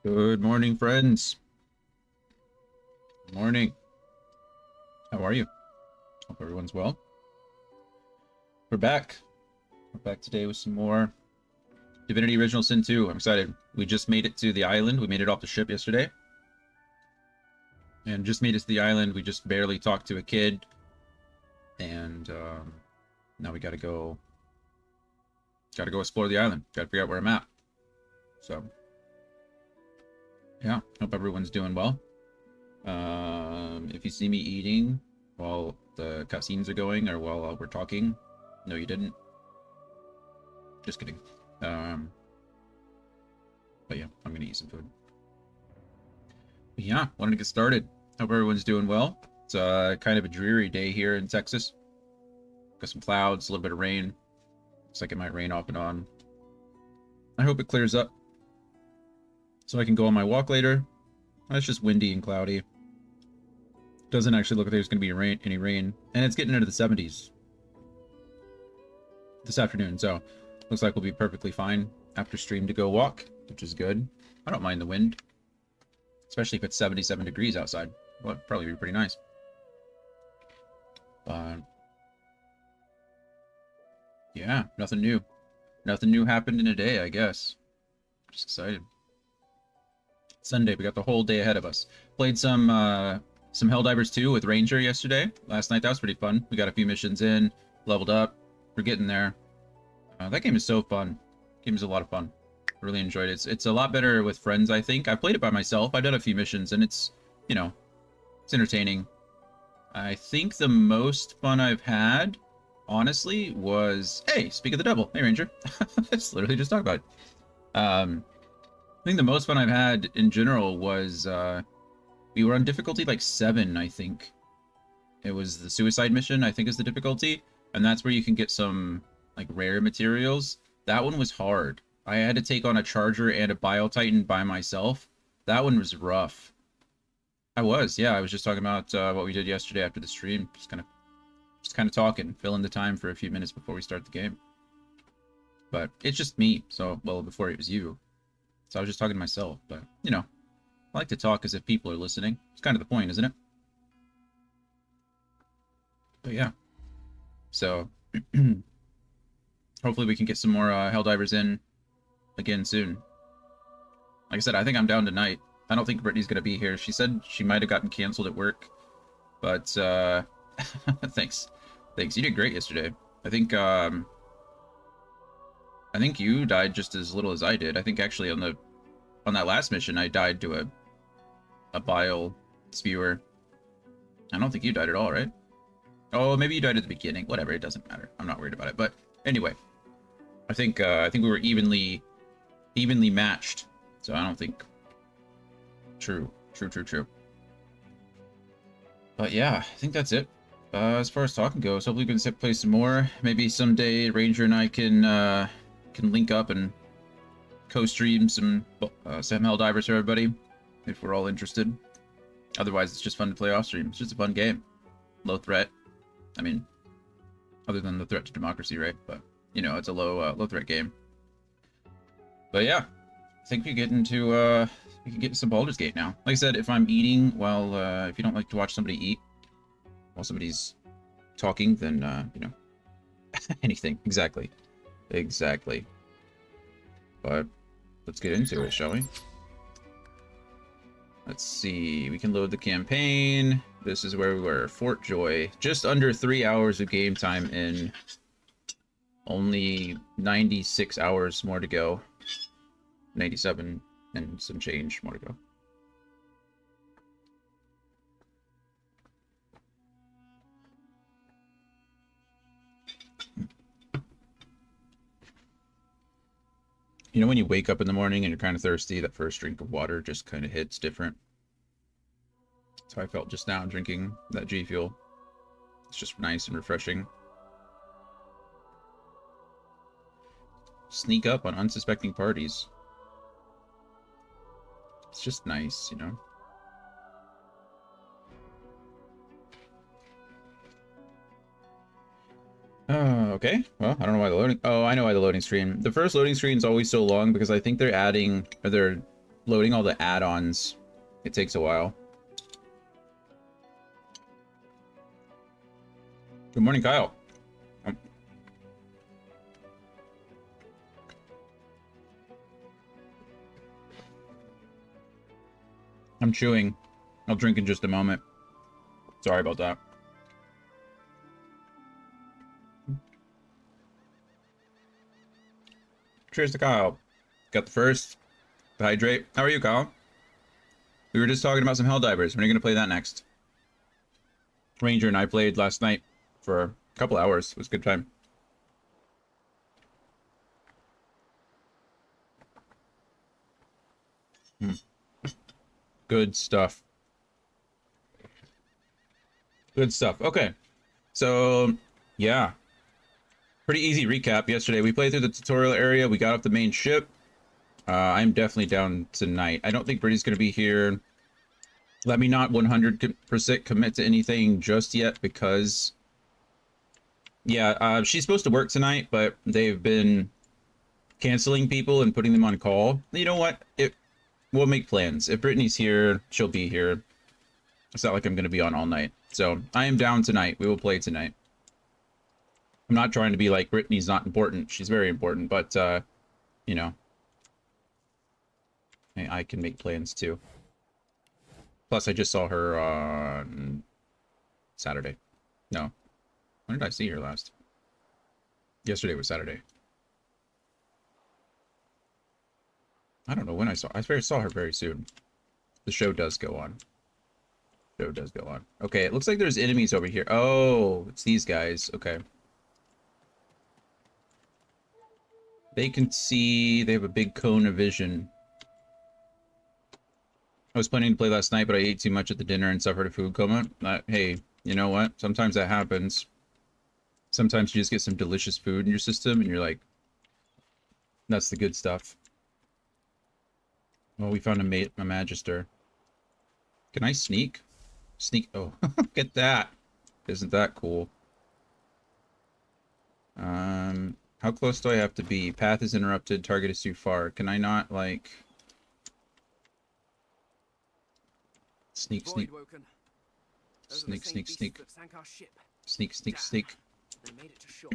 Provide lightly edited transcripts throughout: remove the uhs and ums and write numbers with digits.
Good morning, friends. Good morning. How are you? Hope everyone's well. We're back. We're back today with some more Divinity Original Sin 2. I'm excited. We just made it to the island. We made it off the ship yesterday. And just made it to the island. We just barely talked to a kid. And now we gotta go explore the island. Gotta figure out where I'm at. So, yeah. Hope everyone's doing well. If you see me eating while the cutscenes are going or while we're talking, no, you didn't. Just kidding. But yeah, I'm gonna eat some food. But yeah, wanted to get started. Hope everyone's doing well. It's kind of a dreary day here in Texas. Got some clouds, a little bit of rain. Looks like it might rain off and on. I hope it clears up so I can go on my walk later. It's just windy and cloudy. Doesn't actually look like there's going to be any rain. And it's getting into the 70s this afternoon. So looks like we'll be perfectly fine after stream to go walk, which is good. I don't mind the wind. Especially if it's 77 degrees outside. Well, it'd probably be pretty nice. But yeah, nothing new. Nothing new happened in a day, I guess. Just excited. Sunday, we got the whole day ahead of us. Played some Helldivers 2 with Ranger yesterday. Last night, that was pretty fun. We got a few missions in, leveled up. We're getting there. That game is so fun. Game is a lot of fun. Really enjoyed it. It's a lot better with friends, I think. I played it by myself. I've done a few missions, and it's, you know, it's entertaining. I think the most fun I've had, honestly, was... Hey, speak of the devil. Hey, Ranger. Let's literally just talk about it. I think the most fun I've had in general was... we were on difficulty like 7, I think. It was the suicide mission, I think is the difficulty. And that's where you can get some like rare materials. That one was hard. I had to take on a charger and a Biotitan by myself. That one was rough. I was just talking about what we did yesterday after the stream. Just kind of talking, filling the time for a few minutes before we start the game. But it's just me, so, well, before it was you. So I was just talking to myself, but, you know, I like to talk as if people are listening. It's kind of the point, isn't it? But yeah. So, hopefully we can get some more Helldivers in again soon. Like I said, I think I'm down tonight. I don't think Brittany's going to be here. She said she might have gotten canceled at work. But, thanks. Thanks. You did great yesterday. I think you died just as little as I did. I think actually on that last mission, I died to a bile spewer. I don't think you died at all, right? Oh, maybe you died at the beginning. Whatever, it doesn't matter. I'm not worried about it. But anyway, I think we were evenly matched. So I don't think. True. But yeah, I think that's it. As far as talking goes, hopefully we can play some more. Maybe someday Ranger and I can link up and co-stream some Helldivers for everybody, if we're all interested. Otherwise, it's just fun to play off stream. It's just a fun game. Low threat. I mean, other than the threat to democracy, right? But, you know, it's a low threat game. But yeah, I think we get into, we can get into some Baldur's Gate now. Like I said, if I'm eating while, if you don't like to watch somebody eat while somebody's talking, then, you know, anything. Exactly. But let's get into it, shall we? Let's see. We can load the campaign. This is where we were. Fort Joy. Just under 3 hours of game time in. Only 96 hours more to go. 97 and some change more to go. You know when you wake up in the morning and you're kind of thirsty, that first drink of water just kind of hits different. That's how I felt just now drinking that G Fuel. It's just nice and refreshing. Sneak up on unsuspecting parties. It's just nice, you know? Okay. Well, I don't know why the loading... Oh, I know why the loading screen. The first loading screen is always so long because I think they're adding... Or they're loading all the add-ons, it takes a while. Good morning, Kyle. I'm chewing. I'll drink in just a moment. Sorry about that. Cheers to Kyle. Got the first. Hydrate. How are you, Kyle? We were just talking about some Helldivers. When are you going to play that next? Ranger and I played last night for a couple hours. It was a good time. Good stuff. Good stuff. Okay. So, yeah. Pretty easy recap yesterday. We played through the tutorial area. We got off the main ship. I'm definitely down tonight. I don't think Brittany's going to be here. Let me not 100% commit to anything just yet because... Yeah, she's supposed to work tonight, but they've been canceling people and putting them on call. You know what? We'll make plans. If Brittany's here, she'll be here. It's not like I'm going to be on all night. So, I am down tonight. We will play tonight. I'm not trying to be like, Brittany's not important. She's very important, but, you know. I can make plans too. Plus, I just saw her on Saturday. No. When did I see her last? Yesterday was Saturday. I don't know when I saw her very soon. The show does go on. Show does go on. Okay, it looks like there's enemies over here. Oh, it's these guys. Okay. They can see, they have a big cone of vision. I was planning to play last night, but I ate too much at the dinner and suffered a food coma. Hey, you know what? Sometimes that happens. Sometimes you just get some delicious food in your system and you're like, that's the good stuff. Well, we found a Magister. Can I sneak? Sneak. Oh, look at that. Isn't that cool? How close do I have to be? Path is interrupted. Target is too far. Can I not, like... Sneak, sneak. Sneak, sneak, sneak. Sneak, sneak, sneak. They made it to shore.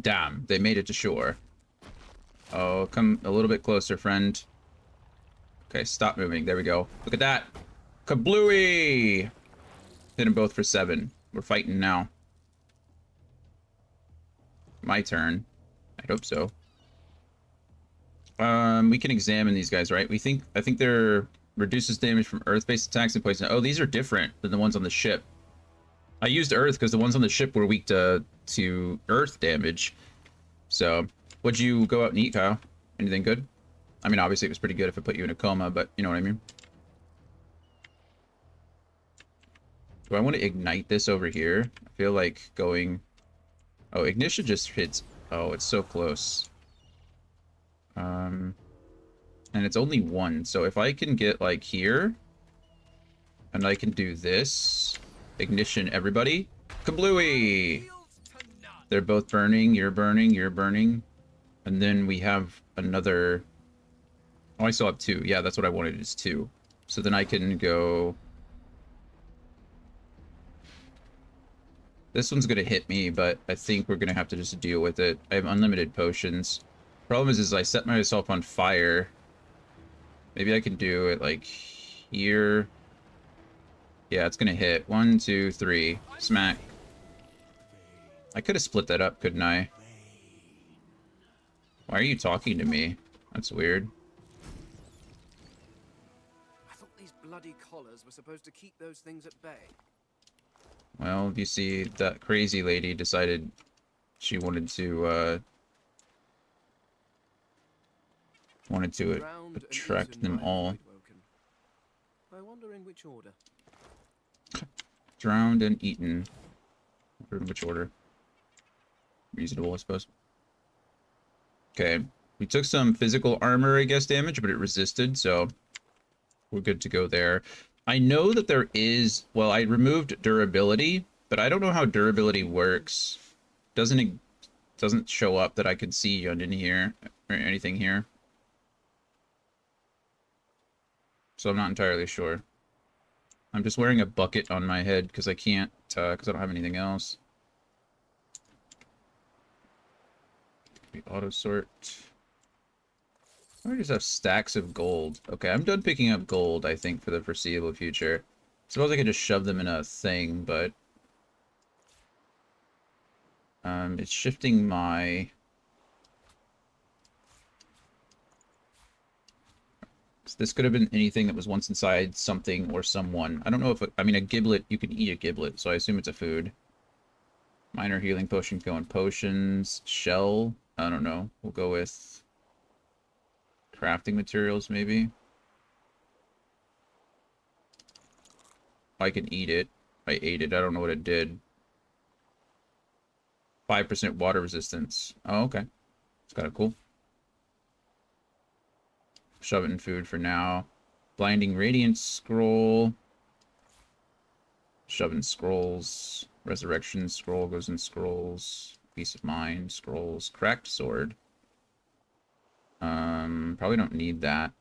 Damn, they made it to shore. Oh, come a little bit closer, friend. Okay, stop moving. There we go. Look at that. Kablooey! Hit them both for 7. We're fighting now. My turn. I hope so. We can examine these guys, right? I think they're reduces damage from earth-based attacks and poison. Oh, these are different than the ones on the ship. I used earth because the ones on the ship were weak to earth damage. So, what'd you go out and eat, Kyle? Anything good? I mean, obviously it was pretty good if it put you in a coma, but you know what I mean? Do I want to ignite this over here? I feel like going... Oh, ignition just hits... Oh, it's so close. And it's only 1, so if I can get, like, here... And I can do this... Ignition, everybody. Kablooey! They're both burning, you're burning, you're burning. And then we have another... Oh, I still have 2. Yeah, that's what I wanted, is 2. So then I can go... This one's gonna hit me, but I think we're gonna have to just deal with it. I have unlimited potions. Problem is I set myself on fire. Maybe I can do it, like, here. Yeah, it's gonna hit. 1, 2, 3. Smack. I could have split that up, couldn't I? Why are you talking to me? That's weird. I thought these bloody collars were supposed to keep those things at bay. Well, you see, that crazy lady decided she wanted to attract them all. I wonder in which order. Drowned and eaten. In which order? Reasonable, I suppose. Okay. We took some physical armor, I guess, damage, but it resisted, so we're good to go there. I know that there is... Well, I removed durability, but I don't know how durability works. Doesn't show up that I could see on in here or anything here. so I'm not entirely sure. I'm just wearing a bucket on my head because I can't, because I don't have anything else. Auto sort. I just have stacks of gold. Okay, I'm done picking up gold, I think, for the foreseeable future. Suppose I could just shove them in a thing, but it's shifting my... So this could have been anything that was once inside something or someone. I don't know if... I mean, a giblet, you can eat a giblet, so I assume it's a food. Minor healing potion going potions. Shell, I don't know. We'll go with crafting materials, maybe. I can eat it. I ate it. I don't know what it did. 5% water resistance. Oh, okay. It's kind of cool. Shove it in food for now. Blinding Radiance Scroll. Shove in scrolls. Resurrection Scroll goes in scrolls. Peace of Mind, scrolls. Cracked Sword. Probably don't need that.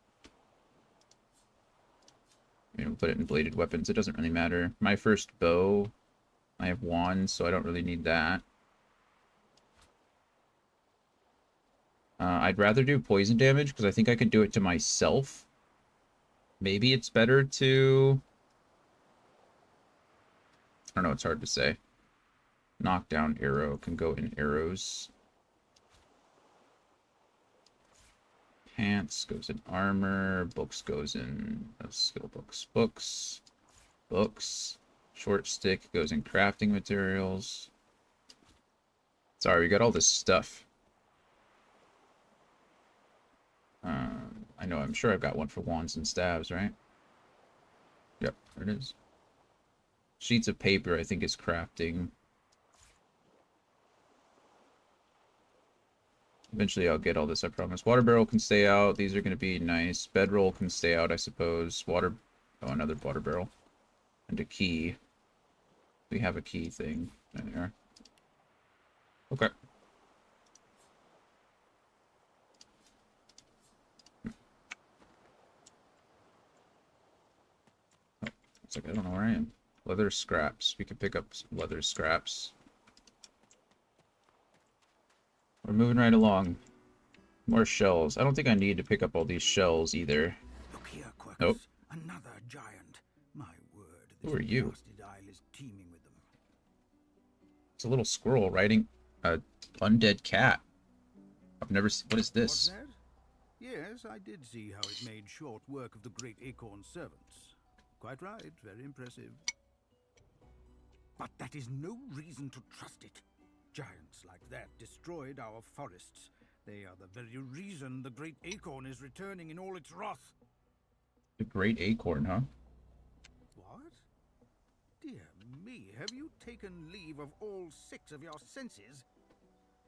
You know, put it in bladed weapons. It doesn't really matter. My first bow. I have wands, so I don't really need that. I'd rather do poison damage because I think I could do it to myself. Maybe it's better to... I don't know, it's hard to say. Knockdown arrow can go in arrows. Pants goes in armor. Books goes in skill books. Books. Short stick goes in crafting materials. Sorry, we got all this stuff. I know, I'm sure I've got one for wands and staves, right? Yep, there it is. Sheets of paper, I think, is crafting. Eventually I'll get all this, I promise. Water barrel can stay out. These are going to be nice. Bedroll can stay out, I suppose. Water... Oh, another water barrel. And a key. We have a key thing. There. Okay. It's like, I don't know where I am. Leather scraps. We can pick up some leather scraps. We're moving right along. More shells. I don't think I need to pick up all these shells either. Look here, Quercus. Nope. Another giant. My word, Who are you? blasted isle is teeming with them. It's a little squirrel riding a undead cat. I've never seen... What is What's this? that? Yes, I did see how it made short work of the great acorn servants. Quite right, very impressive. But that is no reason to trust it. Giants like that destroyed our forests. They are the very reason the great acorn is returning in all its wrath. The great acorn, huh? What? Dear me, have you taken leave of all 6 of your senses?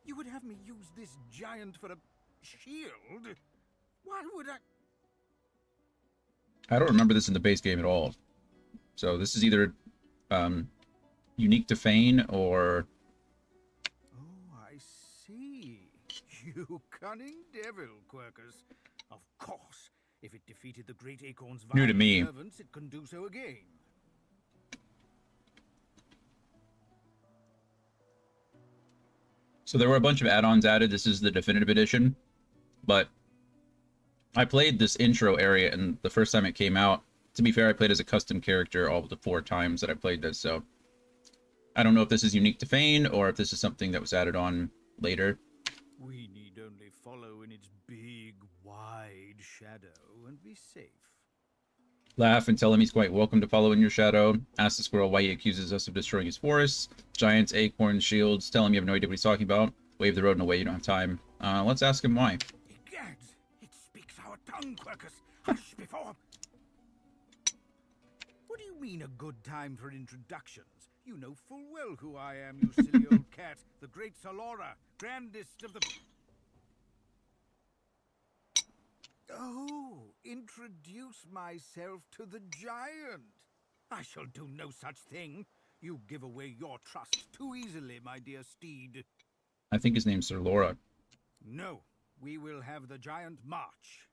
You would have me use this giant for a shield? Why would I... I don't remember this in the base game at all. So this is either unique to Fane or... Oh, I see. You cunning devil, Quercus. Of course, if it defeated the great acorn's New to vile me. servants, it can do so again. So there were a bunch of add-ons added. This is the definitive edition. But I played this intro area, and the first time it came out, to be fair, I played as a custom character all the 4 times that I played this, so I don't know if this is unique to Fane, or if this is something that was added on later. We need only follow in its big, wide shadow and be safe. Laugh and tell him he's quite welcome to follow in your shadow. Ask the squirrel why he accuses us of destroying his forests. Giants, acorns, shields. Tell him you have no idea what he's talking about. Wave the rodent away, you don't have time. Let's ask him why. Egads! It speaks our tongue, Quercus! Hush before... What do you mean a good time for introductions? You know full well who I am, you silly old cat. The great Salora, grandest of the... Oh, introduce myself to the giant. I shall do no such thing. You give away your trust too easily, my dear steed. I think his name's Sir Laura. No, we will have the giant march.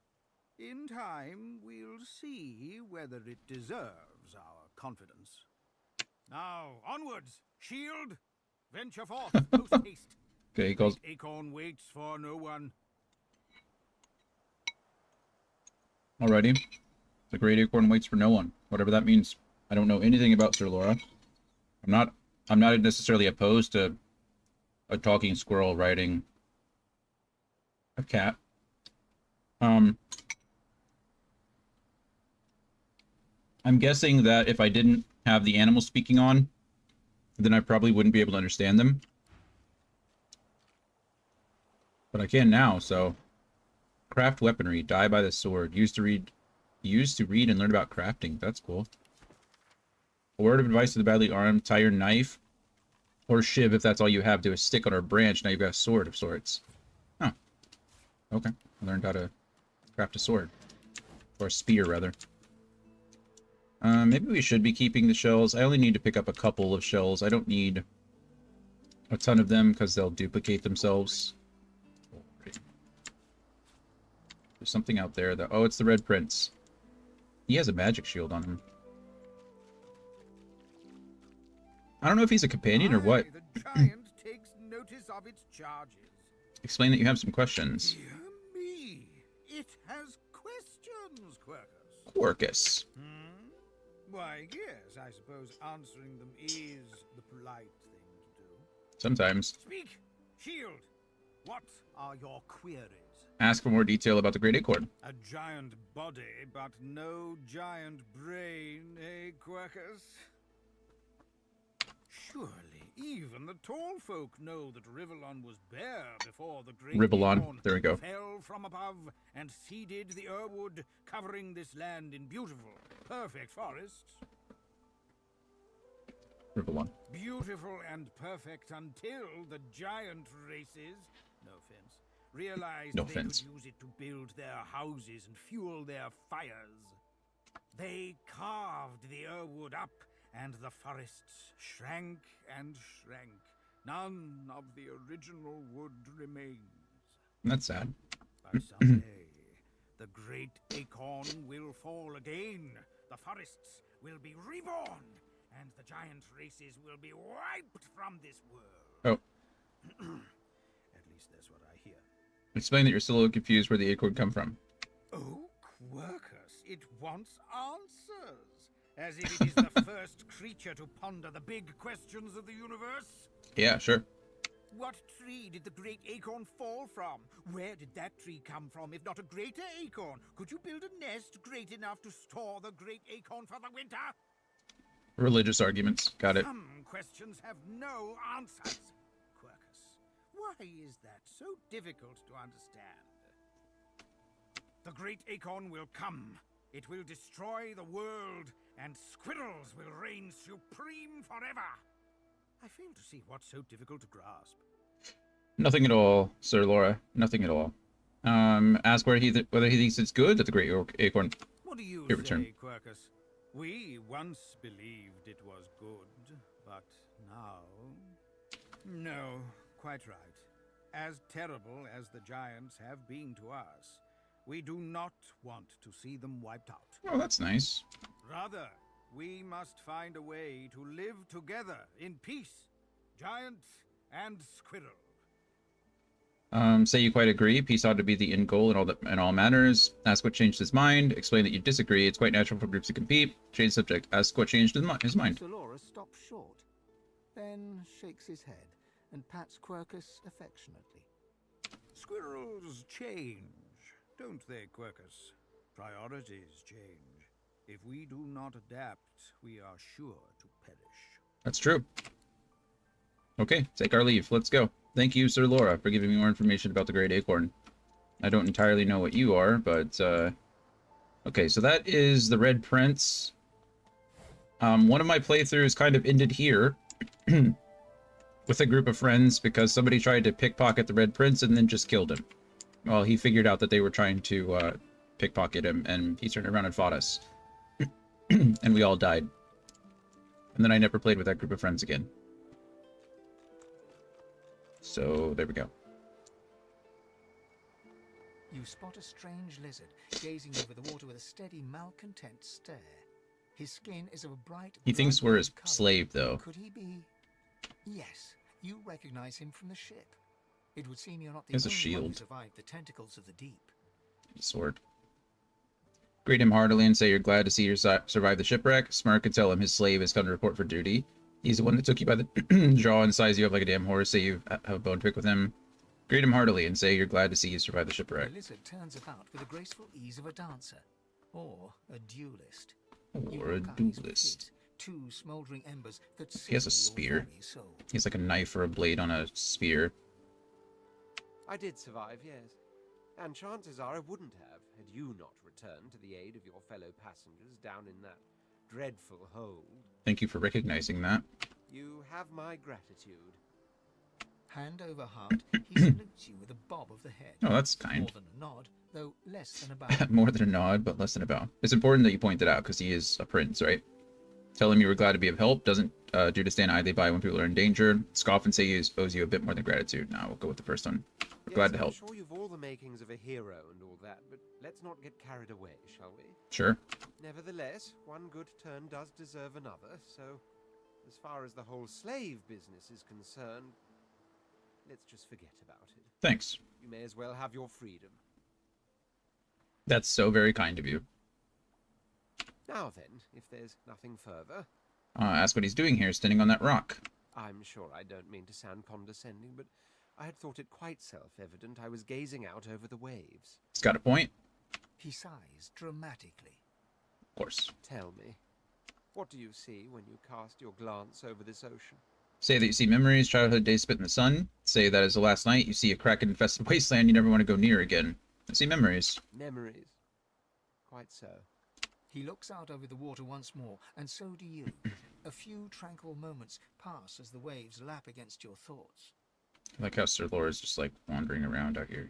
In time, we'll see whether it deserves our confidence. Now, onwards! Shield! Venture forth, post haste. Okay, he calls. Great Acorn waits for no one. Alrighty. The Great Acorn waits for no one. Whatever that means. I don't know anything about Sir Laura. I'm not necessarily opposed to a talking squirrel riding a cat. I'm guessing that if I didn't have the animals speaking on, then I probably wouldn't be able to understand them. But I can now, so... Craft weaponry, die by the sword. Used to read and learn about crafting. That's cool. A word of advice to the badly armed, tie your knife or shiv, if that's all you have, to a stick on a branch. Now you've got a sword of sorts. Huh. Okay. I learned how to craft a sword. Or a spear, rather. Maybe we should be keeping the shells. I only need to pick up a couple of shells. I don't need a ton of them because they'll duplicate themselves. There's something out there that... Oh, it's the Red Prince. He has a magic shield on him. I don't know if he's a companion or what. The giant takes notice of its charges. Explain that you have some questions. Dear me, it has questions, Quercus. Quercus. Why, yes, I suppose answering them is the polite thing to do. Sometimes. Speak, Shield. What are your queries? Ask for more detail about the Great Acorn. A giant body, but no giant brain, eh, Quercus? Surely, even the tall folk know that Rivellon was bare before the great Rivellon, acorn there we go. fell from above and seeded the Urwood, covering this land in beautiful, perfect forests. Rivellon. Beautiful and perfect until the giant races, no offense, realized No they offense. could use it to build their houses and fuel their fires. They carved the Urwood up, and the forests shrank and shrank. None of the original wood remains. That's sad. But someday, the great acorn will fall again. The forests will be reborn, and the giant races will be wiped from this world. Oh. At least that's what I hear. Explain that you're still a little confused where the acorn come from. Oh, Quercus, it wants answers. As if it is the first creature to ponder the big questions of the universe. Yeah, sure. What tree did the great acorn fall from? Where did that tree come from, if not a greater acorn? Could you build a nest great enough to store the great acorn for the winter? Religious arguments. Got it. Some questions have no answers. Quercus, why is that so difficult to understand? The great acorn will come. It will destroy the world, and squirrels will reign supreme forever. I fail to see what's so difficult to grasp. Nothing at all, Sir Laura. Nothing at all. Ask whether he thinks it's good that the Great Acorn... What do you Here, say, return. Quercus? We once believed it was good, but now... No, quite right. As terrible as the giants have been to us, we do not want to see them wiped out. Oh, that's nice. Rather, we must find a way to live together in peace, giant and squirrel. Say you quite agree. Peace ought to be the end goal in all matters. Ask what changed his mind. Explain that you disagree. It's quite natural for groups to compete. Change subject. Ask what changed his mind. Sir Laura stops short, then shakes his head and pats Quercus affectionately. Squirrels change, don't they, Quercus? Priorities change. If we do not adapt, we are sure to perish. That's true. Okay, take our leave. Let's go. Thank you, Sir Laura, for giving me more information about the Great Acorn. I don't entirely know what you are, but, okay, so that is the Red Prince. One of my playthroughs kind of ended here with a group of friends because somebody tried to pickpocket the Red Prince and then just killed him. Well, he figured out that they were trying to, pickpocket him, and he turned around and fought us. And we all died. And then I never played with that group of friends again. So, there we go. You spot a strange lizard gazing over the water with a steady, malcontent stare. His skin is of a bright, He thinks we're his blood-red colour. slave, though. Could he be? Yes, you recognize him from the ship. It would seem you're not the He has a only one who shield. survived the tentacles of the deep. Sword. Greet him heartily and say you're glad to see you survive the shipwreck. Smirk and tell him his slave has come to report for duty. He's the one that took you by the jaw and sized you up like a damn horse. Say you have a bone to pick with him. Greet him heartily and say you're glad to see you survive the shipwreck. The lizard turns about with the graceful ease of a dancer, or a duelist. You Or a lock eyes with duelist. his, two smouldering embers that He has a sizzle your spear. very soul. He has like a knife or a blade on a spear. I did survive, yes. And chances are I wouldn't have, had you not returned to the aid of your fellow passengers down in that dreadful hold. Thank you for recognizing that. You have my gratitude. Hand over heart, he salutes you with a bob of the head. Oh, that's More kind. than a nod, though less than a bow. More than a nod, but less than a bow. It's important that you point that out because he is a prince, right? Tell him you were glad to be of help. Doesn't do to stand idly by when people are in danger. Scoff and say he owes you a bit more than gratitude. Now we'll go with the first one. We're glad to help. I'm sure you've all the makings of a hero and all that, but let's not get carried away, shall we? Sure. Nevertheless, one good turn does deserve another, so as far as the whole slave business is concerned, let's just forget about it. Thanks. You may as well have your freedom. That's so very kind of you. Now then, if there's nothing further, Ask what he's doing here, standing on that rock. I'm sure I don't mean to sound condescending, but I had thought it quite self-evident I was gazing out over the waves. He's got a point. He sighs dramatically. Of course. Tell me, what do you see when you cast your glance over this ocean? Say that you see memories, childhood days spent in the sun. Say that as the last night you see a kraken-infested wasteland you never want to go near again. I see memories. Memories. Quite so. He looks out over the water once more, and so do you. A few tranquil moments pass as the waves lap against your thoughts. I like how Sir Lore is just like wandering around out here.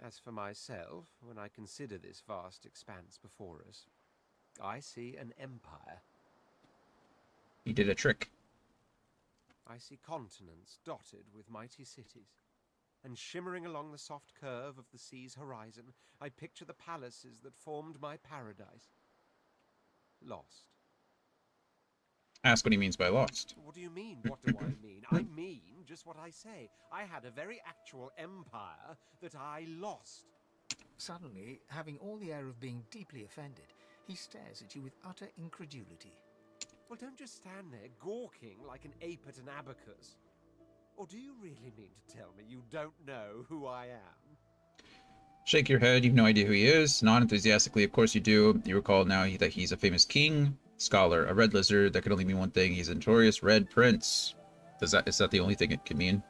As for myself, when I consider this vast expanse before us, I see an empire. He did a trick. I see continents dotted with mighty cities. And shimmering along the soft curve of the sea's horizon, I picture the palaces that formed my paradise. Lost. Ask what he means by lost. What do you mean? What do I mean? I mean just what I say. I had a very actual empire that I lost. Suddenly, having all the air of being deeply offended, he stares at you with utter incredulity. Well, don't just stand there gawking like an ape at an abacus. Or do you really mean to tell me you don't know who I am? Shake your head, you've no idea who he is. Nod enthusiastically, of course you do. You recall now that he's a famous king, scholar, a red lizard. That could only mean one thing. He's a notorious red prince. Is that the only thing it could mean?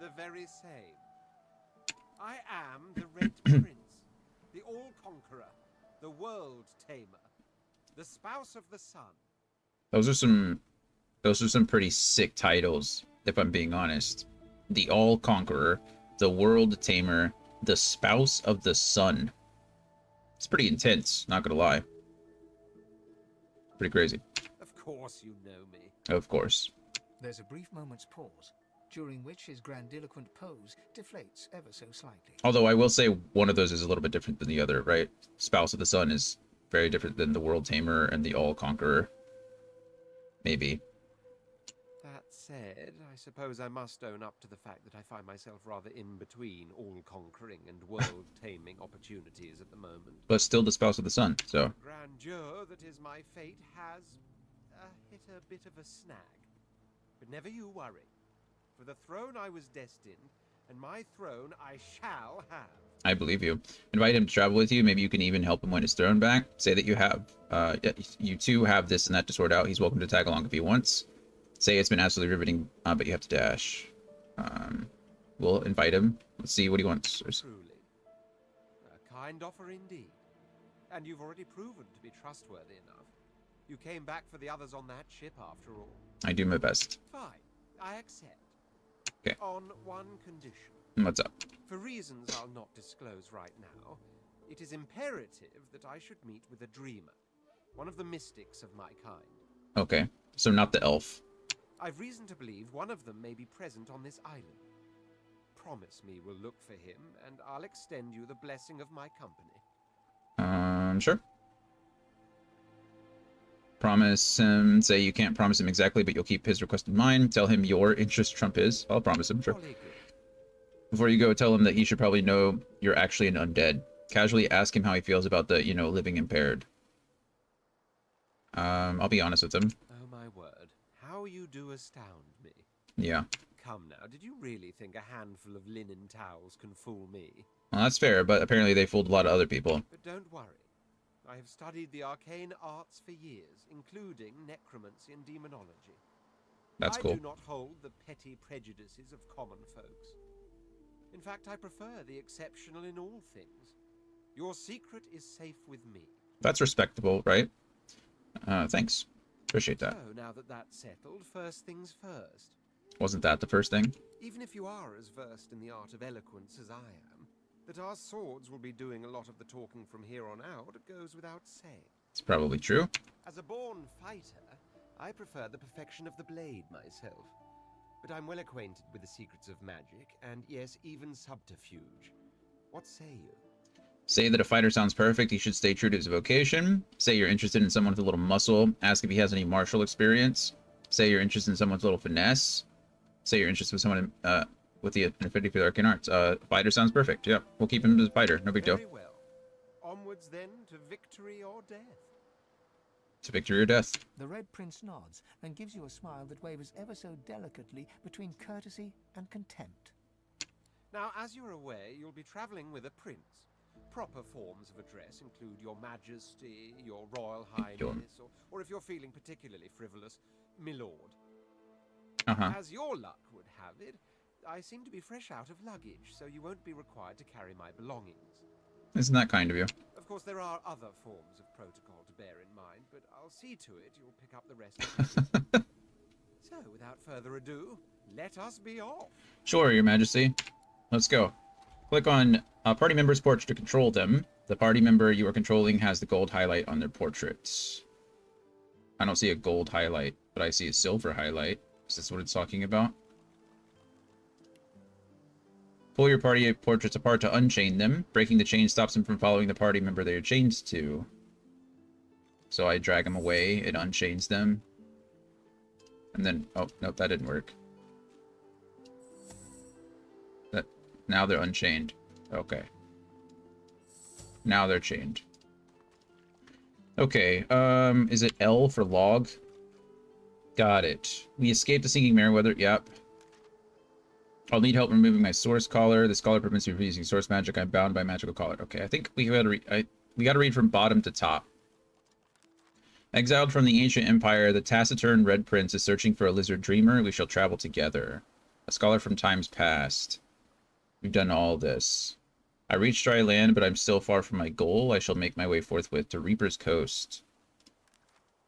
The very same. I am the Red Prince, the All-Conqueror, the World-Tamer, the Spouse of the Sun. Those are some pretty sick titles, if I'm being honest. The All-Conqueror, the World Tamer, the Spouse of the Sun. It's pretty intense, not gonna lie. Pretty crazy. Of course you know me. Of course. There's a brief moment's pause, during which his grandiloquent pose deflates ever so slightly. Although I will say one of those is a little bit different than the other, right? Spouse of the Sun is very different than the World Tamer and the All-Conqueror. Maybe. That said, I suppose I must own up to the fact that I find myself rather in between all-conquering and world-taming opportunities at the moment. But still the Spouse of the Sun, so. Grandeur that is my fate has hit a bit of a snag. But never you worry. For the throne I was destined, and my throne I shall have. I believe you. Invite him to travel with you. Maybe you can even help him win his throne back. Say that you have, you two have this and that to sort out. He's welcome to tag along if he wants. Say it's been absolutely riveting, but you have to dash. We'll invite him. Let's see what he wants. Truly. A kind offer indeed. And you've already proven to be trustworthy enough. You came back for the others on that ship after all. I do my best. Fine. I accept. Okay. On one condition. What's up? For reasons I'll not disclose right now, it is imperative that I should meet with a dreamer. One of the mystics of my kind. Okay. So not the elf. I've reason to believe one of them may be present on this island. promise me we'll look for him, and I'll extend you the blessing of my company. Sure. Promise him, say you can't promise him exactly, but you'll keep his request in mind. Tell him your interest trump his. I'll promise him, sure. Jolly good. Before you go, tell him that he should probably know you're actually an undead. Casually ask him how he feels about the, living impaired. I'll be honest with him. Oh my word, how you do astound me. Yeah. Come now, did you really think a handful of linen towels can fool me? Well, that's fair, but apparently they fooled a lot of other people. But don't worry. I have studied the arcane arts for years, including necromancy and demonology. That's cool. I do not hold the petty prejudices of common folks. In fact, I prefer the exceptional in all things. Your secret is safe with me. That's respectable, right? Thanks. Appreciate that. So, now that that's settled, first things first. Wasn't that the first thing? Even if you are as versed in the art of eloquence as I am, that our swords will be doing a lot of the talking from here on out goes without saying. It's probably true. As a born fighter, I prefer the perfection of the blade myself. But I'm well acquainted with the secrets of magic, and yes, even subterfuge. What say you? Say that a fighter sounds perfect, he should stay true to his vocation. Say you're interested in someone with a little muscle. Ask if he has any martial experience. Say you're interested in someone's little finesse. Say you're interested in someone with the affinity for the arcane arts. Fighter sounds perfect. Yep, we'll keep him as a fighter. No big deal. Very well. Onwards then to victory or death. To victory or death. The Red Prince nods and gives you a smile that wavers ever so delicately between courtesy and contempt. Now, as you're aware, you'll be traveling with a prince. Proper forms of address include Your Majesty, Your Royal Highness, or if you're feeling particularly frivolous, Milord. As your luck would have it, I seem to be fresh out of luggage, so you won't be required to carry my belongings. Isn't that kind of you? Of course, there are other forms of protocol to bear in mind, but I'll see to it you'll pick up the rest. So, without further ado, let us be off. Sure, Your Majesty. Let's go. Click on party member's portrait to control them. The party member you are controlling has the gold highlight on their portraits. I don't see a gold highlight, but I see a silver highlight. Is this what it's talking about? Pull your party portraits apart to unchain them. Breaking the chain stops them from following the party member they are chained to. So I drag them away, it unchains them. And then, oh, nope, that didn't work. Now they're unchained. Okay. Now they're chained. Okay, is it L for log? Got it. We escaped the sinking Meriwether, yep. I'll need help removing my source collar. This collar prevents me from using source magic. I'm bound by magical collar. Okay, I think we gotta read from bottom to top. Exiled from the ancient empire, the taciturn Red Prince is searching for a lizard dreamer. We shall travel together. A scholar from times past. We've done all this. I reached dry land, but I'm still far from my goal. I shall make my way forthwith to Reaper's Coast.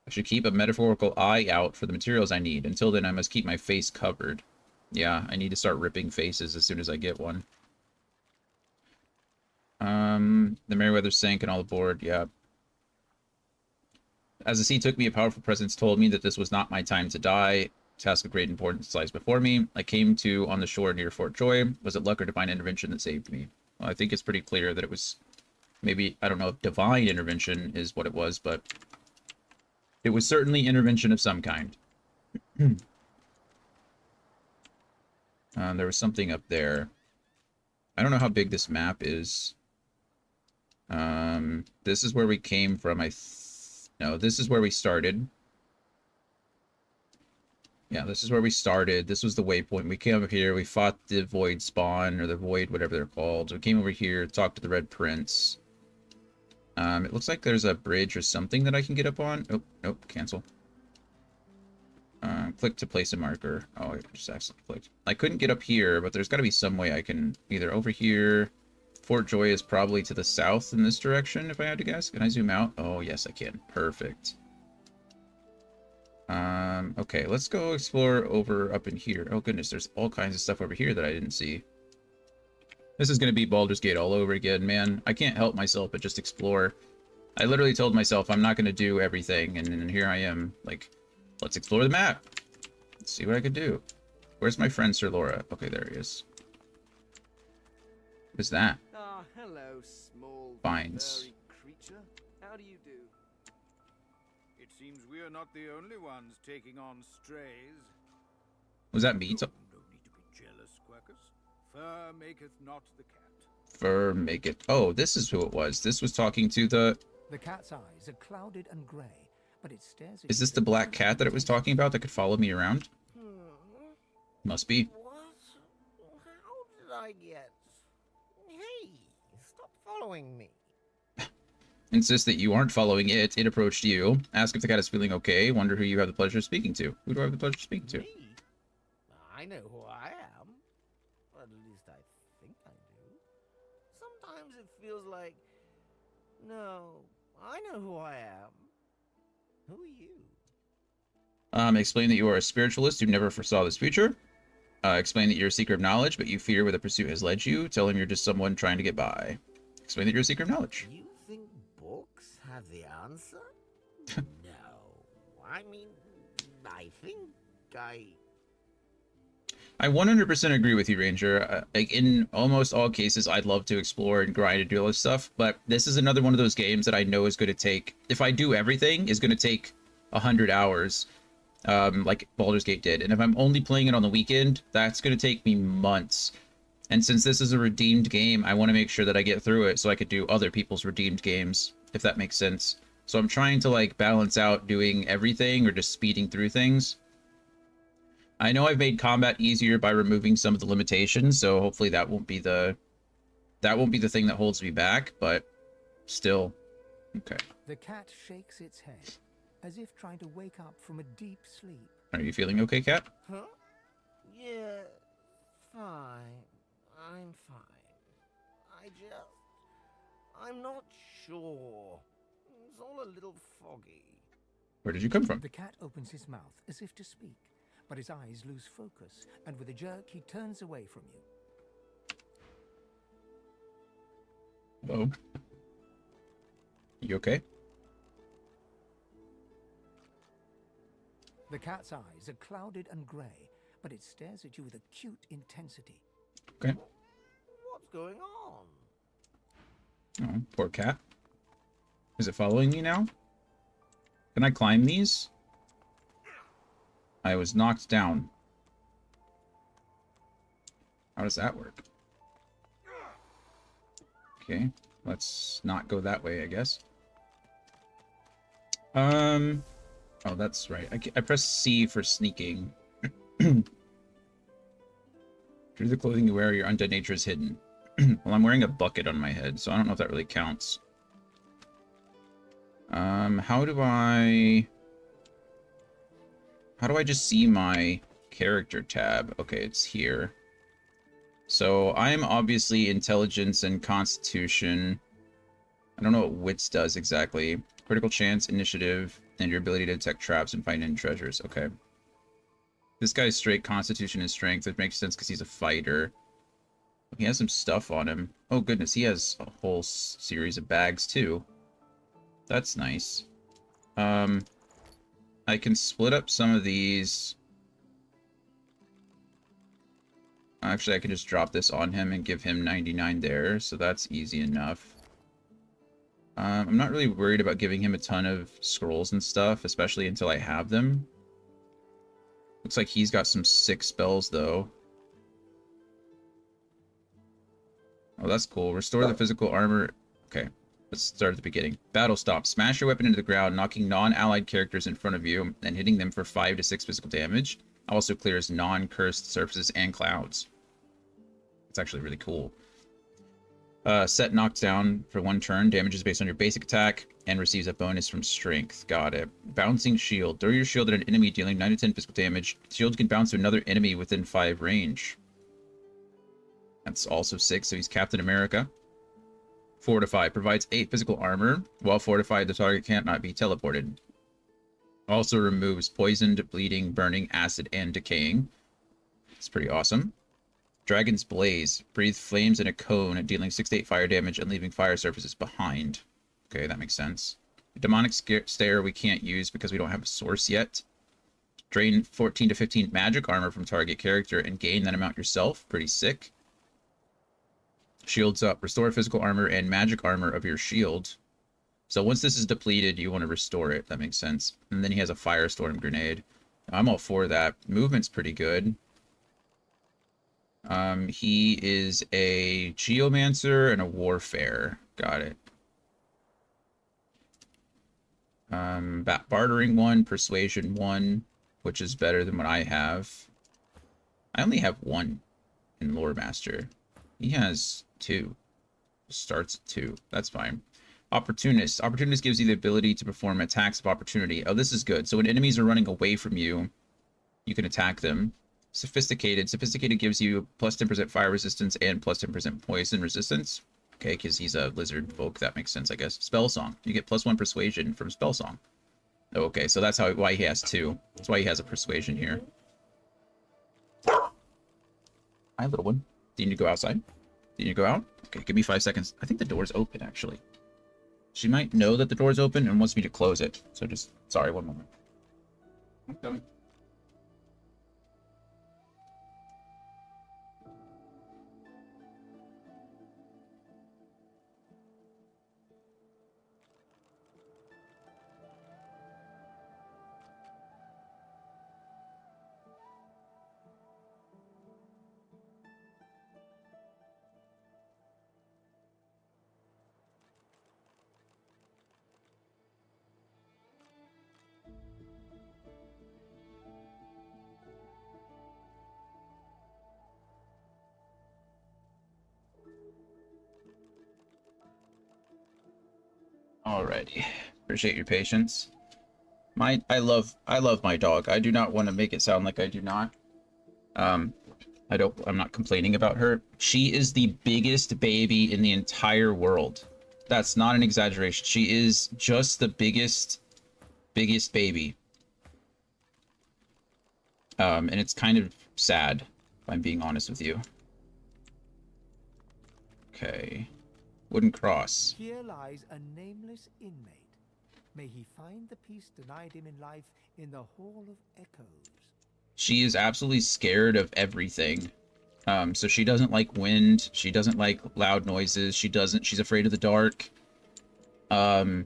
I should keep a metaphorical eye out for the materials I need. Until then, I must keep my face covered. Yeah, I need to start ripping faces as soon as I get one. The Meriwether sank and all aboard, yeah. As the sea took me, a powerful presence told me that this was not my time to die. Task of great importance lies before me. I came to on the shore near Fort Joy. Was it luck or divine intervention that saved me? Well, I think it's pretty clear that it was maybe, I don't know if divine intervention is what it was, but it was certainly intervention of some kind. There was something up there. I don't know how big this map is. This is where we came from. No, this is where we started. Yeah, this is where we started. This was the waypoint. We came over here. We fought the Void Spawn, or the Void, whatever they're called. We came over here, talked to the Red Prince. It looks like there's a bridge or something that I can get up on. Oh, nope, cancel. Click to place a marker. Oh, I just accidentally clicked. I couldn't get up here, but there's got to be some way I can either over here. Fort Joy is probably to the south in this direction, if I had to guess. Can I zoom out? Oh, yes, I can. Perfect. Okay, let's go explore over up in here. Oh, goodness, there's all kinds of stuff over here that I didn't see. This is going to be Baldur's Gate all over again, man. I can't help myself but just explore. I literally told myself I'm not going to do everything, and here I am, like, let's explore the map. Let's see what I could do. Where's my friend Sir Laura? Okay, there he is. What is that? Ah, hello, small Vines. furry creature. How do you do? It seems we're not the only ones taking on strays. Was that me? No need to be jealous, Quercus. Fur maketh not the cat. Fur make it. Oh, this is who it was. This was talking to the. The cat's eyes are clouded and grey, but it stares at Is you this the with black acute cat that it was intensity. talking about that could follow me around? Must be. What? How did I get? Hey, stop following me. Insist that you aren't following it. It approached you. Ask if the cat is feeling okay. Wonder who you have the pleasure of speaking to. Who do I have the pleasure of speaking to? Me? I know who I am. At least I think I do. Sometimes it feels like, no, I know who I am. Who are you? Explain that you are a spiritualist who never foresaw this future. Explain that you're a seeker of knowledge, but you fear where the pursuit has led you. Tell him you're just someone trying to get by. Explain that you're a seeker of knowledge. You think books have the answer? No. I mean, I think I 100% agree with you, Ranger. Like in almost all cases, I'd love to explore and grind and do all this stuff, but this is another one of those games that I know is going to take, if I do everything, is going to take 100 hours, like Baldur's Gate did. And if I'm only playing it on the weekend, that's going to take me months. And since this is a redeemed game, I want to make sure that I get through it so I could do other people's redeemed games, if that makes sense. So I'm trying to like balance out doing everything or just speeding through things. I know I've made combat easier by removing some of the limitations, so hopefully that won't be the thing that holds me back, but still. Okay. The cat shakes its head, as if trying to wake up from a deep sleep. Are you feeling okay, Cat? Huh? Yeah, fine. I'm fine. I'm not sure. It's all a little foggy. Where did you come from? The cat opens his mouth as if to speak, but his eyes lose focus, and with a jerk he turns away from you. Oh. You okay? The cat's eyes are clouded and grey, but it stares at you with acute intensity. Okay. What's going on? Oh, poor cat. Is it following me now? Can I climb these? I was knocked down. How does that work? Okay, let's not go that way, I guess. Oh, that's right. I press C for sneaking. Through the clothing you wear, your undead nature is hidden. Well, I'm wearing a bucket on my head, so I don't know if that really counts. How do I just see my character tab? Okay, it's here. So I'm obviously intelligence and constitution. I don't know what wits does exactly. Critical chance, initiative, and your ability to detect traps and find hidden treasures. Okay. This guy's straight constitution and strength, which makes sense because he's a fighter. He has some stuff on him. Oh goodness, he has a whole series of bags too. That's nice. I can split up some of these. Actually, I can just drop this on him and give him 99 there, so that's easy enough. I'm not really worried about giving him a ton of scrolls and stuff, especially until I have them. Looks like he's got some sick spells, though. Oh, that's cool. Restore the physical armor. Okay, let's start at the beginning. Battle stop. Smash your weapon into the ground, knocking non-allied characters in front of you and hitting them for 5 to 6 physical damage. Also clears non-cursed surfaces and clouds. It's actually really cool. Set knockdown for 1 turn. Damage is based on your basic attack and receives a bonus from strength. Got it. Bouncing shield. Throw your shield at an enemy dealing 9 to 10 physical damage. Shield can bounce to another enemy within 5 range. That's also 6, so he's Captain America. Fortify. Provides 8 physical armor. While fortified, the target cannot be teleported. Also removes poisoned, bleeding, burning, acid, and decaying. It's pretty awesome. Dragon's Blaze. Breathe flames in a cone, dealing 6 to 8 fire damage and leaving fire surfaces behind. Okay, that makes sense. Demonic Stare we can't use because we don't have a source yet. Drain 14 to 15 magic armor from target character and gain that amount yourself. Pretty sick. Shields up. Restore physical armor and magic armor of your shield. So once this is depleted, you want to restore it. That makes sense. And then he has a firestorm grenade. I'm all for that. Movement's pretty good. He is a geomancer and a warfare. Got it. Bartering 1, persuasion 1, which is better than what I have. I only have 1 in Lore Master. He has 2. Starts at 2. That's fine. Opportunist. Opportunist gives you the ability to perform attacks of opportunity. Oh, this is good. So when enemies are running away from you, you can attack them. Sophisticated. Sophisticated gives you plus 10% fire resistance and plus 10% poison resistance. Okay, because he's a lizard folk. That makes sense, I guess. Spell Song. You get plus 1 persuasion from Spell Song. Oh, okay, so that's why he has 2. That's why he has a persuasion here. Hi, little one. Do you need to go outside? Do you need to go out? Okay, give me 5 seconds. I think the door's open, actually. She might know that the door's open and wants me to close it. So just, sorry, one moment. I'm coming. Alrighty. Appreciate your patience. I love my dog. I do not want to make it sound like I do not. I'm not complaining about her. She is the biggest baby in the entire world. That's not an exaggeration. She is just the biggest baby. And it's kind of sad, if I'm being honest with you. Okay. Wooden cross. Here lies a nameless inmate. May he find the peace denied him in life in the Hall of Echoes. She is absolutely scared of everything. So she doesn't like wind. She doesn't like loud noises. She's afraid of the dark. I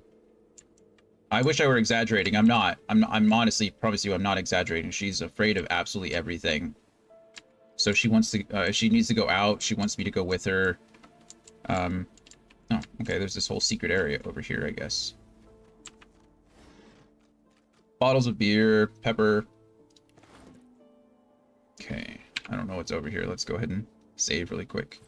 wish I were exaggerating. I'm not. I'm honestly, promise you, I'm not exaggerating. She's afraid of absolutely everything. So she wants to, if she needs to go out, she wants me to go with her. Oh, okay, there's this whole secret area over here, I guess. Bottles of beer, pepper. Okay, I don't know what's over here. Let's go ahead and save really quick.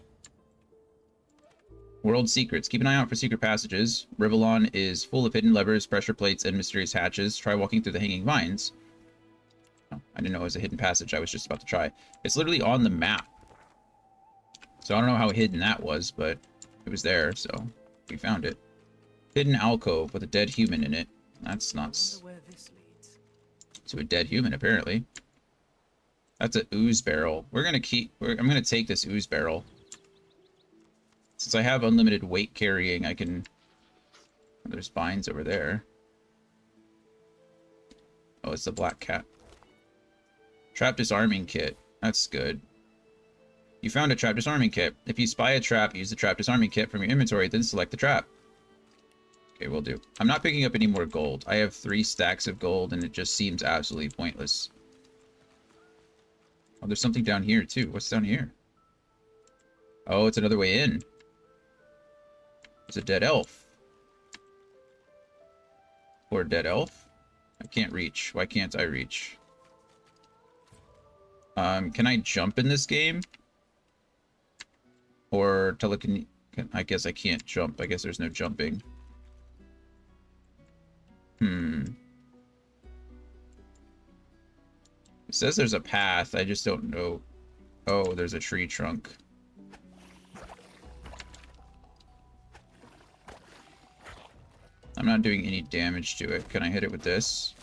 World secrets. Keep an eye out for secret passages. Rivellon is full of hidden levers, pressure plates, and mysterious hatches. Try walking through the hanging vines. Oh, I didn't know it was a hidden passage. I was just about to try. It's literally on the map. So I don't know how hidden that was, but it was there, so we found it. Hidden alcove with a dead human in it. That's not Where this leads. to a dead human, apparently. That's an ooze barrel. I'm gonna take this ooze barrel. Since I have unlimited weight carrying, I can... Oh, there's vines over there. Oh, it's the black cat. Trap disarming kit. That's good. You found a trap disarming kit. If you spy a trap, use the trap disarming kit from your inventory, then select the trap. Okay, will do. I'm not picking up any more gold. I have 3 stacks of gold, and it just seems absolutely pointless. Oh, there's something down here, too. What's down here? Oh, it's another way in. It's a dead elf. Or a dead elf? I can't reach. Why can't I reach? Can I jump in this game? Or I guess I can't jump. I guess there's no jumping. It says there's a path. I just don't know. Oh, there's a tree trunk. I'm not doing any damage to it. Can I hit it with this?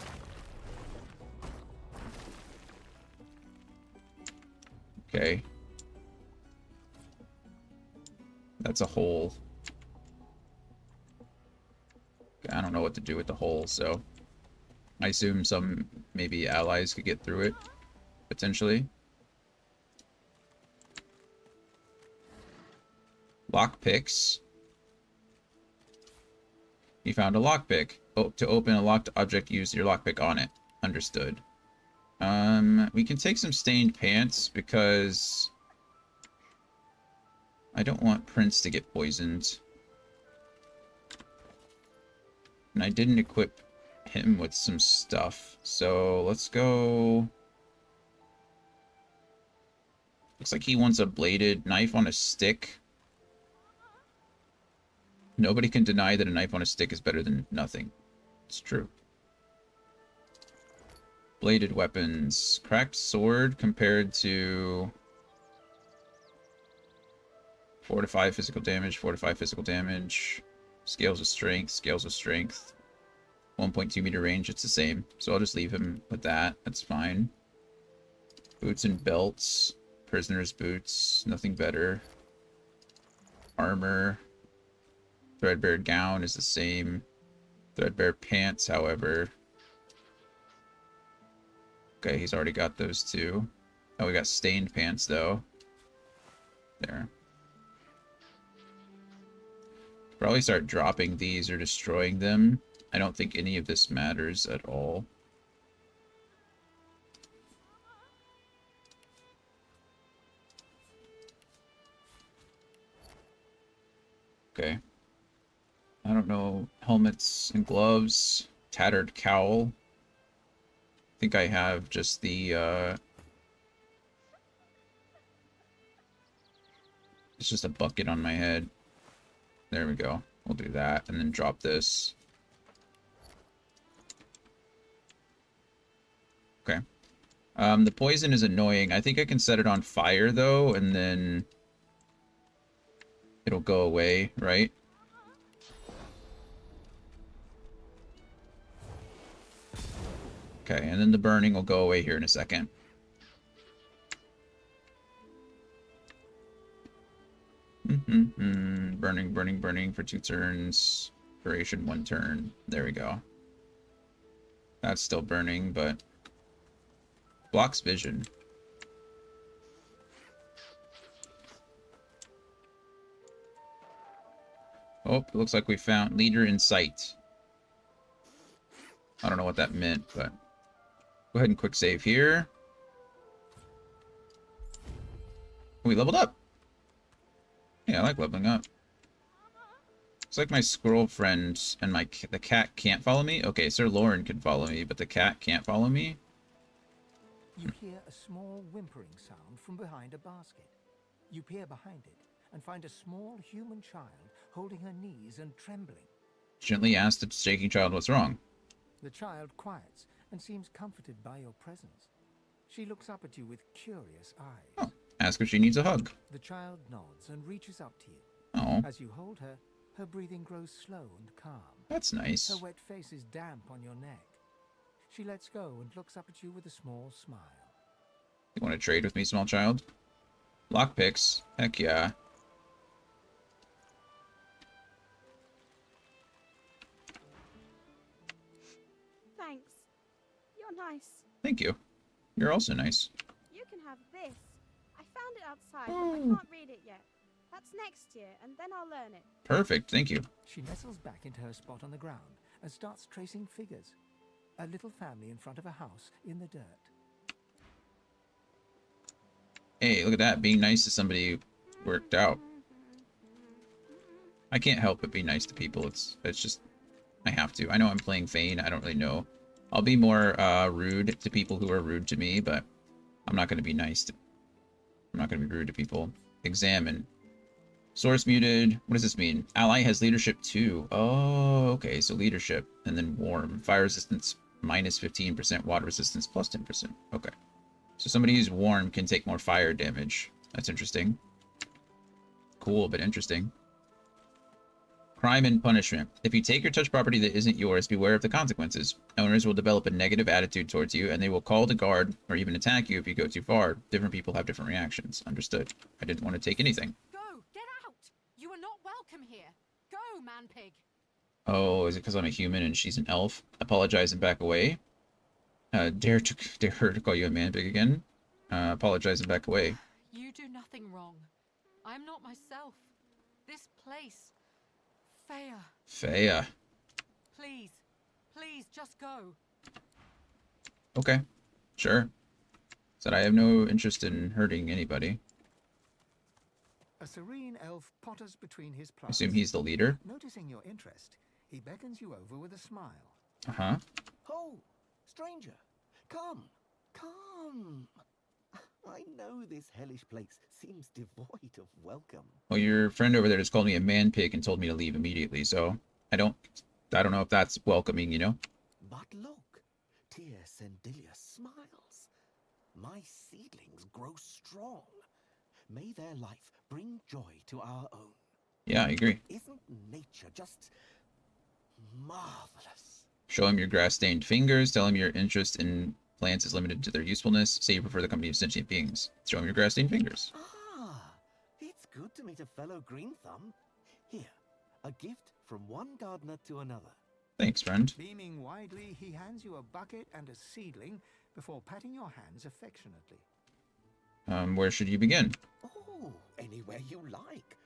Okay. That's a hole. I don't know what to do with the hole, so... I assume some, maybe allies could get through it, potentially. Lockpicks. You found a lockpick. Oh, to open a locked object, use your lockpick on it. Understood. We can take some stained pants because I don't want Prince to get poisoned. And I didn't equip him with some stuff. So let's go. Looks like he wants a bladed knife on a stick. Nobody can deny that a knife on a stick is better than nothing. It's true. Bladed weapons. Cracked sword compared to 4 to 5 physical damage, 4 to 5 physical damage. Scales of strength, scales of strength. 1.2 meter range, it's the same. So I'll just leave him with that. That's fine. Boots and belts. Prisoner's boots. Nothing better. Armor. Threadbare gown is the same. Threadbare pants, however. Okay, he's already got those two. Oh, we got stained pants, though. There. Probably start dropping these or destroying them. I don't think any of this matters at all. Okay. I don't know. Helmets and gloves. Tattered cowl. I think I have just the, it's just a bucket on my head. There we go. We'll do that and then drop this. Okay. The poison is annoying. I think I can set it on fire, though, and then it'll go away, right? Okay, and then the burning will go away here in a second. Burning, burning, burning for 2 turns. Duration 1 turn. There we go. That's still burning, but blocks vision. Oh, it looks like we found leader in sight. I don't know what that meant, but go ahead and quick save here. We leveled up. Yeah, I like leveling up. It's like my squirrel friend and the cat can't follow me. Okay, Sir Lauren can follow me, but the cat can't follow me. You hear a small whimpering sound from behind a basket. You peer behind it and find a small human child holding her knees and trembling. Gently ask the shaking child what's wrong. The child quiets and seems comforted by your presence. She looks up at you with curious eyes. Oh, ask if she needs a hug. The child nods and reaches up to you. Oh, As you hold her, her breathing grows slow and calm. that's nice. Her wet face is damp on your neck. She lets go and looks up at you with a small smile. You want to trade with me, small child? Lockpicks? Heck yeah. Thanks. You're nice. Thank you. You're also nice. You can have this. I found it outside, but I can't read it yet. That's next year, and then I'll learn it. Perfect, thank you. She nestles back into her spot on the ground and starts tracing figures. A little family in front of a house in the dirt. Hey, look at that. Being nice to somebody worked out. I can't help but be nice to people. It's just, I have to. I know I'm playing Fane. I don't really know. I'll be more rude to people who are rude to me, but I'm not going to be nice to... I'm not going to be rude to people. Examine. Source muted. What does this mean? Ally has leadership 2. Oh, okay. So leadership. And then warm. Fire resistance minus 15%. Water resistance plus 10%. Okay. So somebody who's warm can take more fire damage. That's interesting. Cool, but interesting. Crime and punishment. If you take or touch property that isn't yours, beware of the consequences. Owners will develop a negative attitude towards you, and they will call the guard or even attack you if you go too far. Different people have different reactions. Understood. I didn't want to take anything. Go! Get out! You are not welcome here. Go, man-pig! Oh, is it because I'm a human and she's an elf? Apologize and back away. Dare her to call you a man-pig again? Apologize and back away. You do nothing wrong. I am not myself. This place. Freya, Freya. please. Please, just go. Okay. Sure. Said I have no interest in hurting anybody. A serene elf potters between his I plants. assume he's the leader. Noticing your interest, he beckons you over with a smile. Uh-huh. Oh, stranger, come, come. I know this hellish place seems devoid of welcome. Well, your friend over there just called me a man pig and told me to leave immediately, so I don't know if that's welcoming, you know? But look, Tyr Sendilius smiles. My seedlings grow strong. May their life bring joy to our own. Yeah, I agree. Isn't nature just marvelous? Show him your grass-stained fingers. Tell him your interest in plants is limited to their usefulness. Say you prefer the company of sentient beings. Show him your grass-stained fingers. Ah, it's good to meet a fellow green thumb. Here, a gift from one gardener to another. Thanks, friend. Beaming widely, he hands you a bucket and a seedling before patting your hands affectionately. Where should you begin? Oh, anywhere you like.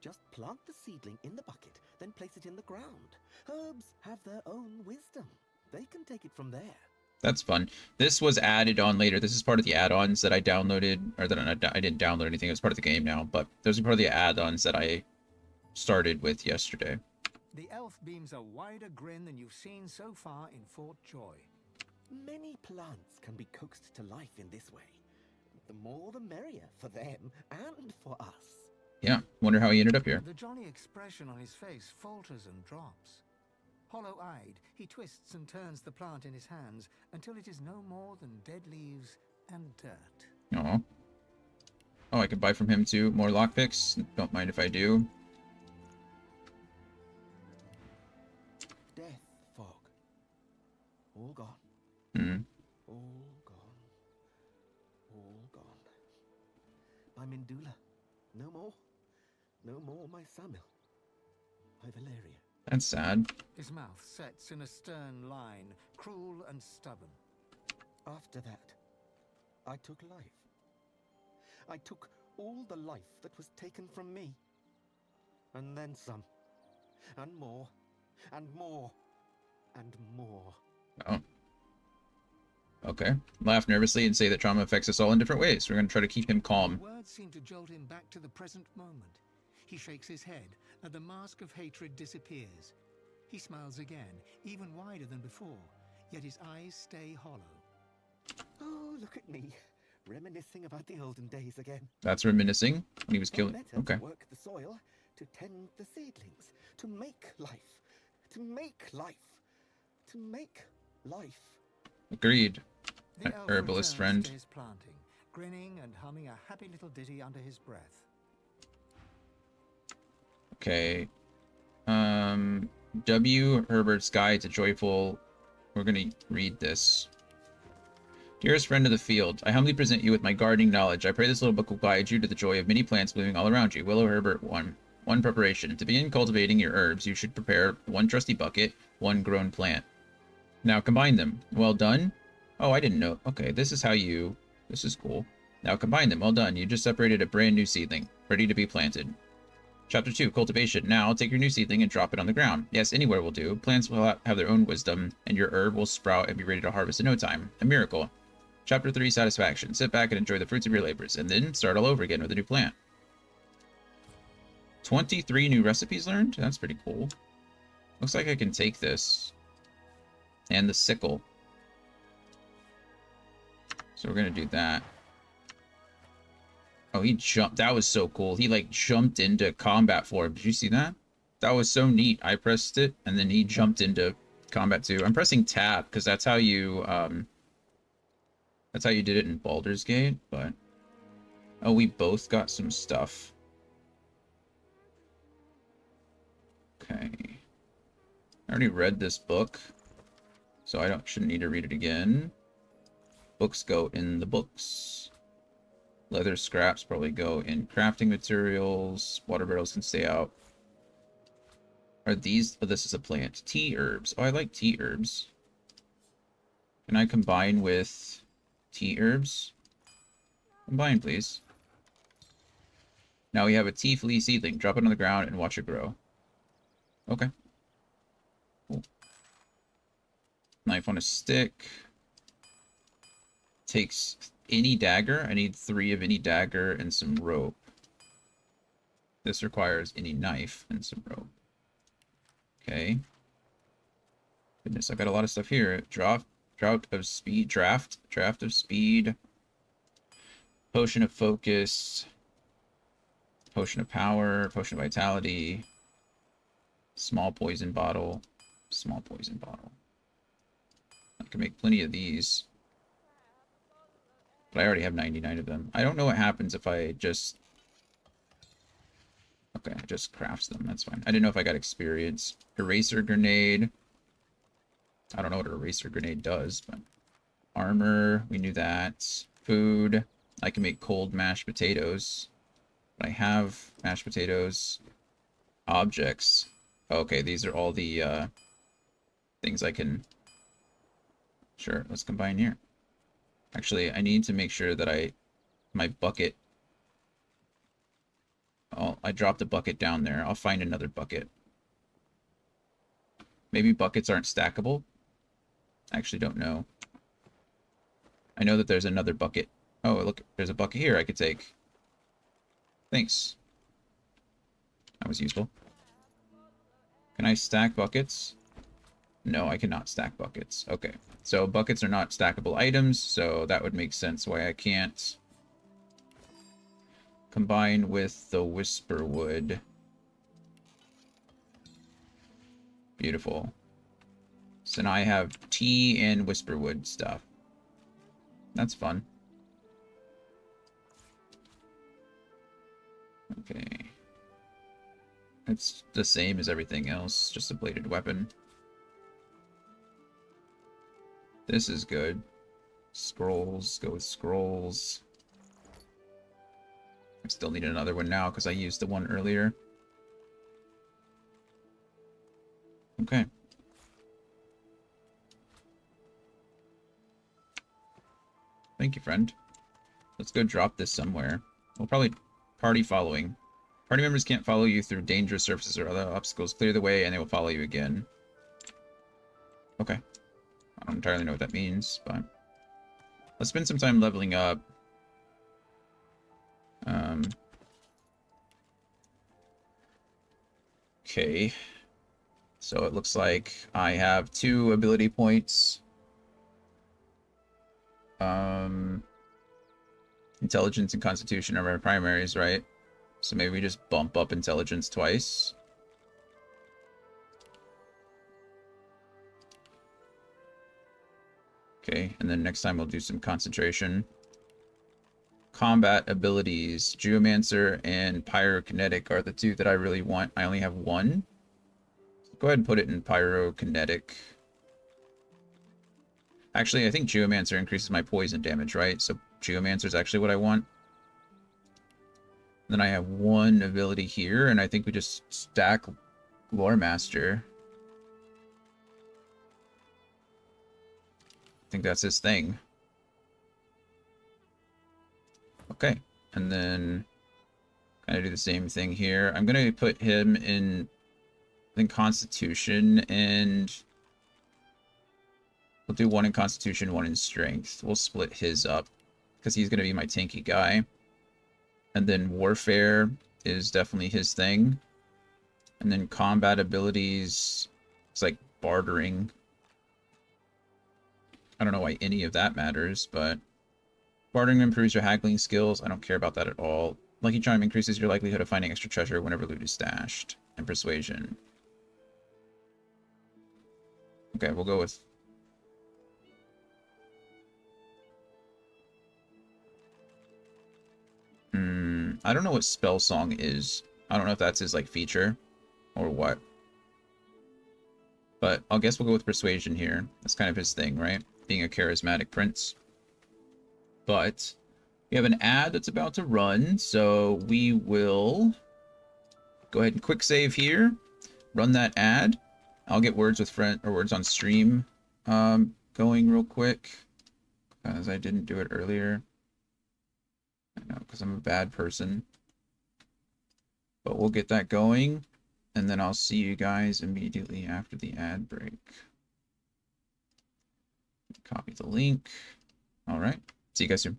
Just plant the seedling in the bucket, then place it in the ground. Herbs have their own wisdom. They can take it from there. That's fun. This was added on later. This is part of the add-ons that I downloaded, or that I didn't download anything. It was part of the game now, but those are part of the add-ons that I started with yesterday. The elf beams a wider grin than you've seen so far in Fort Joy. Many plants can be coaxed to life in this way. The more the merrier for them and for us. Yeah, wonder how he ended up here. The jolly expression on his face falters and drops. Hollow-eyed, he twists and turns the plant in his hands until it is no more than dead leaves and dirt. Oh. Oh, I could buy from him too. More lockpicks. Don't mind if I do. Death fog. All gone. Hmm. All gone. All gone. My Mindula. No more. No more my Samil. My Valeria. That's sad. His mouth sets in a stern line, cruel and stubborn. After that, I took life. I took all the life that was taken from me. And then some. And more. And more. And more. Oh. Okay. Laugh nervously and say that trauma affects us all in different ways. We're going to try to keep him calm. Words seem to jolt him back to the present moment. He shakes his head, and the mask of hatred disappears. He smiles again, even wider than before, yet his eyes stay hollow. Oh, look at me, reminiscing about the olden days again. That's reminiscing when he was killing. Better Okay. to work the soil, to tend the seedlings, to make life, to make life, to make life. Agreed. The elf Herbalist returns friend. to his planting, grinning and humming a happy little ditty under his breath. Okay. W. Herbert's Guide to Joyful. We're gonna read this. Dearest friend of the field, I humbly present you with my gardening knowledge. I pray this little book will guide you to the joy of many plants blooming all around you. Willow Herbert 1. 1 preparation. To begin cultivating your herbs, you should prepare 1 trusty bucket, 1 grown plant. Now combine them. Well done. Oh, I didn't know. Okay, this is how you... This is cool. Now combine them. Well done. You just separated a brand new seedling, ready to be planted. Chapter 2, Cultivation. Now, take your new seedling and drop it on the ground. Yes, anywhere will do. Plants will have their own wisdom, and your herb will sprout and be ready to harvest in no time. A miracle. Chapter 3, Satisfaction. Sit back and enjoy the fruits of your labors, and then start all over again with a new plant. 23 new recipes learned? That's pretty cool. Looks like I can take this. And the sickle. So we're gonna do that. Oh, he jumped. That was so cool. He, like, jumped into combat for him. Did you see that? That was so neat. I pressed it, and then he jumped into combat too. I'm pressing tab, because that's how you, did it in Baldur's Gate, but... Oh, we both got some stuff. Okay. I already read this book, so I shouldn't need to read it again. Books go in the books. Leather scraps probably go in crafting materials. Water barrels can stay out. Are these... Oh, this is a plant. Tea herbs. Oh, I like tea herbs. Can I combine with tea herbs? Combine, please. Now we have a Tiefling seedling. Drop it on the ground and watch it grow. Okay. Cool. Knife on a stick. Takes any dagger. I need 3 of any dagger and some rope. This requires any knife and some rope. Okay. Goodness, I got a lot of stuff here. Drought of speed. Draft of speed. Potion of focus. Potion of power. Potion of vitality. Small poison bottle. Small poison bottle. I can make plenty of these. But I already have 99 of them. I don't know what happens if I just... Okay, I just crafts them. That's fine. I didn't know if I got experience. Eraser grenade. I don't know what an eraser grenade does, but... Armor, we knew that. Food. I can make cold mashed potatoes. But I have mashed potatoes. Objects. Okay, these are all the things I can... Sure, let's combine here. Actually, I need to make sure that my bucket... Oh, I dropped a bucket down there. I'll find another bucket. Maybe buckets aren't stackable? I actually don't know. I know that there's another bucket. Oh, look, there's a bucket here I could take. Thanks. That was useful. Can I stack buckets? No, I cannot stack buckets. Okay, so buckets are not stackable items, so that would make sense why I can't combine with the Whisperwood. Beautiful. So now I have tea and Whisperwood stuff. That's fun. Okay. It's the same as everything else, just a bladed weapon. This is good. Scrolls, go with scrolls. I still need another one now because I used the one earlier. Okay. Thank you, friend. Let's go drop this somewhere. We'll probably party following. Party members can't follow you through dangerous surfaces or other obstacles. Clear the way and they will follow you again. Okay. I don't entirely know what that means, but let's spend some time leveling up. Okay. So it looks like I have 2 ability points. Intelligence and Constitution are my primaries, right? So maybe we just bump up Intelligence twice. Okay, and then next time we'll do some concentration. Combat abilities, Geomancer and Pyrokinetic are the 2 that I really want. I only have 1. Go ahead and put it in Pyrokinetic. Actually, I think Geomancer increases my poison damage, right? So Geomancer is actually what I want. Then I have 1 ability here, and I think we just stack Lore Master. I think that's his thing. Okay, and then kind of do the same thing here. I'm going to put him in, I think, Constitution, and we'll do 1 in Constitution, 1 in Strength. We'll split his up, because he's going to be my tanky guy. And then Warfare is definitely his thing. And then combat abilities, it's like bartering. I don't know why any of that matters, but bartering improves your haggling skills. I don't care about that at all. Lucky Charm increases your likelihood of finding extra treasure whenever loot is stashed. And Persuasion. Okay, we'll go with... I don't know what Spell Song is. I don't know if that's his, like, feature or what. But I guess we'll go with Persuasion here. That's kind of his thing, right? Being a charismatic prince. But we have an ad that's about to run, so we will go ahead and quick save here. Run that ad. I'll get words with words on stream going real quick, because I didn't do it earlier. I know, because I'm a bad person. But we'll get that going, and then I'll see you guys immediately after the ad break. Copy the link. All right. See you guys soon.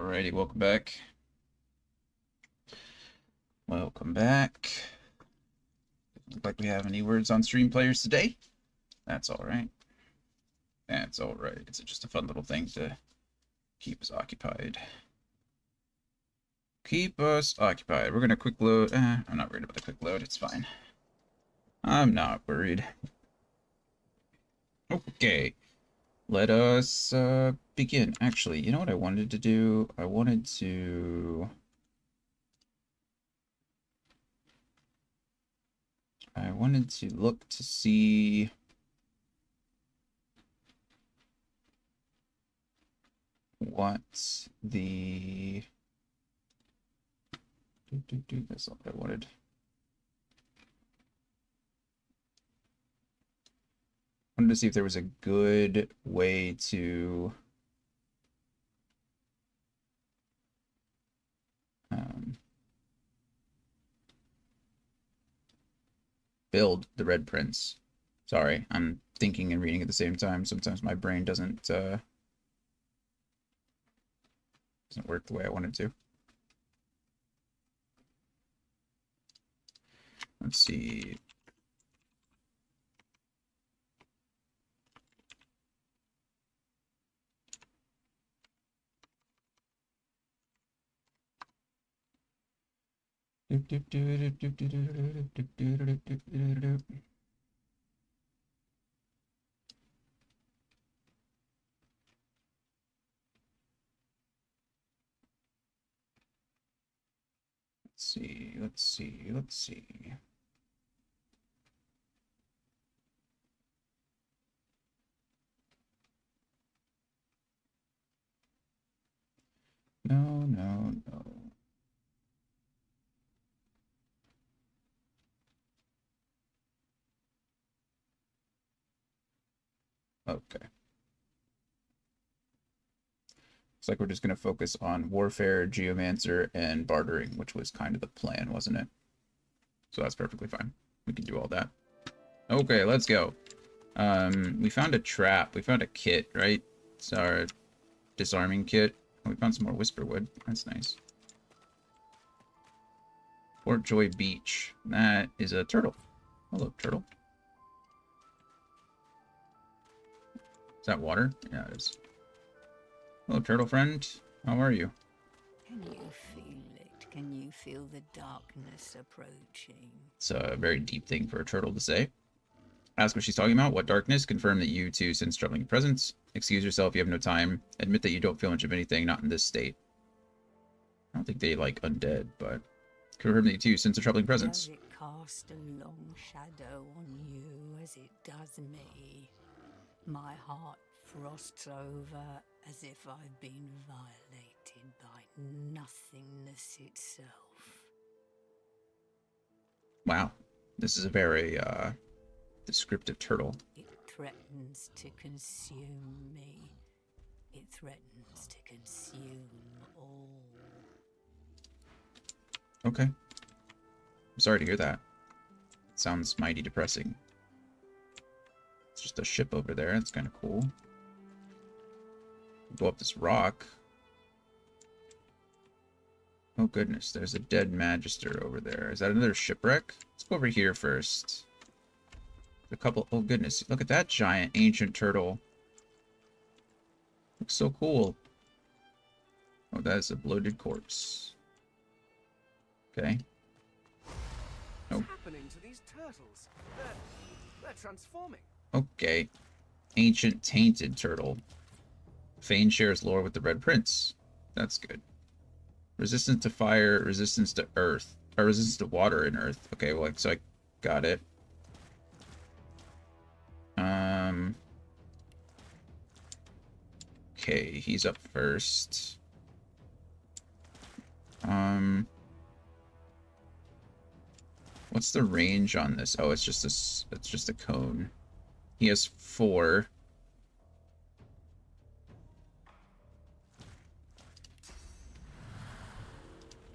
Alrighty, welcome back. Welcome back. Look like we have any words on stream players today. That's alright. That's alright. It's just a fun little thing to keep us occupied. Keep us occupied. We're gonna quick load. I'm not worried about the quick load. It's fine. I'm not worried. Okay. Let us begin. Actually, you know what I wanted to do? I wanted to look to see what the that's not what I wanted. I wanted to see if there was a good way to build the Red Prince. Sorry, I'm thinking and reading at the same time. Sometimes my brain doesn't work the way I want it to. Let's see. Let's see. No. Okay. Looks like we're just going to focus on warfare, geomancer, and bartering, which was kind of the plan, wasn't it? So that's perfectly fine. We can do all that. Okay, let's go. We found a trap. We found a kit, right? It's our disarming kit. We found some more whisperwood. That's nice. Fort Joy Beach. That is a turtle. Hello, turtle. Is that water? Yeah, it is. Hello, turtle friend. How are you? Can you feel it? Can you feel the darkness approaching? It's a very deep thing for a turtle to say. Ask what she's talking about. What darkness? Confirm that you too sense troubling presence. Excuse yourself, you have no time. Admit that you don't feel much of anything, not in this state. I don't think they like undead, but confirm that you too sense a troubling presence. Does it cast a long shadow on you as it does me? My heart frosts over as if I've been violated by nothingness itself. Wow. This is a very descriptive turtle. It threatens to consume me. It threatens to consume all. Okay. I'm sorry to hear that. It sounds mighty depressing. It's just a ship over there. That's kind of cool. Go up this rock. Oh goodness, there's a dead magister over there. Is that another shipwreck? Let's go over here first. A couple. Oh goodness, look at that giant ancient turtle. Looks so cool. Oh, that is a bloated corpse. Okay. What's happening to these turtles? They're transforming. Okay. Ancient tainted turtle. Fane shares lore with the Red Prince. That's good. Resistance to fire, resistance to earth. Or resistance to water and earth. Okay, well, so I got it. Okay, he's up first. What's the range on this? Oh, it's just a cone. He has 4.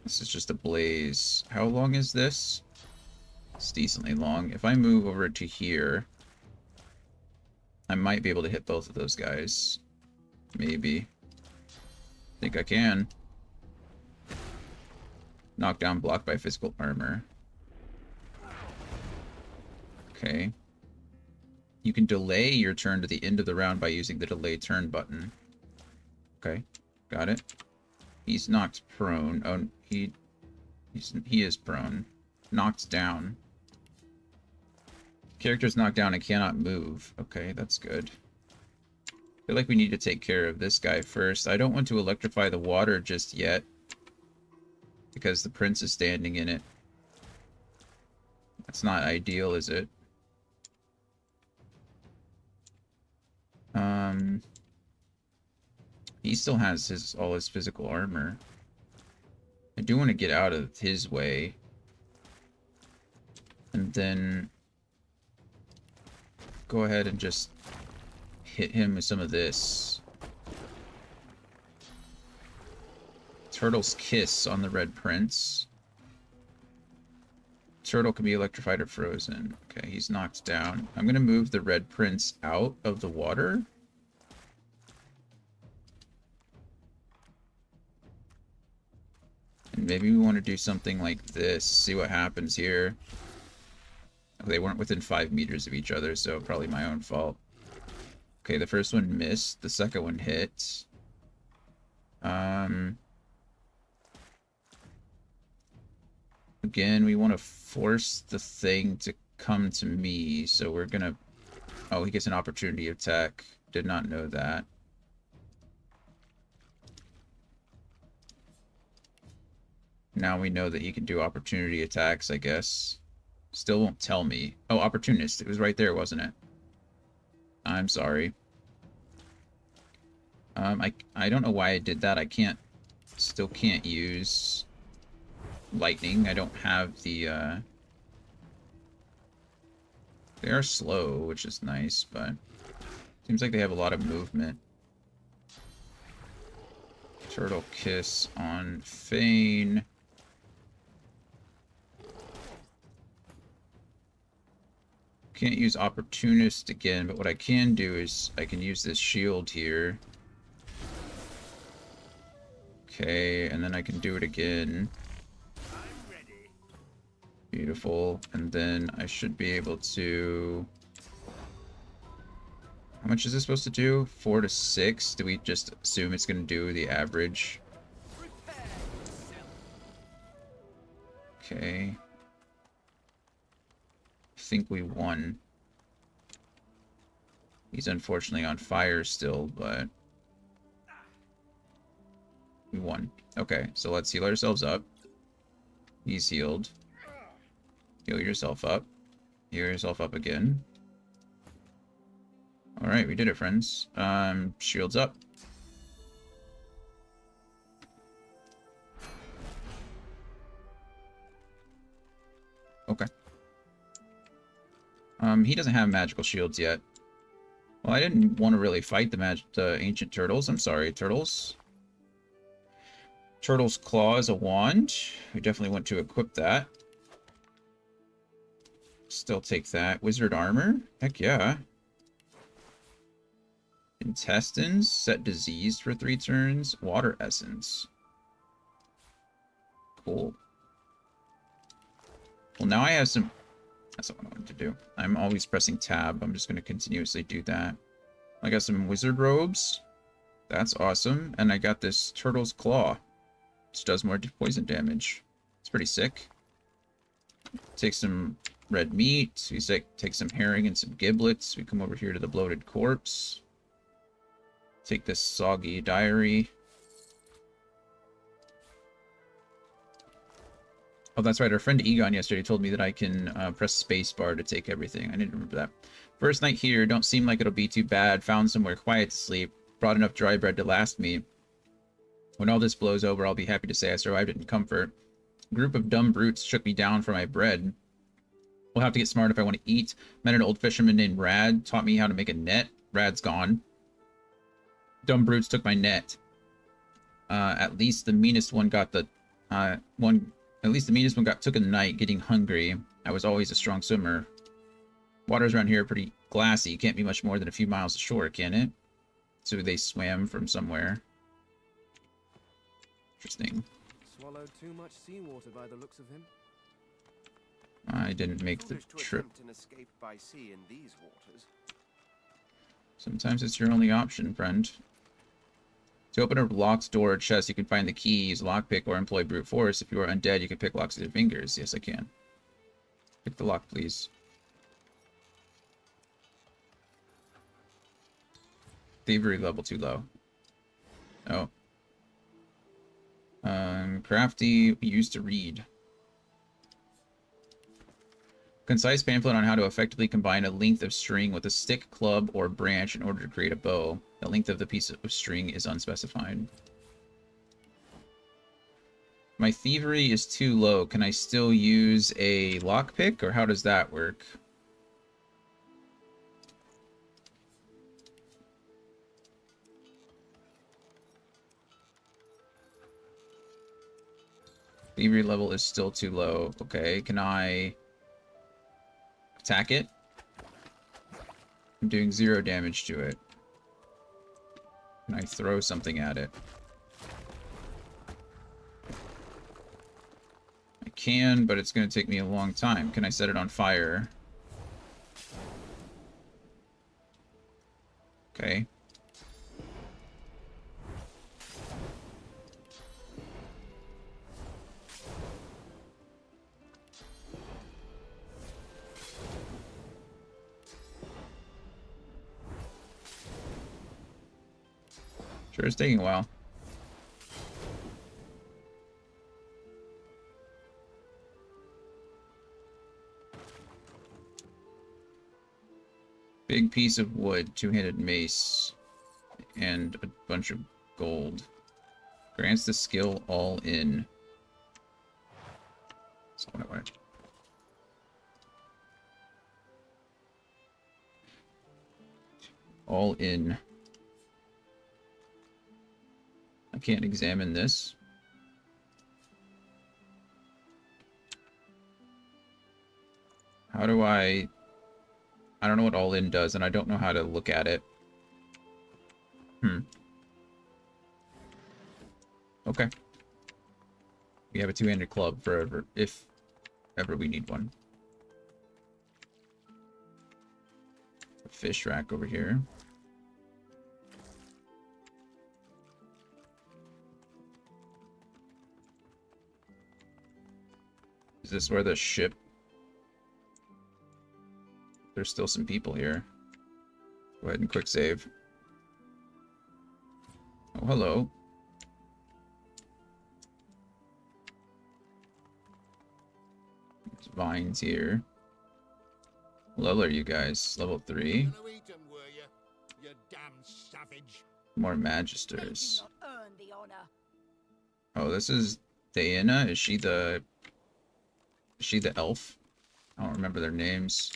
This is just a blaze. How long is this? It's decently long. If I move over to here, I might be able to hit both of those guys. Maybe. Think I can. Knockdown blocked by physical armor. Okay. You can delay your turn to the end of the round by using the delay turn button. Okay, got it. He's knocked prone. Oh, he is prone. Knocked down. Character's knocked down and cannot move. Okay, that's good. I feel like we need to take care of this guy first. I don't want to electrify the water just yet, because the prince is standing in it. That's not ideal, is it? He still has all his physical armor. I do want to get out of his way. And then go ahead and just hit him with some of this. Turtle's Kiss on the Red Prince. Turtle can be electrified or frozen. Okay, he's knocked down. I'm going to move the Red Prince out of the water. And maybe we want to do something like this. See what happens here. They weren't within 5 meters of each other, so probably my own fault. Okay, the first one missed. The second one hit. Again, we want to force the thing to come to me, so we're gonna... Oh, he gets an opportunity attack. Did not know that. Now we know that he can do opportunity attacks, I guess. Still won't tell me. Oh, opportunist. It was right there, wasn't it? I'm sorry. I don't know why I did that. Still can't use lightning. I don't have the, They are slow, which is nice, but seems like they have a lot of movement. Turtle Kiss on Fane. Can't use Opportunist again, but what I can do is I can use this shield here. Okay, and then I can do it again. Beautiful. And then I should be able to... How much is this supposed to do? 4 to 6? Do we just assume it's going to do the average? Okay. I think we won. He's unfortunately on fire still, but... We won. Okay, so let's heal ourselves up. He's healed. Heal yourself up. Heal yourself up again. Alright, we did it, friends. Shields up. Okay. He doesn't have magical shields yet. Well, I didn't want to really fight the ancient turtles. I'm sorry, turtles. Turtle's Claw is a wand. We definitely want to equip that. Still take that. Wizard Armor? Heck yeah. Intestines. Set Diseased for 3 turns. Water Essence. Cool. Well, now I have some... That's not what I wanted to do. I'm always pressing tab. I'm just going to continuously do that. I got some Wizard Robes. That's awesome. And I got this Turtle's Claw, which does more poison damage. It's pretty sick. Take some red meat. We take some herring and some giblets. We come over here to the bloated corpse. Take this soggy diary. Oh, that's right. Our friend Egon yesterday told me that I can press spacebar to take everything. I didn't remember that. First night here. Don't seem like it'll be too bad. Found somewhere quiet to sleep. Brought enough dry bread to last me. When all this blows over, I'll be happy to say I survived it in comfort. A group of dumb brutes shook me down for my bread. We'll have to get smart if I want to eat. Met an old fisherman named Rad. Taught me how to make a net. Rad's gone. Dumb brutes took my net. At least the meanest one got the... took a night getting hungry. I was always a strong swimmer. Waters around here are pretty glassy. Can't be much more than a few miles ashore, can it? So they swam from somewhere. Interesting. swallowed too much seawater by the looks of him. I didn't make the Foolish to trip. attempt an escape by sea in these waters. Sometimes it's your only option, friend. To open a locked door or chest, you can find the key, use lockpick, or employ brute force. If you are undead, you can pick locks with your fingers. Yes, I can. Pick the lock, please. Thievery level too low. Oh. Crafty, used to read. Concise pamphlet on how to effectively combine a length of string with a stick, club, or branch in order to create a bow. The length of the piece of string is unspecified. My thievery is too low. Can I still use a lockpick, or how does that work? Thievery level is still too low. Okay, can I attack it? I'm doing 0 damage to it. Can I throw something at it? I can, but it's going to take me a long time. Can I set it on fire? Okay. Sure, it's taking a while. Big piece of wood, two-handed mace, and a bunch of gold. Grants the skill all in. That's what I wanted. All in. I can't examine this. How do I don't know what all in does, and I don't know how to look at it. Okay. We have a two-handed club forever, if ever we need one. A fish rack over here. Is this where the ship... There's still some people here. Go ahead and quick save. Oh, hello. There's vines here. What level are you guys? Level 3. Gonna eat 'em, were you? You damn savage. More magisters. Oh, this is Diana. Is she the elf? I don't remember their names.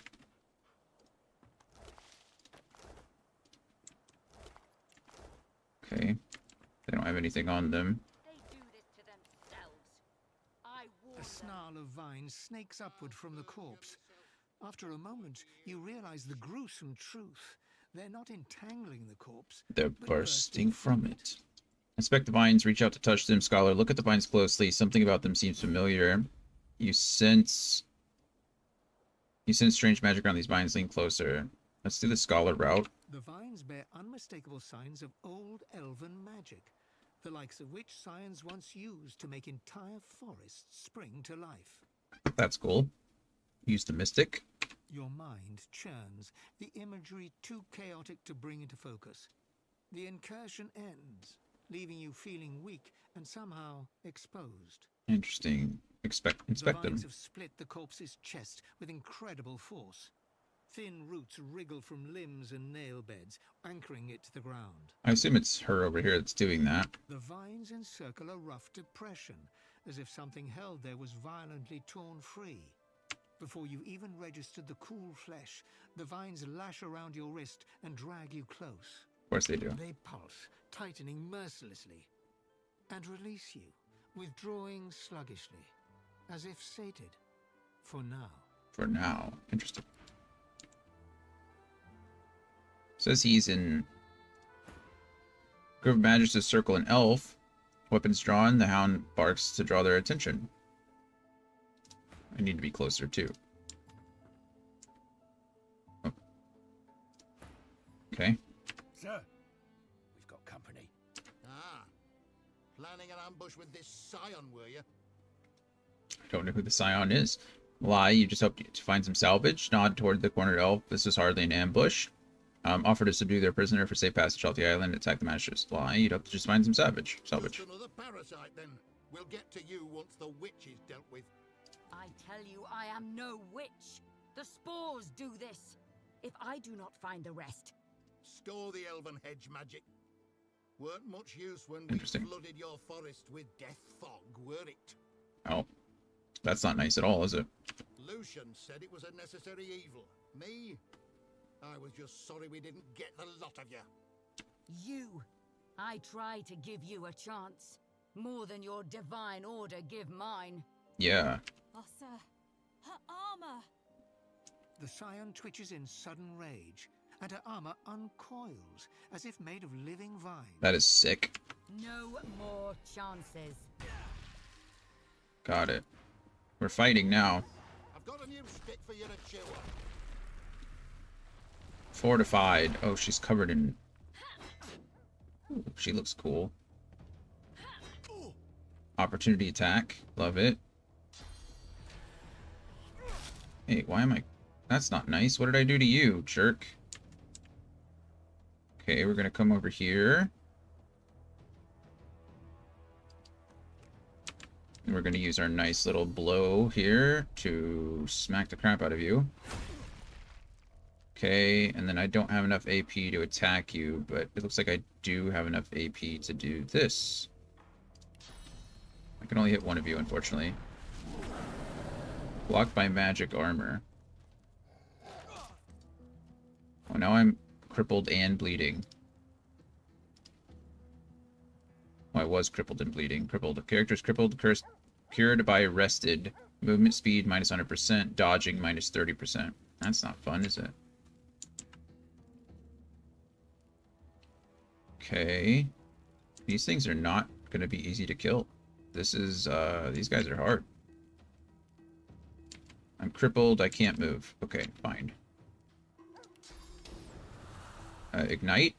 Okay. They don't have anything on them. A snarl of vines snakes upward from the corpse. After a moment, you realize the gruesome truth. They're not entangling the corpse. They're bursting from it. Inspect the vines, reach out to touch them. Scholar, look at the vines closely. Something about them seems familiar. You sense strange magic around these vines. Lean closer. Let's do the scholar route. The vines bear unmistakable signs of old elven magic, the likes of which science once used to make entire forests spring to life. That's cool. Use the mystic. Your mind churns, the imagery too chaotic to bring into focus. The incursion ends, leaving you feeling weak and somehow exposed. Interesting. Inspect The them. vines have split the corpse's chest with incredible force. Thin roots wriggle from limbs and nail beds, anchoring it to the ground. I assume it's her over here that's doing that. The vines encircle a rough depression, as if something held there was violently torn free. Before you even registered the cool flesh, the vines lash around your wrist and drag you close. Of course they do. They pulse, tightening mercilessly, and release you, withdrawing sluggishly, as if sated. For now. For now. Interesting. Says he's in Grove of Magisters Circle, an elf. Weapons drawn, the hound barks to draw their attention. I need to be closer too. Oh. Okay. Sir, we've got company. Ah, planning an ambush with this scion, were you? I don't know who the scion is. Lie, you just hope to find some salvage. Nod toward the cornered elf. This is hardly an ambush. Offer to subdue their prisoner for safe passage off the island. Attack the magistrates. Lie, you'd hope to just find some salvage. Just another parasite, then. We'll get to you once the witch is dealt with. I tell you, I am no witch. The spores do this. If I do not find the rest. Store the elven hedge magic. Weren't much use when we flooded your forest with death fog, were it? Oh. That's not nice at all, is it? Lucian said it was a necessary evil. Me? I was just sorry we didn't get the lot of you. You. I tried to give you a chance. More than your divine order give mine. Yeah. Oh, sir. Her armor. The scion twitches in sudden rage, and her armor uncoils, as if made of living vine. That is sick. No more chances. Got it. We're fighting now. I've got a new stick for you to chew on. Fortified. Oh, she's covered in... Ooh, she looks cool. Opportunity attack. Love it. Hey, why am I... That's not nice. What did I do to you, jerk? Okay, we're gonna come over here. And we're gonna use our nice little blow here to smack the crap out of you. Okay, and then I don't have enough AP to attack you, but it looks like I do have enough AP to do this. I can only hit one of you, unfortunately. Blocked by magic armor. Oh, now I'm crippled and bleeding. Oh, I was crippled and bleeding. Crippled. The character's crippled, cursed, cured by arrested. Movement speed minus 100%. Dodging minus 30%. That's not fun, is it? Okay. These things are not going to be easy to kill. This is, these guys are hard. I'm crippled. I can't move. Okay, fine. Ignite.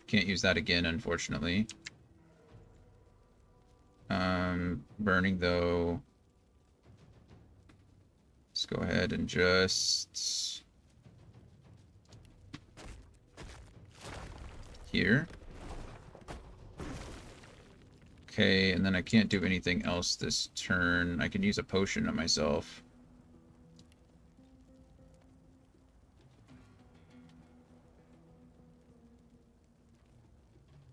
Can't use that again, unfortunately. Burning, though. Let's go ahead and just... Here. Okay, and then I can't do anything else this turn. I can use a potion on myself.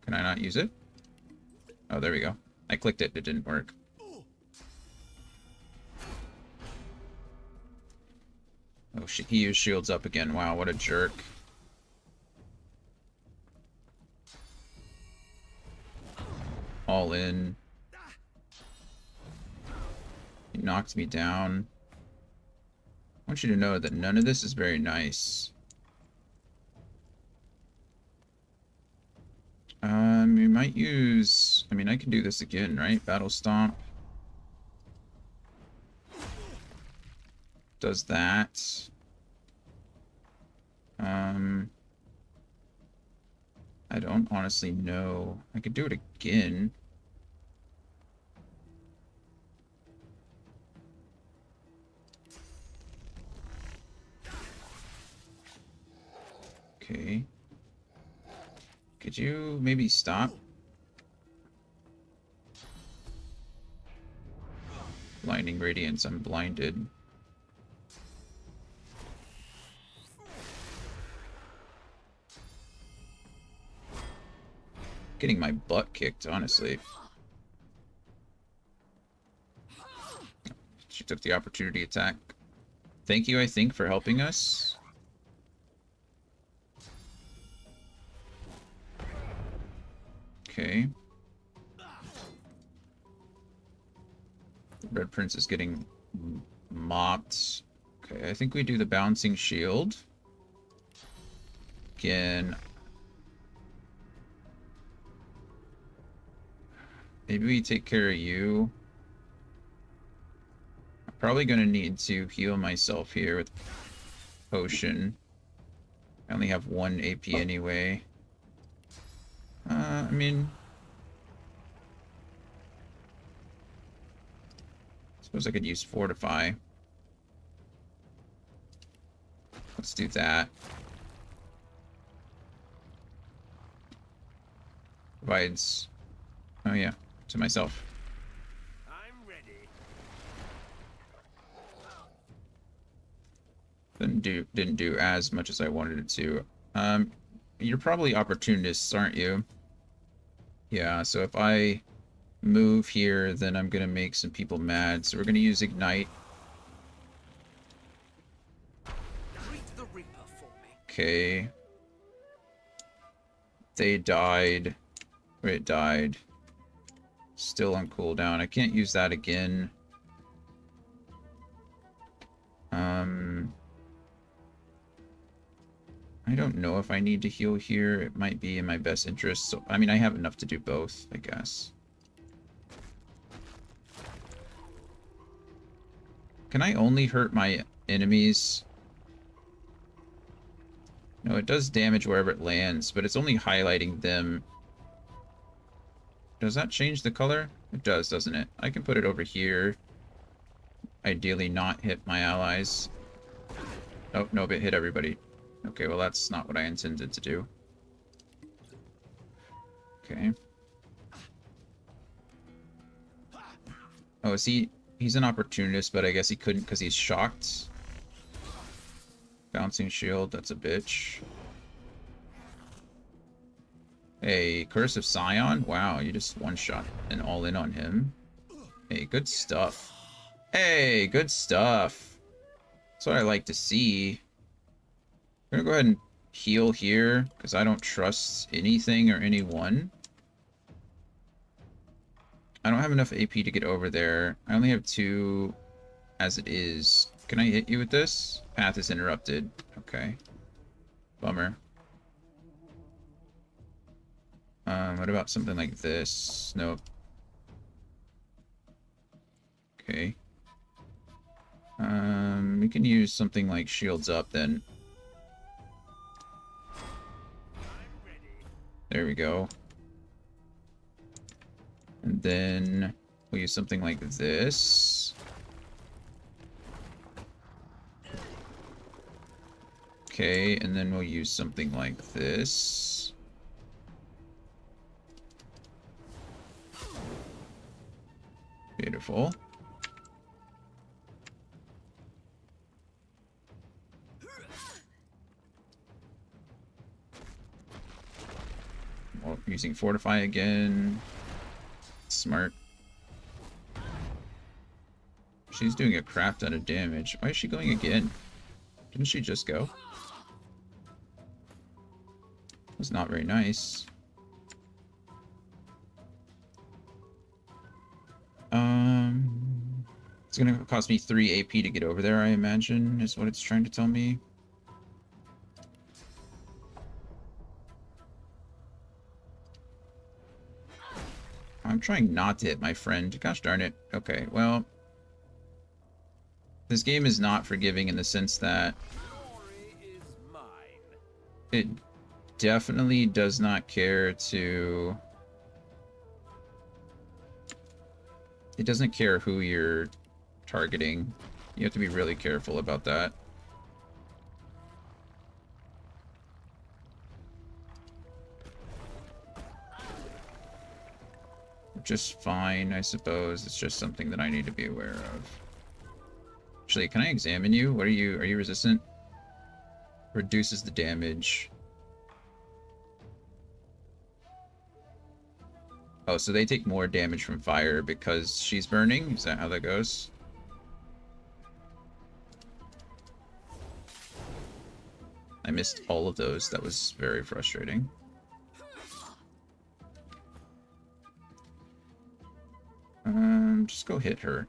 Can I not use it? Oh, there we go. I clicked it. It didn't work. Oh, he used shields up again. Wow, what a jerk. All in. He knocked me down. I want you to know that none of this is very nice. We might use... I mean, I can do this again, right? Battle Stomp. Does that. I don't honestly know. I could do it again. Okay. Could you maybe stop? Blinding Radiance, I'm blinded. Getting my butt kicked, honestly. She took the opportunity attack. Thank you, I think, for helping us. Okay. Red Prince is getting mopped. Okay, I think we do the bouncing shield. Again. Maybe we take care of you. I'm probably gonna need to heal myself here with potion. I only have 1 AP anyway. I mean, suppose I could use Fortify. Let's do that. Provides, oh yeah, to myself. I'm ready. Didn't do as much as I wanted it to. You're probably opportunists, aren't you? Yeah, so if I move here, then I'm gonna make some people mad. So we're gonna use Ignite. Greet the Reaper for me. Okay. They died. Wait, it died. Still on cooldown. I can't use that again. I don't know if I need to heal here. It might be in my best interest. So, I mean, I have enough to do both, I guess. Can I only hurt my enemies? No, it does damage wherever it lands, but it's only highlighting them. Does that change the color? It does, doesn't it? I can put it over here. Ideally not hit my allies. Oh, nope, it hit everybody. Okay, well that's not what I intended to do. Okay. Oh, is he... He's an opportunist, but I guess he couldn't because he's shocked. Bouncing shield, that's a bitch. Hey, Curse of Scion? Wow, you just one-shot and all in on him. Hey, good stuff. Hey, good stuff. That's what I like to see. I'm gonna go ahead and heal here, because I don't trust anything or anyone. I don't have enough AP to get over there. I only have 2 as it is. Can I hit you with this? Path is interrupted. Okay. Bummer. What about something like this? Nope. Okay. We can use something like shields up then. There we go. And then we'll use something like this. Okay, and then we'll use something like this. Beautiful. Well, using Fortify again. Smart. She's doing a crap ton of damage. Why is she going again? Didn't she just go? That's not very nice. It's gonna cost me 3 AP to get over there, I imagine, is what it's trying to tell me. I'm trying not to hit my friend. Gosh darn it. Okay, well... This game is not forgiving in the sense that... It definitely does not care to... It doesn't care who you're targeting. You have to be really careful about that. Just fine, I suppose. It's just something that I need to be aware of. Actually, can I examine you? What are you? Are you resistant? Reduces the damage. Oh, so they take more damage from fire because she's burning? Is that how that goes? I missed all of those. That was very frustrating. Just go hit her.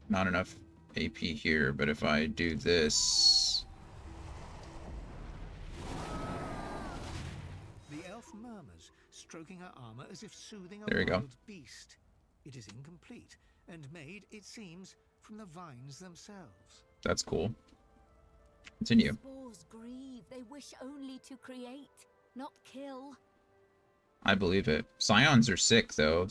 Not enough AP here, but if I do this... The elf murmurs, stroking her armor as if soothing a There you go. wild beast. It is incomplete and made, it seems, from the vines themselves. That's cool. Continue. Spores grieve. They wish only to create, not kill. I believe it. Scions are sick, though.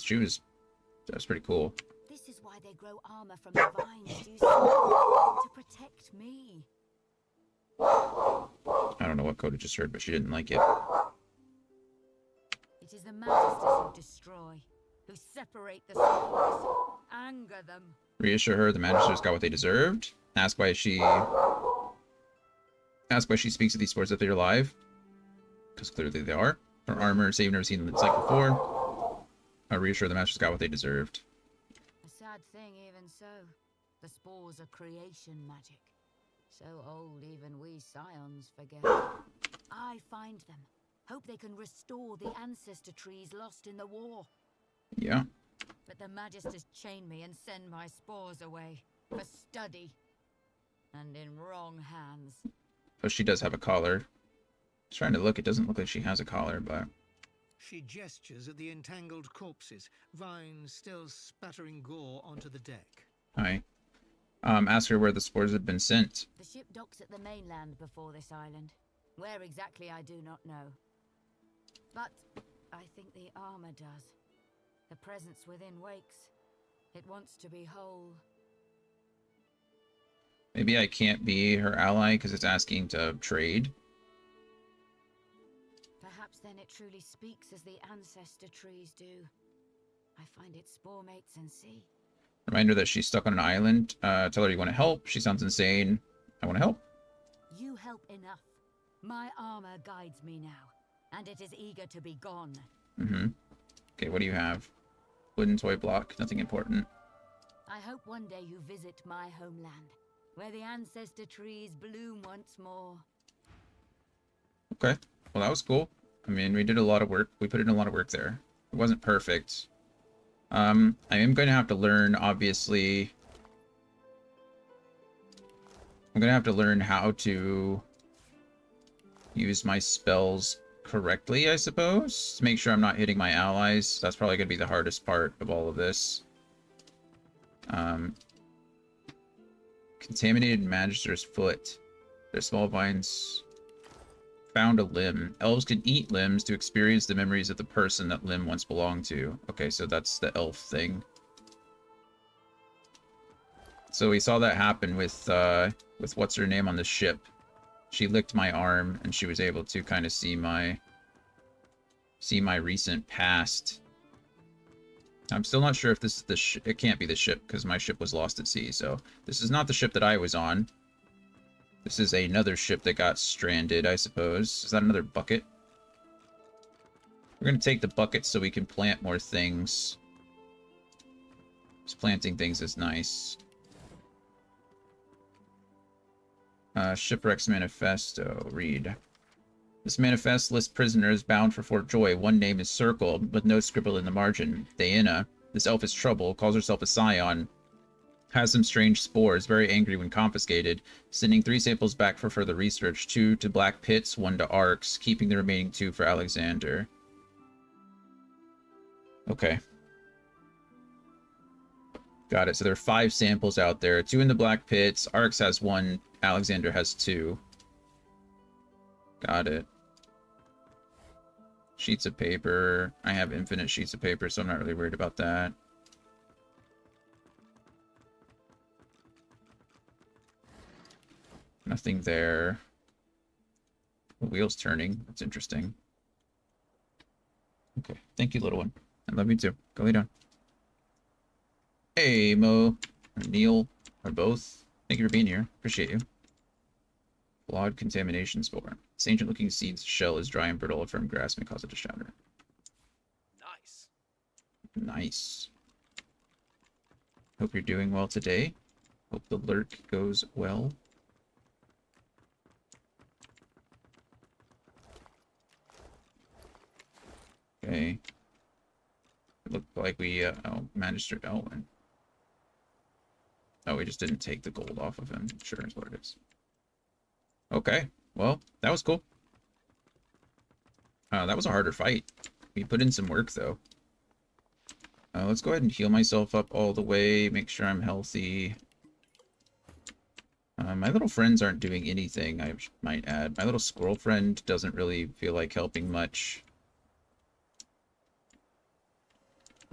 That's pretty cool. This is why they grow armor from the vines, do you see? To protect me. I don't know what Coda just heard, but she didn't like it. It is the Magisters who destroy, who separate the spores, anger them. Reassure her the Magisters got what they deserved. Ask why she speaks of these spores if they're alive. Because clearly they are. Her armor, say you've never seen them like before. I reassure the Masters got what they deserved. A sad thing, even so. The spores are creation magic. So old even we scions forget. I find them. Hope they can restore the ancestor trees lost in the war. Yeah. But the Magisters chain me and send my spores away. For study. And in wrong hands. Oh, she does have a collar. Just trying to look. It doesn't look like she has a collar, but... She gestures at the entangled corpses, vines still spattering gore onto the deck. Hi. Ask her where the spores have been sent. The ship docks at the mainland before this island. Where exactly I do not know. But I think the armor does. The presence within wakes. It wants to be whole. Maybe I can't be her ally because it's asking to trade. Perhaps then it truly speaks as the ancestor trees do. I find its spore mates and see. Reminder that she's stuck on an island. Tell her you want to help. She sounds insane. I want to help. You help enough. My armor guides me now, and it is eager to be gone. Mm-hmm. Okay, what do you have? Wooden toy block. Nothing important. I hope one day you visit my homeland, where the ancestor trees bloom once more. Okay. Well, that was cool. I mean, we did a lot of work. We put in a lot of work there. It wasn't perfect. I am going to have to learn, obviously... I'm going to have to learn how to use my spells correctly, I suppose. To make sure I'm not hitting my allies. That's probably going to be the hardest part of all of this. Contaminated Magister's foot. Their small vines found a limb. Elves can eat limbs to experience the memories of the person that limb once belonged to. Okay, so that's the elf thing. So we saw that happen with what's her name on the ship. She licked my arm, and she was able to kind of see my recent past. I'm still not sure if this is the it can't be the ship, because my ship was lost at sea, so this is not the ship that I was on. This is another ship that got stranded, I suppose. Is that another bucket? We're going to take the bucket so we can plant more things. Just planting things is nice. Shipwreck's Manifesto. Read. This manifest lists prisoners bound for Fort Joy. One name is circled, with no scribble in the margin. Diana. This elf is trouble, calls herself a scion. Has some strange spores, very angry when confiscated. Sending 3 samples back for further research. 2 to Black Pits, 1 to Arcs. Keeping the remaining 2 for Alexander. Okay. Got it. So there are 5 samples out there. 2 in the Black Pits. Arcs has 1. Alexander has 2. Got it. Sheets of paper. I have infinite sheets of paper, so I'm not really worried about that. Nothing there. The wheel's turning. That's interesting. Okay. Thank you, little one. I love you too. Go lay down. Hey, Mo. Or Neil. Or both. Thank you for being here. Appreciate you. Flawed contamination spore. This ancient-looking seed's shell is dry and brittle. A firm grasp may cause it to shatter. Nice. Nice. Hope you're doing well today. Hope the lurk goes well. Okay. It looked like we managed to... Oh, we just didn't take the gold off of him. Sure is what it is. Okay. Well, that was cool. That was a harder fight. We put in some work, though. Let's go ahead and heal myself up all the way, make sure I'm healthy. My little friends aren't doing anything, I might add. My little squirrel friend doesn't really feel like helping much.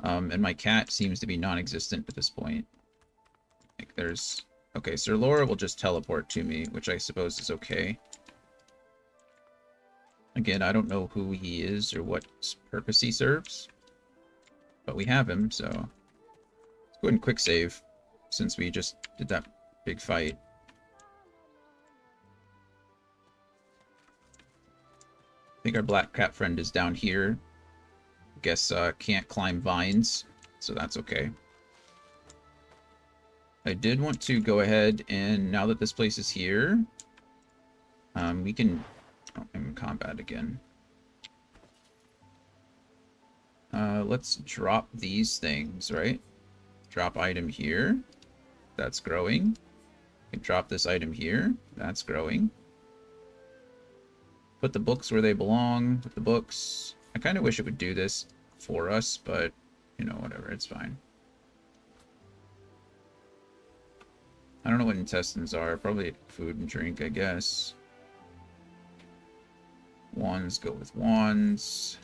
And my cat seems to be non-existent at this point. Like, there's... Okay, Sir Laura will just teleport to me, which I suppose is okay. Again, I don't know who he is or what purpose he serves. But we have him, so... Let's go ahead and quick save, since we just did that big fight. I think our black cat friend is down here. Guess can't climb vines, so that's okay. I did want to go ahead and, now that this place is here, we can... Oh, I'm in combat again. Let's drop these things, right? Drop item here. That's growing. We can drop this item here. That's growing. Put the books where they belong. Put the books. I kind of wish it would do this for us, but, you know, whatever. It's fine. I don't know what intestines are. Probably food and drink, I guess. Wands go with wands.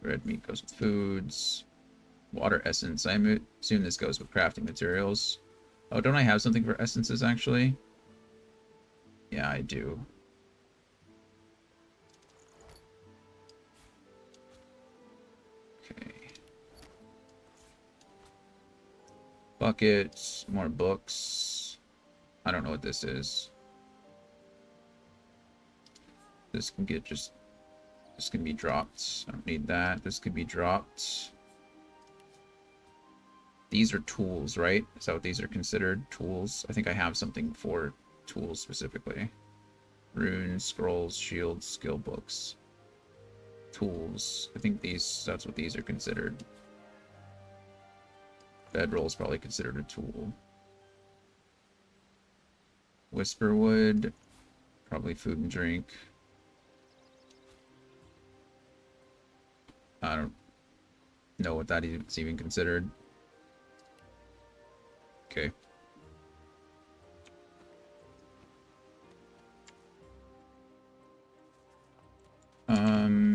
Red meat goes with foods. Water essence. I assume this goes with crafting materials. Oh, don't I have something for essences, actually? Yeah, I do. Okay. Buckets. More books. I don't know what this is. This can get just... This can be dropped. I don't need that. This could be dropped. These are tools, right? Is that what these are considered? Tools? I think I have something for tools specifically. Runes, scrolls, shields, skill books. Tools. I think that's what these are considered. Bedroll is probably considered a tool. Whisperwood. Probably food and drink. I don't know what that is even considered. Okay. I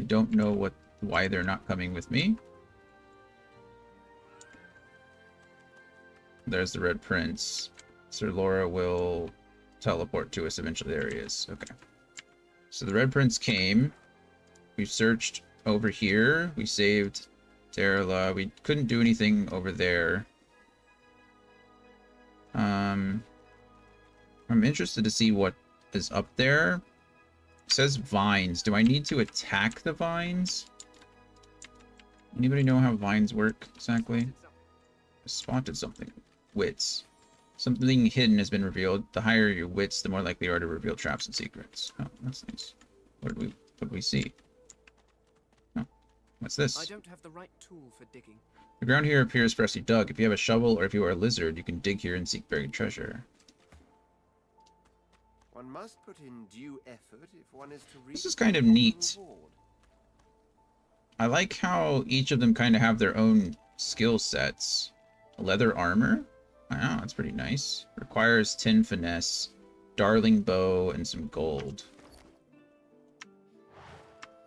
don't know why they're not coming with me. There's the Red Prince. Sir Laura will teleport to us eventually. There he is. Okay. So the Red Prince came. We searched over here. We saved Darla. We couldn't do anything over there. I'm interested to see what is up there. It says vines. Do I need to attack the vines? Anybody know how vines work exactly? I spotted something. Wits. Something hidden has been revealed. The higher your wits, the more likely you are to reveal traps and secrets. Oh, that's nice. What did we see? Oh, what's this? I don't have the right tool for digging. The ground here appears freshly dug. If you have a shovel or if you are a lizard, you can dig here and seek buried treasure. One must put in due effort if one is to reach. This is kind of neat. I like how each of them kind of have their own skill sets. Leather armor? Wow, that's pretty nice. Requires 10 finesse, darling bow, and some gold.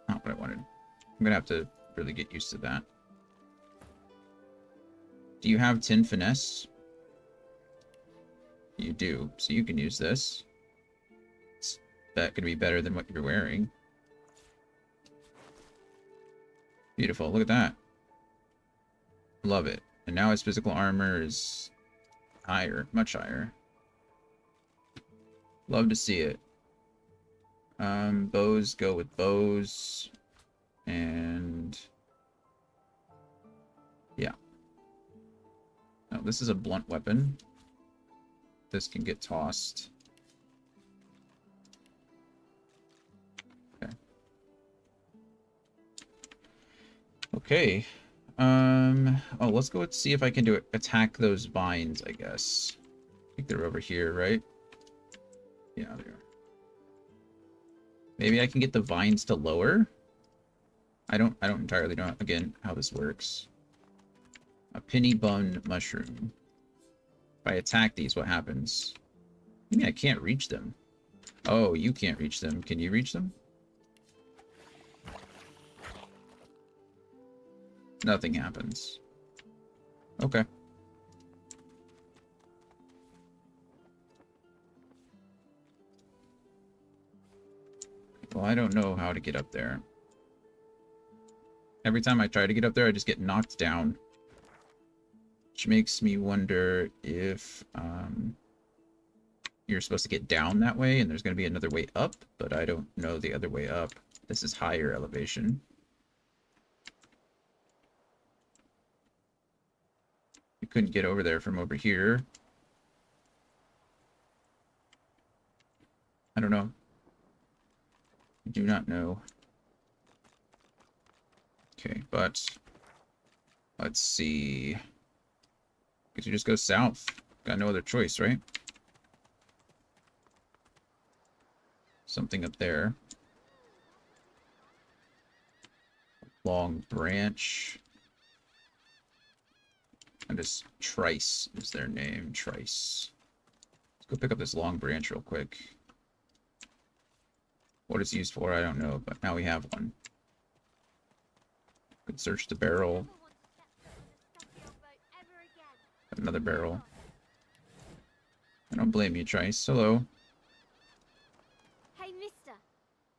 Not what I wanted. I'm gonna have to really get used to that. Do you have 10 finesse? You do, so you can use this. That could be better than what you're wearing. Beautiful, look at that. Love it. And now his physical armor is higher, much higher. Love to see it. Bows go with bows. And yeah. No, this is a blunt weapon. This can get tossed. Okay. Oh, let's go and see if I can attack those vines, I guess. I think they're over here, right? Yeah, they are. Maybe I can get the vines to lower? I don't entirely know, again, how this works. A penny bun mushroom. If I attack these, what happens? I mean, I can't reach them. Oh, you can't reach them. Can you reach them? Nothing happens. Okay. Well, I don't know how to get up there. Every time I try to get up there, I just get knocked down. Which makes me wonder if you're supposed to get down that way and there's going to be another way up, but I don't know the other way up. This is higher elevation. You couldn't get over there from over here. I don't know. I do not know. Okay, but let's see. Guess you just go south. Got no other choice, right? Something up there. Long branch. And just Trice is their name. Trice. Let's go pick up this long branch real quick. What it's used for, I don't know, but now we have one. Could search the barrel. Another barrel. I don't blame you, Trice. Hello. Hey, mister.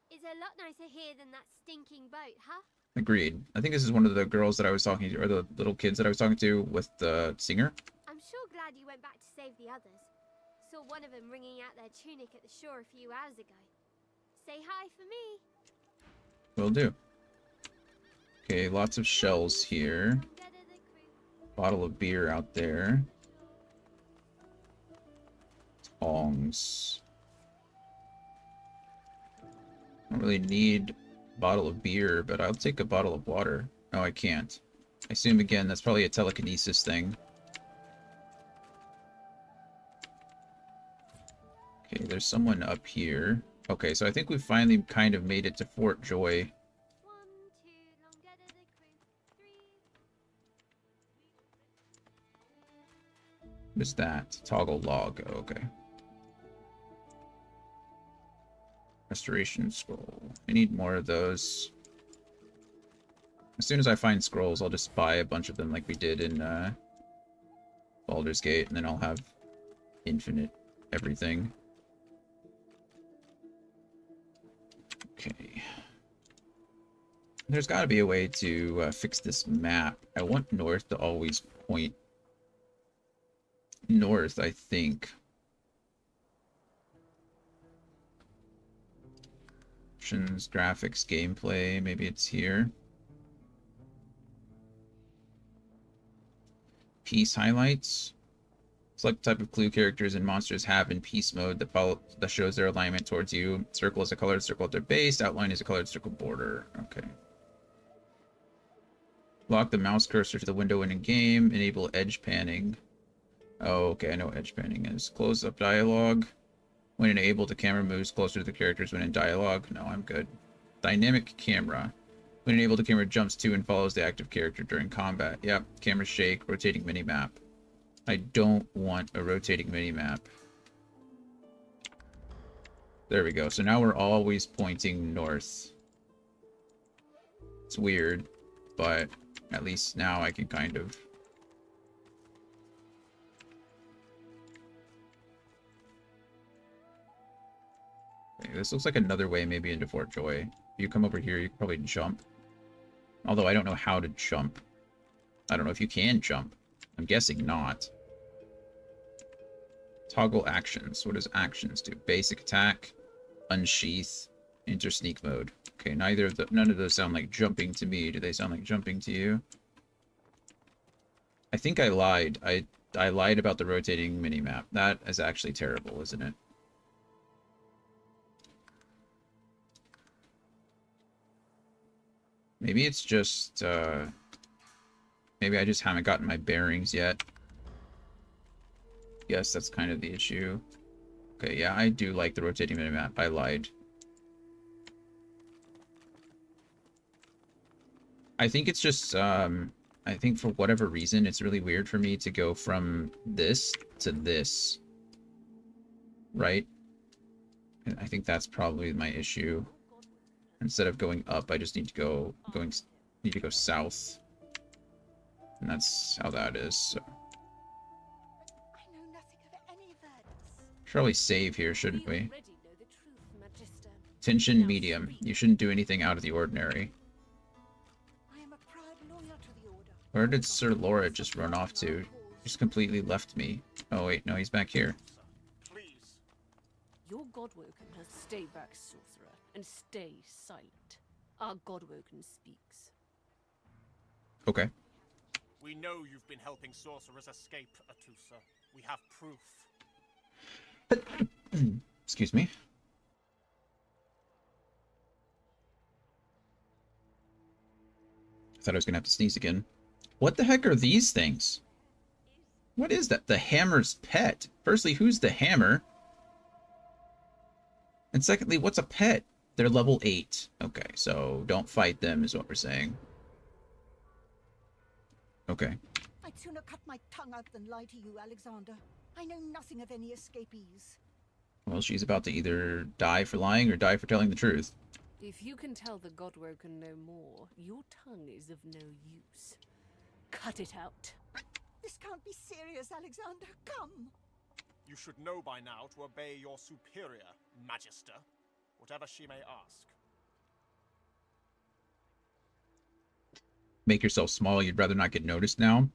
It's a lot nicer here than that stinking boat, huh? Agreed. I think this is one of the girls that I was talking to, or the little kids that I was talking to with the singer. I'm sure glad you went back to save the others. Saw one of them wringing out their tunic at the shore a few hours ago. Say hi for me. Will do. Okay, lots of shells here. Bottle of beer out there. Tongs. I don't really need a bottle of beer, but I'll take a bottle of water. Oh, I can't. I assume, again, that's probably a telekinesis thing. Okay, there's someone up here. Okay, so I think we finally kind of made it to Fort Joy. What is that? Toggle log. Oh, okay. Restoration scroll. I need more of those. As soon as I find scrolls, I'll just buy a bunch of them like we did in Baldur's Gate, and then I'll have infinite everything. Okay. There's got to be a way to fix this map. I want north to always point north, I think. Options, graphics, gameplay, maybe it's here. Peace highlights. Select the type of clue characters and monsters have in peace mode that shows their alignment towards you. Circle is a colored circle at their base. Outline is a colored circle border. Okay. Lock the mouse cursor to the window in game. Enable edge panning. Oh, okay, I know what edge panning is. Close up dialogue. When enabled, the camera moves closer to the characters when in dialogue. No, I'm good. Dynamic camera. When enabled, the camera jumps to and follows the active character during combat. Yep, camera shake, rotating minimap. I don't want a rotating minimap. There we go. So now we're always pointing north. It's weird, but at least now I can kind of... Okay, this looks like another way maybe into Fort Joy. If you come over here, you can probably jump. Although I don't know how to jump. I don't know if you can jump. I'm guessing not. Toggle actions. What does actions do? Basic attack, unsheath, enter sneak mode. Okay, none of those sound like jumping to me. Do they sound like jumping to you? I think I lied. I lied about the rotating minimap. That is actually terrible, isn't it? Maybe it's just, maybe I just haven't gotten my bearings yet. Yes, that's kind of the issue. Okay, yeah, I do like the rotating minimap. I lied. I think it's just, I think for whatever reason, it's really weird for me to go from this to this. Right? And I think that's probably my issue. Instead of going up, I just need to go, need to go south. And that's how that is, so. Surely save here, shouldn't we? Tension medium. You shouldn't do anything out of the ordinary. Where did Sir Laura just run off to? Just completely left me. Oh wait, no, he's back here. Please. Your Godwoken has stay back, sorcerer, and stay silent. Our Godwoken speaks. Okay. We know you've been helping sorcerers escape, Atusa. We have proof. Excuse me. I thought I was gonna have to sneeze again. What the heck are these things? What is that? The hammer's pet. Firstly, who's the hammer? And secondly, what's a pet? They're level 8. Okay, so don't fight them is what we're saying. Okay. I'd sooner cut my tongue out than lie to you, Alexander. I know nothing of any escapees. Well, she's about to either die for lying or die for telling the truth. If you can tell the Godwoken no more, your tongue is of no use. Cut it out. This can't be serious, Alexander. Come. You should know by now to obey your superior, Magister, whatever she may ask. Make yourself small. You'd rather not get noticed now.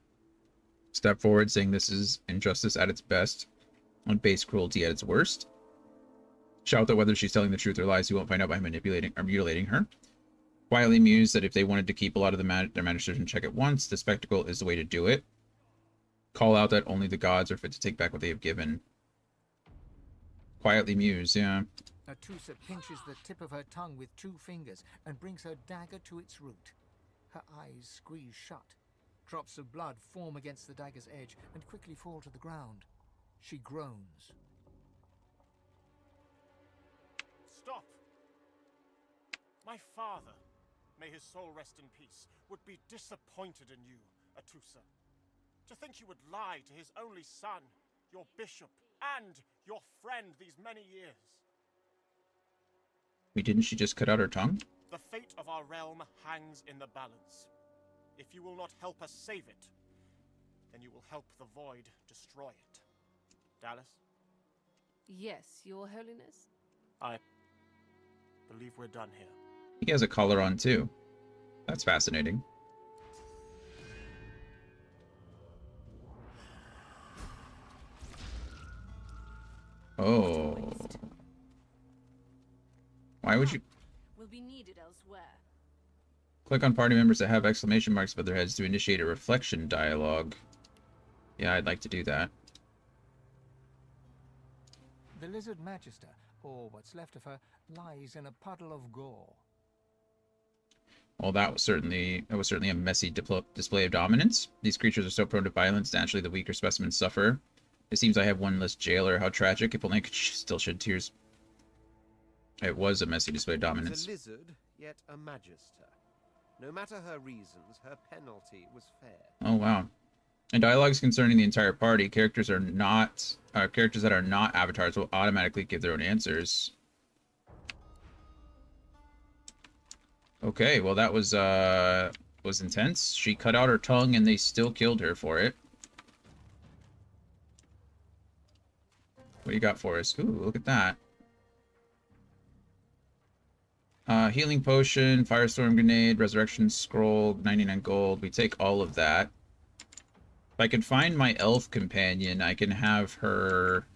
Step forward, saying this is injustice at its best and base cruelty at its worst. Shout that whether she's telling the truth or lies, you won't find out by manipulating or mutilating her. Quietly muse that if they wanted to keep a lot of their magisters in check at once, the spectacle is the way to do it. Call out that only the gods are fit to take back what they have given. Quietly muse, yeah. Atusa pinches the tip of her tongue with 2 fingers and brings her dagger to its root. Her eyes squeeze shut. Drops of blood form against the dagger's edge and quickly fall to the ground. She groans. Stop! My father, may his soul rest in peace, would be disappointed in you, Atusa. To think you would lie to his only son, your bishop, and your friend these many years. Wait, didn't she just cut out her tongue? The fate of our realm hangs in the balance. If you will not help us save it, then you will help the Void destroy it. Dallas? Yes, Your Holiness? I believe we're done here. He has a collar on too. That's fascinating. Oh. Why would you... Will be needed elsewhere. Click on party members that have exclamation marks above their heads to initiate a reflection dialogue. Yeah, I'd like to do that. The Lizard Magister, or what's left of her, lies in a puddle of gore. Well, that was certainly a messy display of dominance. These creatures are so prone to violence, naturally the weaker specimens suffer. It seems I have one less jailer. How tragic. If only I could still shed tears. It was a messy display of dominance. A lizard, yet a magister. No matter her reasons, her penalty was fair. Oh, wow. In dialogues concerning the entire party, characters that are not avatars will automatically give their own answers. Okay, well that was intense. She cut out her tongue and they still killed her for it. What do you got for us? Ooh, look at that. Healing potion, firestorm grenade, resurrection scroll, 99 gold. We take all of that. If I can find my elf companion, I can have her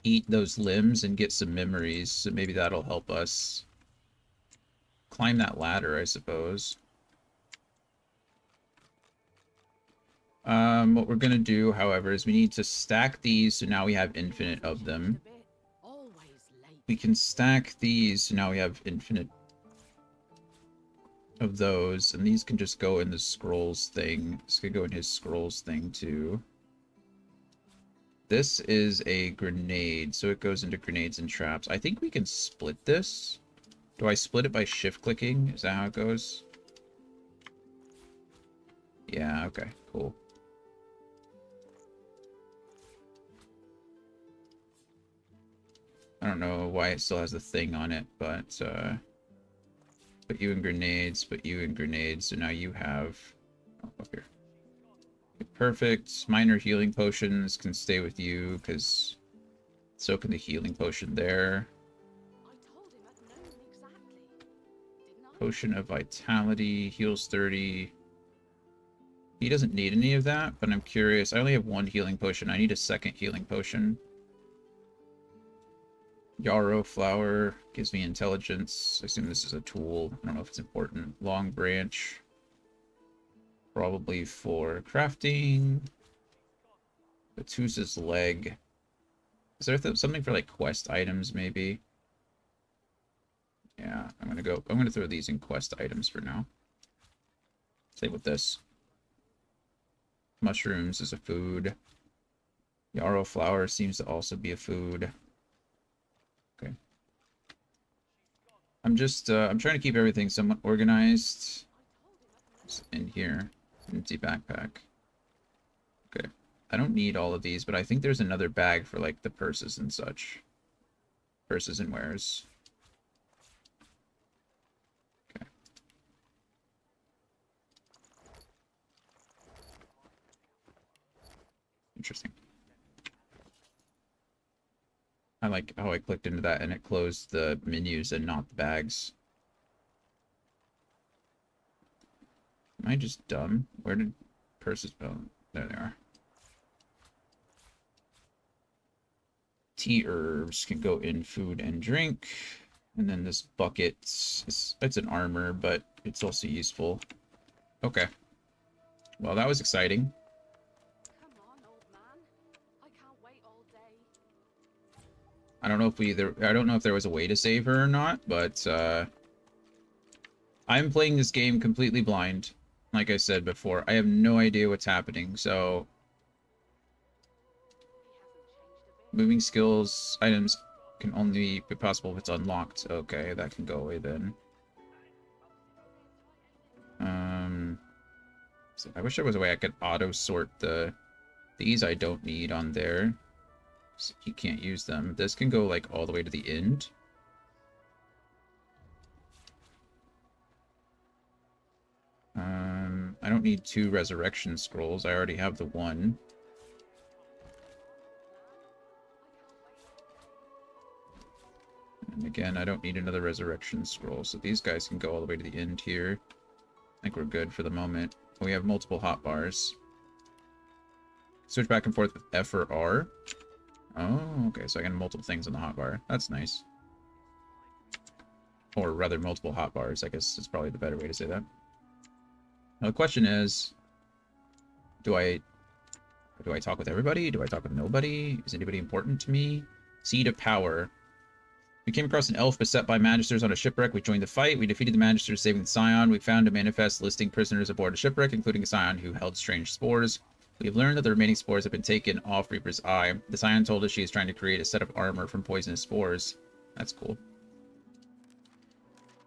eat those limbs and get some memories. So maybe that'll help us climb that ladder, I suppose. What we're gonna do, however, is we need to stack these so now we have infinite of them. We can stack these so now we have infinite of those, and these can just go in the scrolls thing. This could go in his scrolls thing too. This is a grenade, so it goes into grenades and traps. I think we can split this. Do I split it by shift clicking? Is that how it goes? Yeah, okay, cool. I don't know why it still has the thing on it, but put you in grenades, put you in grenades, so now you have up here. Okay, perfect. Minor healing potions can stay with you, because so can the healing potion there. Potion of Vitality, heals 30. He doesn't need any of that, but I'm curious. I only have one healing potion. I need a second healing potion. Yarrow Flower gives me intelligence. I assume this is a tool. I don't know if it's important. Long Branch. Probably for crafting. Batusa's Leg. Is there something for like quest items maybe? Yeah, I'm gonna throw these in quest items for now. Same with this. Mushrooms is a food. Yarrow Flower seems to also be a food. Okay. I'm trying to keep everything somewhat organized. It's in here. Empty backpack. Okay. I don't need all of these, but I think there's another bag for like the purses and such. Purses and wares. Okay. Interesting. I like how I clicked into that and it closed the menus and not the bags. Am I just dumb? Where did purses... Oh, there they are. Tea herbs can go in food and drink. And then this bucket, it's an armor, but it's also useful. Okay. Well, that was exciting. I don't know if there was a way to save her or not, but I'm playing this game completely blind. Like I said before, I have no idea what's happening, so moving skills items can only be possible if it's unlocked. Okay, that can go away then. So I wish there was a way I could auto sort these I don't need on there. So you can't use them. This can go like all the way to the end. I don't need 2 resurrection scrolls. I already have the 1. And again, I don't need another resurrection scroll. So these guys can go all the way to the end here. I think we're good for the moment. We have multiple hotbars. Switch back and forth with F or R. Oh, okay, so I got multiple things on the hotbar. That's nice. Or rather, multiple hotbars, I guess is probably the better way to say that. Now the question is, do I talk with everybody? Do I talk with nobody? Is anybody important to me? Seed of Power. We came across an elf beset by magisters on a shipwreck. We joined the fight. We defeated the magisters, saving the scion. We found a manifest listing prisoners aboard a shipwreck, including a scion who held strange spores. We have learned that the remaining spores have been taken off Reaper's Eye. The scion told us she is trying to create a set of armor from poisonous spores. That's cool.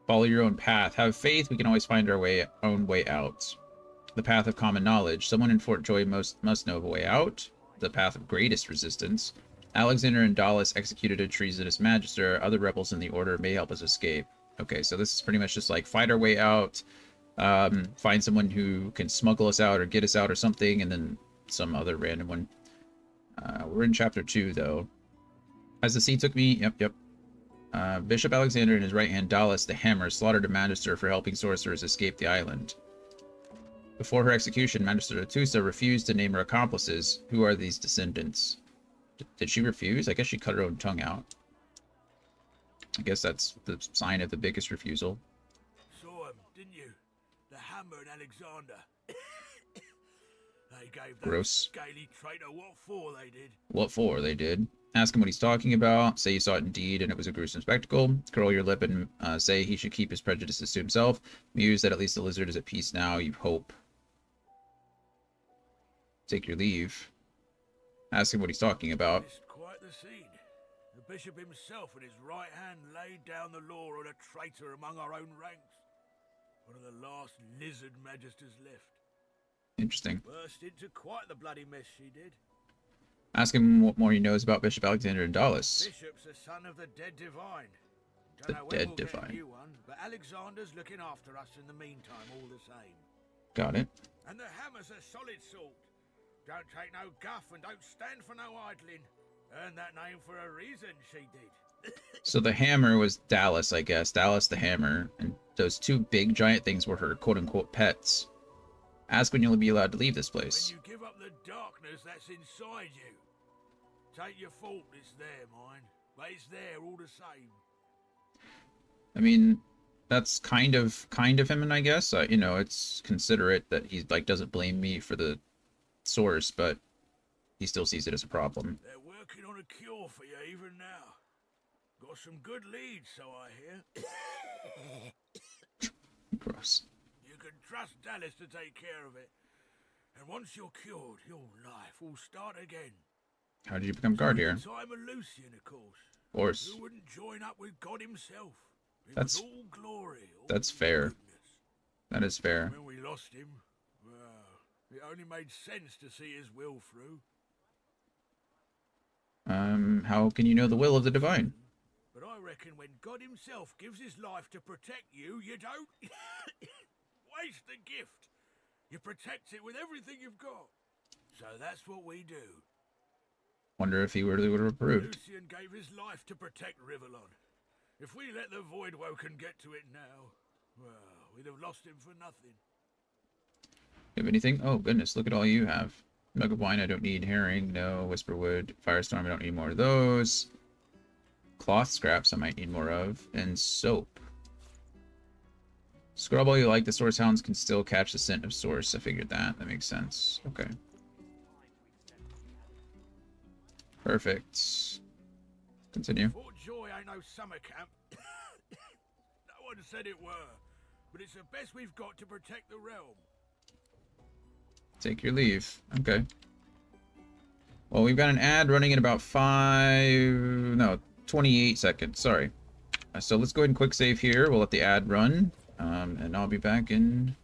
Follow your own path. Have faith. We can always find our own way out. The path of common knowledge. Someone in Fort Joy must know of a way out. The path of greatest resistance. Alexander and Dallas executed a treasonous magister. Other rebels in the order may help us escape. Okay, so this is pretty much just like fight our way out. Find someone who can smuggle us out or get us out or something, and then some other random one. We're in chapter 2, though. As the sea took me... Yep. Bishop Alexander and his right hand Dallas the Hammer slaughtered a magister for helping sorcerers escape the island. Before her execution, Magister Atusa refused to name her accomplices. Who are these descendants? Did she refuse? I guess she cut her own tongue out. I guess that's the sign of the biggest refusal. Saw him, didn't you? The Hammer and Alexander. They gave that Gross. scaly traitor what for, they did. What for, they did. Ask him what he's talking about. Say you saw it indeed and it was a gruesome spectacle. Curl your lip and say he should keep his prejudices to himself. Muse that at least the lizard is at peace now, you hope. Take your leave. Ask him what he's talking about. It's quite the scene. The bishop himself and his right hand laid down the law on a traitor among our own ranks. One of the last lizard magisters left. Interesting. Burst into quite the bloody mess, she did. Ask him what more he knows about Bishop Alexander and Dallas. Bishop's the son of the dead divine. The Don't know when dead we'll get a divine. new one, but Alexander's looking after us in the meantime, all the same. Got it. And the hammer's a solid sort. Don't take no guff and don't stand for no idling. Earned that name for a reason, she did. So the hammer was Dallas, I guess. Dallas the hammer. And those two big giant things were her quote-unquote pets. Ask when you'll be allowed to leave this place. When you give up the darkness that's inside you. Take your fault, it's there, mine. But it's there all the same. I mean, that's kind of him, and I guess. You know, it's considerate that he, like, doesn't blame me for the source, but he still sees it as a problem. They're working on a cure for you even now. Got some good leads, so I hear. Gross. You can trust Dallas to take care of it. And once you're cured, your life will start again. How did you become guard here? Time of Lucian, of course. Of course. Who wouldn't join up with God himself? It That's was all glory. All that's fair. goodness. That is fair. When we lost him, well, it only made sense to see his will through. How can you know the will of the divine? But I reckon when God himself gives his life to protect you, you don't waste the gift. You protect it with everything you've got. So that's what we do. Wonder if he really would have approved. Lucian gave his life to protect Rivellon. If we let the Voidwoken get to it now, well, we'd have lost him for nothing. You have anything? Oh, goodness, look at all you have. Mug of wine, I don't need. Herring, no. Whisperwood. Firestorm, I don't need more of those. Cloth scraps, I might need more of. And soap. Scrub all you like. The source hounds can still catch the scent of source. I figured that. That makes sense. Okay. Perfect. Continue. Fort Joy ain't no summer camp. No one said it were. But it's the best we've got to protect the realm. Take your leave. Okay. Well, we've got an ad running in about 28 seconds. Sorry. So let's go ahead and quick save here. We'll let the ad run. And I'll be back in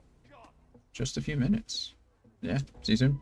just a few minutes. Yeah, see you soon.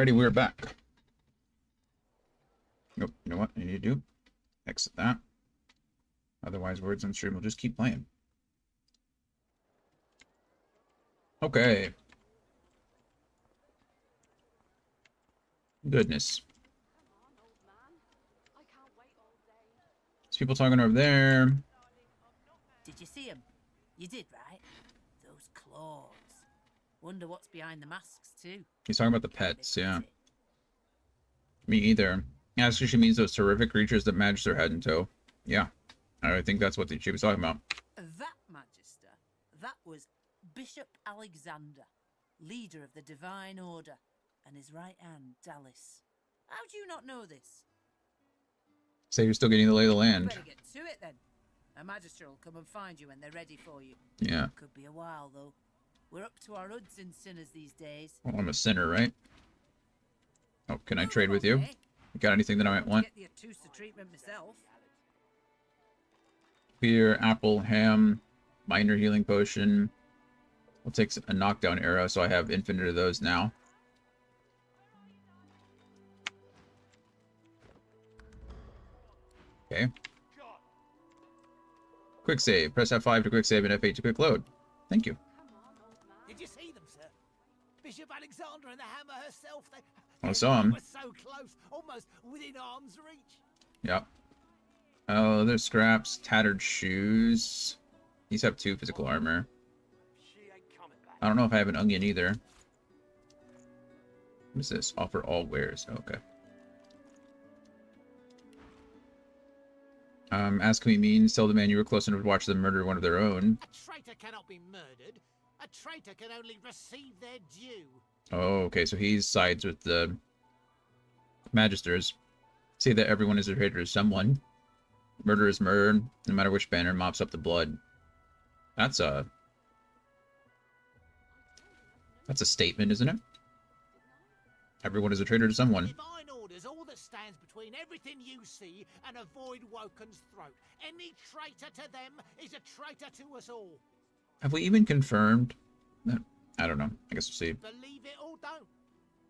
Alrighty, we're back. Nope, you know what I need to do? Exit that. Otherwise, words on stream will just keep playing. Okay. Goodness. There's people talking over there. Did you see him? You did, right? Those claws. Wonder what's behind the masks, too. He's talking about the pets, yeah. Me either. Yeah, so she means those terrific creatures that match their head and toe. Yeah. I think that's what she was talking about. That, Magister, that was Bishop Alexander, leader of the Divine Order, and his right hand, Dallas. How do you not know this? Say you're still getting the lay of the land. Better get to it, then. A Magister will come and find you when they're ready for you. Yeah. Could be a while, though. We're up to our hoods in sinners these days. Well, I'm a sinner, right? Oh, can I trade with you? You got anything that I might want? Get the Atusa treatment myself. Beer, apple, ham, minor healing potion. We'll take a knockdown arrow, so I have infinite of those now. Okay. Quick save. Press F5 to quick save and F8 to quick load. Thank you. Did you see them, sir? Bishop Alexander and the Hammer herself. I saw him. Were so close, almost within arm's reach. Yep. Oh, there's scraps, tattered shoes. These have 2 physical armor. I don't know if I have an onion either. What is this? Offer all wares. Okay. Ask me means tell the man you were close enough to watch them murder one of their own. A traitor cannot be murdered. A traitor can only receive their due. Oh, okay, so he sides with the Magisters. Say that everyone is a traitor to someone. Murder is murder, no matter which banner mops up the blood. That's a statement, isn't it? Everyone is a traitor to someone. Divine order's all that stands between everything you see and a void Woken's throat. Any traitor to them is a traitor to us all. Have we even confirmed that? I don't know. I guess we'll see. Believe it or don't.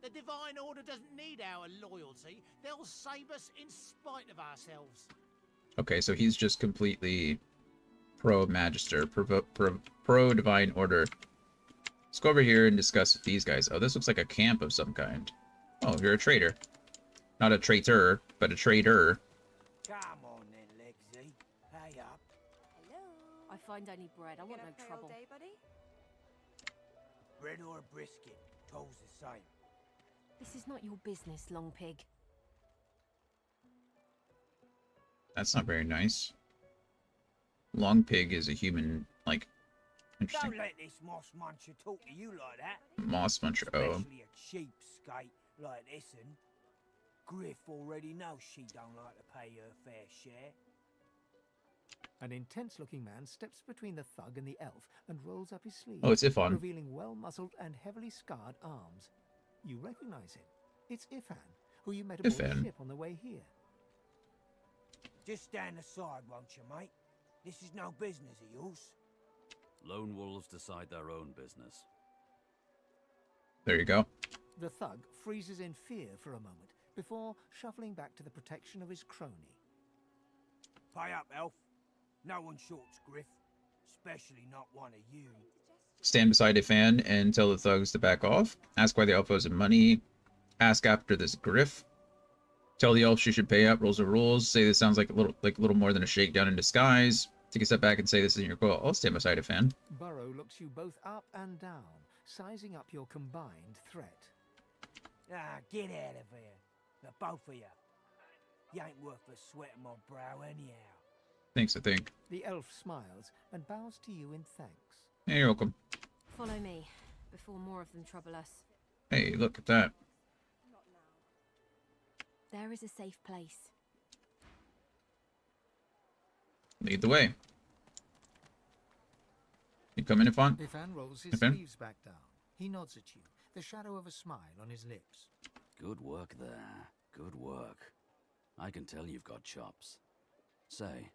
The Divine Order doesn't need our loyalty. They'll save us in spite of ourselves. Okay, so he's just completely pro-Magister, pro-Divine Order. Let's go over here and discuss with these guys. Oh, this looks like a camp of some kind. Oh, you're a traitor. Not a traitor, but a trader. Come on then, Lexi. Pay up. Hello. I find any bread. I want no trouble. Day, buddy? Bread or a brisket, toll's the same. This is not your business, Long Pig. That's not very nice. Long Pig is a human, like, interesting. Don't let this moss muncher talk to you like that. Moss muncher, oh. Especially a cheapskate like this one. Griff already knows she don't like to pay her fair share. An intense-looking man steps between the thug and the elf and rolls up his sleeve, Oh, it's Ifan. revealing well-muscled and heavily scarred arms. You recognize him. It's Ifan, who you met aboard the Ifan. ship on the way here. Just stand aside, won't you, mate? This is no business of yours. Lone wolves decide their own business. There you go. The thug freezes in fear for a moment before shuffling back to the protection of his crony. Pay up, elf. No one shorts Griff, especially not one of you. Stand beside Ifan and tell the thugs to back off. Ask why the elf owes him money. Ask after this griff. Tell the elf she should pay up. Rules are rules. Say this sounds like a little more than a shakedown in disguise. Take a step back and say this isn't your goal. I'll stand beside Ifan. Burrow looks you both up and down, sizing up your combined threat. Ah, get out of here. The both of you. You ain't worth the sweat of my brow anyhow. Thanks, I think. The elf smiles and bows to you in thanks. Hey, you're welcome. Follow me, before more of them trouble us. Hey, look at that. There is a safe place. Lead the way. You come in, Ifan? Ifan rolls his Ifan? sleeves back down. He nods at you, the shadow of a smile on his lips. Good work there. Good work. I can tell you've got chops. Say,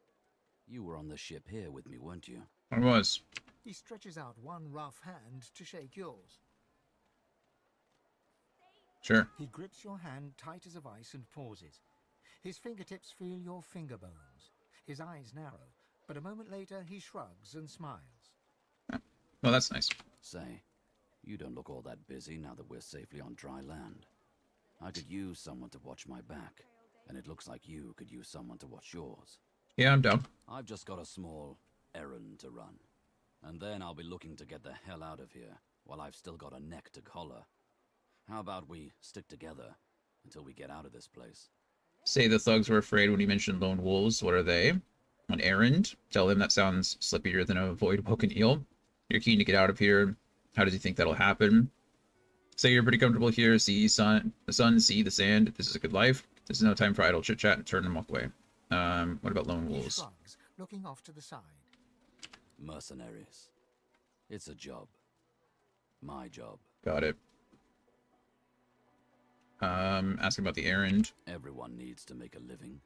you were on the ship here with me, weren't you? I was. He stretches out one rough hand to shake yours. Sure. He grips your hand tight as a vice and pauses. His fingertips feel your finger bones. His eyes narrow, but a moment later he shrugs and smiles. Well, that's nice. Say, you don't look all that busy now that we're safely on dry land. I could use someone to watch my back, and it looks like you could use someone to watch yours. Yeah, I'm down. I've just got a small errand to run, and then I'll be looking to get the hell out of here while I've still got a neck to collar. How about we stick together until we get out of this place? Say the thugs were afraid when you mentioned lone wolves. What are they? An errand? Tell him that sounds slippier than a void-woken eel. You're keen to get out of here. How does he think that'll happen? Say you're pretty comfortable here. See the sun, see the sand. This is a good life. This is no time for idle chit-chat, and turn and walk away. What about lone wolves? He shrugs, looking off to the side. Mercenaries. It's a job. My job. Got it. Asking about the errand. Everyone needs to make a living.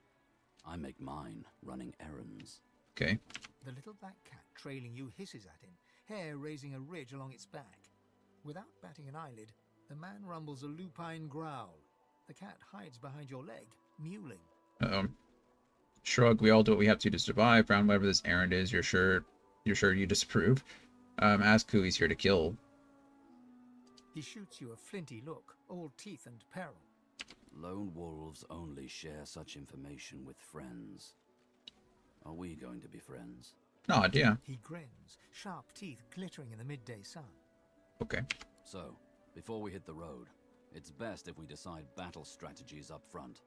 I make mine running errands. Okay. The little black cat trailing you hisses at him, hair raising a ridge along its back. Without batting an eyelid, the man rumbles a lupine growl. The cat hides behind your leg, mewling. Shrug. We all do what we have to survive. Frown. Whatever this errand is, you're sure you disapprove. Ask who he's here to kill. He shoots you a flinty look, all teeth and peril. Lone wolves only share such information with friends. Are we going to be friends? Nod, yeah. He grins, sharp teeth glittering in the midday sun. Okay. So, before we hit the road, it's best if we decide battle strategies up front.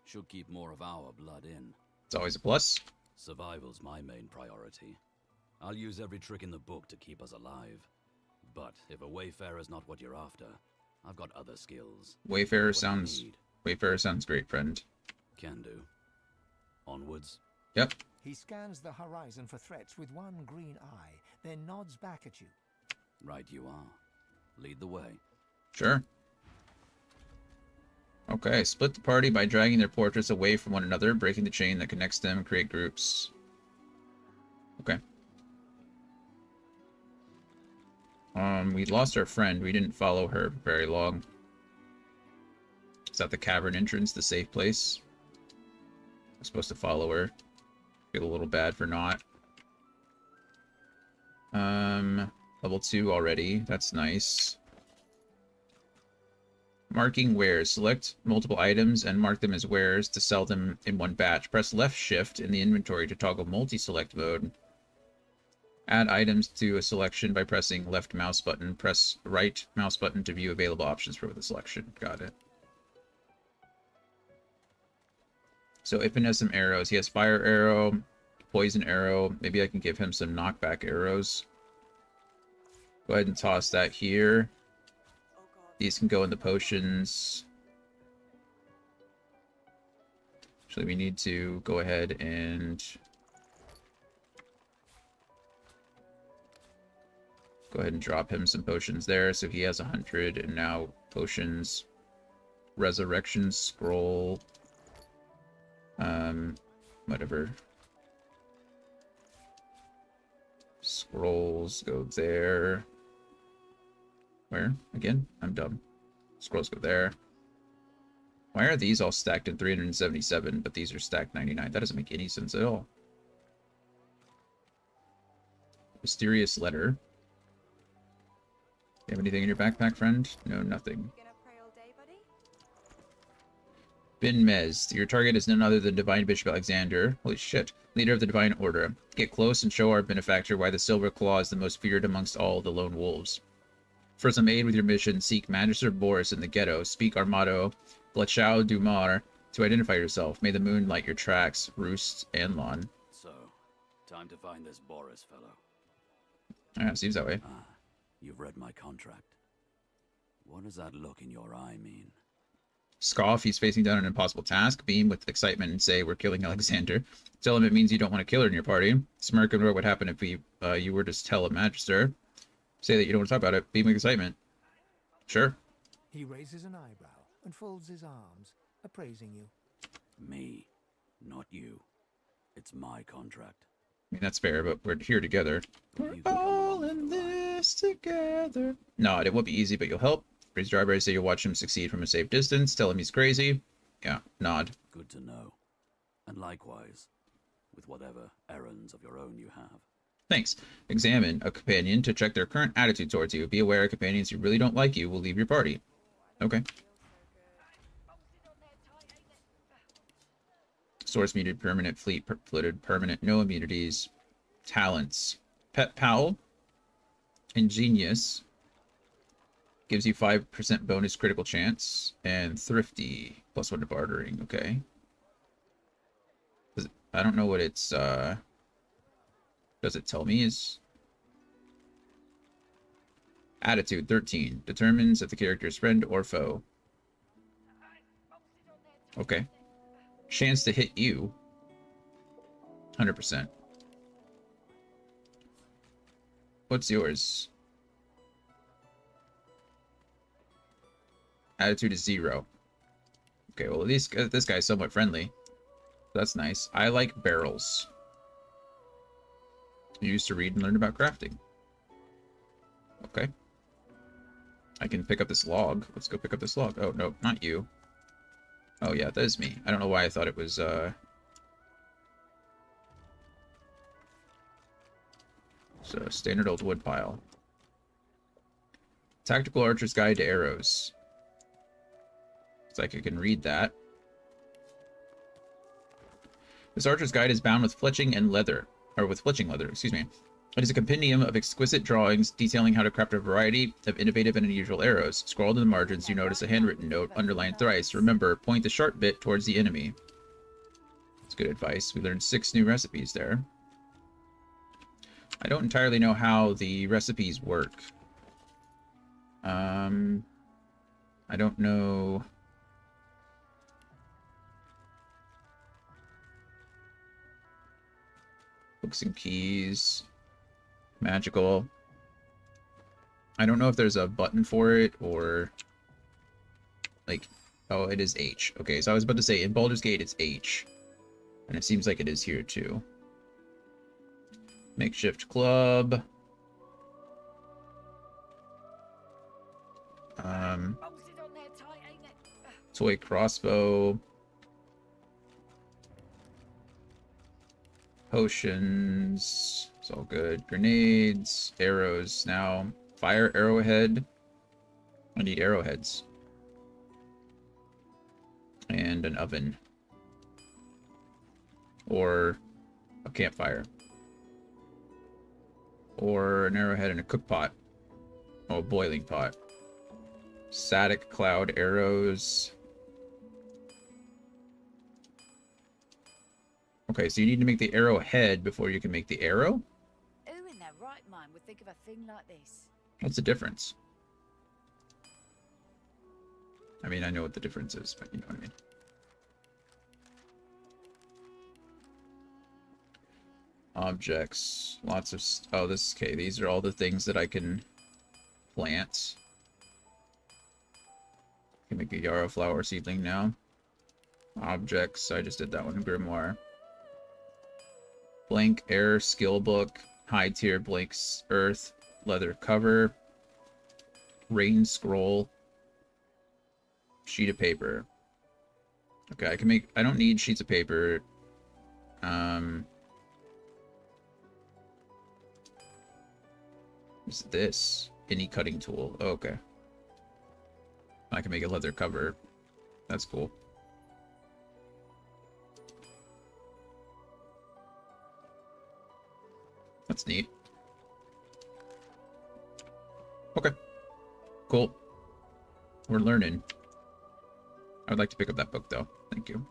Should keep more of our blood in. It's always a plus. Survival's my main priority. I'll use every trick in the book to keep us alive. But if a wayfarer's not what you're after, I've got other skills. Wayfarer sounds great, friend. Can do. Onwards. Yep. He scans the horizon for threats with one green eye, then nods back at you. Right you are. Lead the way. Sure. Okay, split the party by dragging their portraits away from one another, breaking the chain that connects them, create groups. Okay. We lost our friend. We didn't follow her very long. Is that the cavern entrance, the safe place? I'm supposed to follow her. Feel a little bad for not. Level 2 already. That's nice. Marking wares. Select multiple items and mark them as wares to sell them in one batch. Press left shift in the inventory to toggle multi-select mode. Add items to a selection by pressing left mouse button. Press right mouse button to view available options for the selection. Got it. So Ipin has some arrows. He has fire arrow, poison arrow. Maybe I can give him some knockback arrows. Go ahead and toss that here. These can go in the potions. Actually, we need to go ahead and go ahead and drop him some potions there. So he has 100, and now potions. Resurrection scroll. Whatever. Scrolls go there. Where? Again? I'm dumb. Scrolls go there. Why are these all stacked in 377, but these are stacked 99? That doesn't make any sense at all. Mysterious letter. You have anything in your backpack, friend? No, nothing. Bin Mez. Your target is none other than Divine Bishop Alexander. Holy shit. Leader of the Divine Order. Get close and show our benefactor why the Silver Claw is the most feared amongst all the lone wolves. For some aid with your mission, seek Magister Boris in the ghetto. Speak our motto, Glachao du Mar, to identify yourself. May the moon light your tracks, Roost and Lawn. So, time to find this Boris fellow. Yeah, seems that way. Ah, you've read my contract. What does that look in your eye mean? Scoff, he's facing down an impossible task. Beam with excitement and say, we're killing Alexander. Tell him it means you don't want to kill her in your party. Smirk and what would happen if you were to tell a Magister. Say that you don't want to talk about it. Beam with excitement. Sure. He raises an eyebrow and folds his arms, appraising you. Me, not you. It's my contract. I mean, that's fair, but we're here together. We're all in this together. No, it won't be easy, but you'll help. Raise your eyebrows, say you'll watch him succeed from a safe distance. Tell him he's crazy. Yeah, nod. Good to know. And likewise, with whatever errands of your own you have. Thanks. Examine a companion to check their current attitude towards you. Be aware companions who really don't like you will leave your party. Okay. Source muted, permanent, fleet footed, permanent, no immunities. Talents. Pet Pal. Ingenious. Gives you 5% bonus critical chance. And Thrifty. +1 to bartering. Okay. I don't know what it's, does it tell me is... Attitude, 13. Determines if the character is friend or foe. Okay. Chance to hit you. 100%. What's yours? Attitude is 0. Okay, well, at least this guy's somewhat friendly. That's nice. I like barrels. You used to read and learn about crafting. Okay. I can pick up this log. Let's go pick up this log. Oh, no, not you. Oh, yeah, that is me. I don't know why I thought it was, So, standard old wood pile. Tactical Archer's Guide to Arrows. It's like I can read that. This Archer's Guide is bound with fletching and leather. Or with fletching leather, excuse me. It is a compendium of exquisite drawings detailing how to craft a variety of innovative and unusual arrows. Scrawled in the margins, you notice a handwritten note, underlined thrice. Remember, point the sharp bit towards the enemy. That's good advice. We learned 6 new recipes there. I don't entirely know how the recipes work. I don't know... Books and keys. Magical. I don't know if there's a button for it or... Like... Oh, it is H. Okay, so I was about to say, in Baldur's Gate it's H. And it seems like it is here too. Makeshift club. Toy crossbow. Potions. It's all good. Grenades. Arrows. Now, fire arrowhead. I need arrowheads. And an oven. Or a campfire. Or an arrowhead and a cook pot. Oh, a boiling pot. Static cloud arrows. Okay, so you need to make the arrowhead before you can make the arrow? Who in their right mind would think of a thing like this? What's the difference? I mean, I know what the difference is, but you know what I mean. Objects. Lots of... Oh, this... Okay, these are all the things that I can plant. I can make a yarrow flower seedling now. Objects. I just did that one. Grimoire. Blank air skill book. High tier blanks earth. Leather cover. Rain scroll. Sheet of paper. Okay, I can make... I don't need sheets of paper. What's this? Any cutting tool. Oh, okay. I can make a leather cover. That's cool. That's neat. Okay. Cool. We're learning. I would like to pick up that book, though. Thank you.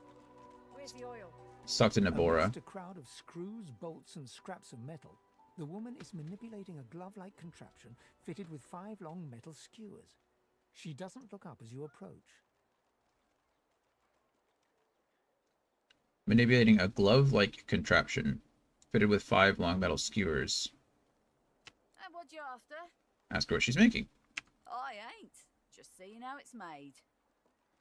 Where's the oil? Stuck to Nabora. Amidst a crowd of screws, bolts, and scraps of metal, the woman is manipulating a glove-like contraption fitted with 5 long metal skewers. She doesn't look up as you approach. Manipulating a glove-like contraption fitted with 5 long metal skewers. And what you after? Ask her what she's making. I ain't. Just seeing how it's made.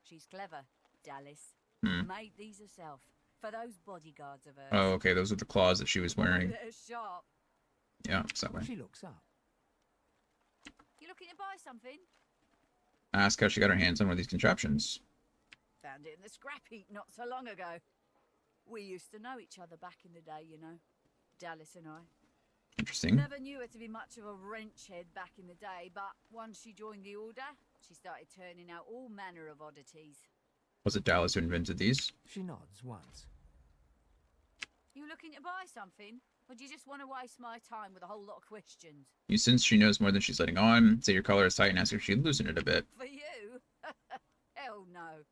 She's clever, Dallis. Made these herself for those bodyguards of hers. Oh, okay. Those are the claws that she was wearing. They're sharp. Yeah, it's that way. She looks up. You looking to buy something? Ask how she got her hands on one of these contraptions. Found it in the scrap heap not so long ago. We used to know each other back in the day, you know. Dallas and I. Interesting. Never knew her to be much of a wrench head back in the day, but once she joined the Order, she started turning out all manner of oddities. Was it Dallas who invented these? She nods once. You looking to buy something? Or do you just want to waste my time with a whole lot of questions? You sense she knows more than she's letting on. Say your collar is tight and ask if she'd loosen it a bit. For you? Hell no.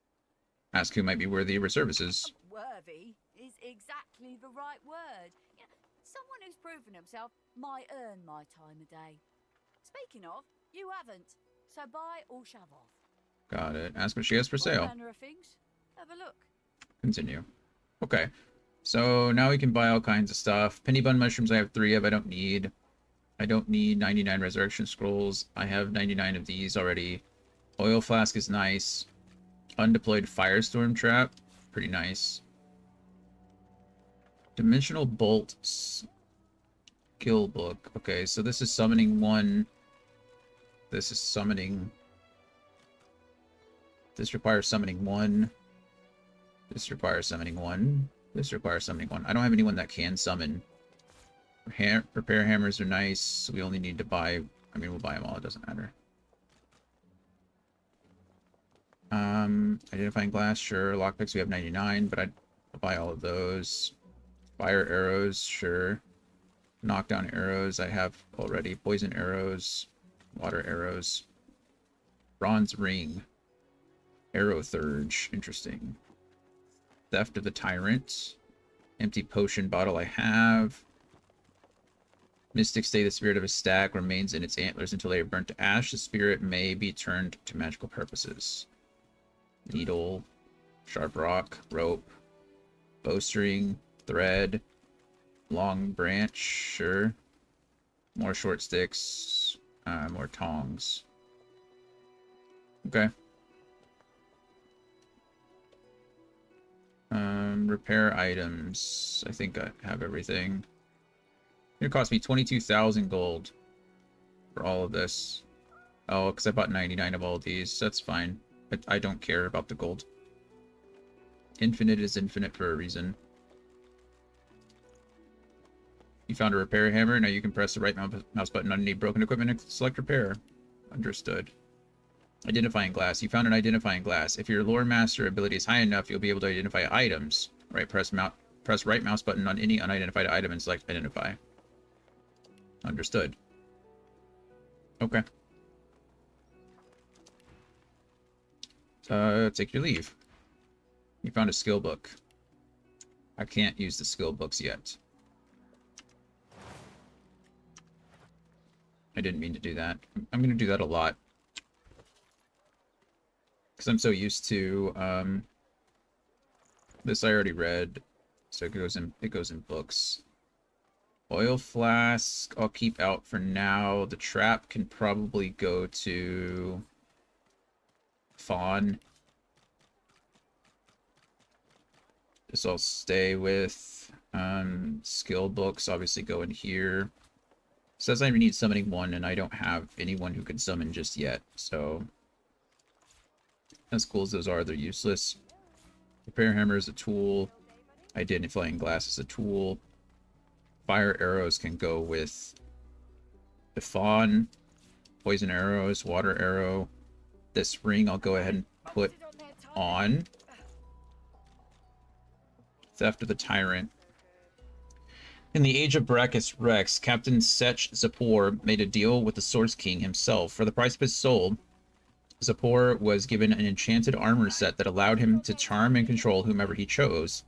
Ask who might be worthy of her services. Worthy is exactly the right word. You know, someone who's proven himself might earn my time of day. Speaking of, you haven't. So buy or shove off. Got it. Ask what she has for sale. All manner of things. Have a look. Continue. Okay. So now we can buy all kinds of stuff. Penny bun mushrooms I have 3 of. I don't need 99 resurrection scrolls. I have 99 of these already. Oil flask is nice. Undeployed firestorm trap. Pretty nice. Dimensional bolt skill book. Okay, so this is summoning 1. This is summoning. This requires summoning 1. This requires summoning 1. This requires summoning 1. I don't have anyone that can summon. Repair hammers are nice. We only need to buy... I mean, we'll buy them all. It doesn't matter. Identifying glass, sure. Lockpicks, we have 99, but I'll buy all of those. Fire arrows, sure. Knockdown arrows, I have already. Poison arrows. Water arrows. Bronze ring. Arrow Thurge, interesting. Theft of the Tyrant. Empty potion bottle I have. Mystic Stay, the spirit of a stag remains in its antlers until they are burnt to ash. The spirit may be turned to magical purposes. Needle. Sharp rock. Rope. Bowstring. Thread. Long branch. Sure. More short sticks. More tongs. Okay. Repair items. I think I have everything. It cost me 22,000 gold for all of this. Oh, because I bought 99 of all of these. That's fine. I don't care about the gold. Infinite is infinite for a reason. You found a repair hammer. Now you can press the right mouse button on any broken equipment and select repair. Understood. Identifying glass. You found an identifying glass. If your lore master ability is high enough, you'll be able to identify items. Right, press right mouse button on any unidentified item and select identify. Understood. Okay. Take your leave. You found a skill book. I can't use the skill books yet. I didn't mean to do that. I'm going to do that a lot. Because I'm so used to, this I already read, so it goes in books. Oil flask, I'll keep out for now. The trap can probably go to Fawn. This I'll stay with. Skill books obviously go in here. It says I need summoning 1, and I don't have anyone who can summon just yet, so as cool as those are, they're useless. Repair hammer is a tool. Identifying glass is a tool. Fire arrows can go with the Fawn. Poison arrows, water arrow. This ring I'll go ahead and put on. Theft of the Tyrant. In the age of Brachus Rex, Captain Sech Zapor made a deal with the Source King himself. For the price of his soul, Zapor was given an enchanted armor set that allowed him to charm and control whomever he chose.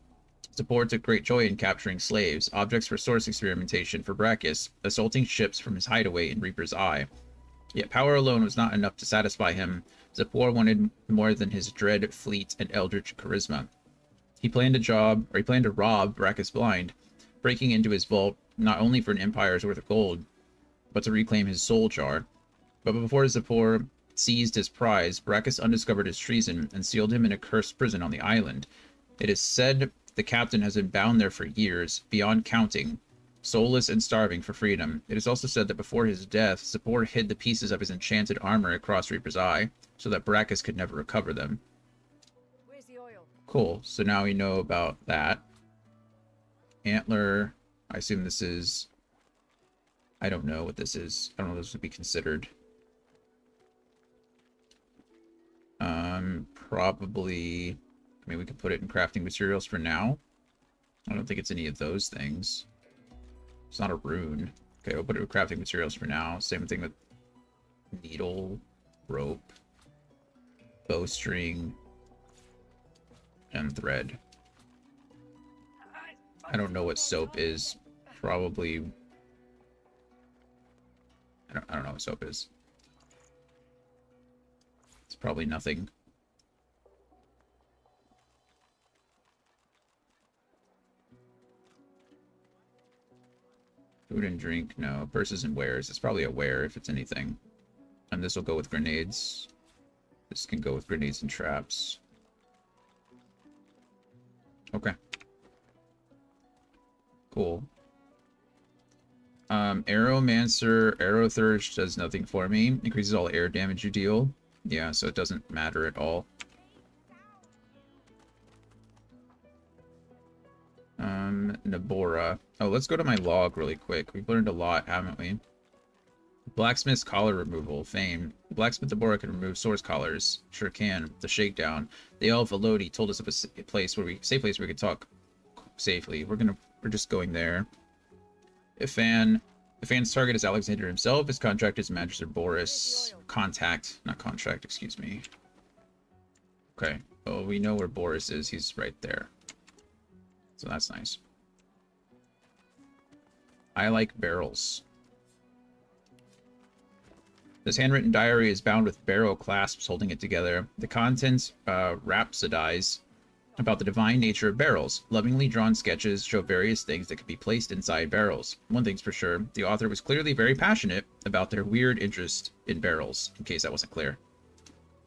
Zapor took great joy in capturing slaves, objects for source experimentation for Brachus, assaulting ships from his hideaway in Reaper's Eye. Yet power alone was not enough to satisfy him. Zapor wanted more than his dread fleet and eldritch charisma. He planned to rob Brachus Blind, breaking into his vault not only for an empire's worth of gold, but to reclaim his soul jar. But before Zapor seized his prize, Brachus undiscovered his treason and sealed him in a cursed prison on the island. It is said the captain has been bound there for years, beyond counting, soulless and starving for freedom. It is also said that before his death, Zippor hid the pieces of his enchanted armor across Reaper's Eye, so that Brachus could never recover them. Where's the oil? Cool, so now we know about that. Antler, I assume this is... I don't know what this is. I don't know if this would be considered. Probably... I mean, we could put it in crafting materials for now. I don't think it's any of those things. It's not a rune. Okay, we'll put it in crafting materials for now. Same thing with needle, rope, bowstring, and thread. I don't know what soap is. Probably... I don't know what soap is. It's probably nothing. Food and drink, no. Purses and wares. It's probably a ware if it's anything. And this will go with grenades. This can go with grenades and traps. Okay. Cool. Arrowmancer, Arrow Thirst does nothing for me. Increases all air damage you deal. Yeah, so it doesn't matter at all. Nabora. Oh, let's go to my log really quick. We've learned a lot, haven't we? Blacksmith's collar removal. Fame. Blacksmith Nabora can remove source collars. Sure can. The shakedown. The Elf Elodie told us of a safe place where we could talk safely. We're just going there. Ifan's target is Alexander himself. His contract is Magister Boris. Not contract, excuse me. Okay. Well, we know where Boris is. He's right there. So that's nice. I like barrels. This handwritten diary is bound with barrel clasps holding it together. The contents rhapsodize about the divine nature of barrels. Lovingly drawn sketches show various things that could be placed inside barrels. One thing's for sure, the author was clearly very passionate about their weird interest in barrels, in case that wasn't clear.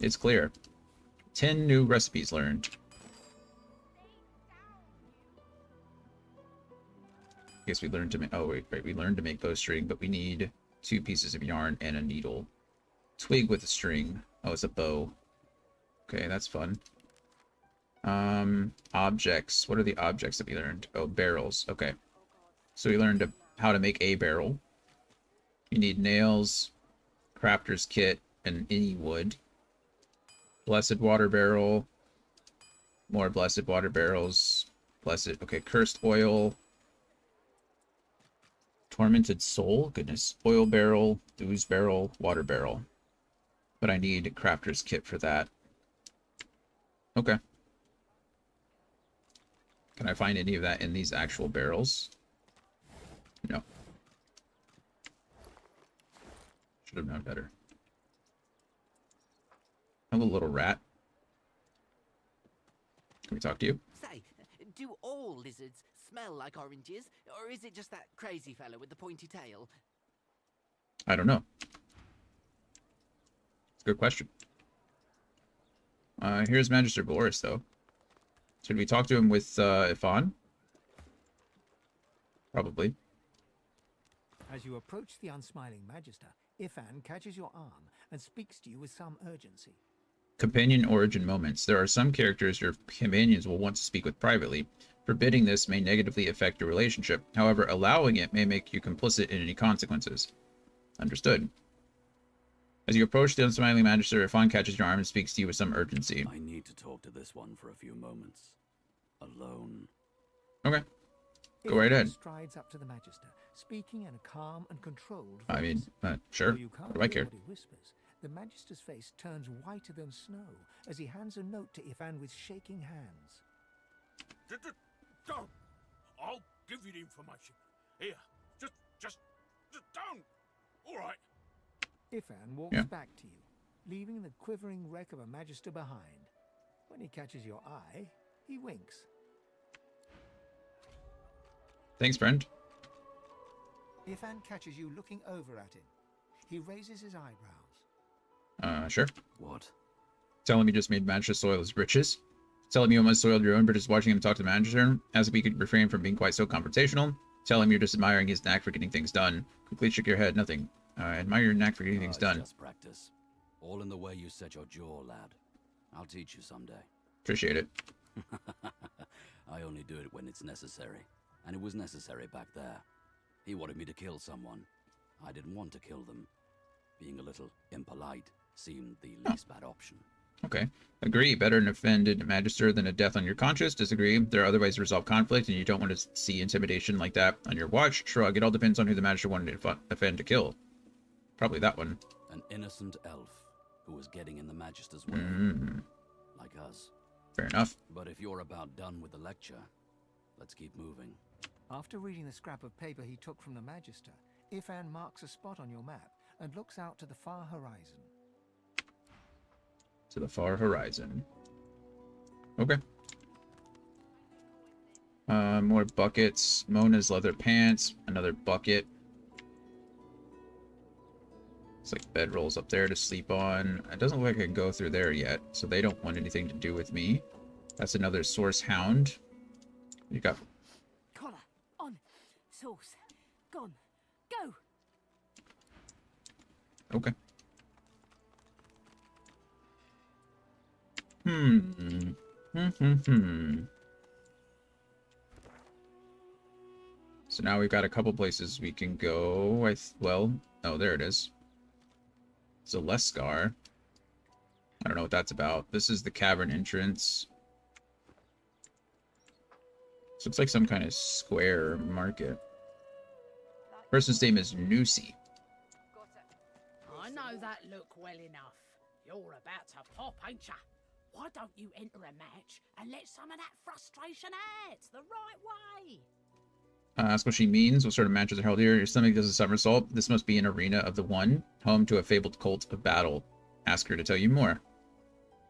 It's clear. 10 new recipes learned. I guess we learned to make... Oh, wait, we learned to make bowstring, but we need 2 pieces of yarn and a needle. Twig with a string. Oh, it's a bow. Okay, that's fun. Objects. What are the objects that we learned? Oh, barrels. Okay. So we learned how to make a barrel. You need nails, crafter's kit, and any wood. Blessed water barrel. More blessed water barrels. Blessed... Okay, cursed oil. Tormented soul. Goodness. Oil barrel, ooze barrel, water barrel. But I need a crafter's kit for that. Okay. Can I find any of that in these actual barrels? No. Should have known better. Hello, little rat. Can we talk to you? Say, do all lizards smell like oranges, or is it just that crazy fellow with the pointy tail? I don't know. It's a good question. Here's Magister Boris, though. Should we talk to him with Ifan? Probably. As you approach the unsmiling Magister, Ifan catches your arm and speaks to you with some urgency. Companion origin moments. There are some characters your companions will want to speak with privately. Forbidding this may negatively affect your relationship. However, allowing it may make you complicit in any consequences. Understood. As you approach the unsmiling Magister, Ifan catches your arm and speaks to you with some urgency. I need to talk to this one for a few moments. Alone. Okay. Go right ahead. Strides up to the Magister, speaking in a calm and controlled voice. I mean, sure. What do I care? Whispers, the Magister's face turns whiter than snow as he hands a note to Ifan with shaking hands. Don't. I'll give you the information. Here, just don't. All right. Ifan walks back to you, leaving the quivering wreck of a Magister behind. When he catches your eye, he winks. Thanks, friend. Ifan catches you looking over at him. He raises his eyebrows. Sure. What? Telling me just made Magister soil his riches. Telling me you almost soiled your own, but just watching him talk to the Magister, as if he could refrain from being quite so confrontational. Tell him you're just admiring his knack for getting things done. Quickly shake your head. Nothing. I admire your knack for getting things done. Just practice. All in the way you set your jaw, lad. I'll teach you someday. Appreciate it. I only do it when it's necessary. And it was necessary back there. He wanted me to kill someone. I didn't want to kill them. Being a little impolite seemed the least bad option. Okay. Agree. Better an offended magister than a death on your conscience. Disagree. There are other ways to resolve conflict, and you don't want to see intimidation like that on your watch. Shrug. It all depends on who the magister wanted to offend to kill. Probably that one. An innocent elf who was getting in the magister's way. Like us. Fair enough. But if you're about done with the lecture, let's keep moving. After reading the scrap of paper he took from the Magister, Ifan marks a spot on your map and looks out to the far horizon. To the far horizon. Okay. More buckets. Mona's leather pants. Another bucket. It's like bedrolls up there to sleep on. It doesn't look like I can go through there yet, so they don't want anything to do with me. That's another source hound. You got... Collar, on, sauce, gone, go! Okay. So now we've got a couple places we can go. Well, oh, there it is. Zaleskar. I don't know what that's about. This is the cavern entrance. This looks like some kind of square market. Person's name is Nusi. I know that look well enough. You're about to pop, ain't ya? Why don't you enter a match and let some of that frustration out the right way? Ask what she means. What sort of matches are held here? Your stomach does a somersault. This must be an arena of the One, home to a fabled cult of battle. Ask her to tell you more.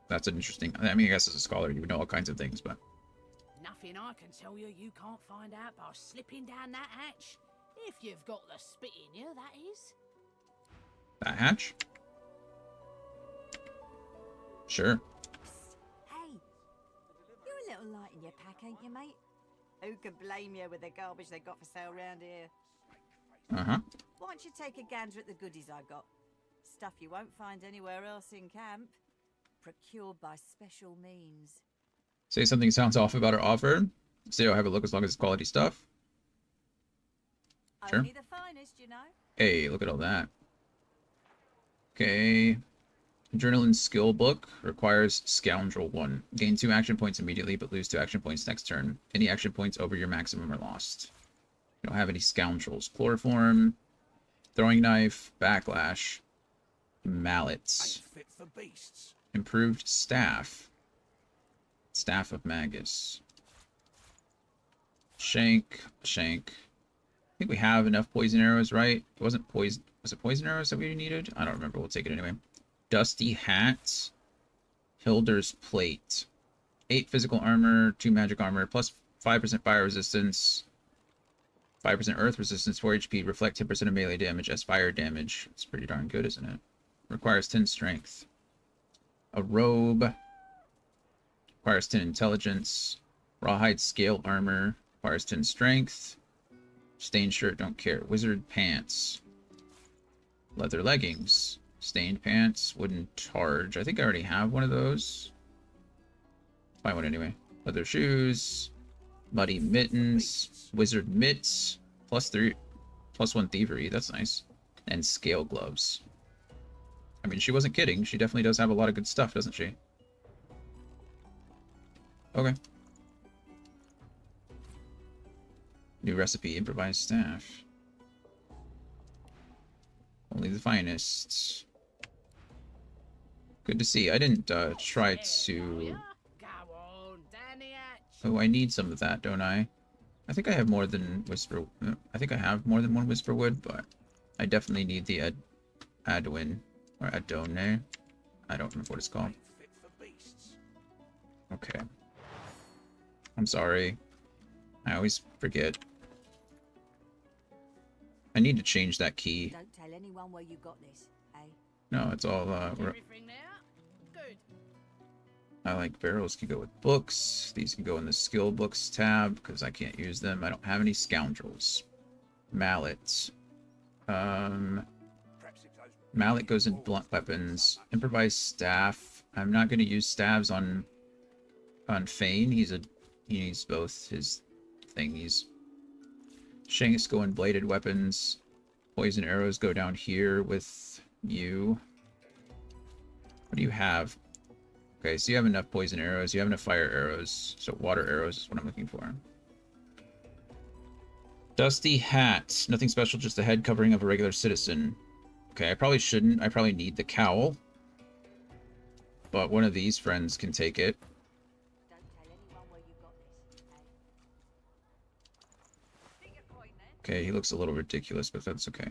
That's an interesting... I mean, I guess as a scholar, you would know all kinds of things, but... Nothing I can tell you can't find out by slipping down that hatch. If you've got the spit in you, that is. That hatch? Sure. Hey, you're a little light in your pack, ain't you, mate? Who can blame you with the garbage they got for sale round here? Uh-huh. Why don't you take a gander at the goodies I got? Stuff you won't find anywhere else in camp. Procured by special means. Say something sounds off about her offer. Say I'll have a look as long as it's quality stuff. Sure. Only the finest, you know. Hey, look at all that. Okay. Adrenaline skill book requires Scoundrel 1. Gain 2 action points immediately, but lose 2 action points next turn. Any action points over your maximum are lost. You don't have any Scoundrels. Chloroform, Throwing Knife, Backlash, Mallets. Fit for beasts. Improved Staff. Staff of Magus. Shank. I think we have enough poison arrows, right? It wasn't poison. Was it poison arrows that we needed? I don't remember. We'll take it anyway. Dusty Hat. Hilder's Plate. 8 physical armor, 2 magic armor, plus 5% fire resistance, 5% earth resistance, 4 HP, reflect 10% of melee damage as fire damage. It's pretty darn good, isn't it? Requires 10 strength. A robe. Requires 10 intelligence. Rawhide scale armor. Requires 10 strength. Stained shirt, don't care. Wizard pants. Leather leggings. Stained pants. Wooden targe. I think I already have one of those. Buy one anyway. Leather shoes. Muddy mittens. Wizard mitts. +1 thievery. That's nice. And scale gloves. I mean, she wasn't kidding. She definitely does have a lot of good stuff, doesn't she? Okay. New recipe, improvised staff. Only the finest. Good to see. I didn't try to... Oh, I need some of that, don't I? I think I have more than Whisper... I think I have more than one Whisperwood, but I definitely need the Adwin. Or Adone. I don't remember what it's called. Okay. I'm sorry. I always forget. I need to change that key. Don't tell anyone where you got this, eh? No, it's all I like barrels can go with books. These can go in the skill books tab because I can't use them. I don't have any scoundrels. Mallet. Mallet goes in blunt weapons. Improvised staff. I'm not going to use staves on Fane. He needs both his thingies. Shanks go in bladed weapons. Poison arrows go down here with you. What do you have? Okay, so you have enough poison arrows. You have enough fire arrows. So water arrows is what I'm looking for. Dusty hat. Nothing special, just the head covering of a regular citizen. Okay, I probably shouldn't. I probably need the cowl. But one of these friends can take it. Okay, he looks a little ridiculous, but that's okay.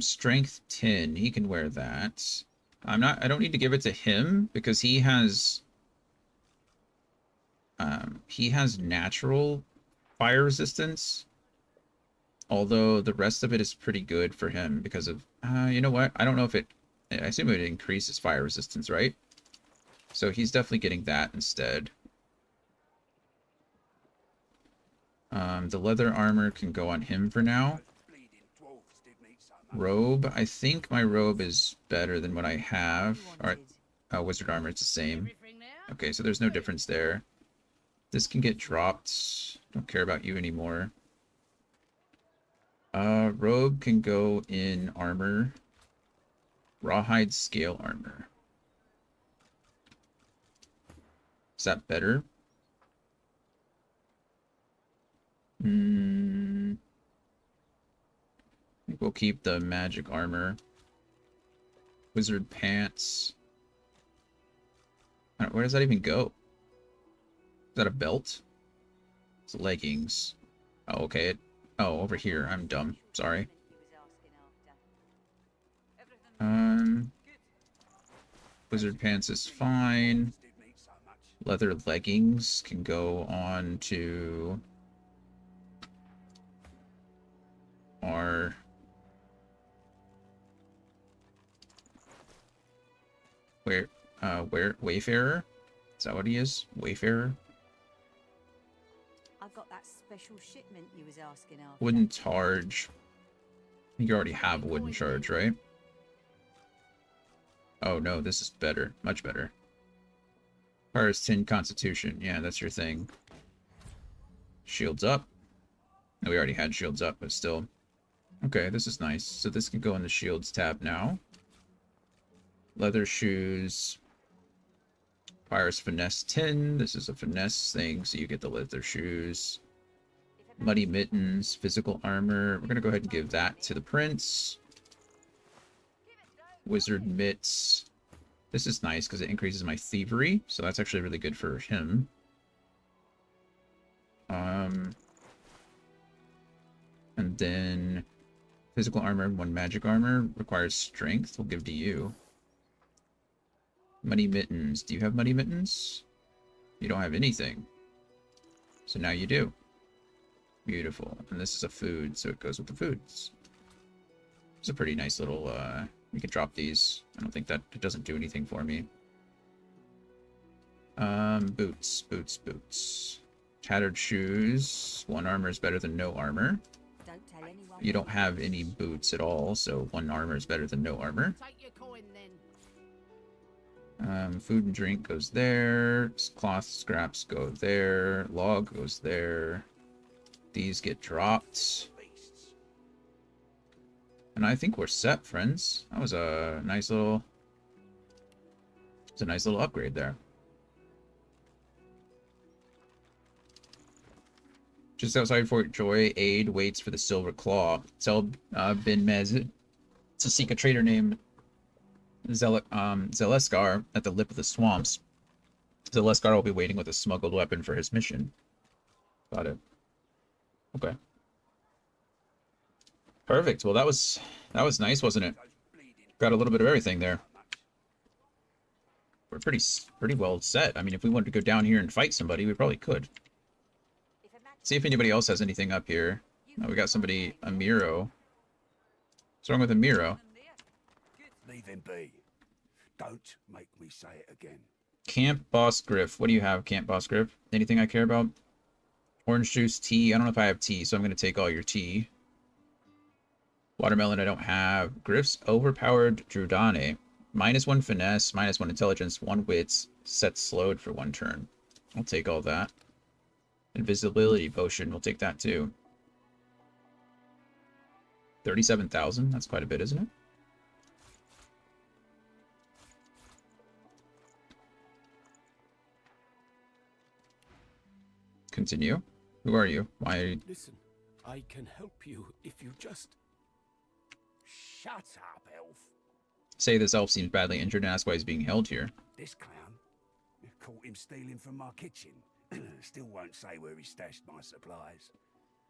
Strength 10. He can wear that. I don't need to give it to him because he has natural fire resistance. Although the rest of it is pretty good for him because of you know what? I don't know if it I assume it increases fire resistance, right? So he's definitely getting that instead. The leather armor can go on him for now. Robe. I think my robe is better than what I have. Alright. Wizard armor, it's the same. Okay, so there's no difference there. This can get dropped. Don't care about you anymore. Robe can go in armor. Rawhide scale armor. Is that better? I think we'll keep the magic armor. Wizard pants. Where does that even go? Is that a belt? It's leggings. Oh, okay. Oh, over here. I'm dumb. Sorry. Wizard pants is fine. Leather leggings can go on to our Wayfarer? Is that what he is? Wayfarer? I got that special shipment you was asking after. Wooden charge. I think you already have a wooden charge, right? Oh no, this is better. Much better. Requires 10 constitution. Yeah, that's your thing. Shields up. No, we already had shields up, but still. Okay, this is nice. So this can go in the shields tab now. Leather shoes. Requires finesse 10. This is a finesse thing, so you get the leather shoes. Muddy mittens, physical armor. We're going to go ahead and give that to the prince. Wizard mitts. This is nice because it increases my thievery, so that's actually really good for him. And then physical armor and 1 magic armor requires strength. We'll give to you. Muddy mittens. Do you have muddy mittens? You don't have anything. So now you do. Beautiful. And this is a food, so it goes with the foods. It's a pretty nice little, we could drop these. I don't think that it doesn't do anything for me. Boots, boots, boots. Tattered shoes. 1 armor is better than no armor. You don't have any boots at all, so 1 armor is better than no armor. Take your coin then. Food and drink goes there. Cloth scraps go there. Log goes there. These get dropped. And I think we're set, friends. That was a nice little... It's a nice little upgrade there. Just outside Fort Joy, Aid waits for the Silver Claw. Tell Bin Mez to seek a trader named Zeleskar at the lip of the swamps. Zeleskar will be waiting with a smuggled weapon for his mission. Got it. Okay. Perfect. Well, that was nice, wasn't it? Got a little bit of everything there. We're pretty well set. I mean, if we wanted to go down here and fight somebody, we probably could. See if anybody else has anything up here. Oh, we got somebody, Amiro. What's wrong with Amiro? Leave him be. Don't make me say it again. Camp Boss Griff. What do you have, Camp Boss Griff? Anything I care about? Orange juice, tea. I don't know if I have tea, so I'm going to take all your tea. Watermelon I don't have. Griff's overpowered Drudane. -1 finesse, -1 intelligence, 1 wits, set slowed for 1 turn. I'll take all that. Invisibility potion, we'll take that too. 37,000? That's quite a bit, isn't it? Continue. Who are you? Why are you... Listen, I can help you if you just... Shut up, elf. Say this elf seems badly injured and ask why he's being held here. This clown? You caught him stealing from my kitchen. Still won't say where he stashed my supplies.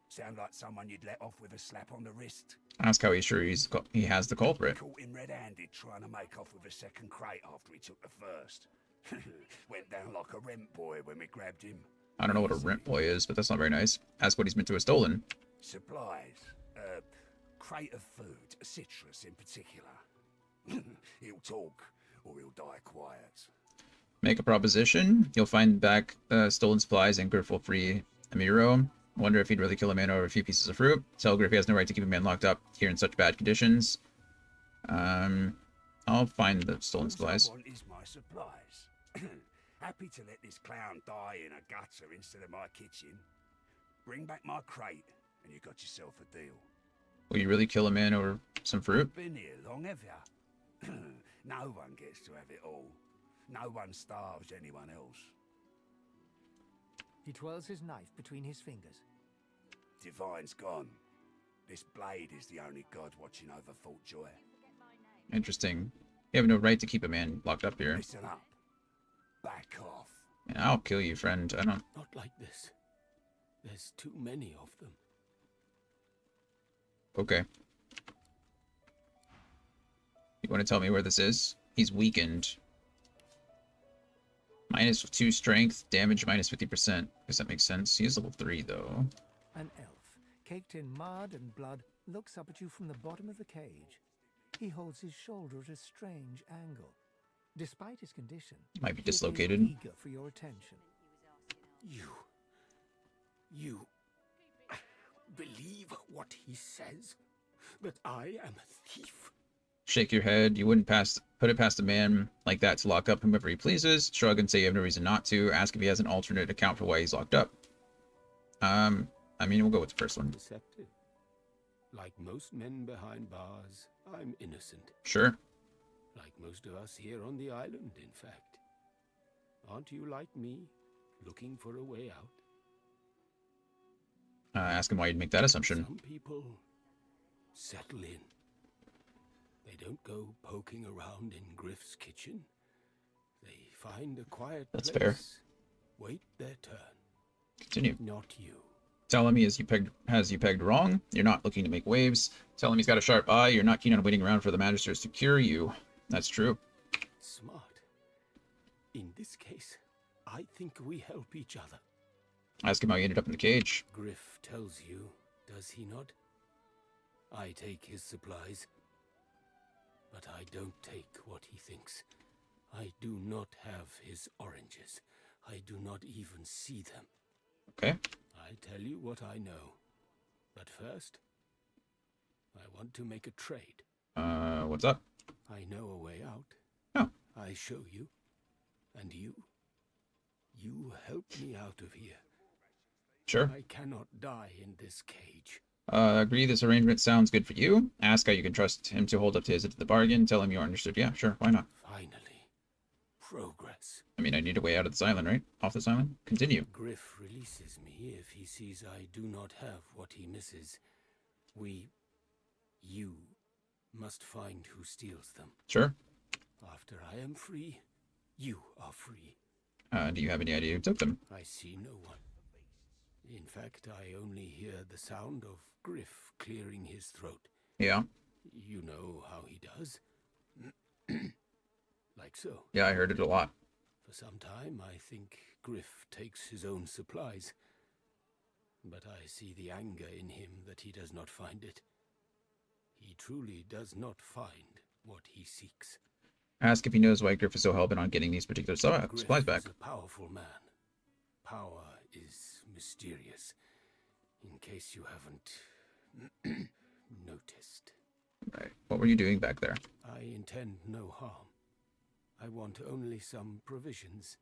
Sound like someone you'd let off with a slap on the wrist. Ask how he's sure he has the culprit. Caught him red-handed trying to make off with a second crate after he took the first. Went down like a rent boy when we grabbed him. I don't know what a rent boy is, but that's not very nice. Ask what he's meant to have stolen. Supplies. Crate of food, a citrus in particular. He'll talk, or he'll die quiet. Make a proposition. You'll find back stolen supplies and Griff will free Amiro. Wonder if he'd really kill a man over a few pieces of fruit. Tell Griff he has no right to keep a man locked up here in such bad conditions. I'll find the stolen supplies. All I want is my supplies. Happy to let this clown die in a gutter instead of my kitchen. Bring back my crate, and you got yourself a deal. Will you really kill a man over some fruit? Been here long, have ya? No one gets to have it all. No one starves anyone else. He twirls his knife between his fingers. Divine's gone. This blade is the only god watching over Fort Joy. Interesting. You have no right to keep a man locked up here. Listen up. Back off. Yeah, I'll kill you, friend. I don't... Not like this. There's too many of them. Okay. You want to tell me where this is? He's weakened. -2 strength, damage -50%. Guess that makes sense. He is level 3, though. An elf, caked in mud and blood, looks up at you from the bottom of the cage. He holds his shoulder at a strange angle. Despite his condition, might be he appears dislocated. Eager for your attention. You believe what he says? That I am a thief? Shake your head. You wouldn't put it past a man like that to lock up whomever he pleases. Shrug and say you have no reason not to. Ask if he has an alternate account for why he's locked up. I mean, we'll go with the first one. Deceptive. Like most men behind bars, I'm innocent. Sure. Like most of us here on the island, in fact. Aren't you like me, looking for a way out? Ask him why you'd make that assumption. Some people settle in. They don't go poking around in Griff's kitchen. They find a quiet That's place, fair. wait their turn. Continue. Not you. Tell him he has you pegged wrong. You're not looking to make waves. Tell him he's got a sharp eye. You're not keen on waiting around for the magisters to cure you. That's true. Smart. In this case, I think we help each other. Ask him how he ended up in the cage. Griff tells you, does he not? I take his supplies, but I don't take what he thinks. I do not have his oranges. I do not even see them. Okay. I tell you what I know. But first, I want to make a trade. What's up? I know a way out. Oh. I show you. And you help me out of here. Sure. I cannot die in this cage. Agree this arrangement sounds good for you. Ask how you can trust him to hold up to his end of the bargain. Tell him you understood. Yeah, sure. Why not? Finally. Progress. I mean, I need a way out of this island, right? Off this island? Continue. Griff releases me if he sees I do not have what he misses. You must find who steals them. Sure. After I am free, you are free. Do you have any idea who took them? I see no one. In fact, I only hear the sound of Griff clearing his throat. Yeah. You know how he does. Like so. Yeah, I heard it a lot. For some time, I think Griff takes his own supplies. But I see the anger in him that he does not find it. He truly does not find what he seeks. Ask if he knows why Griff is so hell-bent on getting these particular supplies back. Griff is a powerful man. Power is mysterious, in case you haven't noticed. Right. What were you doing back there? I intend no harm. I want only some provisions.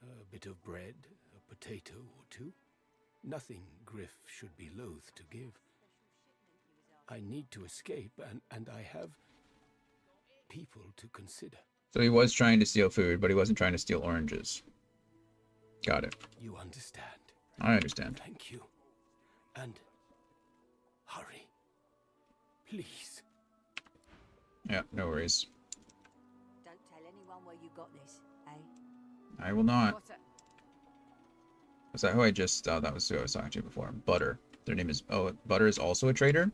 A bit of bread, a potato or two. Nothing Griff should be loath to give. I need to escape, and I have people to consider. So he was trying to steal food, but he wasn't trying to steal oranges. Got it. You understand? I understand. Thank you. And hurry. Please. Yeah, no worries. Don't tell anyone where you got this, eh? I will not. Got it. Was that who I just... Oh, that was who I was talking to before. Butter. Their name is... Oh, Butter is also a trader?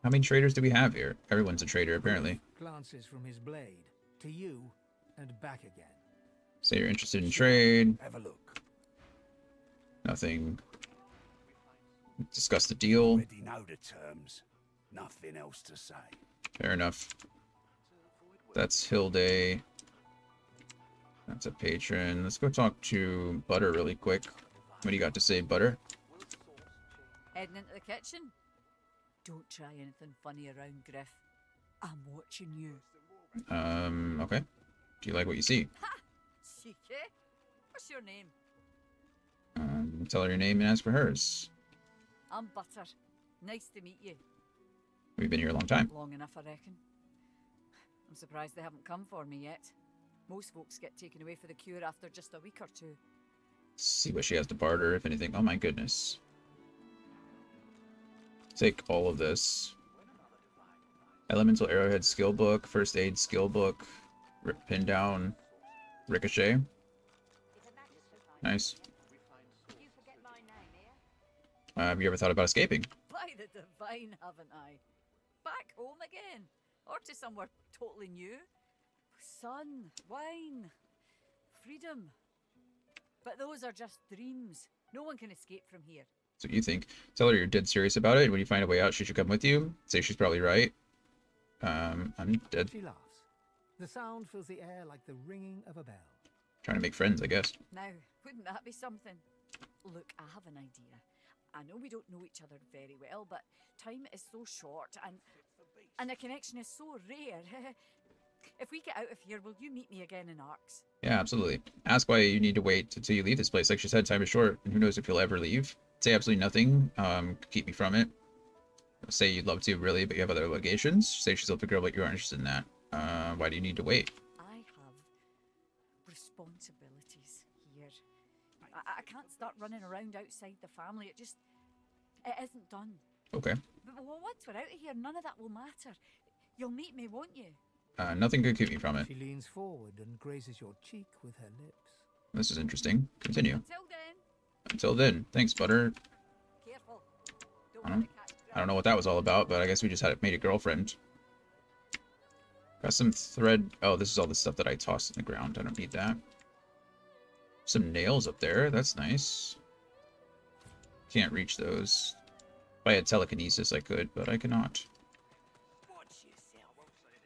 How many traders do we have here? Everyone's a trader, apparently. Glances from his blade to you and back again. Say you're interested in trade. Have a look. Nothing. Discuss the deal. Already know the terms. Nothing else to say. Fair enough. That's Hilde. That's a patron. Let's go talk to Butter really quick. What do you got to say, Butter? Heading into the kitchen? Don't try anything funny around, Griff. I'm watching you. Okay. Do you like what you see? Ha! Cheeky. What's your name? Tell her your name and ask for hers. I'm Butter. Nice to meet you. We've been here a long time. Long enough, I reckon. I'm surprised they haven't come for me yet. Most folks get taken away for the cure after just a week or two. See what she has to barter, if anything. Oh my goodness. Take all of this. Elemental Arrowhead skill book, first aid skill book, pin down, ricochet. Nice. Have you ever thought about escaping? By the divine, haven't I? Back home again, or to somewhere totally new. Sun, wine, freedom. But those are just dreams. No one can escape from here. So you think. Tell her you're dead serious about it. When you find a way out, she should come with you. Say she's probably right. I'm dead. She laughs. The sound fills the air like the ringing of a bell. Trying to make friends, I guess. Now, wouldn't that be something? Look, I have an idea. I know we don't know each other very well, but time is so short and a connection is so rare. If we get out of here, will you meet me again in Arx? Yeah, absolutely. Ask why you need to wait until you leave this place. Like she said, time is short, and who knows if you'll ever leave. Say absolutely nothing. Keep me from it. Say you'd love to, really, but you have other obligations. Say she's up a girl, but you aren't interested in that. Why do you need to wait? I have responsibilities here. I can't start running around outside the family. It isn't done. Okay. But once we're out of here, none of that will matter. You'll meet me, won't you? Nothing could keep me from it. She leans forward and grazes your cheek with her lips. This is interesting. Continue. Until then. Until then. Thanks, Butter. Careful. I don't know what that was all about, but I guess we just made a girlfriend. Got some thread. Oh, this is all the stuff that I tossed in the ground. I don't need that. Some nails up there. That's nice. Can't reach those. If I had telekinesis, I could, but I cannot.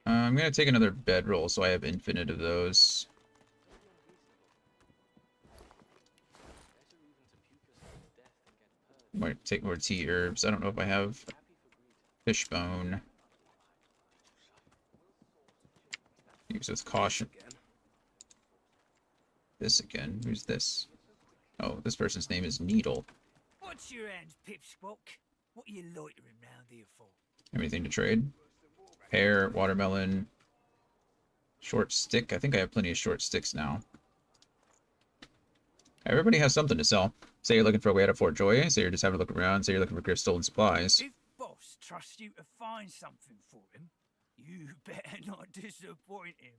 I'm going to take another bedroll so I have infinite of those. Might take more tea herbs. I don't know if I have fishbone. Use with caution. This again. Who's this? Oh, this person's name is Needle. What's your end, Pipsqueak? What are you loitering round here for? Anything to trade? Pear, watermelon, short stick. I think I have plenty of short sticks now. Everybody has something to sell. Say you're looking for a way out of Fort Joy. Say you're just having a look around. Say you're looking for Griff stolen supplies. If Boss trusts you to find something for him, you better not disappoint him.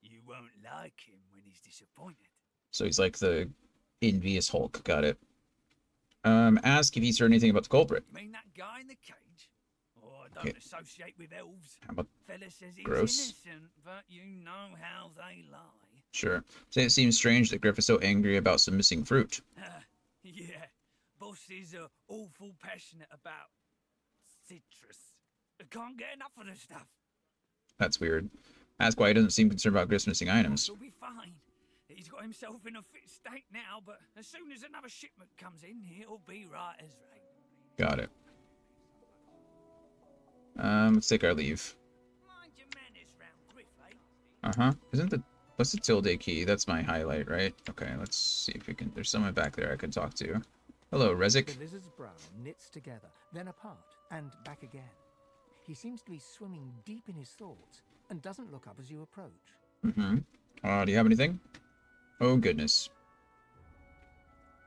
You won't like him when he's disappointed. So he's like the envious Hulk. Got it. Ask if he's heard anything about the culprit. You mean that guy in the cage? Oh, I don't associate with elves. How about Fella says he's gross? innocent, but you know how they lie. Sure. Say it seems strange that Griff is so angry about some missing fruit. Yeah, bosses are awful passionate about citrus. I can't get enough of the stuff. That's weird. Ask why he doesn't seem concerned about Griff's missing items. He'll be fine. He's got himself in a fit state now, but as soon as another shipment comes in, he'll be right as rain. Got it. Let's take our leave. Isn't the what's the tilde key? That's my highlight, right? Okay, let's see if we can. There's someone back there I can talk to. Hello, Rezik. The lizard's brow knits together, then apart, and back again. He seems to be swimming deep in his thoughts, and doesn't look up as you approach. Do you have anything? Oh, goodness.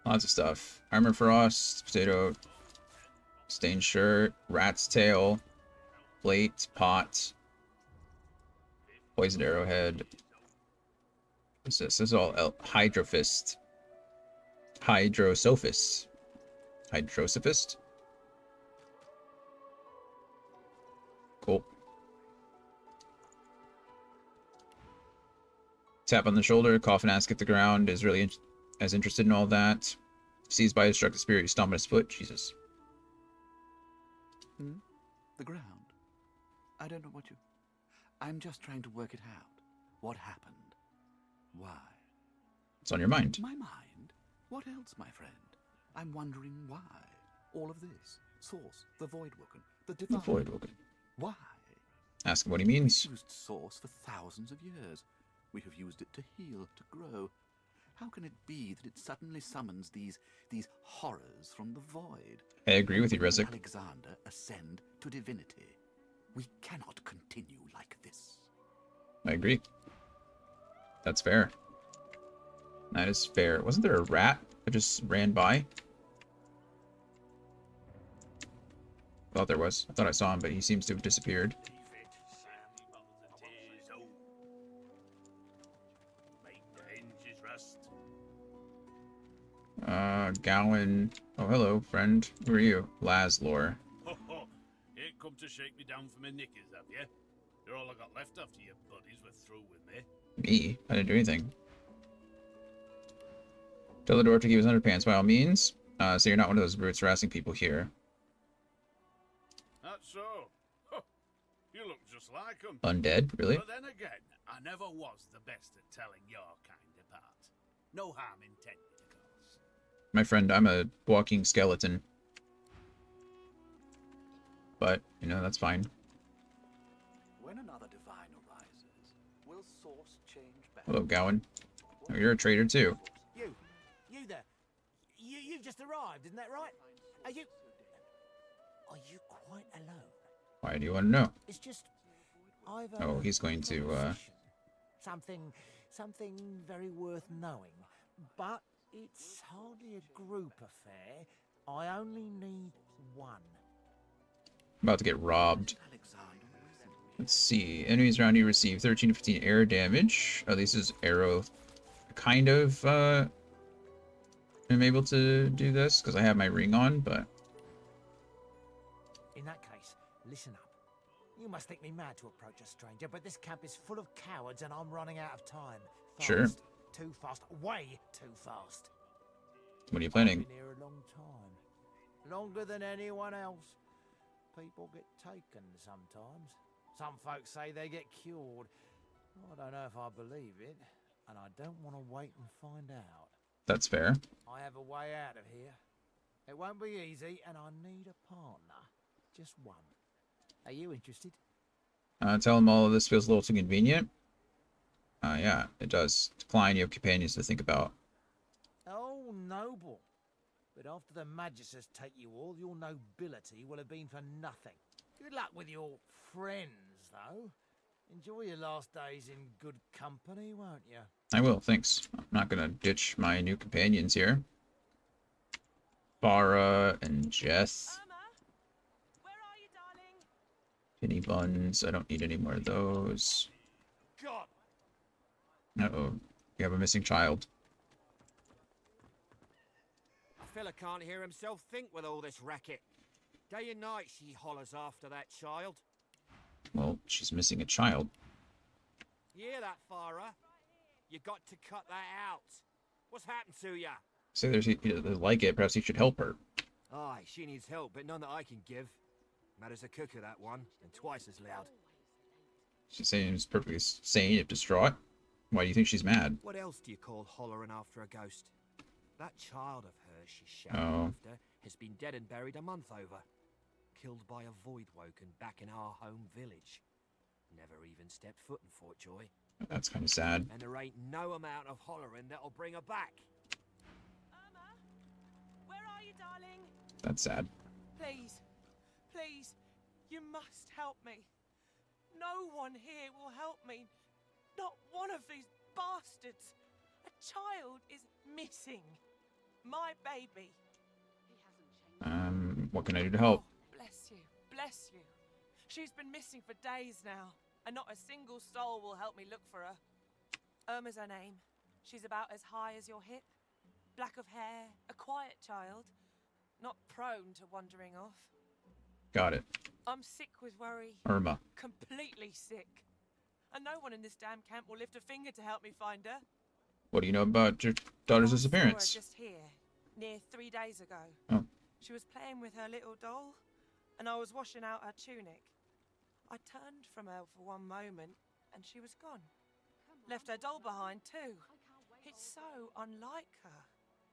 Lots of stuff. Armor frost, potato, stained shirt, rat's tail, plate, pot, poisoned arrowhead. What's this? This is all Hydrophist. Hydrosophist. Hydrosophist? Cool. Tap on the shoulder, cough and ask at the ground, is really as interested in all that. Seized by a destructive spirit, you stomp on his foot. Jesus. The ground? I don't know what you... I'm just trying to work it out. What happened? Why? It's on your mind. My mind? What else, my friend? I'm wondering why. All of this. Source, the Voidwoken, the Divine. The Voidwoken. Why? Ask him what he means. We've used Source for thousands of years. We have used it to heal, to grow. How can it be that it suddenly summons these horrors from the void? I agree with you, Rezik. Alexander ascend to divinity. We cannot continue like this. I agree. That's fair. That is fair. Wasn't there a rat that just ran by? Thought there was. I thought I saw him, but he seems to have disappeared. Gowan. Oh, hello, friend. Who are you? Laslor. Ho ho! Ain't come to shake me down for my knickers, have you? You're all I got left after your buddies were through with me. Me? I didn't do anything. Tell the dwarf to keep his underpants by all means. So you're not one of those brutes harassing people here. That's so. Huh. You look just like them. Undead? Really? But then again, I never was the best at telling your kind apart. No harm intended, of course. My friend, I'm a walking skeleton. But, you know, that's fine. When another divine arises, will Source change back? Hello, Gowan. Oh, you're a traitor, too. You there. You've just arrived, isn't that right? Are you quite alone? Why do you want to know? It's just I've Oh, he's going to, something very worth knowing. But it's hardly a group affair. I only need one. about to get robbed. Let's see. Enemies around you receive 13 to 15 air damage. At least his arrow kind of, I'm able to do this because I have my ring on, but... In that case, listen up. You must think me mad to approach a stranger, but this camp is full of cowards and I'm running out of time. Fast, Sure. Too fast. Way too fast. What are you planning? I've been here a long time. Longer than anyone else. People get taken sometimes. Some folks say they get cured. I don't know if I believe it, and I don't want to wait and find out. That's fair. I have a way out of here. It won't be easy, and I need a partner. Just one. Are you interested? Tell him all of this feels a little too convenient. Yeah, it does. Decline, you have companions to think about. Oh, noble. But after the Magisters take you all, your nobility will have been for nothing. Good luck with your friends, though. Enjoy your last days in good company, won't you? I will, thanks. I'm not gonna ditch my new companions here. Farah and Jess. Penny buns. I don't need any more of those. God. Uh-oh. We have a missing child. A fella can't hear himself think with all this racket. Day and night she hollers after that child. Well, she's missing a child. You hear that, Farah? You got to cut that out. What's happened to ya? Say there's he doesn't like it. Perhaps you should help her. Aye, she needs help, but none that I can give. Mad as a cooker, that one, and twice as loud. She seems perfectly sane if distraught. Why do you think she's mad? What else do you call hollering after a ghost? That child of hers she's shouting Oh. after has been dead and buried a month over. Killed by a void woken back in our home village. Never even stepped foot in Fort Joy. That's kind of sad. And there ain't no amount of hollering that'll bring her back. Where are you, darling? That's sad. Please, please, you must help me. No one here will help me. Not one of these bastards. A child is missing. My baby. What can I do to help? Bless you, bless you. She's been missing for days now, and not a single soul will help me look for her. Irma's her name. She's about as high as your hip. Black of hair, a quiet child. Not prone to wandering off. Got it. I'm sick with worry. Irma. Completely sick. And no one in this damn camp will lift a finger to help me find her. What do you know about your daughter's I disappearance? saw her just here, near 3 days ago. Oh. She was playing with her little doll, and I was washing out her tunic. I turned from her for one moment, and she was gone. Left her doll behind, too. It's so unlike her.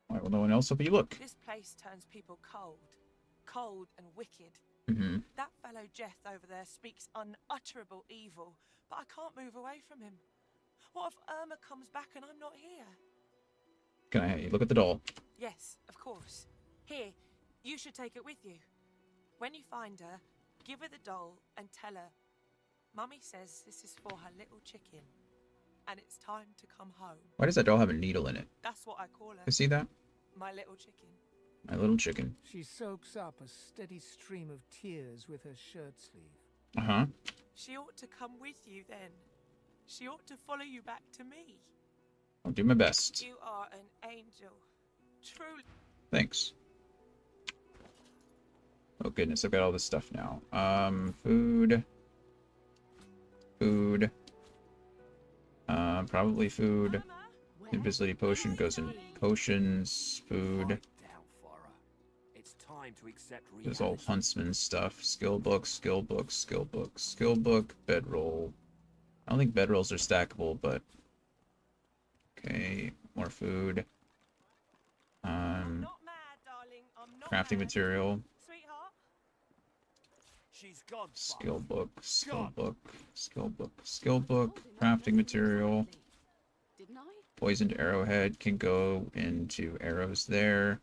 Why will no one else help you look? This place turns people cold. Cold and wicked. Mm-hmm. That fellow Jeth over there speaks unutterable evil, but I can't move away from him. What if Irma comes back and I'm not here? Can I look at the doll? Yes, of course. Here, you should take it with you. When you find her, give her the doll and tell her, Mummy says this is for her little chicken, and it's time to come home. Why does that doll have a needle in it? That's what I call her. You see that? My little chicken. My little chicken. She soaks up a steady stream of tears with her shirt sleeve. Uh-huh. She ought to come with you then. She ought to follow you back to me. I'll do my best. You are an angel. Truly. Thanks. Oh goodness, I've got all this stuff now. Food. Food. Probably food. Invisibility potion goes in potions. Food. It's time to accept There's all huntsman stuff. Skill book, skill book, skill book, skill book, bedroll. I don't think bedrolls are stackable, but okay, more food. Crafting material. She's gone. Skill book, skill book, skill book, skill book, crafting material. Didn't I? Poisoned arrowhead can go into arrows there.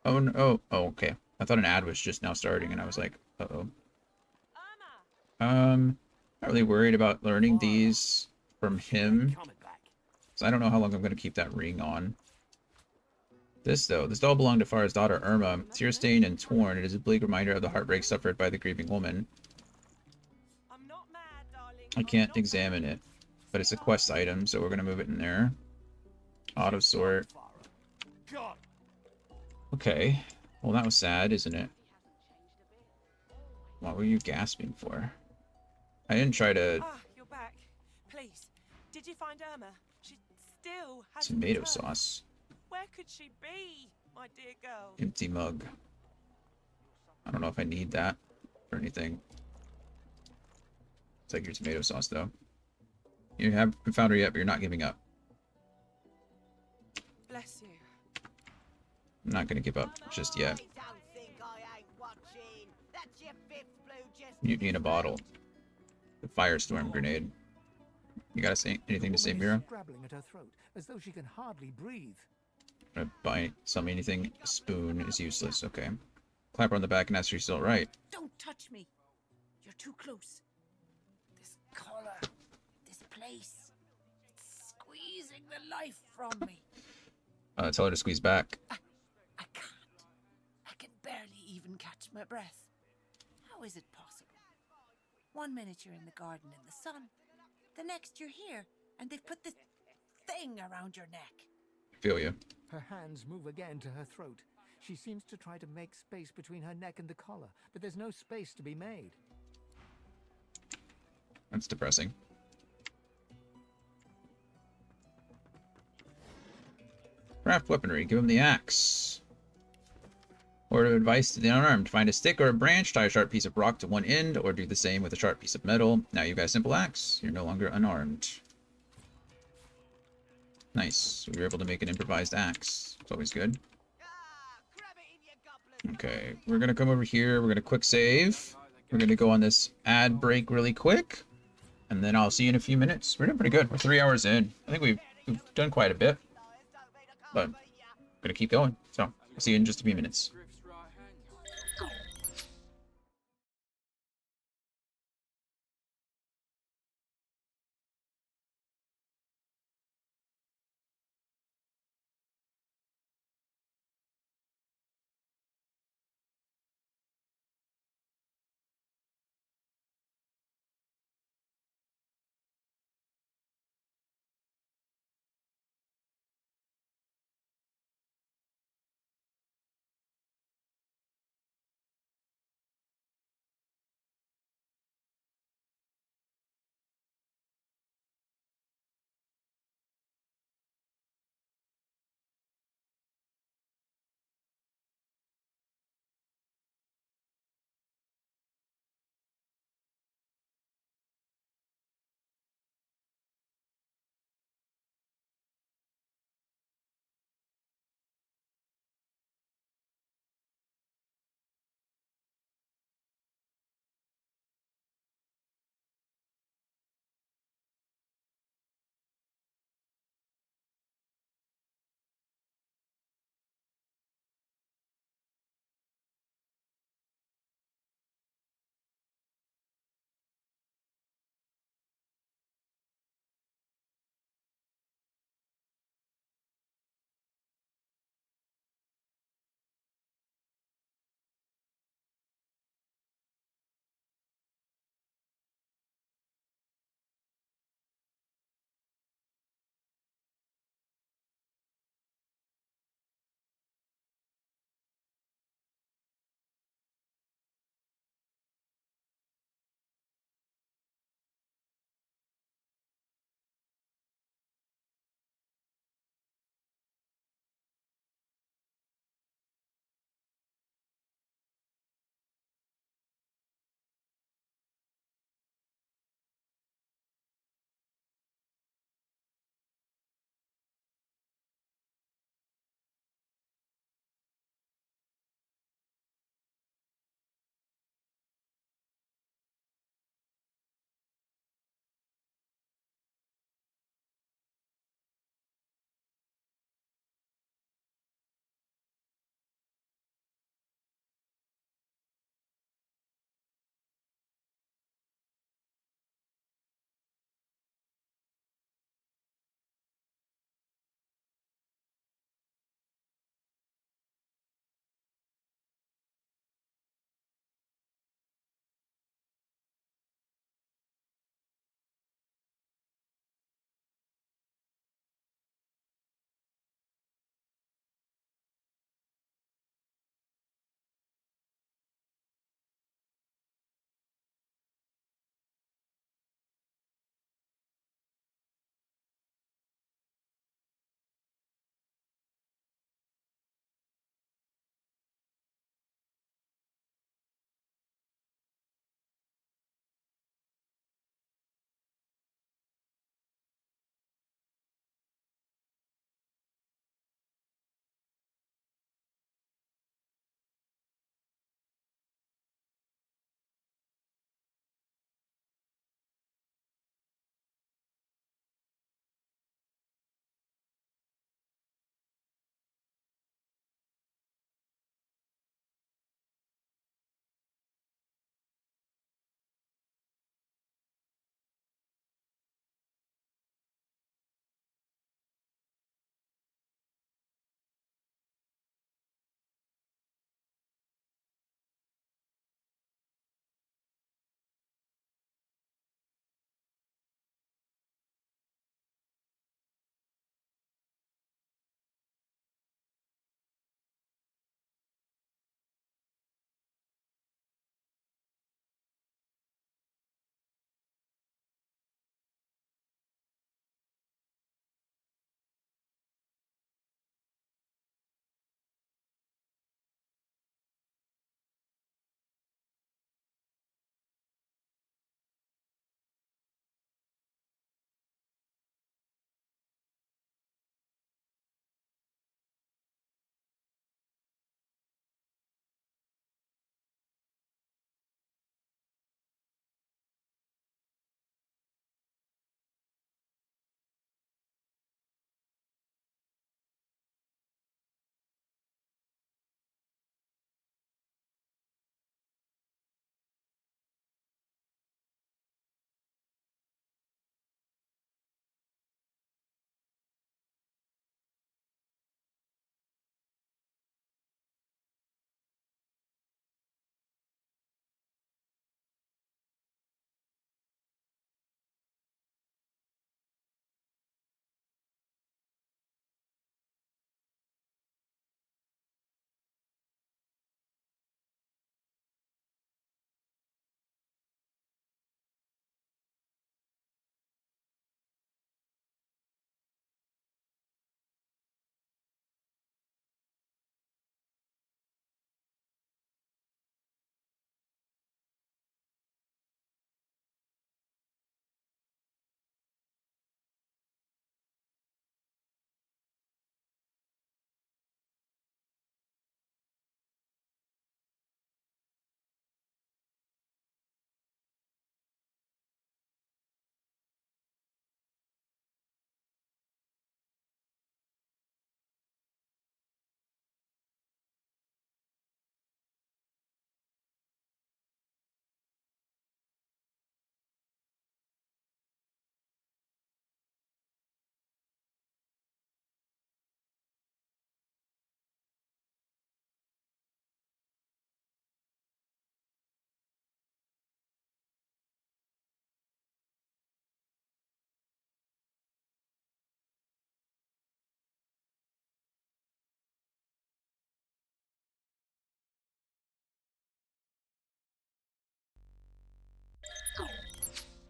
Oh no, oh okay. I thought an ad was just now starting and I was like, uh-oh. Not really worried about learning these from him. So I don't know how long I'm gonna keep that ring on. This though, this doll belonged to Farah's daughter Irma. Tear-stained and torn, it is a bleak reminder of the heartbreak suffered by the grieving woman. I can't examine it, but it's a quest item, so we're gonna move it in there. Auto sort. Okay, well that was sad, isn't it? What were you gasping for? I didn't try to. Ah, you're back. Please, did you find Irma? She still hasn't Tomato returned. sauce. Where could she be, my dear girl? Empty mug. I don't know if I need that or anything. Take your tomato sauce though. You haven't found her yet, but you're not giving up. Bless you. I'm not gonna give up just yet. Mutiny in a bottle. The firestorm grenade. You gotta say anything to say, Mira? Scrabbling at her throat, as though she can hardly breathe. Buy some anything. A spoon is useless. Okay. Clap her on the back and ask her she's still right. Don't touch me. You're too close. This collar, this place, it's squeezing the life from me. Tell her to squeeze back. I can barely even catch my breath. How is it possible? 1 minute you're in the garden in the sun, the next you're here, and they've put this thing around your neck. Feel you. Her hands move again to her throat. She seems to try to make space between her neck and the collar, but there's no space to be made. That's depressing. Craft weaponry. Give him the axe. Word of advice to the unarmed. Find a stick or a branch, tie a sharp piece of rock to one end, or do the same with a sharp piece of metal. Now you've got a simple axe. You're no longer unarmed. Nice. We were able to make an improvised axe. It's always good. Okay, we're going to come over here. We're going to quick save. We're going to go on this ad break really quick. And then I'll see you in a few minutes. We're doing pretty good. We're 3 hours in. I think we've done quite a bit. But I'm going to keep going. So I'll see you in just a few minutes.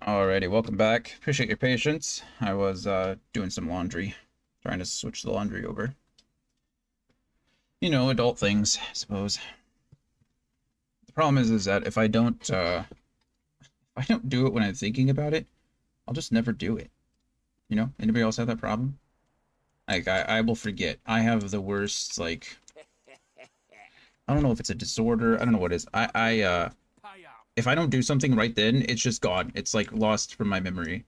Alrighty, welcome back. Appreciate your patience. I was doing some laundry, trying to switch the laundry over. You know, adult things, I suppose. The problem is that if I don't do it when I'm thinking about it, I'll just never do it. You know, anybody else have that problem? Like, I will forget. I have the worst, like, I don't know if it's a disorder. I don't know what it is. If I don't do something right then, it's just gone. It's like lost from my memory.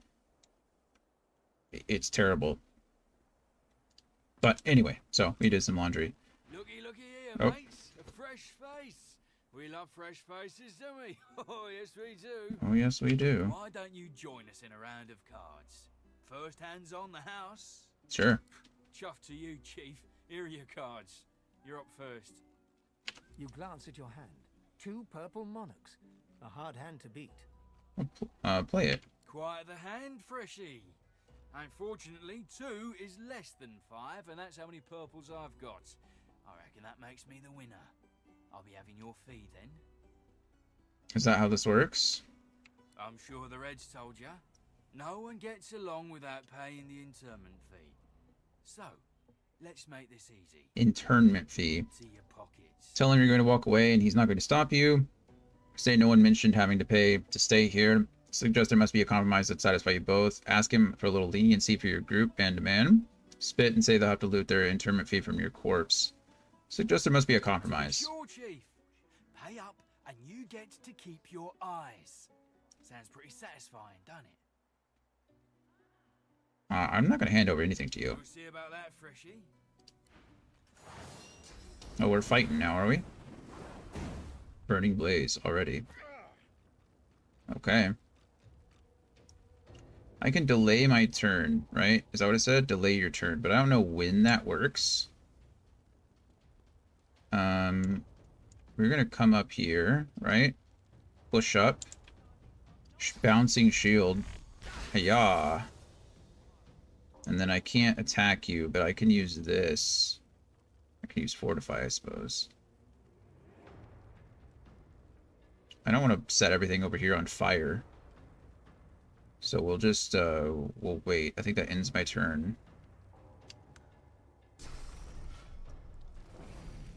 It's terrible. But anyway, so we did some laundry. Looky here, Oh. mates. A fresh face. We love fresh faces, don't we? Oh, yes, we do. Oh, yes, we do. Why don't you join us in a round of cards? First hands on the house. Sure. Chuff to you, Chief. Here are your cards. You're up first. You glance at your hand. 2 purple monarchs. A hard hand to beat. Play it. Quite the hand, Freshy. Unfortunately, 2 is less than 5, and that's how many purples I've got. I reckon that makes me the winner. I'll be having your fee then. Is that how this works? I'm sure the Reds told ya. No one gets along without paying the internment fee. So, let's make this easy. Internment fee. To your pockets. Tell him you're going to walk away and he's not going to stop you. Say no one mentioned having to pay to stay here. Suggest there must be a compromise that satisfies you both. Ask him for a little leniency for your group and demand. Spit and say they'll have to loot their internment fee from your corpse. Suggest there must be a compromise. Sure, Chief. Pay up and you get to keep your eyes. Sounds pretty satisfying, doesn't it? I'm not going to hand over anything to you. We'll see about that, Freshy. Oh, we're fighting now, are we? Burning Blaze already. Okay. I can delay my turn, right? Is that what it said? Delay your turn, but I don't know when that works. We're gonna come up here, right? Push up. Bouncing shield. Hiya. And then I can't attack you, but I can use this. I can use Fortify, I suppose. I don't want to set everything over here on fire. So we'll just, we'll wait. I think that ends my turn.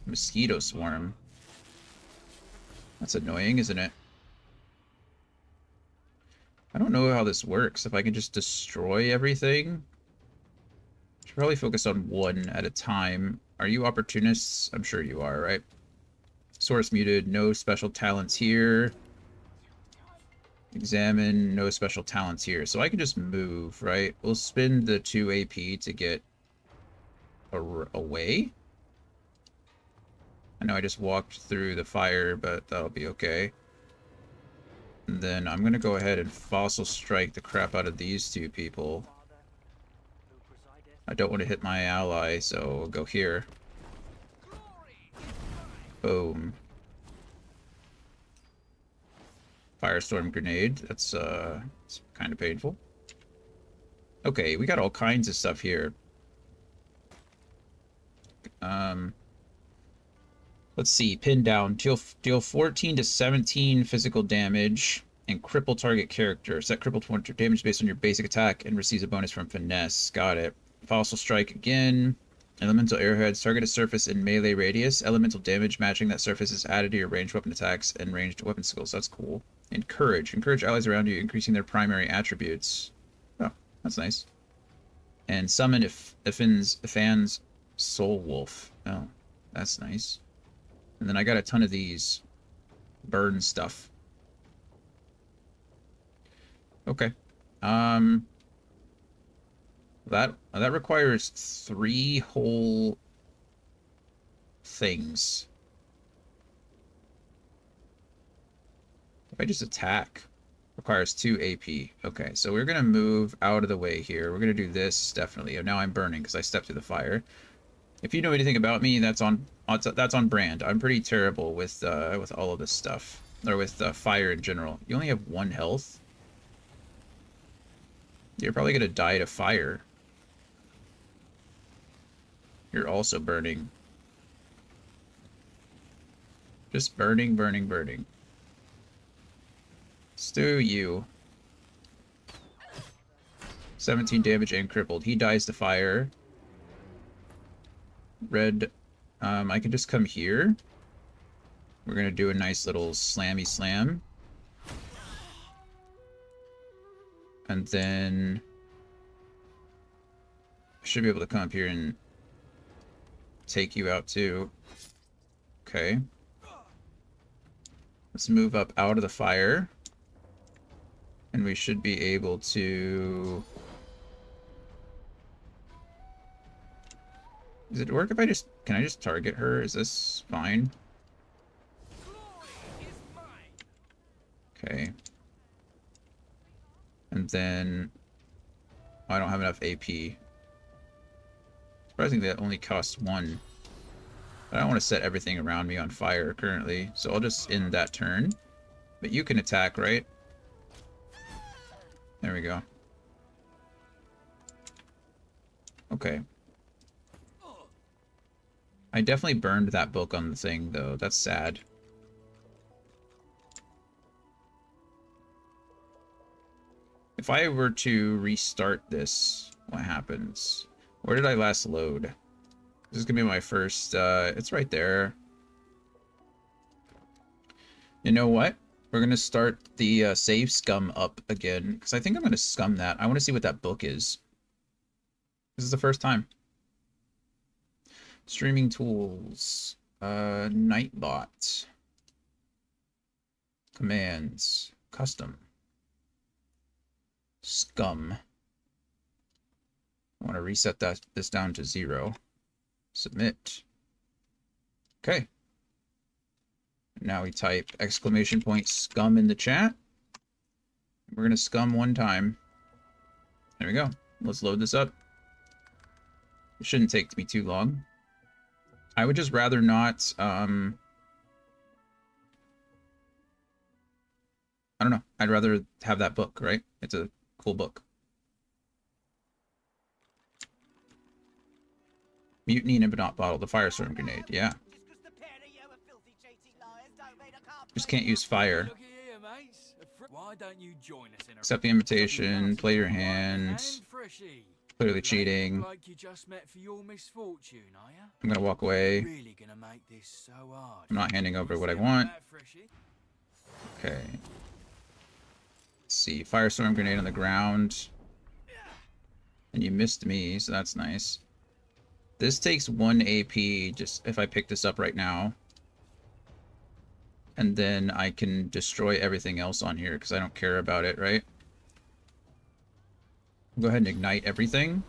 Mosquito swarm. That's annoying, isn't it? I don't know how this works. If I can just destroy everything. Should probably focus on one at a time. Are you opportunists? I'm sure you are, right? Source muted. No special talents here. Examine. No special talents here. So I can just move, right? We'll spend the 2 AP to get away. I know I just walked through the fire, but that'll be okay. And then I'm going to go ahead and Fossil Strike the crap out of these 2 people. I don't want to hit my ally, so we'll go here. Boom. Firestorm Grenade. That's it's kind of painful. Okay, we got all kinds of stuff here. Let's see. Pin down. Deal 14 to 17 physical damage and cripple target character. Set cripple damage based on your basic attack and receives a bonus from finesse. Got it. Fossil Strike again. Elemental arrowheads. Target a surface in melee radius. Elemental damage matching that surface is added to your ranged weapon attacks and ranged weapon skills. That's cool. Encourage. Encourage allies around you, increasing their primary attributes. Oh, that's nice. And summon Ifan's Soul Wolf. Oh, that's nice. And then I got a ton of these burn stuff. Okay. That requires 3 whole things. If I just attack, requires 2 AP. Okay, so we're gonna move out of the way here. We're gonna do this definitely. Now I'm burning because I stepped through the fire. If you know anything about me, that's on brand. I'm pretty terrible with all of this stuff, or with fire in general. You only have 1 health. You're probably gonna die to fire. You're also burning. Just burning, burning, burning. Stew you. 17 damage and crippled. He dies to fire. Red, I can just come here. We're gonna do a nice little slammy slam. And then I should be able to come up here and take you out too. Okay. Let's move up out of the fire. And we should be able to... Does it work if I just... Can I just target her? Is this fine? Okay. And then... Oh, I don't have enough AP. Surprisingly, that only costs 1. But I don't want to set everything around me on fire currently. So I'll just end that turn. But you can attack, right? There we go. Okay. I definitely burned that book on the thing, though. That's sad. If I were to restart this, what happens? Where did I last load? This is gonna be my first, it's right there. You know what? We're gonna start the save scum up again, because I think I'm gonna scum that. I want to see what that book is. This is the first time. Streaming tools. Nightbot. Commands. Custom. Scum. I want to reset this down to 0. Submit. Okay. Now we type exclamation point scum in the chat. We're going to scum 1 time. There we go. Let's load this up. It shouldn't take me too long. I would just rather not, I don't know. I'd rather have that book, right? It's a cool book. Mutiny in a not bottle, the firestorm grenade, yeah. Just can't use fire. Why don't you join us in Accept the invitation, play your hand. Clearly cheating. Like you just met for your misfortune, are you? I'm gonna walk away. Really gonna make this so hard. I'm not handing over what I want. Okay. Let's see. Firestorm grenade on the ground. And you missed me, so that's nice. This takes 1 AP, just if I pick this up right now. And then I can destroy everything else on here, because I don't care about it, right? Go ahead and ignite everything.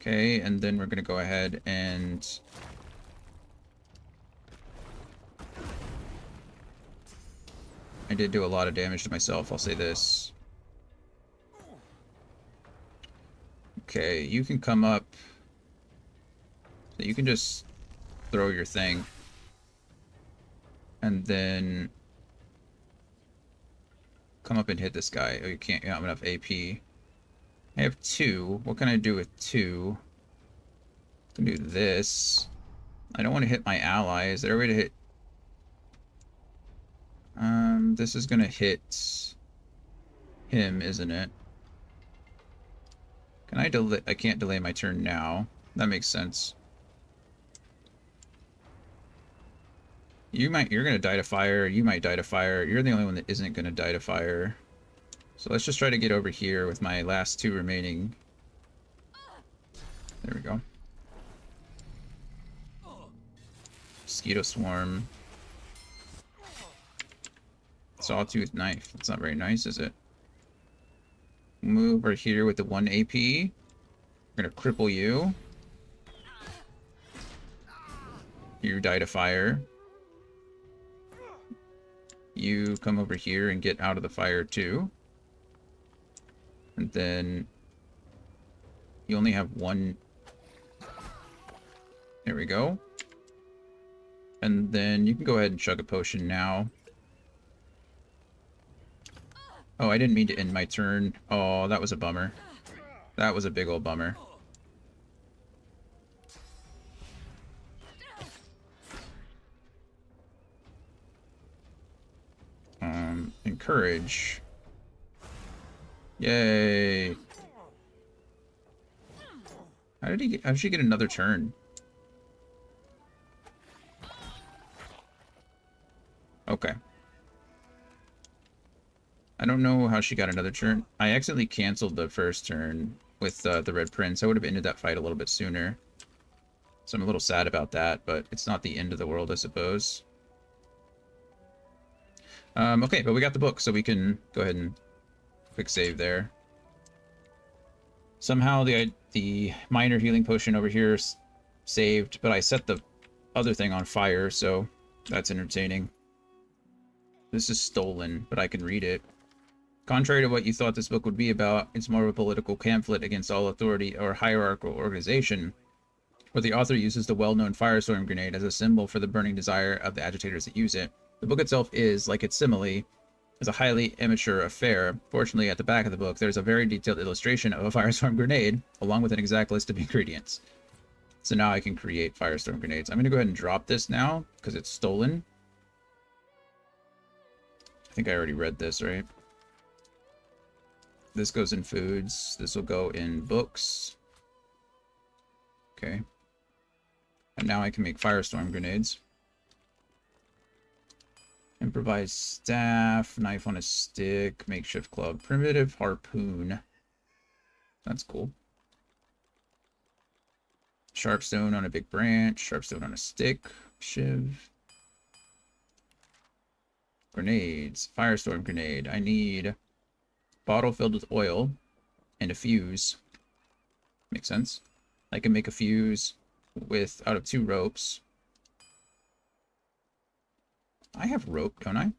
Okay, and then we're going to go ahead and... I did do a lot of damage to myself, I'll say this. Okay, you can come up. So you can just throw your thing. And then come up and hit this guy. Oh, you can't, you don't have enough AP. I have 2. What can I do with 2? I can do this. I don't want to hit my ally. Is there a way to hit? This is gonna hit him, isn't it? Can I delay? I can't delay my turn now. That makes sense. You're gonna die to fire. You might die to fire. You're the only one that isn't gonna die to fire. So let's just try to get over here with my last 2 remaining. There we go. Mosquito swarm. Sawtooth knife. That's not very nice, is it? Move right here with the 1 AP. We're gonna cripple you. You die to fire. You come over here and get out of the fire too. And then you only have 1. There we go. And then you can go ahead and chug a potion now. Oh, I didn't mean to end my turn. Oh, that was a bummer. That was a big old bummer. Encourage. Yay! How did she get another turn? Okay. I don't know how she got another turn. I accidentally canceled the first turn with the Red Prince. I would have ended that fight a little bit sooner. So I'm a little sad about that, but it's not the end of the world, I suppose. Okay, but we got the book, so we can go ahead and quick save there. Somehow the minor healing potion over here is saved, but I set the other thing on fire, so that's entertaining. This is stolen, but I can read it. Contrary to what you thought this book would be about, it's more of a political pamphlet against all authority or hierarchical organization, where the author uses the well-known firestorm grenade as a symbol for the burning desire of the agitators that use it. The book itself is, like its simile, is a highly immature affair. Fortunately, at the back of the book, there's a very detailed illustration of a firestorm grenade, along with an exact list of ingredients. So now I can create firestorm grenades. I'm going to go ahead and drop this now, because it's stolen. I think I already read this, right? This goes in foods. This will go in books. Okay. And now I can make firestorm grenades. Improvised staff, knife on a stick, makeshift club, primitive harpoon. That's cool. Sharpstone on a big branch, sharpstone on a stick, shiv. Grenades, firestorm grenade. I need bottle filled with oil and a fuse. Makes sense. I can make a fuse with out of 2 ropes. I have rope, don't I?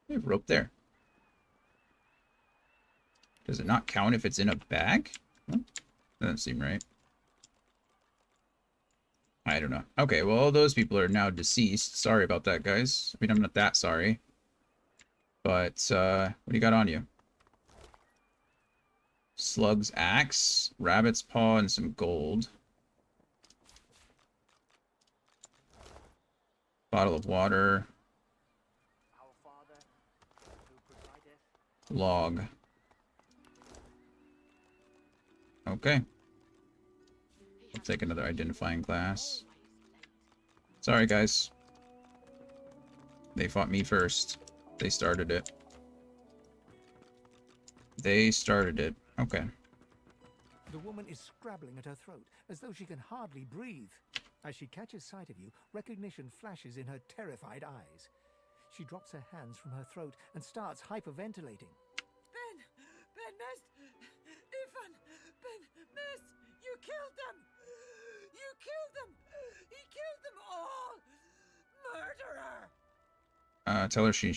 I have rope there. Does it not count if it's in a bag? Well, doesn't seem right. I don't know. Okay, well, all those people are now deceased. Sorry about that, guys. I mean, I'm not that sorry. But, what do you got on you? Slug's axe, rabbit's paw, and some gold. Bottle of water. Log. Okay. I'll take another identifying class. Sorry, guys. They fought me first. They started it. They started it. Okay. The woman is scrabbling at her throat, as though she can hardly breathe. As she catches sight of you, recognition flashes in her terrified eyes. She drops her hands from her throat and starts hyperventilating. Ben! Ben, Miss! Ethan! Ben, Miss! You killed them! You killed them! He killed them all! Murderer! Tell her she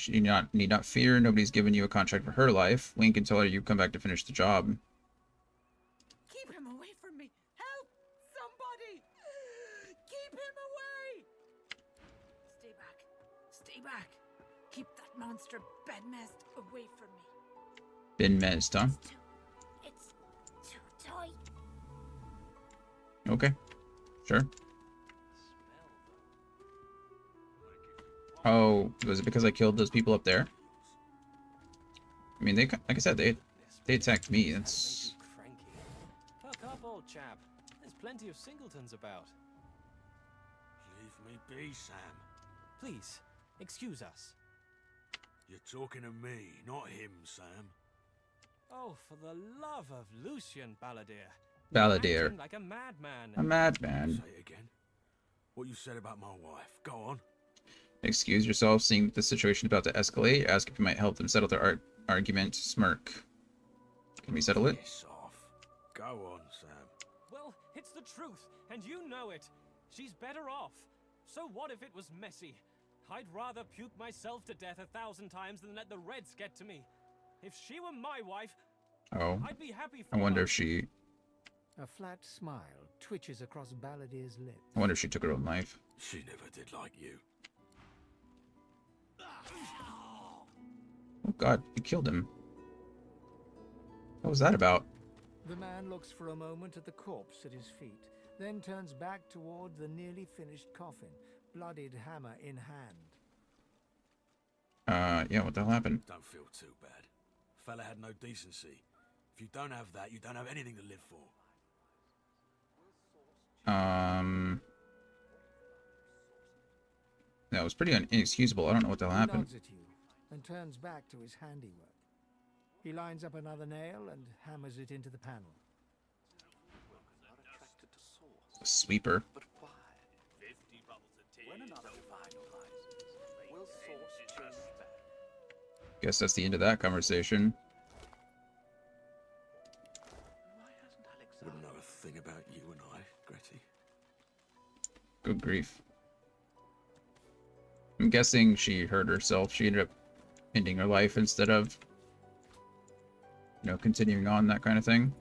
need not fear. Nobody's given you a contract for her life. Wink and tell her you come back to finish the job. Keep him away from me! Help! Somebody! Keep him away! Stay back. Stay back. Keep that monster Bedmest away from me. Bedmest, huh? It's too tight. Okay. Sure. Oh, was it because I killed those people up there? I mean, they, like I said, they attacked me. That's... Fuck up, old chap. There's plenty of singletons about. Leave me be, Sam. Please, excuse us. You're talking to me, not him, Sam. Oh, for the love of Lucian Balladeer. Balladeer. Acting like a madman. A madman. Say it again. What you said about my wife. Go on. Excuse yourself, seeing the situation about to escalate. Ask if you might help them settle their argument. Smirk. Can we settle it? Piss off. Go on, Sam. Well, it's the truth, and you know it. She's better off. So what if it was messy? I'd rather puke myself to death 1,000 times than let the Reds get to me. If she were my wife, Oh. I'd be happy for I wonder her. if she... A flat smile twitches across Balladeer's lips. I wonder if she took her own life. She never did like you. Oh god, you killed him. What was that about? The man looks for a moment at the corpse at his feet, then turns back toward the nearly finished coffin, bloodied hammer in hand. Yeah, what the hell happened? Don't feel too bad. Fella had no decency. If you don't have that, you don't have anything to live for. That was pretty inexcusable. I don't know what the hell He happened. nods at you and turns back to his handiwork. He lines up another nail and hammers it into the panel. A sweeper. Guess that's the end of that conversation. Wouldn't know a thing about you and I, Gretty. Good grief. I'm guessing she hurt herself. She ended up ending her life instead of, you know, continuing on, that kind of thing.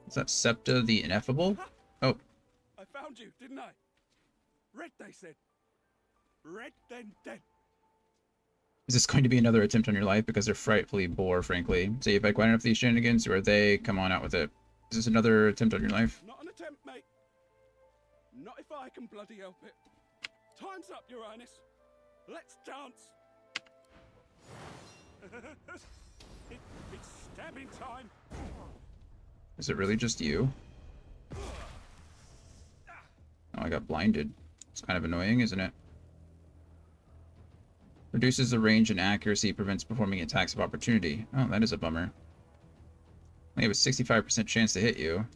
Is that Septa the Ineffable? Oh. I found you, didn't I? Red, they said. Red, then dead. Is this going to be another attempt on your life? Because they're frightfully bore, frankly. So you've had quite enough of these shenanigans, or are they? Come on out with it. Is this another attempt on your life? Not an attempt, mate. Not if I can bloody help it. Time's up, Your Highness. Let's dance. It's stabbing time. Is it really just you? Oh, I got blinded. It's kind of annoying, isn't it? Reduces the range and accuracy, prevents performing attacks of opportunity. Oh, that is a bummer. I have a 65% chance to hit you.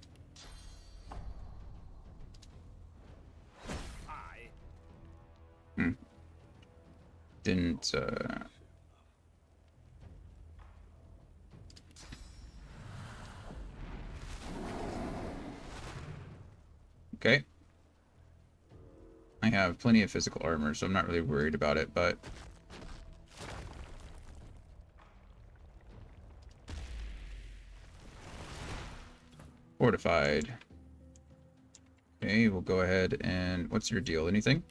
Didn't, Okay. I have plenty of physical armor, so I'm not really worried about it, but... Fortified. Okay, we'll go ahead and... What's your deal? Anything?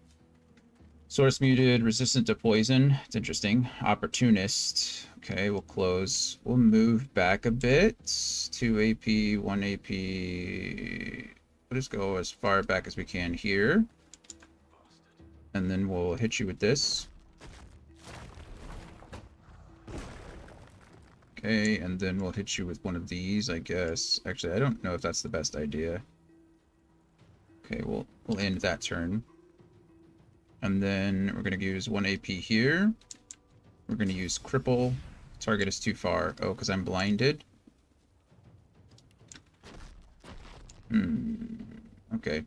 Source muted, resistant to poison. It's interesting. Opportunist. Okay, we'll close. We'll move back a bit. 2 AP, 1 AP. We'll just go as far back as we can here. And then we'll hit you with this. Okay, and then we'll hit you with one of these, I guess. Actually, I don't know if that's the best idea. Okay, we'll end that turn. And then we're going to use 1 AP here. We're going to use Cripple. Target is too far. Oh, because I'm blinded. Okay.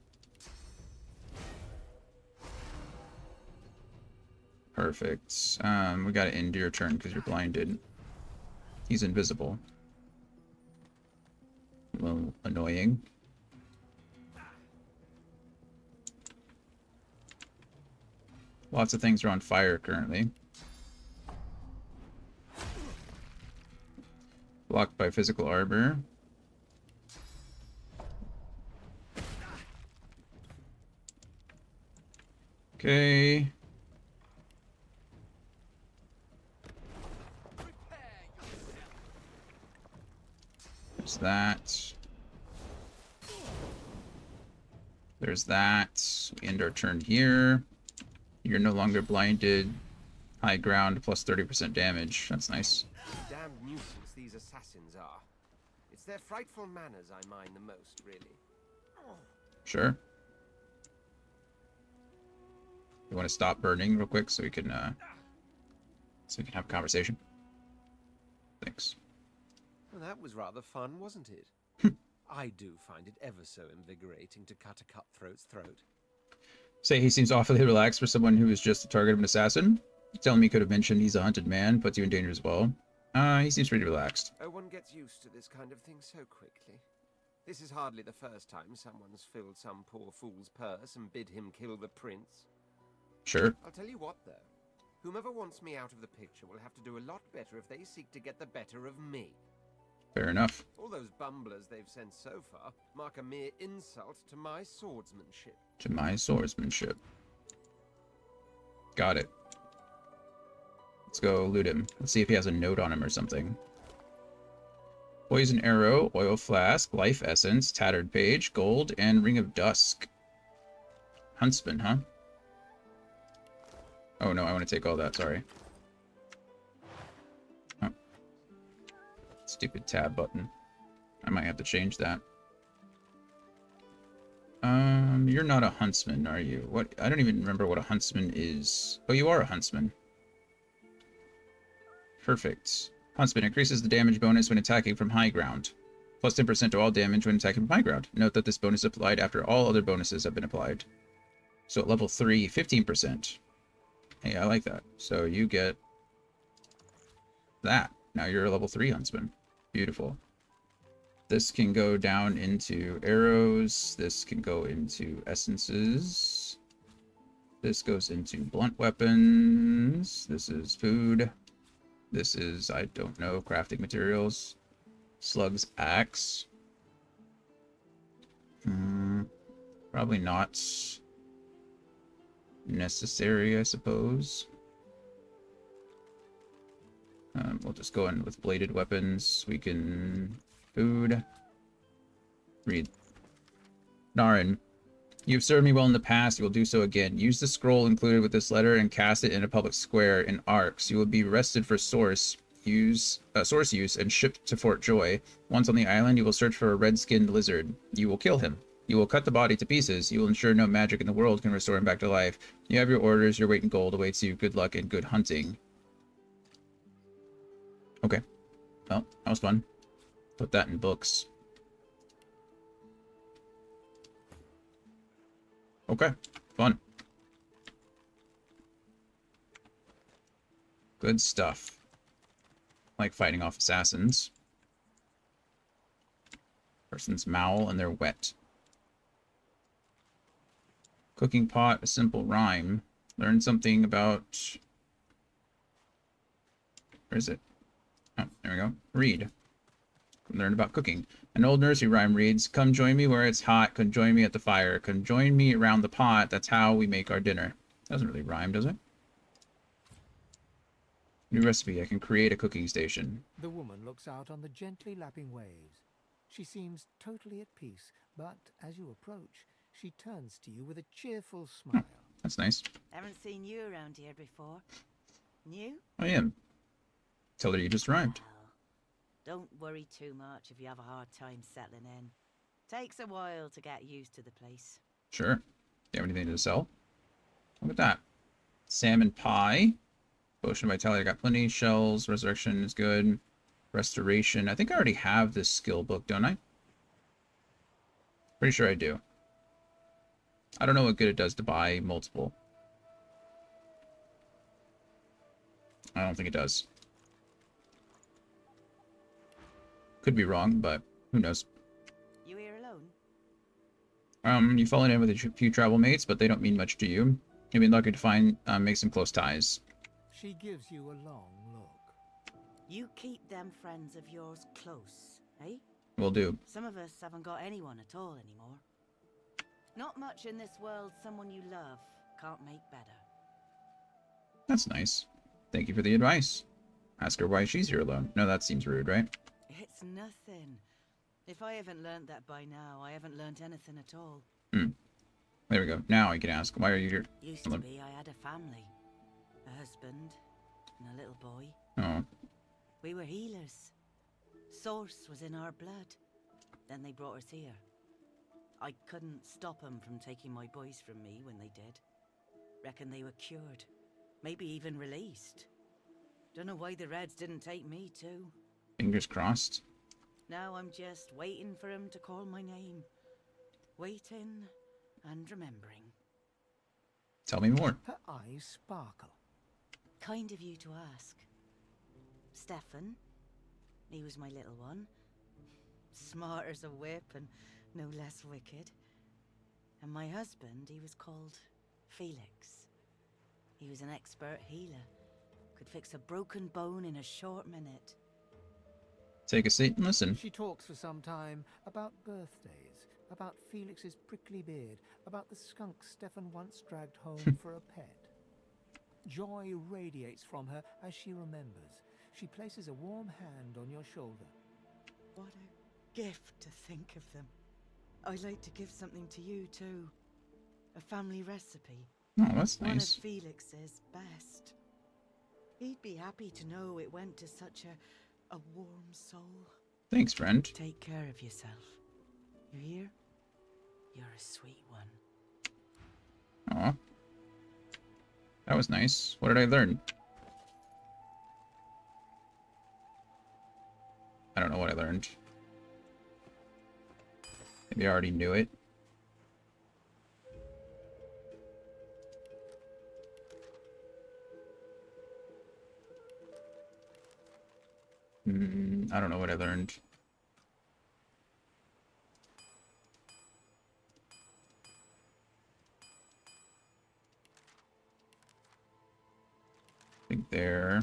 Perfect. We got to end your turn because you're blinded. He's invisible. A little annoying. Lots of things are on fire currently. Blocked by physical armor. Okay. There's that. There's that. We end our turn here. You're no longer blinded. High ground plus 30% damage. That's nice. Damned nuisance these assassins are. It's their frightful manners I mind the most, really. Sure. You want to stop burning real quick so we can have a conversation? Thanks. Well, that was rather fun, wasn't it? I do find it ever so invigorating to cut a cutthroat's throat. Say he seems awfully relaxed for someone who is just the target of an assassin. Telling me could have mentioned he's a hunted man, puts you in danger as well. He seems pretty relaxed. Oh, one gets used to this kind of thing so quickly. This is hardly the first time someone's filled some poor fool's purse and bid him kill the prince. Sure. I'll tell you what, though. Whomever wants me out of the picture will have to do a lot better if they seek to get the better of me. Fair enough. All those bumblers they've sent so far mark a mere insult to my swordsmanship. To my swordsmanship. Got it. Let's go loot him. Let's see if he has a note on him or something. Poison arrow, oil flask, life essence, tattered page, gold, and ring of dusk. Huntsman, huh? Oh no, I want to take all that, sorry. Oh. Stupid tab button. I might have to change that. You're not a huntsman, are you? What? I don't even remember what a huntsman is. Oh, you are a huntsman. Perfect. Huntsman increases the damage bonus when attacking from high ground. Plus 10% to all damage when attacking from high ground. Note that this bonus is applied after all other bonuses have been applied. So at level 3, 15%. Hey, I like that. So you get that. Now you're a level 3 huntsman. Beautiful. This can go down into arrows. This can go into essences. This goes into blunt weapons. This is food. This is, I don't know, crafting materials. Slug's axe. Probably not necessary, I suppose. We'll just go in with bladed weapons. We can... Food. Read. Narin, you've served me well in the past. You will do so again. Use the scroll included with this letter and cast it in a public square in Arx. You will be arrested for source use and shipped to Fort Joy. Once on the island, you will search for a red-skinned lizard. You will kill him. You will cut the body to pieces. You will ensure no magic in the world can restore him back to life. You have your orders. Your weight in gold awaits you. Good luck and good hunting. Okay. Well, that was fun. Put that in books. Okay, fun. Good stuff. Like fighting off assassins. Person's maul and they're wet. Cooking pot, a simple rhyme. Learn something about... Where is it? Oh, there we go. Read. Learn about cooking. An old nursery rhyme reads, "Come join me where it's hot, come join me at the fire, come join me around the pot, that's how we make our dinner." Doesn't really rhyme, does it? New recipe, I can create a cooking station. The woman looks out on the gently lapping waves. She seems totally at peace, but as you approach, she turns to you with a cheerful smile. That's nice. Haven't seen you around here before. New? I am. Tell her you just arrived. Don't worry too much if you have a hard time settling in. Takes a while to get used to the place. Sure. Do you have anything to sell? Look at that. Salmon pie. Potion vitality, I got plenty. Shells. Resurrection is good. Restoration. I think I already have this skill book, don't I? Pretty sure I do. I don't know what good it does to buy multiple. I don't think it does. Could be wrong, but who knows? You here alone? You've fallen in with a few travel mates, but they don't mean much to you. You've been lucky to find, make some close ties. She gives you a long look. You keep them friends of yours close, eh? Will do. Some of us haven't got anyone at all anymore. Not much in this world someone you love can't make better. That's nice. Thank you for the advice. Ask her why she's here alone. No, that seems rude, right? It's nothing. If I haven't learned that by now, I haven't learned anything at all. There we go. Now I can ask, why are you here? Used to be I had a family. A husband and a little boy. Oh. We were healers. Source was in our blood. Then they brought us here. I couldn't stop them from taking my boys from me when they did. Reckon they were cured. Maybe even released. Don't know why the Reds didn't take me too. Fingers crossed. Now I'm just waiting for him to call my name. Waiting and remembering. Tell me more. Her eyes sparkle. Kind of you to ask. Stefan, he was my little one. Smart as a whip and no less wicked. And my husband, he was called Felix. He was an expert healer. Could fix a broken bone in a short minute. Take a seat and listen. She talks for some time about birthdays, about Felix's prickly beard, about the skunk Stefan once dragged home for a pet. Joy radiates from her as she remembers. She places a warm hand on your shoulder. What a gift to think of them. I'd like to give something to you too. A family recipe. Oh, that's One nice. of Felix's best. He'd be happy to know it went to such a warm soul. Thanks, friend. Take care of yourself. You hear? You're a sweet one. Aw. That was nice. What did I learn? I don't know what I learned. Maybe I already knew it. I don't know what I learned. I think there.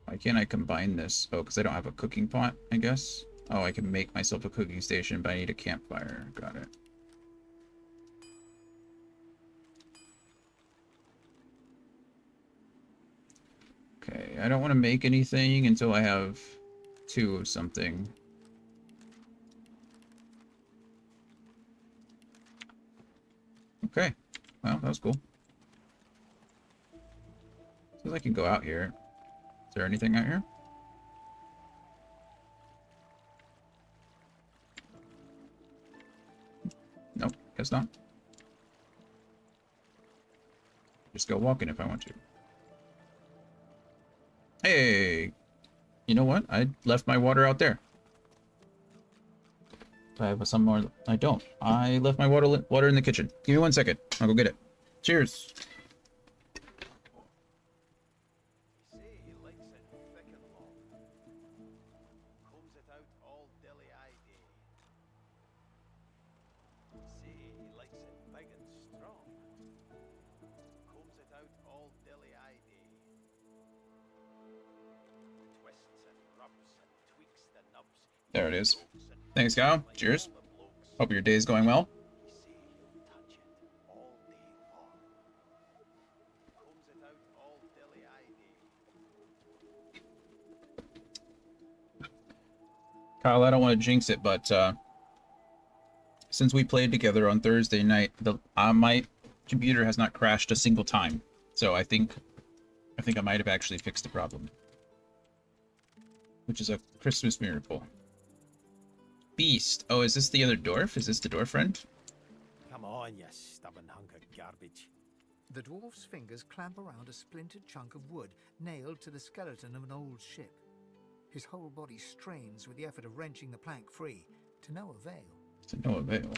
Why can't I combine this? Oh, because I don't have a cooking pot, I guess. Oh, I can make myself a cooking station, but I need a campfire. Got it. Okay, I don't want to make anything until I have 2 of something. Okay, well, that was cool. Says I can go out here. Is there anything out here? Nope, guess not. Just go walking if I want to. Hey! You know what? I left my water out there. Do I have some more? I don't. I left my water in the kitchen. Give me 1 second. I'll go get it. Cheers! There it is. Thanks, Kyle. Cheers. Hope your day is going well. Kyle, I don't want to jinx it, but since we played together on Thursday night, my computer has not crashed a single time. So I think I might have actually fixed the problem, which is a Christmas miracle. Beast. Oh, is this the other dwarf? Is this the dwarf friend? Come on, you stubborn hunk of garbage. The dwarf's fingers clamp around a splintered chunk of wood nailed to the skeleton of an old ship. His whole body strains with the effort of wrenching the plank free, to no avail. To no avail.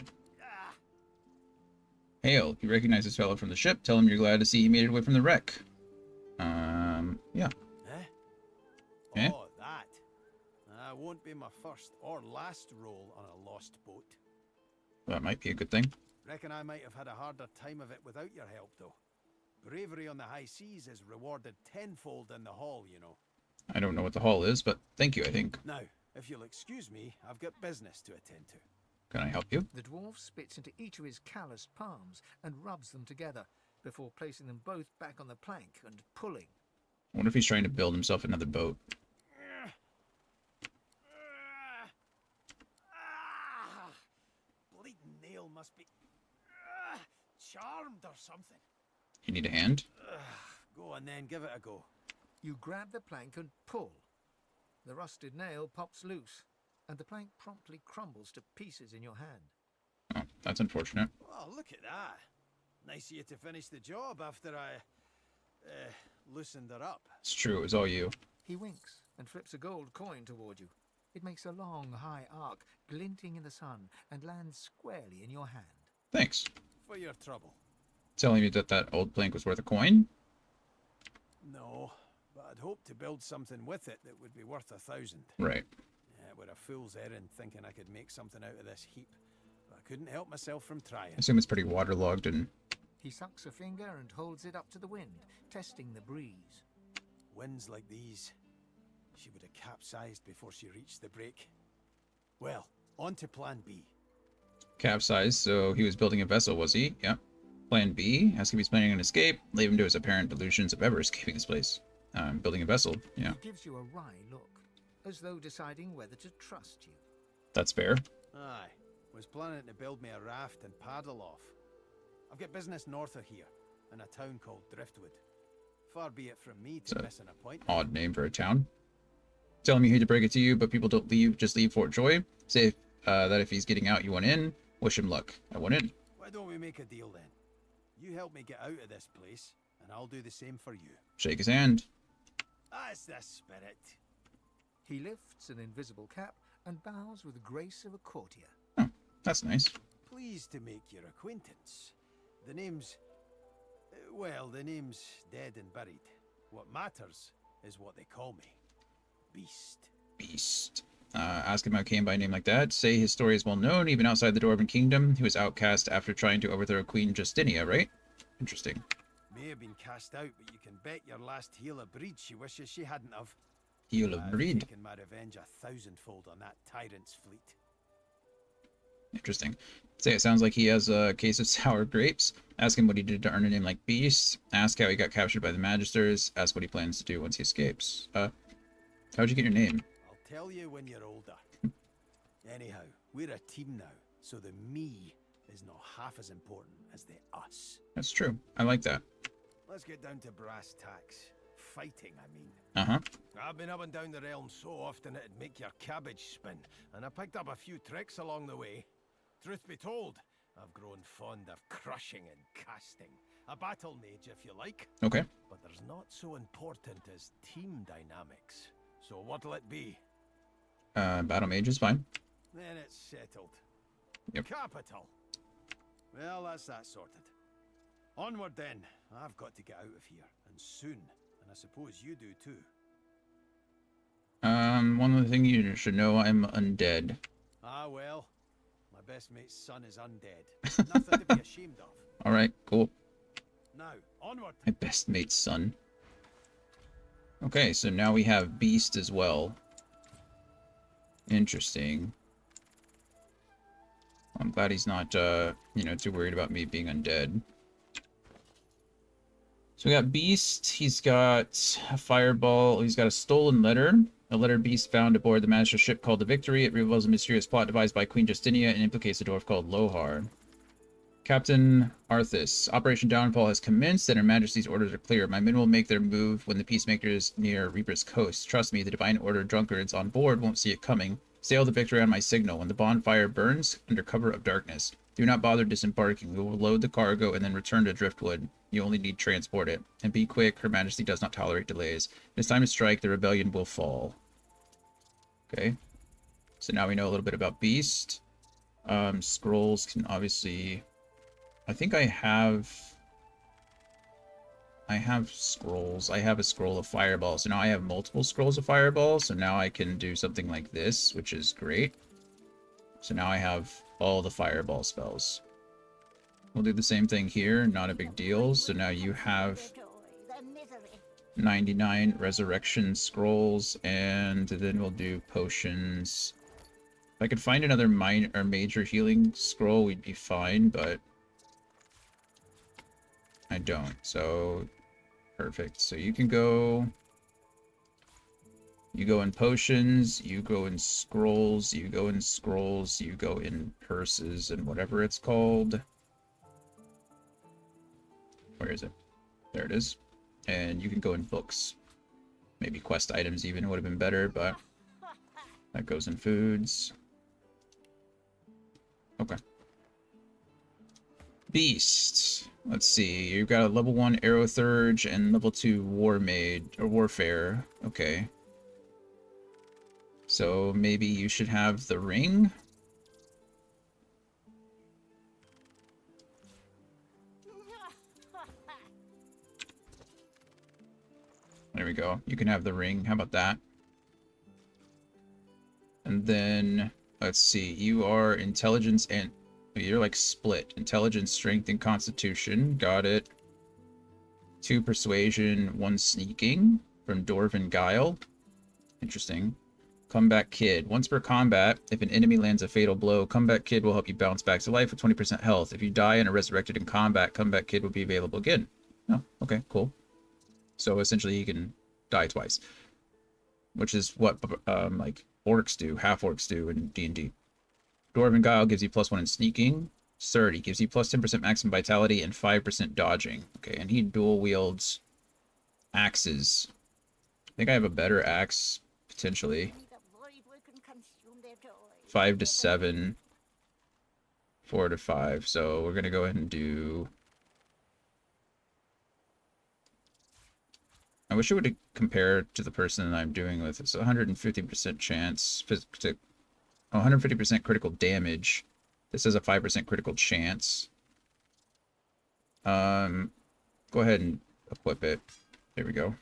Hail, if you recognize this fellow from the ship, tell him you're glad to see he made it away from the wreck. Yeah. Eh? Oh, that. That won't be my first or last roll on a lost boat. That might be a good thing. Reckon I might have had a harder time of it without your help, though. Bravery on the high seas is rewarded tenfold in the hall, you know. I don't know what the hall is, but thank you, I think. Now, if you'll excuse me, I've got business to attend to. Can I help you? The dwarf spits into each of his calloused palms and rubs them together before placing them both back on the plank and pulling. I wonder if he's trying to build himself another boat. Bleeding nail must be charmed or something. You need a hand? Go on then, give it a go. You grab the plank and pull. The rusted nail pops loose, and the plank promptly crumbles to pieces in your hand. Oh, that's unfortunate. Oh, look at that. Nice of you to finish the job after I loosened her up. It's true, it was all you. He winks and flips a gold coin toward you. It makes a long, high arc, glinting in the sun, and lands squarely in your hand. Thanks. For your trouble. Telling me that old plank was worth a coin? No, but I'd hoped to build something with it that would be worth 1,000. Right. Yeah, it were a fool's errand thinking I could make something out of this heap. But I couldn't help myself from trying. I assume it's pretty waterlogged and... He sucks a finger and holds it up to the wind, testing the breeze. Winds like these, she would have capsized before she reached the break. Well, on to plan B. Capsized, so he was building a vessel, was he? Yeah. Plan B, ask if he's planning an escape, leave him to his apparent delusions of ever escaping this place. Building a vessel, yeah. He gives you a wry look. as though deciding whether to trust you. That's fair. Aye. Was planning to build me a raft and paddle off. I've got business north of here, in a town called Driftwood. Far be it from me to miss an appointment. Odd name for a town. Telling me hate to break it to you, but people don't leave, just leave Fort Joy. Say that if he's getting out, you want in. Wish him luck. I want in. Why don't we make a deal then? You help me get out of this place, and I'll do the same for you. Shake his hand. That's the spirit. He lifts an invisible cap and bows with the grace of a courtier. That's nice. Pleased to make your acquaintance. The name's... well, the name's dead and buried. What matters is what they call me. Beast. Beast. Ask him how he came by a name like that. Say his story is well known, even outside the Dwarven Kingdom. He was outcast after trying to overthrow Queen Justinia, right? Interesting. May have been cast out, but you can bet your last heel of breed she wishes she hadn't have. Heel of breed. Taken my revenge 1,000-fold on that tyrant's fleet. Interesting. Say it sounds like he has a case of sour grapes. Ask him what he did to earn a name like Beast. Ask how he got captured by the Magisters. Ask what he plans to do once he escapes. How'd you get your name? I'll tell you when you're older. Anyhow, we're a team now, so the me is not half as important as the us. That's true. I like that. Let's get down to brass tacks. Fighting, I mean. Uh-huh. I've been up and down the realm so often it'd make your cabbage spin, and I picked up a few tricks along the way. Truth be told, I've grown fond of crushing and casting. A battle mage, if you like. Okay. But there's not so important as team dynamics. So what'll it be? Battle mage is fine. Then it's settled. Yep. Capital. Well, that's that sorted. Onward then. I've got to get out of here, and soon. And I suppose you do too. One other thing you should know, I'm undead. Ah, well. My best mate's son is undead. Nothing to be ashamed of. Alright, cool. Now, onward. My best mate's son. Okay, so now we have Beast as well. Interesting. I'm glad he's not, you know, too worried about me being undead. So we got Beast, he's got a fireball, he's got a stolen letter. A letter Beast found aboard the Magister ship called the Victory. It reveals a mysterious plot devised by Queen Justinia and implicates a dwarf called Lohar. Captain Arthas, Operation Downfall has commenced and Her Majesty's orders are clear. My men will make their move when the peacemakers near Reaper's coast. Trust me, the Divine Order drunkards on board won't see it coming. Sail the Victory on my signal when the bonfire burns under cover of darkness. Do not bother disembarking. We will load the cargo and then return to Driftwood. You only need to transport it. And be quick, Her Majesty does not tolerate delays. It's time to strike, the rebellion will fall. Okay. So now we know a little bit about Beast. Scrolls can obviously... I think I have scrolls. I have a scroll of Fireball. So now I have multiple scrolls of Fireball. So now I can do something like this, which is great. So now I have all the Fireball spells. We'll do the same thing here. Not a big deal. So now you have 99 Resurrection Scrolls. And then we'll do potions. If I could find another minor or major healing scroll, we'd be fine, but I don't. So perfect. So you can go... You go in potions, you go in scrolls, you go in scrolls, you go in purses and whatever it's called. Where is it? There it is. And you can go in books. Maybe quest items even would have been better, but that goes in foods. Okay. Beast. Let's see. You've got a level 1 Aerothurge and level 2 Warfare. Okay. So maybe you should have the ring? There we go. You can have the ring. How about that? And then, let's see. You are intelligence and... You're like split. Intelligence, strength, and constitution. Got it. 2 persuasion, 1 sneaking. From Dwarven Guile. Interesting. Comeback Kid. Once per combat, if an enemy lands a fatal blow, Comeback Kid will help you bounce back to life with 20% health. If you die and are resurrected in combat, Comeback Kid will be available again. Oh, okay, cool. So essentially he can die twice. which is what like orcs do, half orcs do in D&D. Dwarven Guile gives you +1 in sneaking. Surdy gives you +10% maximum vitality and 5% dodging. Okay, and he dual wields axes. I think I have a better axe, potentially. 5 to 7. 4 to 5. So we're going to go ahead and do... I wish it would compare to the person that I'm doing with. It's 150% chance, 150% critical damage. This has a 5% critical chance. Go ahead and equip it. There we go.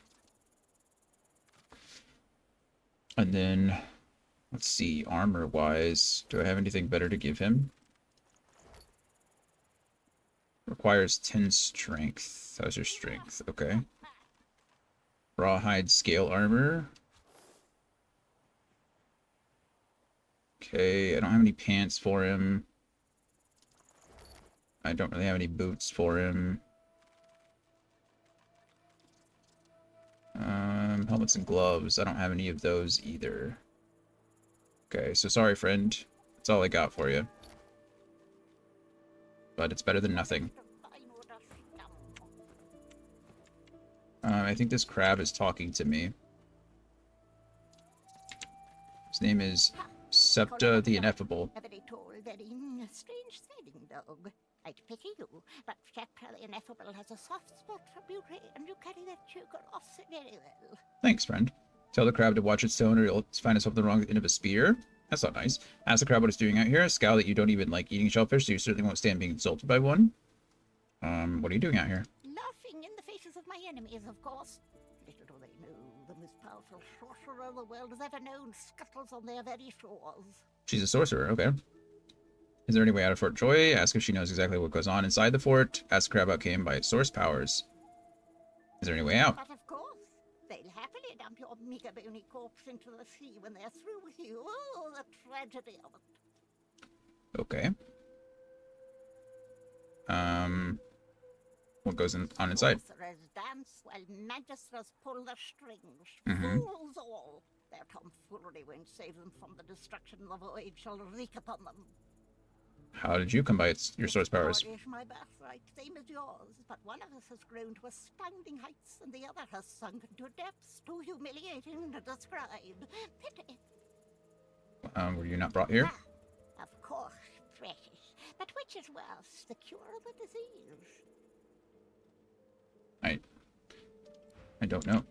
And then, let's see, armor-wise, do I have anything better to give him? Requires 10 strength. How's your strength? Okay. Rawhide scale armor. Okay, I don't have any pants for him. I don't really have any boots for him. Helmets and gloves. I don't have any of those either. Okay, so sorry, friend. That's all I got for you. But it's better than nothing. I think this crab is talking to me. His name is Septa the Ineffable. A very tall, very strange sailing dog. I'd pity you, but Septa the Ineffable has a soft spot for beauty, and you carry that choker off very well. Thanks, friend. Tell the crab to watch its tone or it'll find itself the wrong end of a spear. That's not nice. Ask the crab what it's doing out here. Scowl that you don't even like eating shellfish, so you certainly won't stand being insulted by one. What are you doing out here? Laughing in the faces of my enemies, of course. Little do they know, the most powerful sorcerer the world has ever known scuttles on their very shores. She's a sorcerer, okay. Is there any way out of Fort Joy? Ask if she knows exactly what goes on inside the fort. Ask the crab how it came by its source powers. Is there any way out? But of course, they'll happily dump your meager bony corpse into the sea when they're through with you. Oh, the tragedy of it. Okay. What goes on inside? Sorcerers dance while magisters pull the strings. Mhm. Fools all. Their tomfoolery won't save them from the destruction the void shall wreak upon them. How did you come by your source powers? Glory is my birthright, same as yours, but one of us has grown to astounding heights, and the other has sunken to depths too humiliating to describe. Pity. Were you not brought here? Of course, precious. But which is worse, the cure or the disease? I don't know.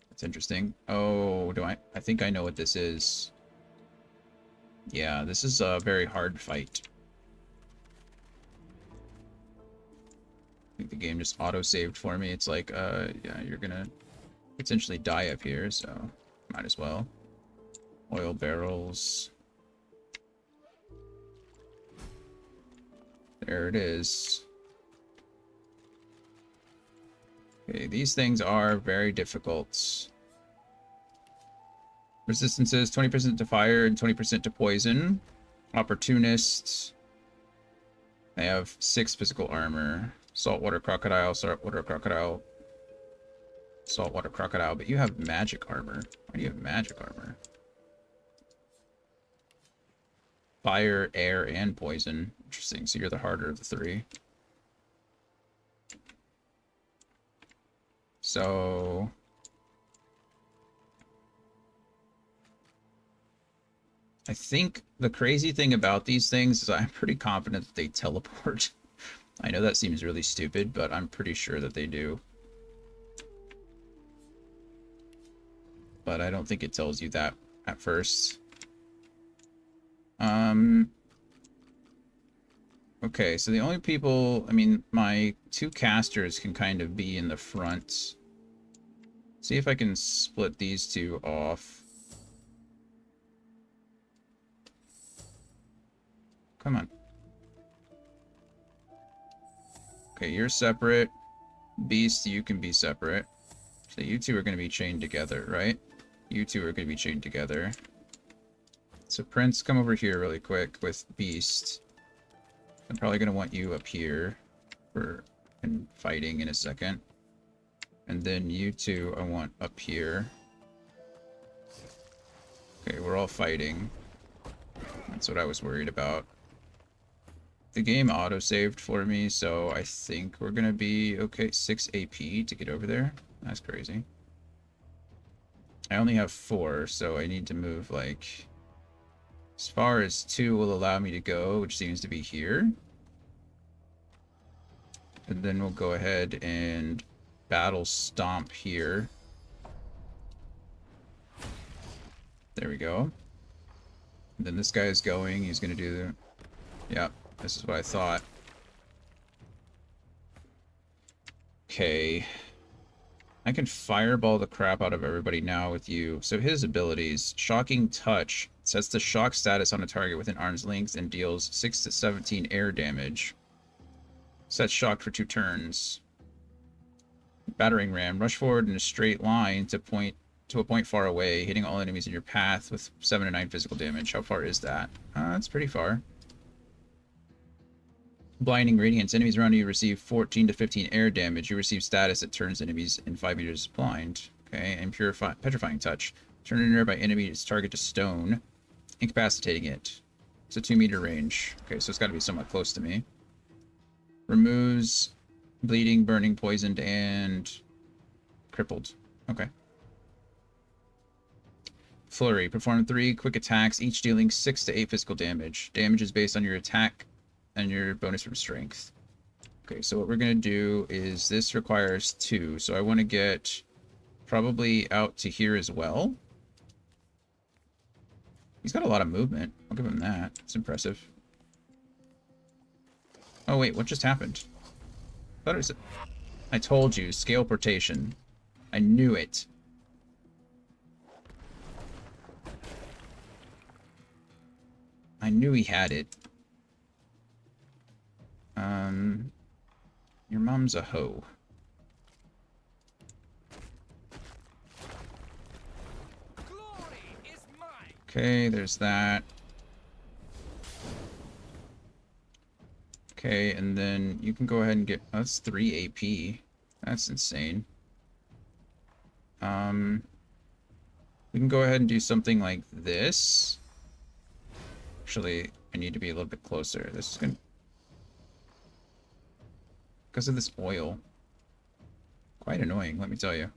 That's interesting. Oh, I think I know what this is. Yeah, this is a very hard fight. I think the game just auto-saved for me. It's like, yeah, you're gonna potentially die up here, so might as well. Oil barrels. There it is. Okay, these things are very difficult. Resistances, 20% to fire and 20% to poison. Opportunists. They have 6 physical armor. Saltwater crocodile, saltwater crocodile, saltwater crocodile. But you have magic armor. Why do you have magic armor? Fire, air, and poison. Interesting. So you're the harder of the 3. So... I think the crazy thing about these things is I'm pretty confident that they teleport. I know that seems really stupid, but I'm pretty sure that they do. But I don't think it tells you that at first. Okay, so the only people, I mean, my 2 casters can kind of be in the front. See if I can split these 2 off. Come on. Okay, you're separate. Beast, you can be separate. So you 2 are going to be chained together, right? You 2 are going to be chained together. So Prince, come over here really quick with Beast. I'm probably going to want you up here for fighting in a second. And then you 2 I want up here. we're all fighting. That's what I was worried about. The game auto-saved for me, so I think we're gonna be okay. 6 AP to get over there. That's crazy. I only have 4, so I need to move, like, as far as 2 will allow me to go, which seems to be here. And then we'll go ahead and battle stomp here. There we go. And then this guy is going. He's going to do the... Yep, this is what I thought. Okay. I can fireball the crap out of everybody now with you. So his abilities. Shocking Touch sets the shock status on a target within arm's length and deals 6 to 17 air damage. Sets shocked for 2 turns. Battering Ram. Rush forward in a straight line to a point far away, hitting all enemies in your path with 7 to 9 physical damage. How far is that? That's pretty far. Blinding Radiance. Enemies around you receive 14 to 15 air damage. You receive status that turns enemies in 5 meters blind. Okay, and Petrifying Touch. Turn a nearby enemy's target to stone, incapacitating it. It's a 2-meter range. Okay, so it's got to be somewhat close to me. Removes bleeding, burning, poisoned, and crippled. Okay. Flurry. Perform 3 quick attacks, each dealing 6 to 8 physical damage. Damage is based on your attack and your bonus from strength. Okay, so what we're going to do is this requires 2. So I want to get probably out to here as well. He's got a lot of movement. I'll give him that. It's impressive. Oh, wait, what just happened? I thought it was... I told you, scale portation. I knew it. I knew he had it. Your mom's a hoe. Okay, there's that. Okay, and then you can go ahead and get... Oh, that's 3 AP. That's insane. We can go ahead and do something like this. Actually, I need to be a little bit closer. This is gonna... Because of this oil. Quite annoying, let me tell you.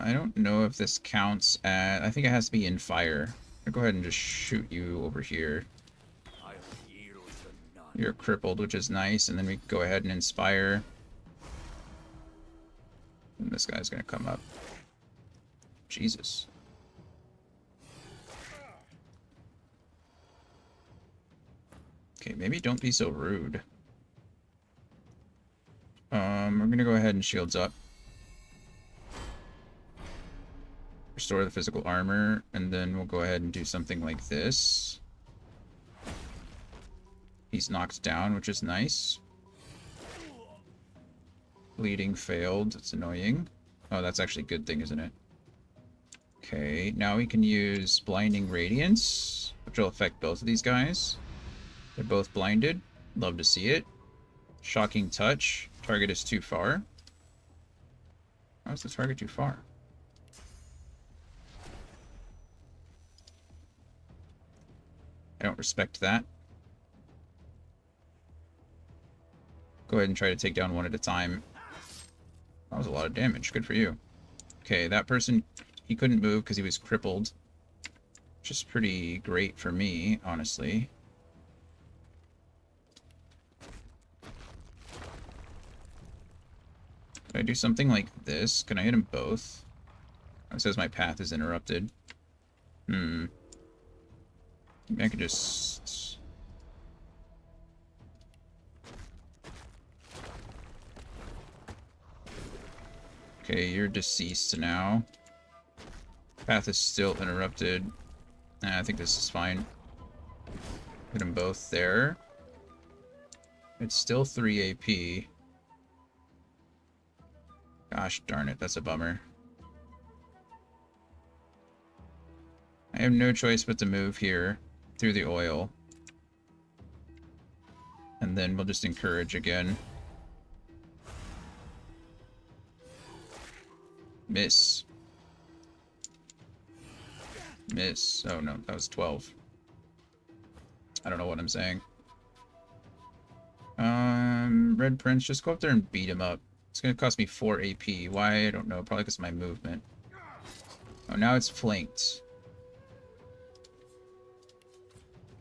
I don't know if this counts at... I think it has to be in fire. I'll go ahead and just shoot you over here. You're crippled, which is nice, and then we can go ahead and inspire. And this guy's gonna come up. Jesus. Okay, maybe don't be so rude. We're gonna go ahead and shields up. Restore the physical armor, and then we'll go ahead and do something like this. He's knocked down, which is nice. Bleeding failed. It's annoying. Oh, that's actually a good thing, isn't it? Okay, now we can use Blinding Radiance, which will affect both of these guys. They're both blinded. Love to see it. Shocking Touch. Target is too far. How is the target too far? I don't respect that. Go ahead and try to take down one at a time. That was a lot of damage. Good for you. Okay, that person, he couldn't move because he was crippled. Which is pretty great for me, honestly. Can I do something like this? Can I hit them both? It says my path is interrupted. Maybe I could just... Okay, you're deceased now. Path is still interrupted. I think this is fine. Hit them both there. It's still 3 AP. Gosh darn it, that's a bummer. I have no choice but to move here through the oil. And then we'll just encourage again. Miss. Miss. Oh no, that was 12. I don't know what I'm saying. Red Prince, just go up there and beat him up. It's gonna cost me 4 AP. Why? I don't know. Probably because of my movement. Oh, now it's flanked.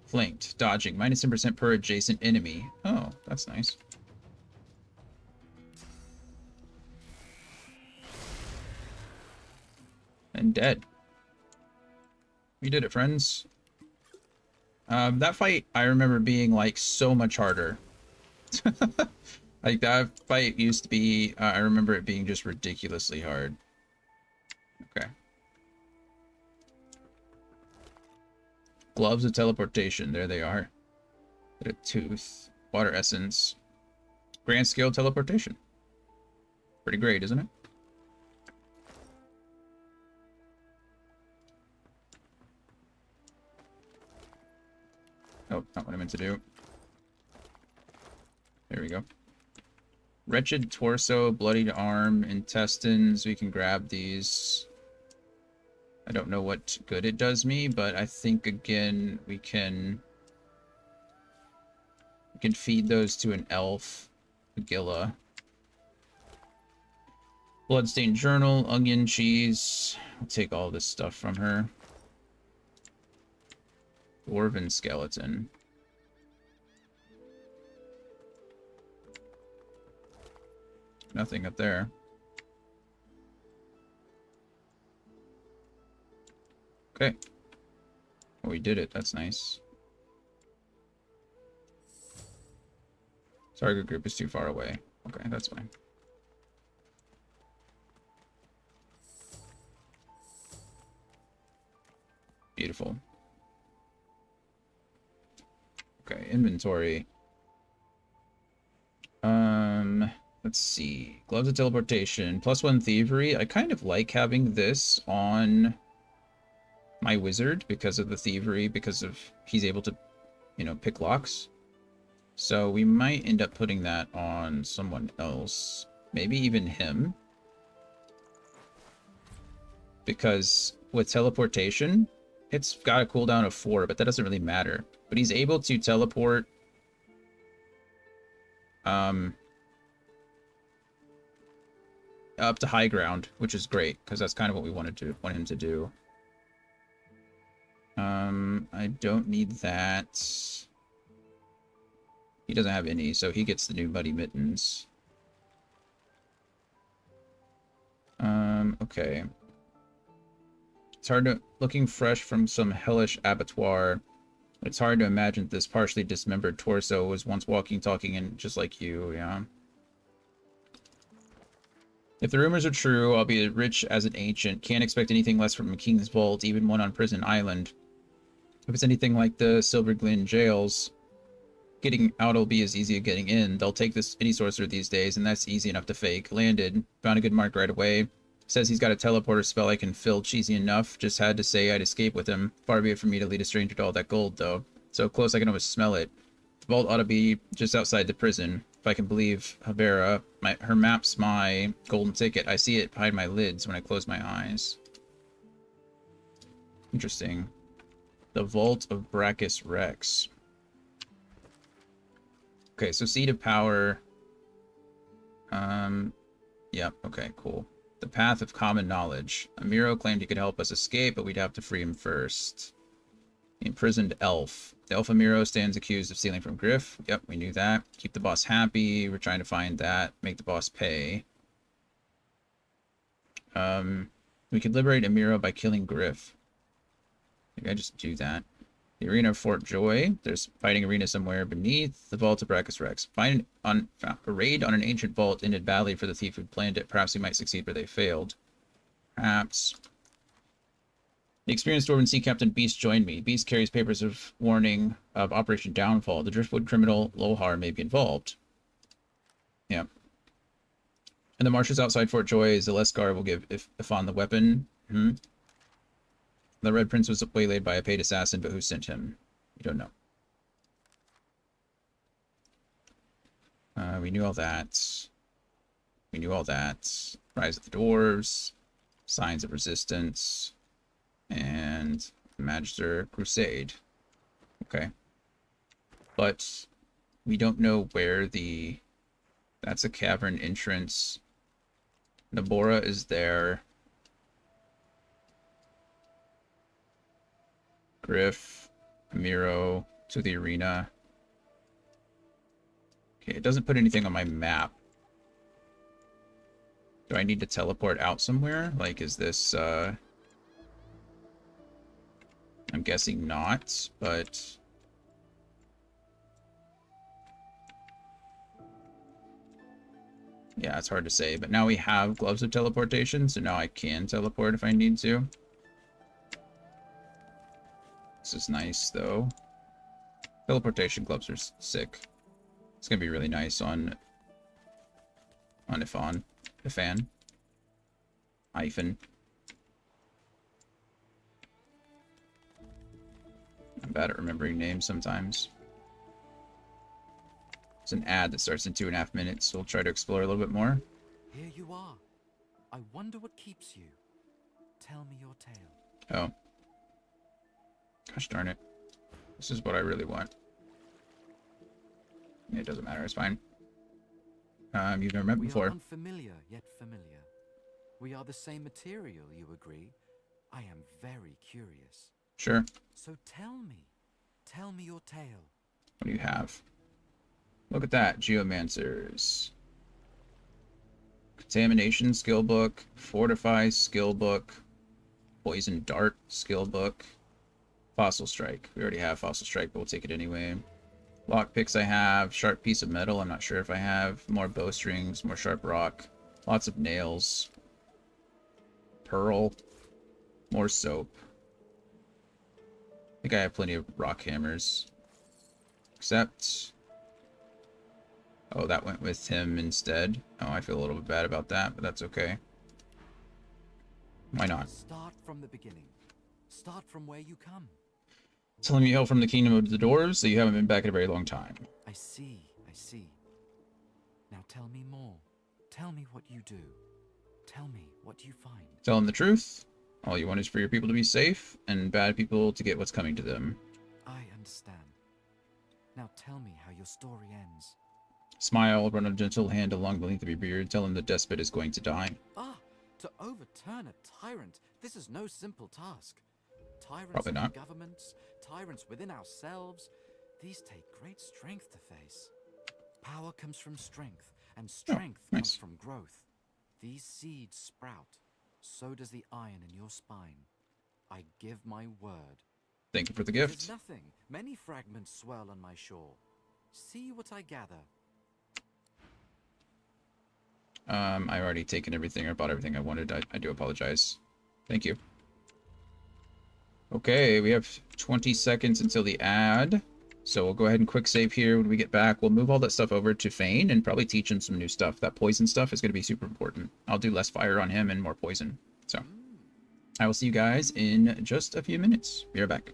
Flanked. Dodging. Minus 10% per adjacent enemy. Oh, that's nice. And dead. We did it, friends. That fight, I remember being, like, so much harder. Like, that fight used to be... I remember it being just ridiculously hard. Okay. Gloves of teleportation. There they are. A tooth. Water essence. Grand scale teleportation. Pretty great, isn't it? Oh, not what I meant to do. There we go. Wretched torso, bloodied arm, intestines. We can grab these. I don't know what good it does me, but I think, again, we can feed those to an elf. Agilla. Bloodstained journal, onion cheese. I'll take all this stuff from her. Dwarven skeleton. Nothing up there. Okay. Well, we did it. That's nice. Target group is too far away. Okay, that's fine. Beautiful. Okay, inventory. Let's see. Gloves of teleportation. +1 thievery. I kind of like having this on my wizard because of the thievery, because of he's able to, you know, pick locks. So we might end up putting that on someone else. Maybe even him. Because with teleportation, it's got a cooldown of 4, but that doesn't really matter. But he's able to teleport up to high ground, which is great, because that's kind of what we want him to do. I don't need that. He doesn't have any, so he gets the new Muddy Mittens. Okay. It's hard to... Looking fresh from some hellish abattoir, it's hard to imagine this partially dismembered torso was once walking, talking, and just like you, yeah. If the rumors are true, I'll be rich as an ancient. Can't expect anything less from a king's vault, even one on Prison Island. If it's anything like the Silver Glen jails, getting out will be as easy as getting in. They'll take this any sorcerer these days, and that's easy enough to fake. Landed. Found a good mark right away. Says he's got a teleporter spell I can fill. Cheesy enough. Just had to say I'd escape with him. Far be it from me to lead a stranger to all that gold, though. So close I can almost smell it. The vault ought to be just outside the prison. If I can believe Havera, her map's my golden ticket. I see it behind my lids when I close my eyes. Interesting. The Vault of Brachus Rex. Okay, so Seed of Power. Yep, okay, cool. The Path of Common Knowledge. Amiro claimed he could help us escape, but we'd have to free him first. The Imprisoned Elf. The Elf Amiro stands accused of stealing from Griff. Yep, we knew that. Keep the boss happy. We're trying to find that. Make the boss pay. We could liberate Amiro by killing Griff. Maybe I just do that. The Arena of Fort Joy. There's fighting arena somewhere beneath. The Vault of Brachus Rex. Find a raid on an ancient vault ended badly for the thief who planned it. Perhaps we might succeed, but they failed. Perhaps. The experienced Dwarven Sea Captain Beast joined me. Beast carries papers of warning of Operation Downfall. The Driftwood criminal Lohar may be involved. Yeah. And the marshes outside Fort Joy, Zaleskar will give if on the weapon. The Red Prince was waylaid by a paid assassin, but who sent him? We don't know. We knew all that. We knew all that. Rise of the Dwarves. Signs of Resistance, and Magister Crusade. Okay. But we don't know where the... That's a cavern entrance. Nabora is there. Griff, Amiro, to the arena. Okay, it doesn't put anything on my map. Do I need to teleport out somewhere? Like, is this, I'm guessing not, but... Yeah, it's hard to say, but now we have Gloves of Teleportation, so now I can teleport if I need to. This is nice, though. Teleportation gloves are sick. It's gonna be really nice on Ifan. Ifan. I'm bad at remembering names sometimes. It's an ad that starts in 2.5 minutes, so we'll try to explore a little bit more. Here you are. I wonder what keeps you. Tell me your tale. Oh. Gosh darn it. This is what I really want. It doesn't matter, it's fine. You've never met before. We are unfamiliar, yet familiar. We are the same material, you agree? I am very curious. Sure. So tell me your tale. What do you have? Look at that, Geomancers. Contamination skill book, Fortify skill book, Poison Dart skill book, Fossil Strike. We already have Fossil Strike, but we'll take it anyway. Lockpicks I have, Sharp Piece of Metal, I'm not sure if I have. More Bowstrings, more Sharp Rock, lots of Nails. Pearl, more Soap. I think I have plenty of Rock Hammers. Except... Oh, that went with him instead. Oh, I feel a little bit bad about that, but that's okay. Why not? Start from the beginning. Start from where you come. Telling me you hail from the Kingdom of the Dwarves, so you haven't been back in a very long time. I see. Now tell me more. Tell me what you do. Tell me what you find. Tell them the truth. All you want is for your people to be safe, and bad people to get what's coming to them. I understand. Now tell me how your story ends. Smile, run a gentle hand along the length of your beard, tell him the despot is going to die. Ah, to overturn a tyrant, this is no simple task. Tyrants Probably not. in governments, tyrants within ourselves, these take great strength to face. Power comes from strength, and strength comes from growth. These seeds sprout, so does the iron in your spine. I give my word. Thank you for the It gift. is nothing. Many fragments swirl on my shore. See what I gather. I already taken everything, I bought everything I wanted. I do apologize. Thank you. Okay, we have 20 seconds until the ad. So we'll go ahead and quick save here. When we get back, we'll move all that stuff over to Fane and probably teach him some new stuff. That poison stuff is going to be super important. I'll do less fire on him and more poison. So I will see you guys in just a few minutes. Be right back.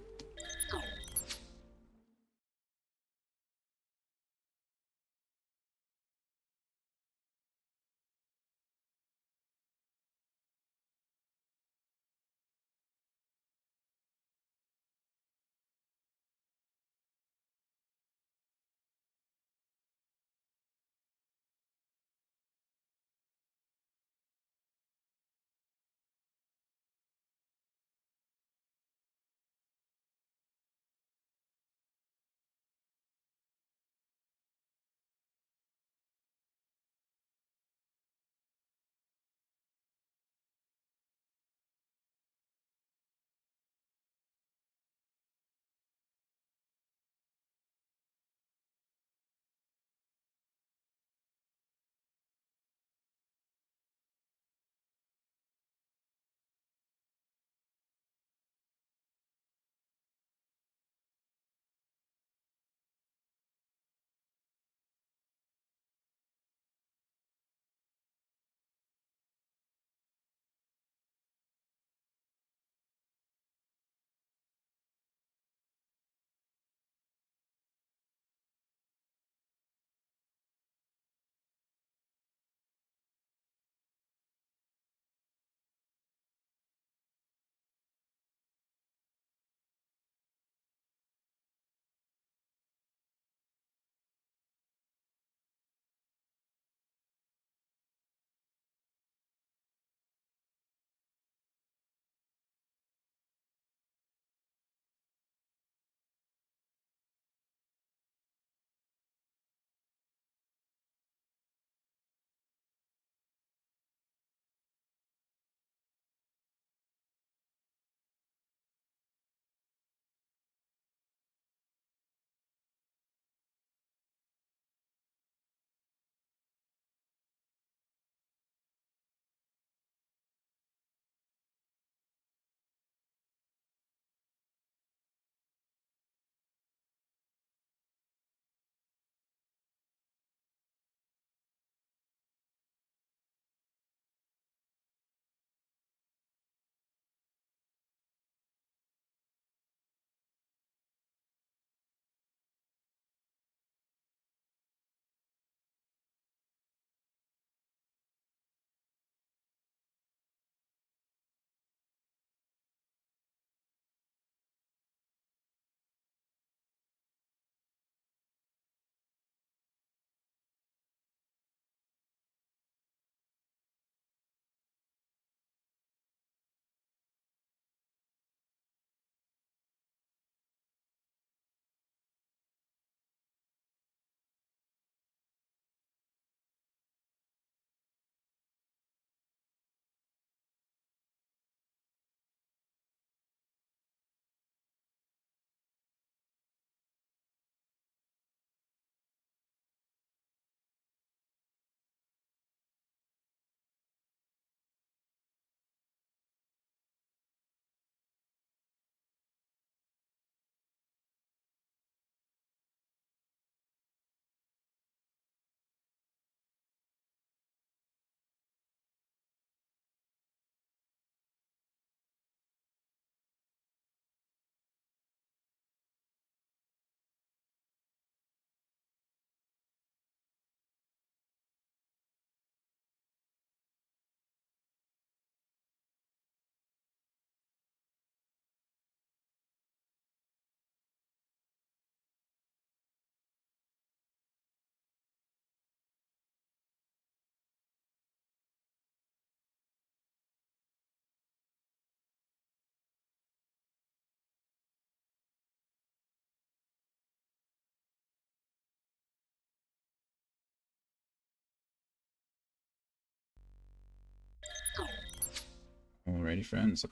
Alrighty, friends.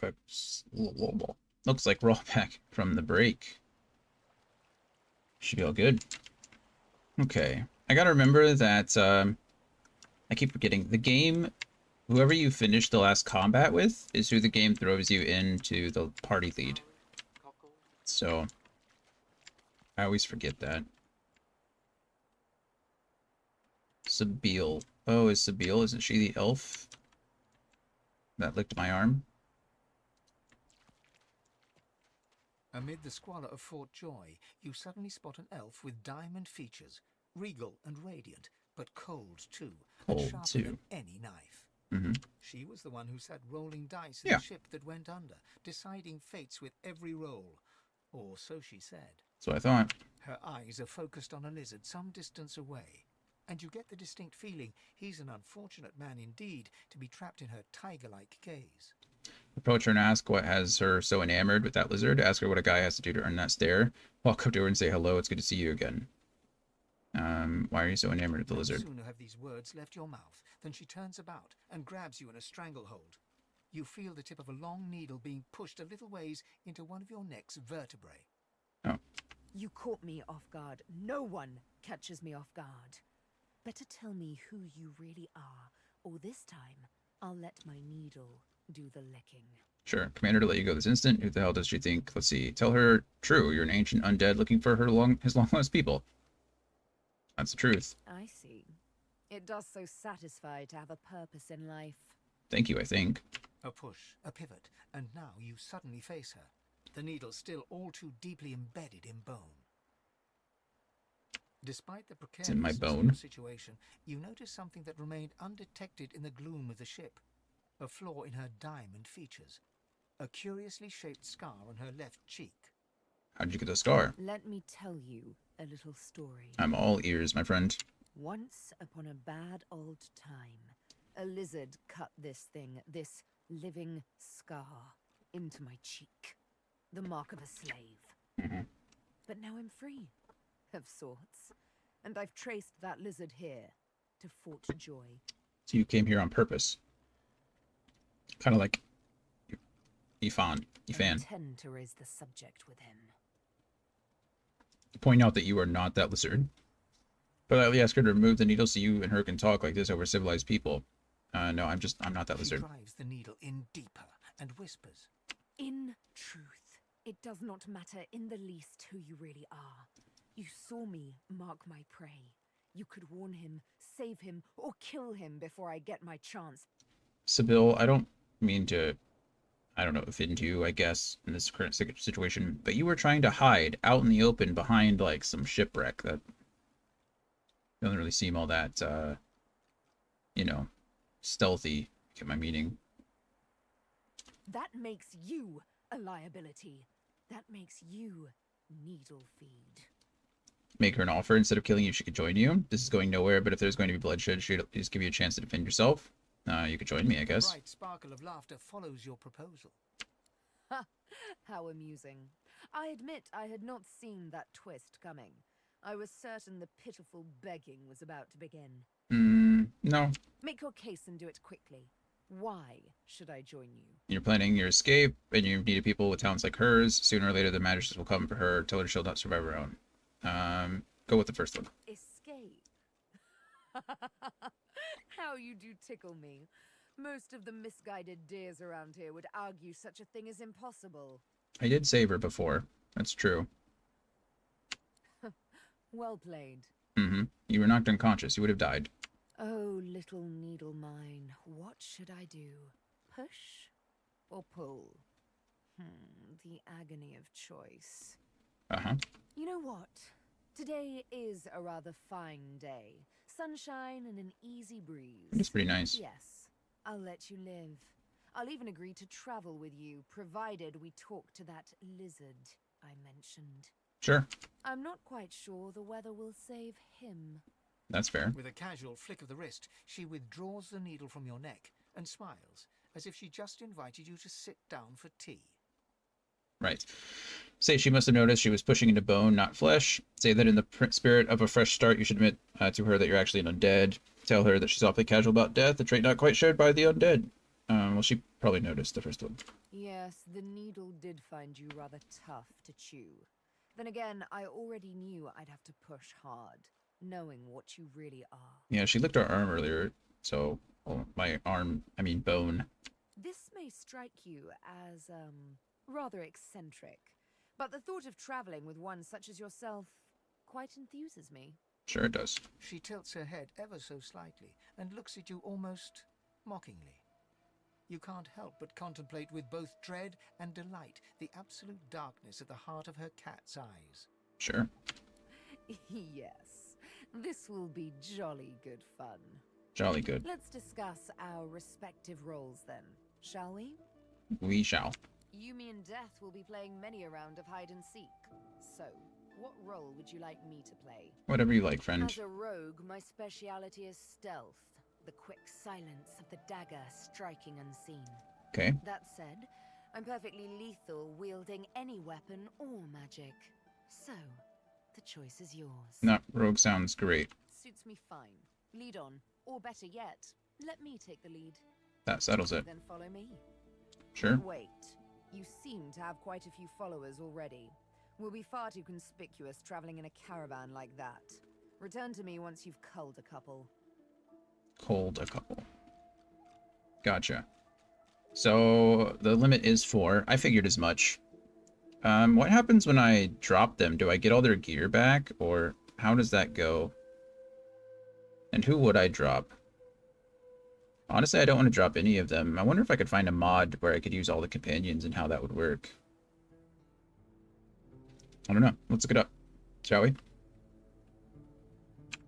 Looks like we're all back from the break. Should be all good. Okay. I gotta remember that, I keep forgetting. The game, whoever you finish the last combat with, is who the game throws you into the party lead. So, I always forget that. Sabile. Oh, is Sabile? Isn't she the elf that licked my arm? Amid the squalor of Fort Joy, you suddenly spot an elf with diamond features, regal and radiant, but cold too, and Cold, sharper too. than any knife. Mm-hmm. She was the one who sat rolling dice in Yeah. the ship that went under, deciding fates with every roll. Or so she said. That's what I thought. Her eyes are focused on a lizard some distance away, and you get the distinct feeling he's an unfortunate man indeed to be trapped in her tiger-like gaze. Approach her and ask what has her so enamored with that lizard. Ask her what a guy has to do to earn that stare. Walk up to her and say hello. It's good to see you again. Why are you so enamored of the No lizard? sooner have these words left your mouth than she turns about and grabs you in a stranglehold. You feel the tip of a long needle being pushed a little ways into one of your neck's vertebrae. You caught me off guard. No one catches me off guard. Better tell me who you really are, or this time I'll let my needle do the licking. Sure. Command her to let you go this instant. Who the hell does she think? Let's see. Tell her true. You're an ancient undead looking for his long lost people. That's the truth. I see. It does so satisfy to have a purpose in life. Thank you, I think. A push, a pivot, and now you suddenly face her, the needle still all too deeply embedded in bone. Despite the in my precariousness of bone. your situation, you notice something that remained undetected in the gloom of the ship. A flaw in her diamond features. A curiously shaped scar on her left cheek. How'd you get the scar? Let me tell you a little story. I'm all ears, my friend. Once upon a bad old time, a lizard cut this thing, this living scar, into my cheek. The mark of a slave. But now I'm free, of sorts. And I've traced that lizard here to Fort Joy. So you came here on purpose. Kind of like Ifan. I intend to raise the subject with him. Point out that you are not that lizard. Politely ask her to remove the needle so you and her can talk like this over civilized people. No, I'm not that She lizard. drives the needle in deeper and whispers. In truth, it does not matter in the least who you really are. You saw me mark my prey. You could warn him, save him, or kill him before I get my chance. Sabile, I don't mean to, offend you, I guess, in this current situation, but you were trying to hide out in the open behind, like, some shipwreck that doesn't really seem all that, stealthy. Get my meaning? That makes you a liability. That makes you needle feed. Make her an offer. Instead of killing you, she could join you. This is going nowhere, but if there's going to be bloodshed, she'd at least give you a chance to defend yourself. You could join me, I A guess. bright sparkle of laughter follows your proposal. Ha! How amusing. I admit I had not seen that twist coming. I was certain the pitiful begging was about to begin. No. Make your case and do it quickly. Why should I join you? You're planning your escape, and you needed people with talents like hers. Sooner or later, the Magistus will come for her. Tell her she'll not survive her own. Go with the first one. Escape? How you do tickle me. Most of the misguided deers around here would argue such a thing is impossible. I did save her before. That's true. Well played. You were knocked unconscious. You would have died. Oh, little needle mine, what should I do? Push or pull? The agony of choice. You know what? Today is a rather fine day. Sunshine and an easy breeze. It's pretty nice. Yes, I'll let you live. I'll even agree to travel with you, provided we talk to that lizard I mentioned. Sure. I'm not quite sure the weather will save him. That's fair. With a casual flick of the wrist, she withdraws the needle from your neck and smiles, as if she just invited you to sit down for tea. Right. Say she must have noticed she was pushing into bone, not flesh. Say that in the spirit of a fresh start, you should admit to her that you're actually an undead. Tell her that she's awfully casual about death, a trait not quite shared by the undead. Well, she probably noticed the first one. Yes, the needle did find you rather tough to chew. Then again, I already knew I'd have to push hard, knowing what you really are. Yeah, she licked our arm earlier, so my arm, I mean bone. This may strike you as, rather eccentric, but the thought of traveling with one such as yourself quite enthuses me. Sure it does. She tilts her head ever so slightly and looks at you almost mockingly. You can't help but contemplate with both dread and delight the absolute darkness at the heart of her cat's eyes. Sure. Yes, this will be jolly good fun. Jolly good. Let's discuss our respective roles then, shall we? We shall. You, me, and Death will be playing many a round of hide and seek. So, what role would you like me to play? Whatever you like, friend. As a rogue, my speciality is stealth. The quick silence of the dagger striking unseen. Okay. That said, I'm perfectly lethal wielding any weapon or magic. So, the choice is yours. Not rogue sounds great. Suits me fine. Lead on. Or better yet, let me take the lead. That settles it. Then follow me. Sure. Wait. You seem to have quite a few followers already. We'll be far too conspicuous traveling in a caravan like that. Return to me once you've culled a couple. Culled a couple. Gotcha. So the limit is 4. I figured as much. What happens when I drop them? Do I get all their gear back, or how does that go? And who would I drop? Honestly, I don't want to drop any of them. I wonder if I could find a mod where I could use all the companions and how that would work. I don't know. Let's look it up, shall we?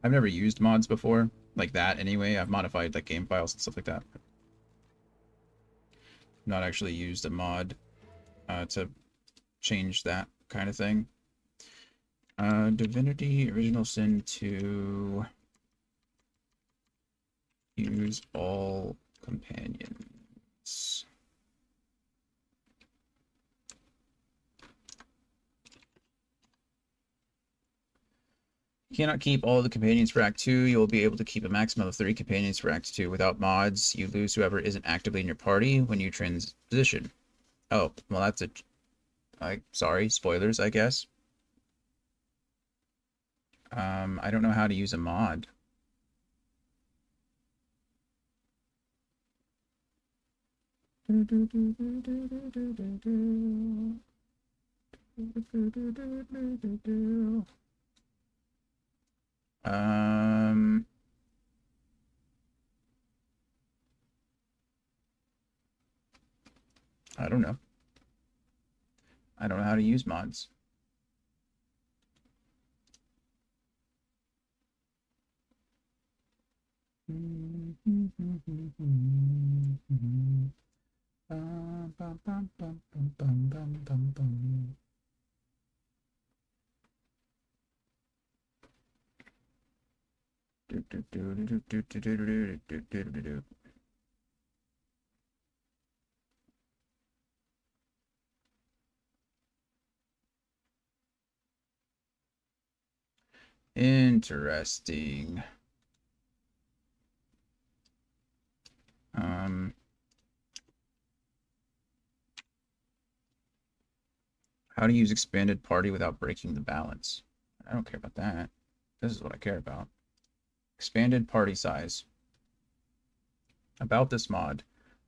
I've never used mods before. Like that, anyway. I've modified like game files and stuff like that. Not actually used a mod to change that kind of thing. Divinity Original Sin 2. Use all companions. You cannot keep all the companions for Act 2. You will be able to keep a maximum of 3 companions for Act 2. Without mods, you lose whoever isn't actively in your party when you transition. Oh, well that's a... sorry, spoilers, I guess. I don't know how to use a mod. I don't know. I don't know how to use mods. Interesting. How to use expanded party without breaking the balance. I don't care about that. This is what I care about. Expanded party size. About this mod.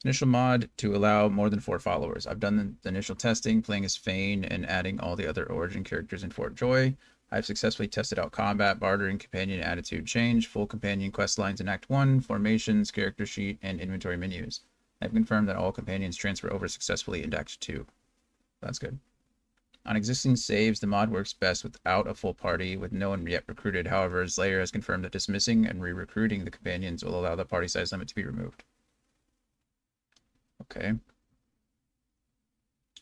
Initial mod to allow more than 4 followers. I've done the initial testing, playing as Fane and adding all the other origin characters in Fort Joy. I've successfully tested out combat, bartering, companion attitude change, full companion quest lines in Act 1, formations, character sheet, and inventory menus. I've confirmed that all companions transfer over successfully into Act 2. That's good. On existing saves, the mod works best without a full party, with no one yet recruited. However, Slayer has confirmed that dismissing and re-recruiting the companions will allow the party size limit to be removed. Okay.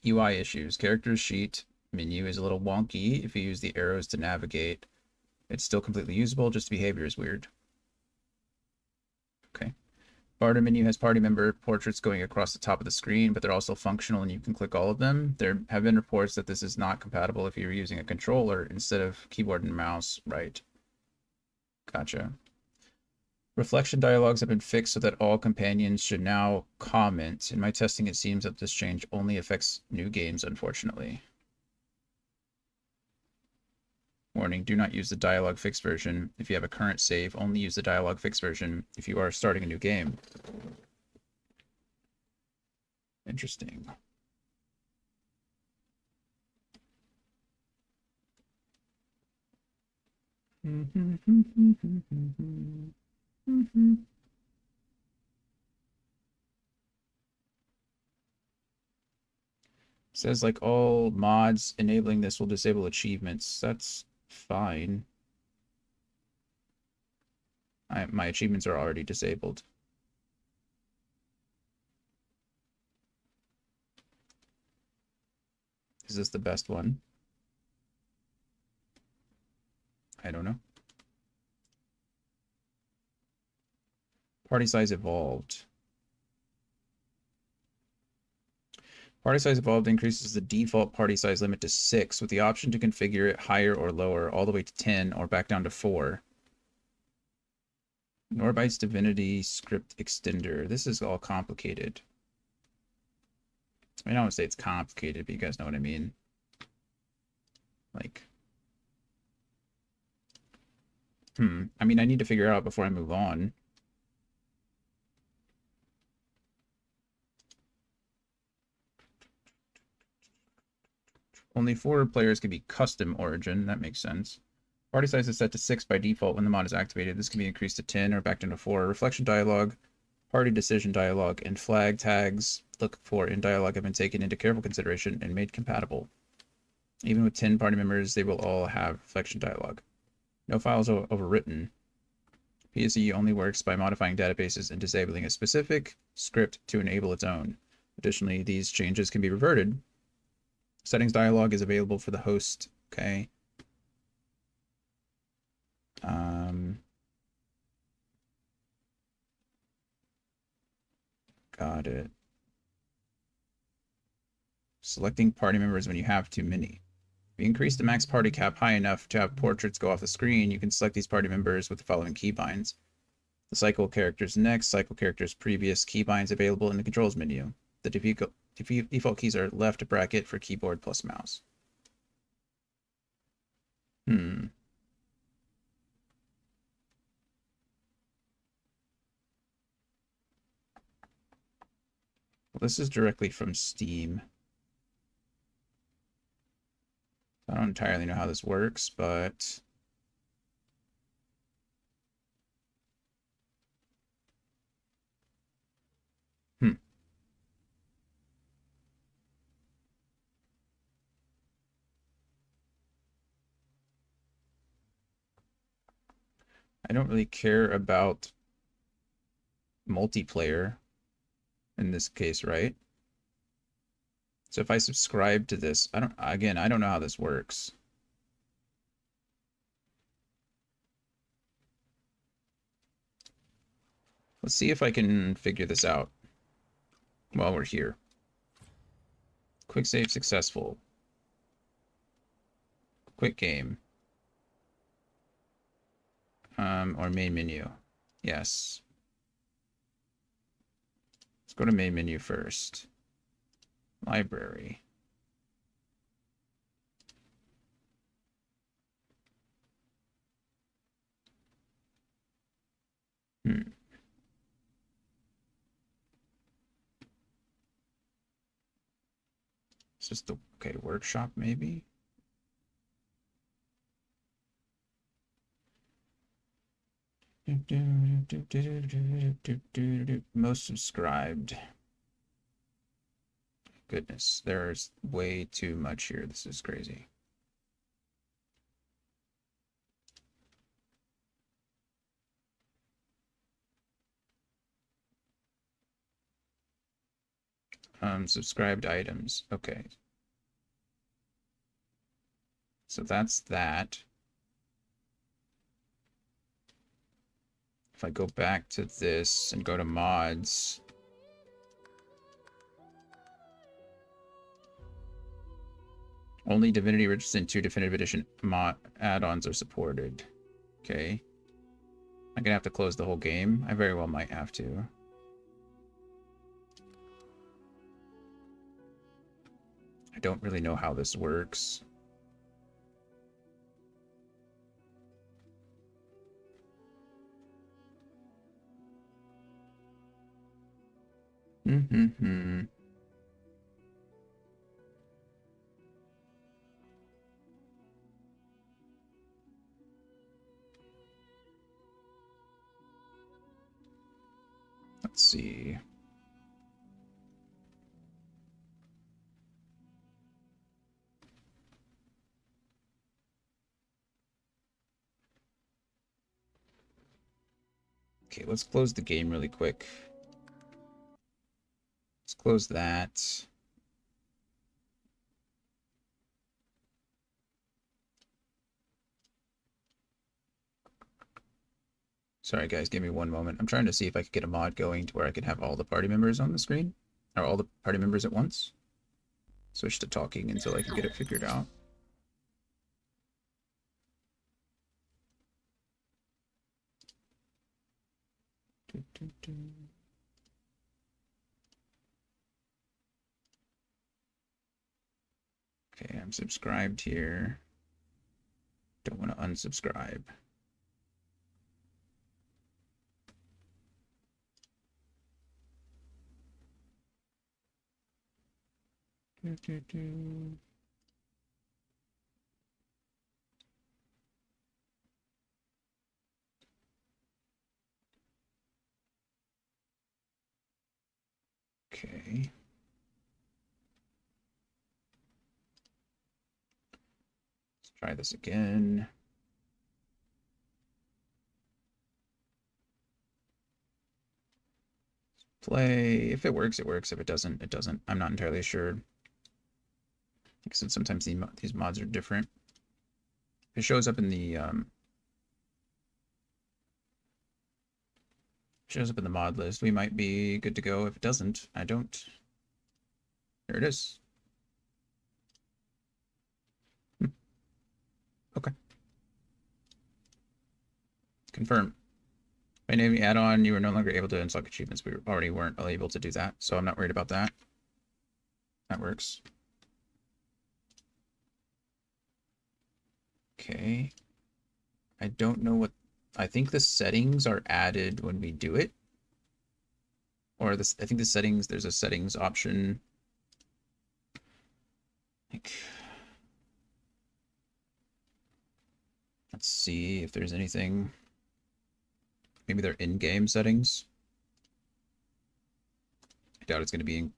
UI issues. Characters sheet menu is a little wonky if you use the arrows to navigate. It's still completely usable, just the behavior is weird. Okay. Barter menu has party member portraits going across the top of the screen, but they're also functional and you can click all of them. There have been reports that this is not compatible if you're using a controller instead of keyboard and mouse. Right. Gotcha. Reflection dialogues have been fixed so that all companions should now comment. In my testing, it seems that this change only affects new games, unfortunately. Warning, do not use the dialogue fixed version if you have a current save. Only use the dialogue fixed version if you are starting a new game. Interesting. Says like all mods enabling this will disable achievements. That's fine. My achievements are already disabled. Is this the best one? I don't know. Party size evolved. Party size evolved increases the default party size limit to 6 with the option to configure it higher or lower, all the way to 10 or back down to 4. Norbyte's Divinity Script Extender. This is all complicated. I don't want to say it's complicated, but you guys know what I mean. Like, I mean, I need to figure out before I move on. Only 4 players can be custom origin. That makes sense. Party size is set to 6 by default when the mod is activated. This can be increased to 10 or back down to 4. Reflection dialogue, party decision dialogue, and flag tags look for in dialogue have been taken into careful consideration and made compatible. Even with 10 party members, they will all have reflection dialogue. No files are overwritten. PSE only works by modifying databases and disabling a specific script to enable its own. Additionally, these changes can be reverted. Settings dialog is available for the host. Okay. Got it. Selecting party members when you have too many. If you increase the max party cap high enough to have portraits go off the screen, you can select these party members with the following keybinds. The cycle characters next, cycle characters previous, keybinds available in the controls menu. The default keys are left bracket for keyboard plus mouse. Well, this is directly from Steam. I don't entirely know how this works, but I don't really care about multiplayer in this case, right? So if I subscribe to this, I don't know how this works. Let's see if I can figure this out while we're here. Quick save successful. Quick game. Or main menu. Yes. Let's go to main menu first. Library. Is this the workshop maybe? Most subscribed. Goodness, there's way too much here. This is crazy. Subscribed items. Okay. So that's that. If I go back to this and go to mods, only Divinity Original Sin 2 Definitive Edition mod add-ons are supported. Okay. I'm gonna have to close the whole game. I very well might have to. I don't really know how this works. Mm-hmm. Let's see. Okay, let's close the game really quick. Let's close that. Sorry guys, give me one moment. I'm trying to see if I could get a mod going to where I could have all the party members on the screen. Or all the party members at once. Switch to talking until I can get it figured out. Okay, I'm subscribed here. Don't want to unsubscribe. Okay. Let's try this again. Play. If it works, it works. If it doesn't, it doesn't. I'm not entirely sure. Like I said, sometimes these mods are different. If it shows up in the mod list, we might be good to go. If it doesn't, I don't. There it is. Okay. Confirm. By naming add-on, you were no longer able to unlock achievements. We already weren't able to do that, so I'm not worried about that. That works. Okay. I don't know what... I think the settings are added when we do it. Or this, I think the settings, there's a settings option. Like, let's see if there's anything. Maybe they're in-game settings. I doubt it's going to be in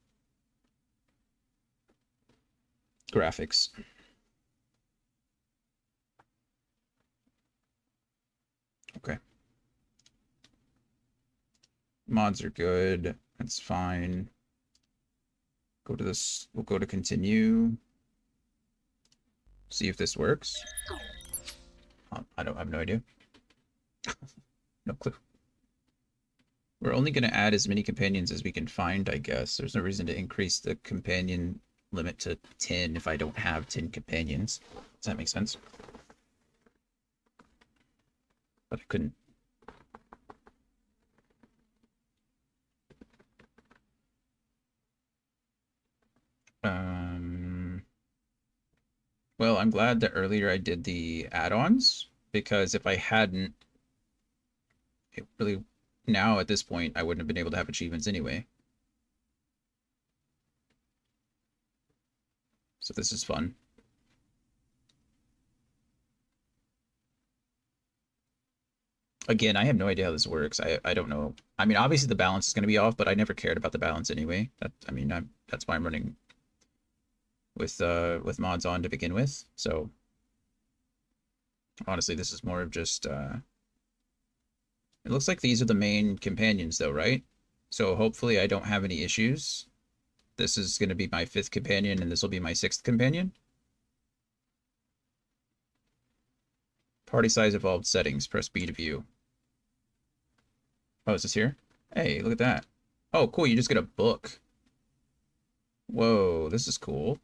graphics. Okay. Mods are good. That's fine. Go to this. We'll go to continue. See if this works. I have no idea. No clue. We're only going to add as many companions as we can find, I guess. There's no reason to increase the companion limit to 10 if I don't have 10 companions. Does that make sense? But I couldn't. Well, I'm glad that earlier I did the add-ons, because if I hadn't, it really, now at this point, I wouldn't have been able to have achievements anyway. So this is fun. Again, I have no idea how this works. I don't know. I mean, obviously the balance is going to be off, but I never cared about the balance anyway. That's why I'm running with mods on to begin with. So honestly, this is more of just it looks like these are the main companions though, right? So hopefully I don't have any issues. This is going to be my 5th companion and this will be my 6th companion. Party size evolved settings. Press B to view. Oh, is this here? Hey, look at that. Oh, cool. You just get a book. Whoa, this is cool.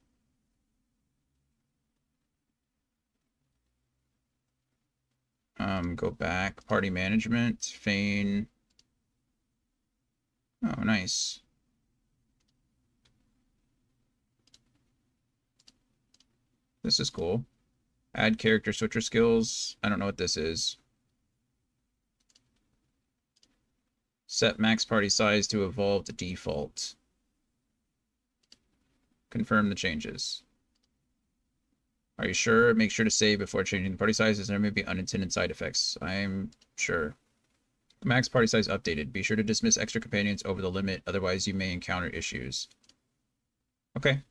Go back. Party management. Feign. Oh, nice. This is cool. Add character switcher skills. I don't know what this is. Set max party size to evolve to default. Confirm the changes. Are you sure? Make sure to save before changing the party size, as there may be unintended side effects. I'm sure. Max party size updated. Be sure to dismiss extra companions over the limit, otherwise you may encounter issues. Okay.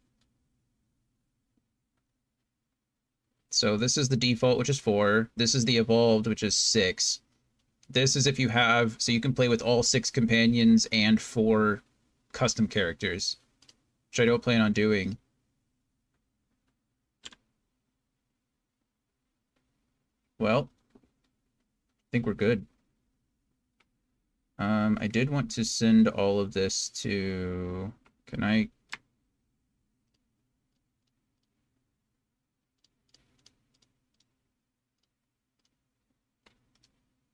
So this is the default, which is 4. This is the evolved, which is 6. This is if you have, so you can play with all 6 companions and 4 custom characters, which I don't plan on doing. Well, I think we're good. I did want to send all of this to, can I?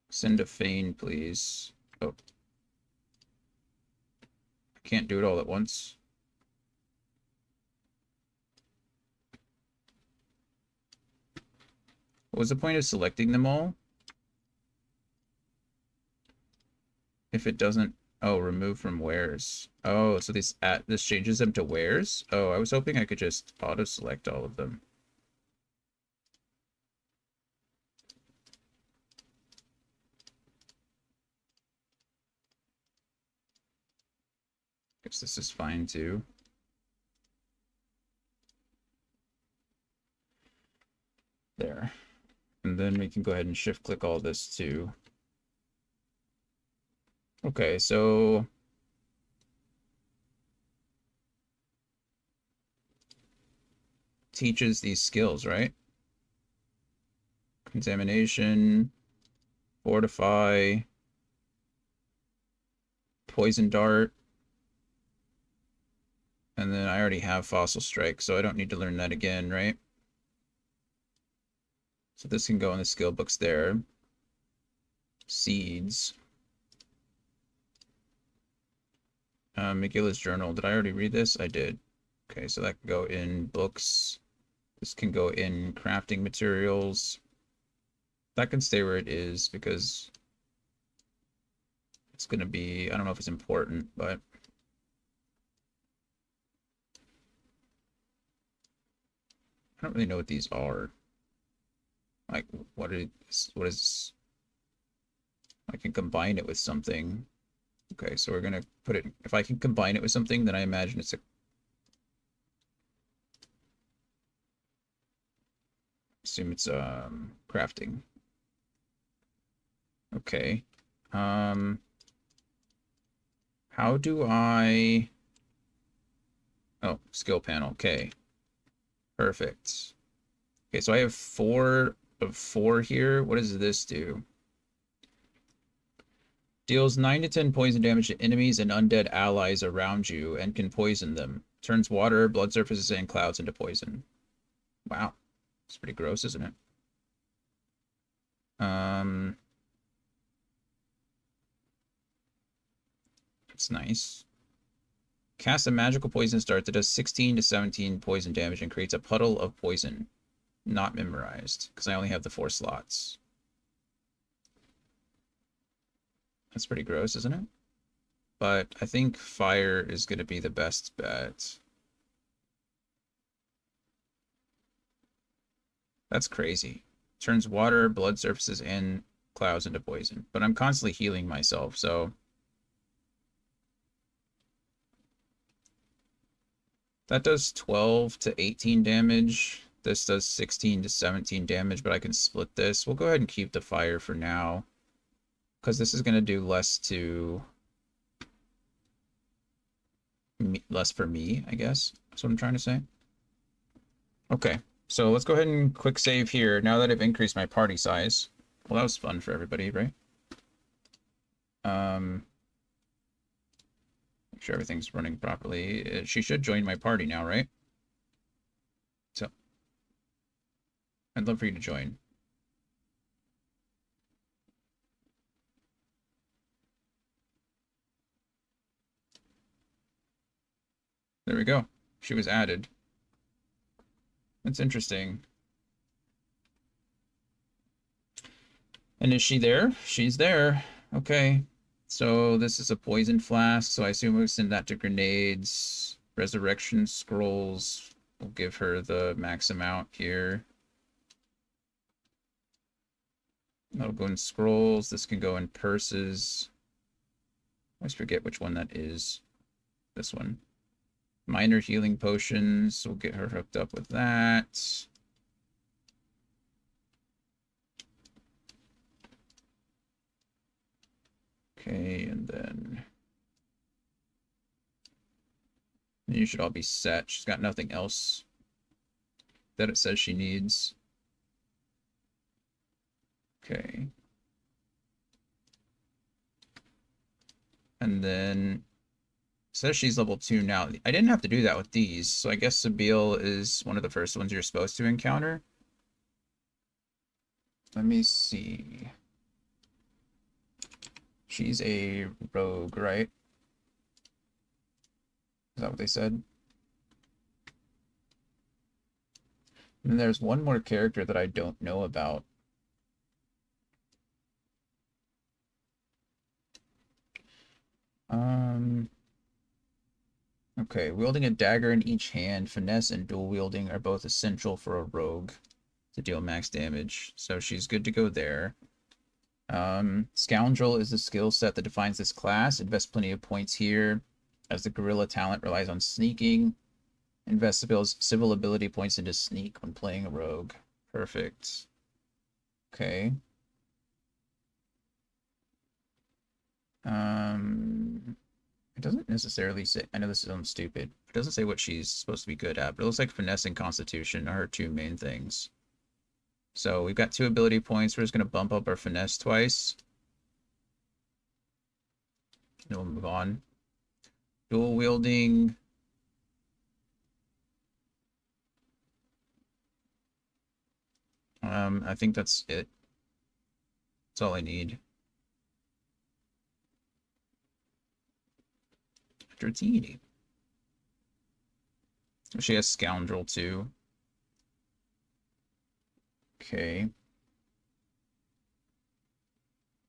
Send a feign, please. Oh. I can't do it all at once. What was the point of selecting them all? If it doesn't... Oh, remove from wares. Oh, so this changes them to wares? Oh, I was hoping I could just auto-select all of them. Guess this is fine too. There. And then we can go ahead and shift click all this too. Okay, so teaches these skills, right? Contamination, fortify, poison dart, and then I already have fossil strike, so I don't need to learn that again, right? So this can go in the skill books there. Seeds. Megillah's journal. Did I already read this? I did. Okay, so that can go in books. This can go in crafting materials. That can stay where it is because it's going to be, I don't know if it's important, but I don't really know what these are. Like, what is, I can combine it with something. Okay, so we're going to put it, if I can combine it with something, then I imagine it's a, assume it's crafting. Okay. How do I, oh, skill panel, okay. Perfect. Okay, so I have 4 of 4 here. What does this do? Deals 9 to 10 poison damage to enemies and undead allies around you and can poison them. Turns water, blood surfaces, and clouds into poison. Wow. It's pretty gross, isn't it? It's nice. Cast a magical poison start that does 16 to 17 poison damage and creates a puddle of poison. Not memorized, because I only have the 4 slots. That's pretty gross, isn't it? But I think fire is going to be the best bet. That's crazy. Turns water, blood surfaces, and clouds into poison. But I'm constantly healing myself, so... That does 12 to 18 damage. This does 16 to 17 damage, but I can split this. We'll go ahead and keep the fire for now, because this is going to do less to... less for me, I guess. That's what I'm trying to say. Okay, so let's go ahead and quick save here, now that I've increased my party size. Well, that was fun for everybody, right? Make sure everything's running properly. She should join my party now, right? So, I'd love for you to join. There we go. She was added. That's interesting. And is she there? She's there. Okay. So this is a poison flask, so I assume we'll send that to grenades. Resurrection scrolls. We'll give her the max amount here. That'll go in scrolls. This can go in purses. I always forget which one that is. This one. Minor healing potions. We'll get her hooked up with that. Okay, and then you should all be set. She's got nothing else that it says she needs. Okay. And then it says she's level 2 now. I didn't have to do that with these, so I guess Sabine is one of the first ones you're supposed to encounter. Let me see. She's a rogue, right? Is that what they said? And then there's one more character that I don't know about. Okay, wielding a dagger in each hand, finesse and dual wielding are both essential for a rogue to deal max damage. So she's good to go there. Scoundrel is the skill set that defines this class. Invest plenty of points here, as the guerrilla talent relies on sneaking. Invest Sabille's civil ability points into sneak when playing a rogue. Perfect. Okay. It doesn't necessarily say, I know this sounds stupid, it doesn't say what she's supposed to be good at, but it looks like finesse and constitution are her two main things. So we've got 2 ability points. We're just going to bump up our finesse twice. Then we'll move on. Dual wielding. I think that's it. That's all I need. 1380. She has Scoundrel too. Okay.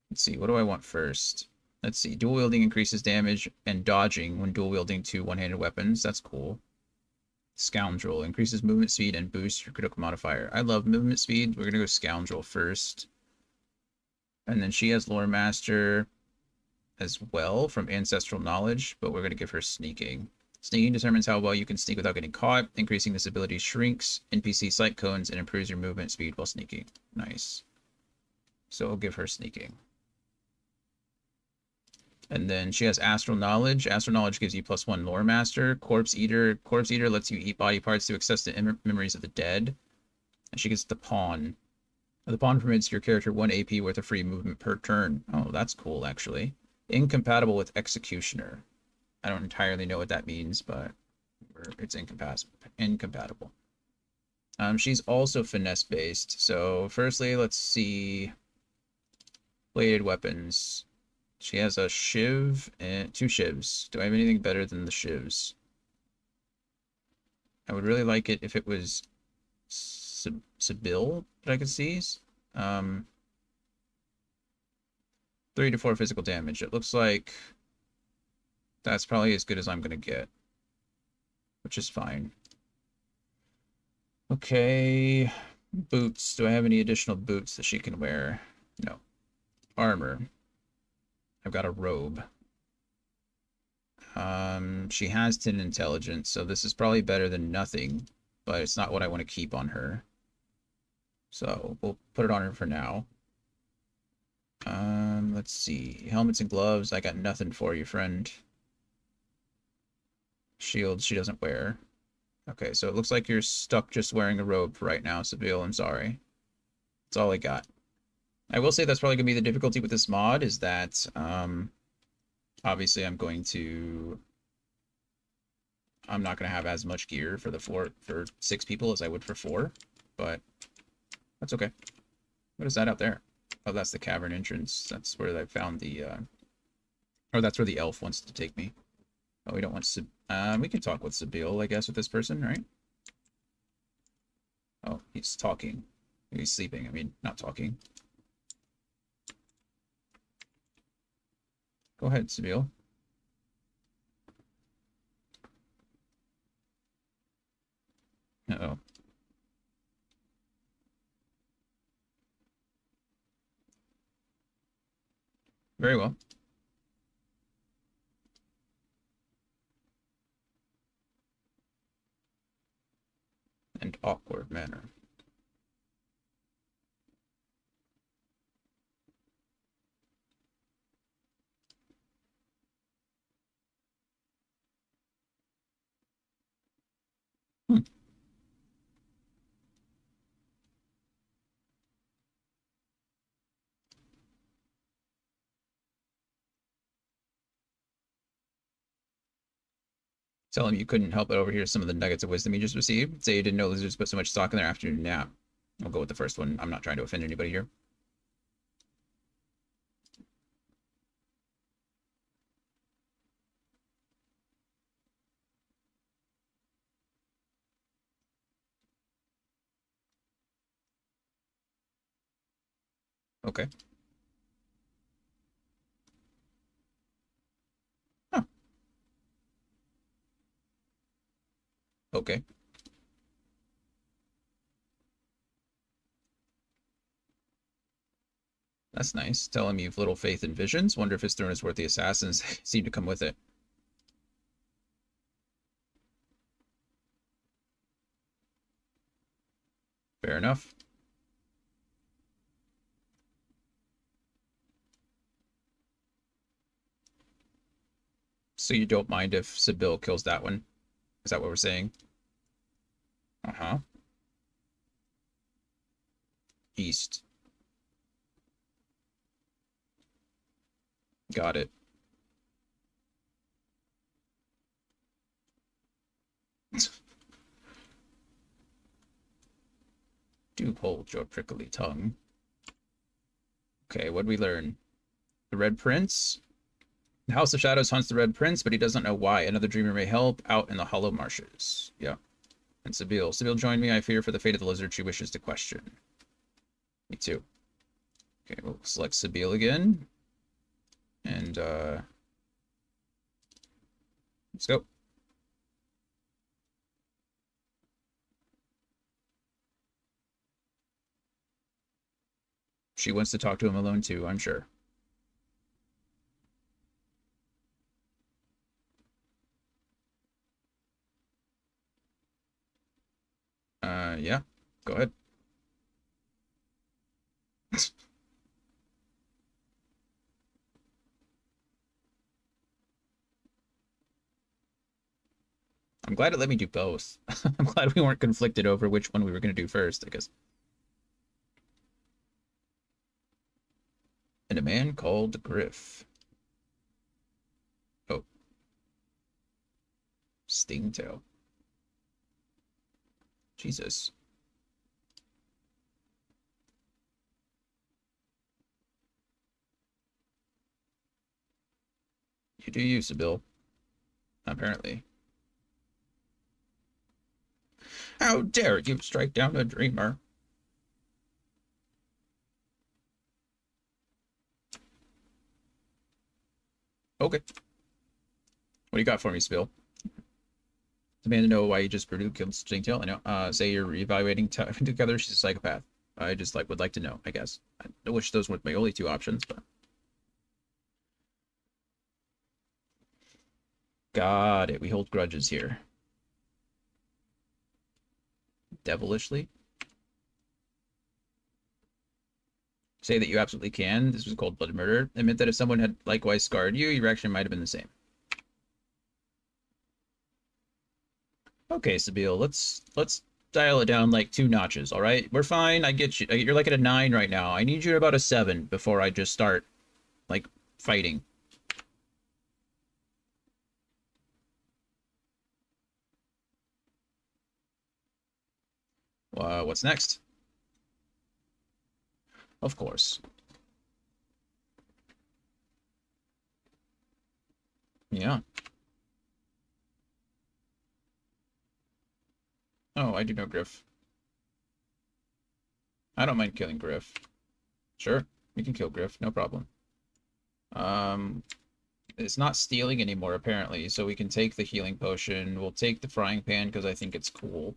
Let's see, what do I want first? Let's see, dual wielding increases damage and dodging when dual wielding 2 one-handed weapons. That's cool. Scoundrel increases movement speed and boosts your critical modifier. I love movement speed. We're gonna go Scoundrel first. And then she has Lore Master as well from Ancestral Knowledge, but we're gonna give her Sneaking. Sneaking determines how well you can sneak without getting caught. Increasing this ability shrinks NPC sight cones and improves your movement speed while sneaking. Nice. So I'll give her Sneaking. And then she has Astral Knowledge. Astral Knowledge gives you +1 Lore Master. Corpse Eater. Corpse Eater lets you eat body parts to access the memories of the dead. And she gets the Pawn. The Pawn permits your character 1 AP worth of free movement per turn. Oh, that's cool, actually. Incompatible with Executioner. I don't entirely know what that means, but it's incompatible. She's also finesse based. So firstly, let's see. Bladed weapons. She has a shiv and 2 shivs. Do I have anything better than the shivs? I would really like it if it was Sabille that I could seize. 3 to 4 physical damage. It looks like that's probably as good as I'm going to get, which is fine. Okay, boots. Do I have any additional boots that she can wear? No. Armor. I've got a robe. She has 10 intelligence, so this is probably better than nothing, but it's not what I want to keep on her. So we'll put it on her for now. Let's see. Helmets and gloves. I got nothing for you, friend. Shield she doesn't wear. Okay, so it looks like you're stuck just wearing a robe for right now, Sabille. I'm sorry. That's all I got. I will say that's probably going to be the difficulty with this mod, is that obviously I'm not going to have as much gear for 6 people as I would for 4, but that's okay. What is that out there? Oh, that's the cavern entrance. That's where I found the or that's where the elf wants to take me. Oh, we don't want we can talk with Sabille, I guess, with this person, right? Oh, he's talking. He's sleeping. I mean, not talking. Go ahead, Sabille. Uh-oh. Very well. And awkward manner. Tell him you couldn't help but overhear some of the nuggets of wisdom you just received. Say you didn't know lizards put so much stock in their afternoon nap. I'll go with the first one. I'm not trying to offend anybody here. Okay. Huh. Okay. That's nice. Tell him you've little faith in visions. Wonder if his throne is worth the assassins seem to come with it. Fair enough. So you don't mind if Sabille kills that one? Is that what we're saying? Uh-huh. East. Got it. Do hold your prickly tongue. Okay, what'd we learn? The Red Prince? The House of Shadows hunts the Red Prince, but he doesn't know why. Another dreamer may help out in the Hollow Marshes. Yeah. And Sabille. Sabille joined me. I fear for the fate of the lizard she wishes to question. Me too. Okay, we'll select Sabille again. And, let's go. She wants to talk to him alone too, I'm sure. Yeah. Go ahead. I'm glad it let me do both. I'm glad we weren't conflicted over which one we were going to do first, I guess. And a man called Griff. Oh. Stingtail. Jesus. You do you, Sabille. Apparently. How dare you strike down a dreamer? Okay. What do you got for me, Spill? Demand to know why you just brutally killed Stingtail. I know. Say you're reevaluating together. She's a psychopath. I just would like to know, I guess. I wish those weren't my only two options, but. Got it. We hold grudges here. Devilishly. Say that you absolutely can. This was cold-blooded murder. Admit that if someone had likewise scarred you, your reaction might have been the same. Okay, Sabille, let's dial it down like 2 notches, all right? We're fine. I get you. You're like at a 9 right now. I need you at about a 7 before I just start, like, fighting. What's next? Of course. Yeah. Oh, I do know Griff. I don't mind killing Griff. Sure, we can kill Griff, no problem. It's not stealing anymore, apparently, so we can take the healing potion. We'll take the frying pan because I think it's cool.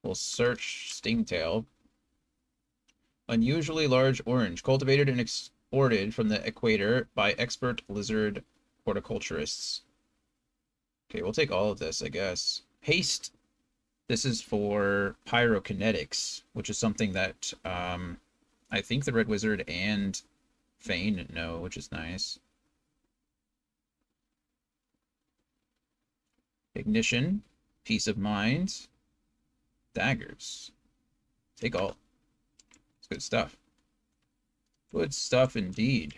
We'll search Stingtail. Unusually large orange, cultivated and exported from the equator by expert lizard horticulturists. Okay, we'll take all of this, I guess. Haste. This is for pyrokinetics, which is something that I think the Red Wizard and Fane know, which is nice. Ignition, peace of mind, daggers. Take all. It's good stuff. Good stuff indeed.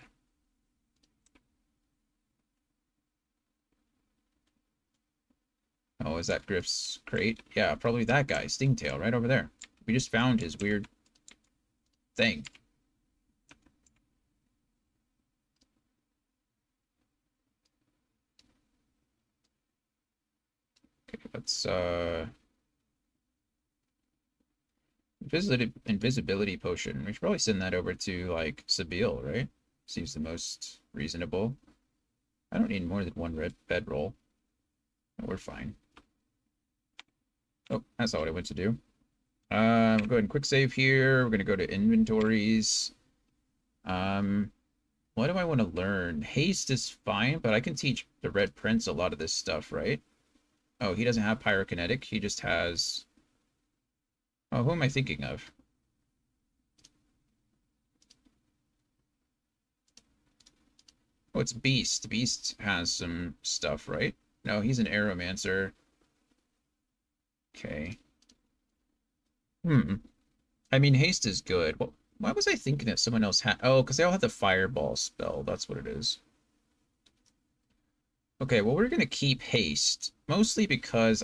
Oh, is that Griff's crate? Yeah, probably that guy, Stingtail, right over there. We just found his weird thing. Okay, let's invisibility potion. We should probably send that over to like Sabille, right? Seems the most reasonable. I don't need more than one red bedroll. No, we're fine. Oh, that's not what I went to do. We'll go ahead and quick save here. We're gonna go to inventories. What do I want to learn? Haste is fine, but I can teach the Red Prince a lot of this stuff, right? Oh, he doesn't have pyrokinetic. He just has... Oh, who am I thinking of? Oh, it's Beast. Beast has some stuff, right? No, he's an Aeromancer. Okay. I mean, haste is good. Why was I thinking that someone else had... Oh, because they all have the fireball spell. That's what it is. Okay, well, we're going to keep haste. Mostly because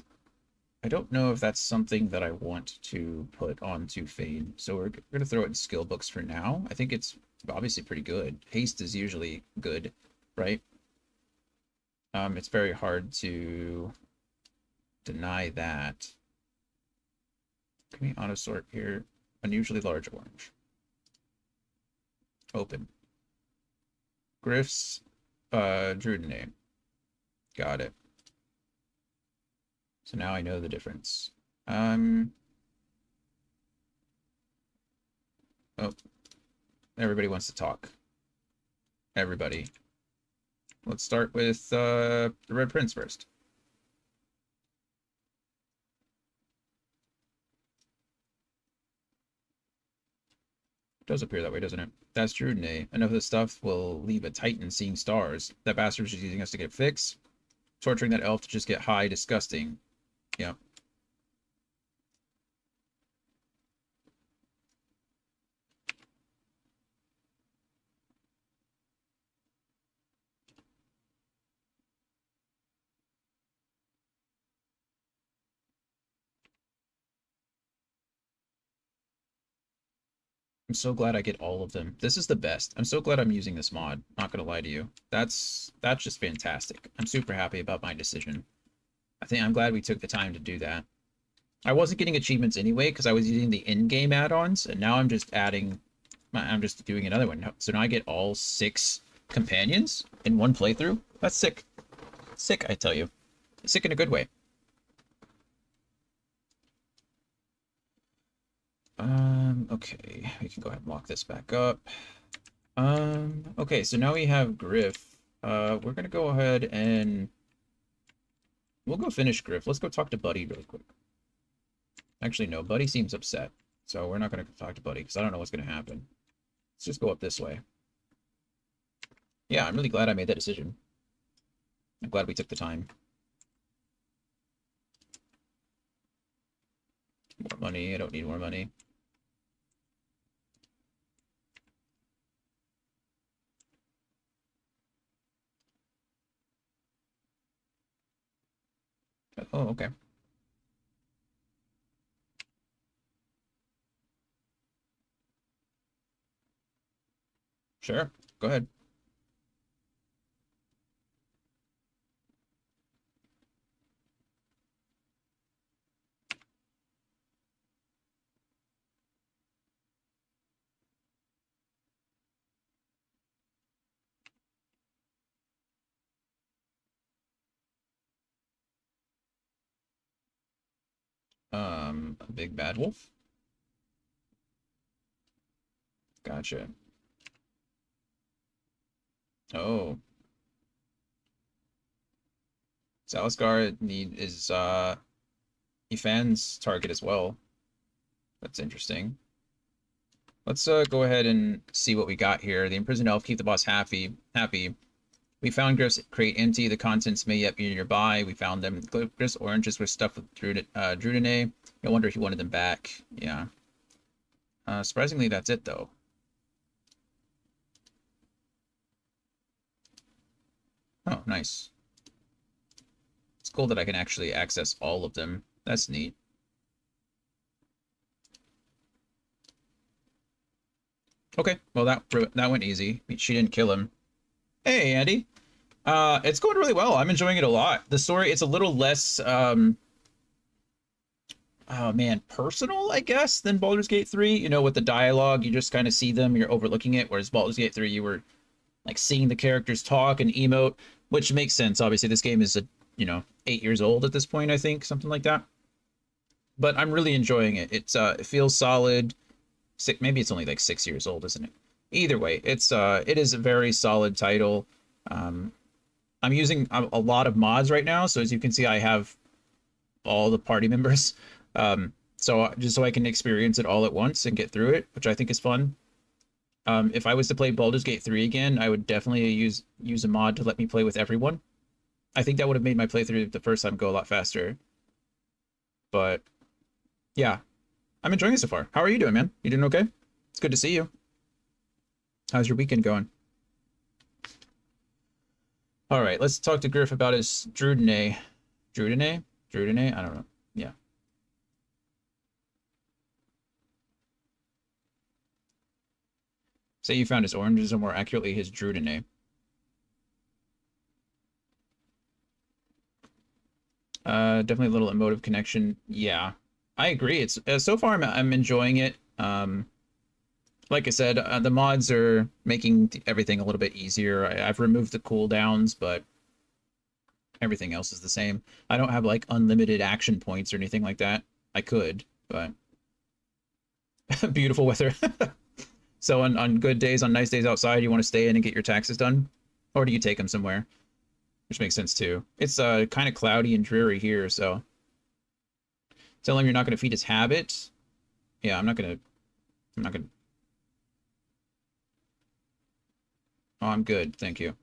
I don't know if that's something that I want to put onto Fane. So we're going to throw it in skill books for now. I think it's obviously pretty good. Haste is usually good, right? It's very hard to deny that. Can we auto sort here? Unusually large orange. Open. Griff's Druid name. Got it. So now I know the difference. Oh. Everybody wants to talk. Everybody. Let's start with the Red Prince first. It does appear that way, doesn't it? That's Druidney. Enough of this stuff will leave a Titan seeing stars. That bastard's just using us to get fixed. Torturing that elf to just get high. Disgusting. Yep. I'm so glad I get all of them. This is the best. I'm so glad I'm using this mod. Not gonna lie to you. That's just fantastic. I'm super happy about my decision. I'm glad we took the time to do that. I wasn't getting achievements anyway because I was using the in-game add-ons, and now I'm just doing another one. So now I get all 6 companions in one playthrough. That's sick. Sick, I tell you. Sick in a good way. Okay, we can go ahead and lock this back up. Okay, so now we have Griff. We're gonna go ahead and we'll go finish Griff. Let's go talk to Buddy really quick. Actually, no, Buddy seems upset, so we're not gonna talk to Buddy because I don't know what's gonna happen. Let's just go up this way. Yeah, I'm really glad I made that decision. I'm glad we took the time. More money. I don't need more money. Oh, okay. Sure. Go ahead. A big bad wolf. Gotcha. Oh. Salisgar is Ifan's target as well. That's interesting. Let's go ahead and see what we got here. The imprisoned elf, keep the boss happy. We found Griff's crate empty. The contents may yet be nearby. We found them. Griff's oranges were stuffed with Drudene. No wonder he wanted them back. Yeah. Surprisingly, that's it though. Oh, nice. It's cool that I can actually access all of them. That's neat. Okay, well that went easy. She didn't kill him. Hey, Andy. It's going really well. I'm enjoying it a lot. The story, it's a little less, oh man, personal, I guess, than Baldur's Gate 3. You know, with the dialogue, you just kind of see them, you're overlooking it, whereas Baldur's Gate 3, you were, like, seeing the characters talk and emote, which makes sense. Obviously, this game is, 8 years old at this point, I think, something like that. But I'm really enjoying it. It feels solid. Maybe it's only like 6 years old, isn't it? Either way, it is a very solid title. I'm using a lot of mods right now, so as you can see, I have all the party members. So just so I can experience it all at once and get through it, which I think is fun. If I was to play Baldur's Gate 3 again, I would definitely use a mod to let me play with everyone. I think that would have made my playthrough the first time go a lot faster. But yeah, I'm enjoying it so far. How are you doing, man? You doing okay? It's good to see you. How's your weekend going? All right, let's talk to Griff about his Drudene. Drudene? Drudene? I don't know. Yeah. Say you found his oranges, or more accurately, his Drudene. Definitely a little emotive connection. Yeah, I agree. It's so far I'm enjoying it. Like I said, the mods are making everything a little bit easier. I've removed the cooldowns, but everything else is the same. I don't have like unlimited action points or anything like that. I could, but beautiful weather. So on good days, on nice days outside, you want to stay in and get your taxes done, or do you take them somewhere? Which makes sense too. It's kind of cloudy and dreary here, so tell him you're not going to feed his habit. Yeah, I'm not gonna. Oh, I'm good, thank you.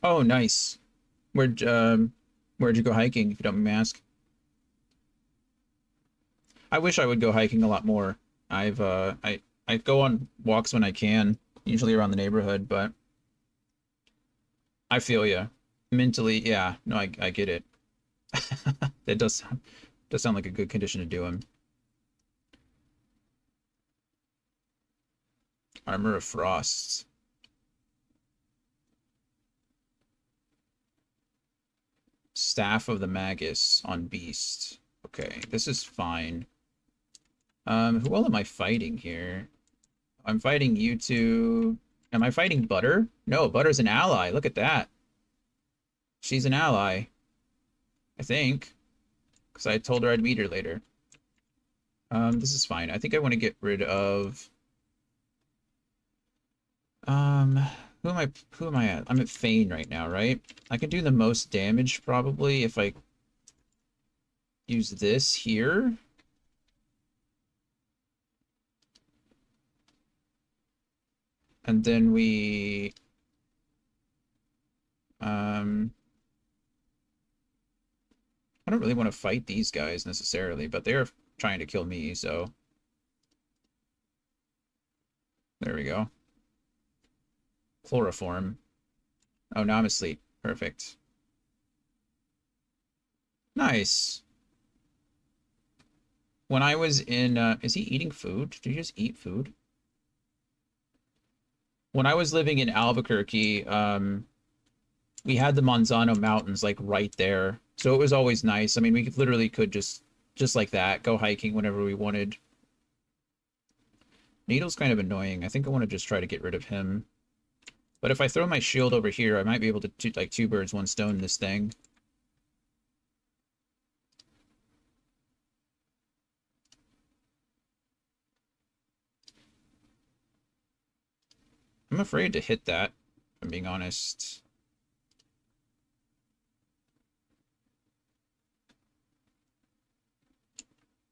Oh, nice. Where'd you go hiking, if you don't mind me ask? I wish I would go hiking a lot more. I go on walks when I can, usually around the neighborhood, but I feel ya. Mentally, yeah. No, I get it. That does sound like a good condition to do him. Armor of Frost. Staff of the Magus on Beast. Okay, this is fine. Who all am I fighting here? I'm fighting you two. Am I fighting Butter? No, Butter's an ally. Look at that. She's an ally. I think. Because I told her I'd meet her later. This is fine. I think I want to get rid of... Who am I at? I'm at Fane right now, right? I can do the most damage probably if I use this here. And then we I don't really want to fight these guys necessarily, but they're trying to kill me, so there we go. Chloroform. Oh, now I'm asleep. Perfect. Nice. When I was in, is he eating food? Did he just eat food? When I was living in Albuquerque, we had the Manzano Mountains, like, right there. So it was always nice. I mean, we literally could just like that, go hiking whenever we wanted. Needle's kind of annoying. I think I want to just try to get rid of him. But if I throw my shield over here, I might be able to do like 2 birds, 1 stone this thing. I'm afraid to hit that, if I'm being honest.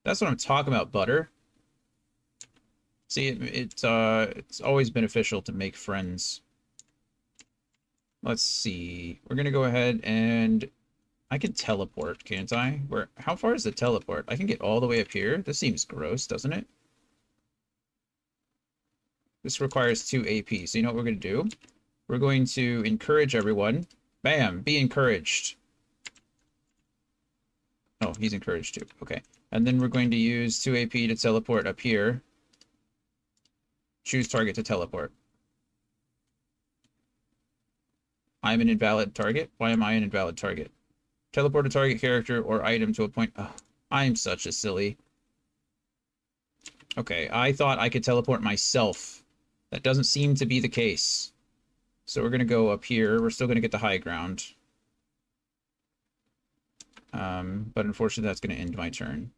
That's what I'm talking about, butter. See, it's always beneficial to make friends. Let's see. We're gonna go ahead and I can teleport, can't I? How far is the teleport? I can get all the way up here. This seems gross, doesn't it? This requires 2 AP. So you know what we're gonna do? We're going to encourage everyone. Bam! Be encouraged. Oh, he's encouraged too. Okay. And then we're going to use 2 AP to teleport up here. Choose target to teleport. I'm an invalid target? Why am I an invalid target? Teleport a target character or item to a point... Oh, I'm such a silly. Okay, I thought I could teleport myself. That doesn't seem to be the case. So we're going to go up here. We're still going to get the high ground. But unfortunately, that's going to end my turn.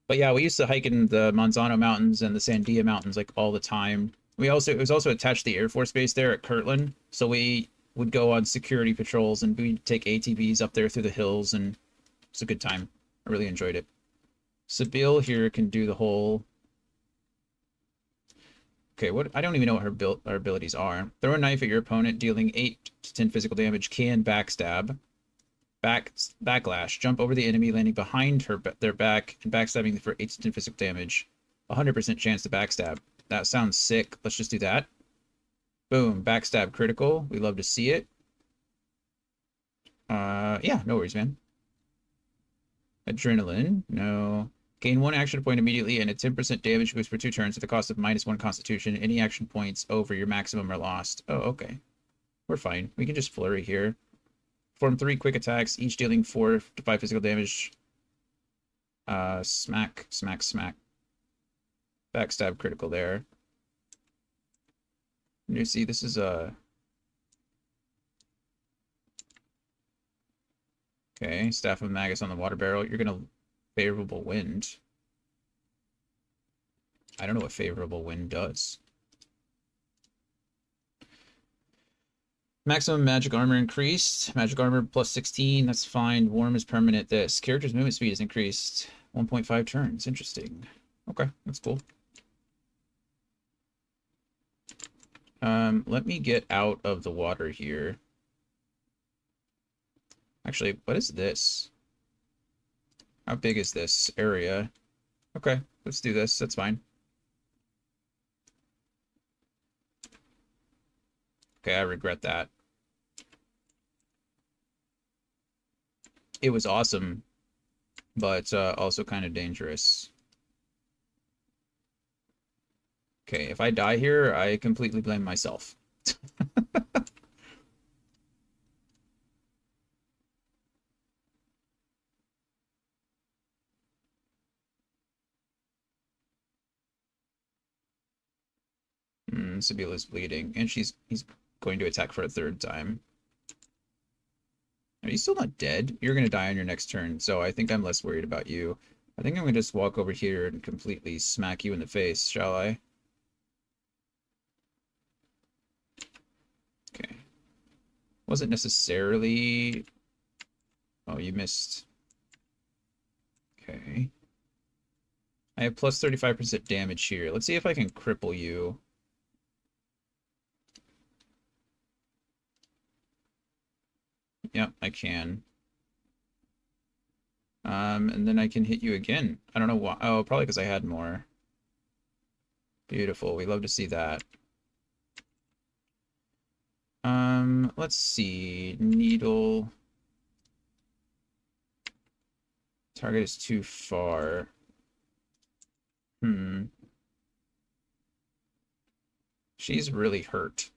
But yeah, we used to hike in the Manzano Mountains and the Sandia Mountains like all the time. It was also attached to the Air Force Base there at Kirtland. So we would go on security patrols and we'd take ATVs up there through the hills, and it's a good time. I really enjoyed it. Sabine here can do the whole... Okay, what? I don't even know what her abilities are. Throw a knife at your opponent, dealing 8 to 10 physical damage. Can backstab. Backlash. Jump over the enemy, landing behind their back, and backstabbing for 8 to 10 physical damage. 100% chance to backstab. That sounds sick. Let's just do that. Boom. Backstab critical. We love to see it. Yeah, no worries, man. Adrenaline. No. Gain 1 action point immediately and a 10% damage boost for 2 turns at the cost of -1 constitution. Any action points over your maximum are lost. Oh, okay. We're fine. We can just flurry here. Perform 3 quick attacks, each dealing 4 to 5 physical damage. Smack, smack, smack. Backstab critical there. You see, this is a... Okay, Staff of Magus on the water barrel. You're gonna... Favorable wind. I don't know what favorable wind does. Maximum magic armor increased. Magic armor plus 16. That's fine. Warm is permanent. This character's movement speed is increased 1.5 turns. Interesting. Okay, that's cool. Let me get out of the water here. Actually, what is this? How big is this area? Okay, let's do this. That's fine. Okay, I regret that. It was awesome, but also kind of dangerous. Okay, if I die here, I completely blame myself. Sibylla's bleeding, and he's going to attack for a 3rd time. Are you still not dead? You're going to die on your next turn, so I think I'm less worried about you. I think I'm going to just walk over here and completely smack you in the face, shall I? Okay. Wasn't necessarily... Oh, you missed. Okay. I have plus 35% damage here. Let's see if I can cripple you. Yep, I can. And then I can hit you again. I don't know why. Oh, probably because I had more. Beautiful. We love to see that. Let's see. Needle. Target is too far. She's really hurt.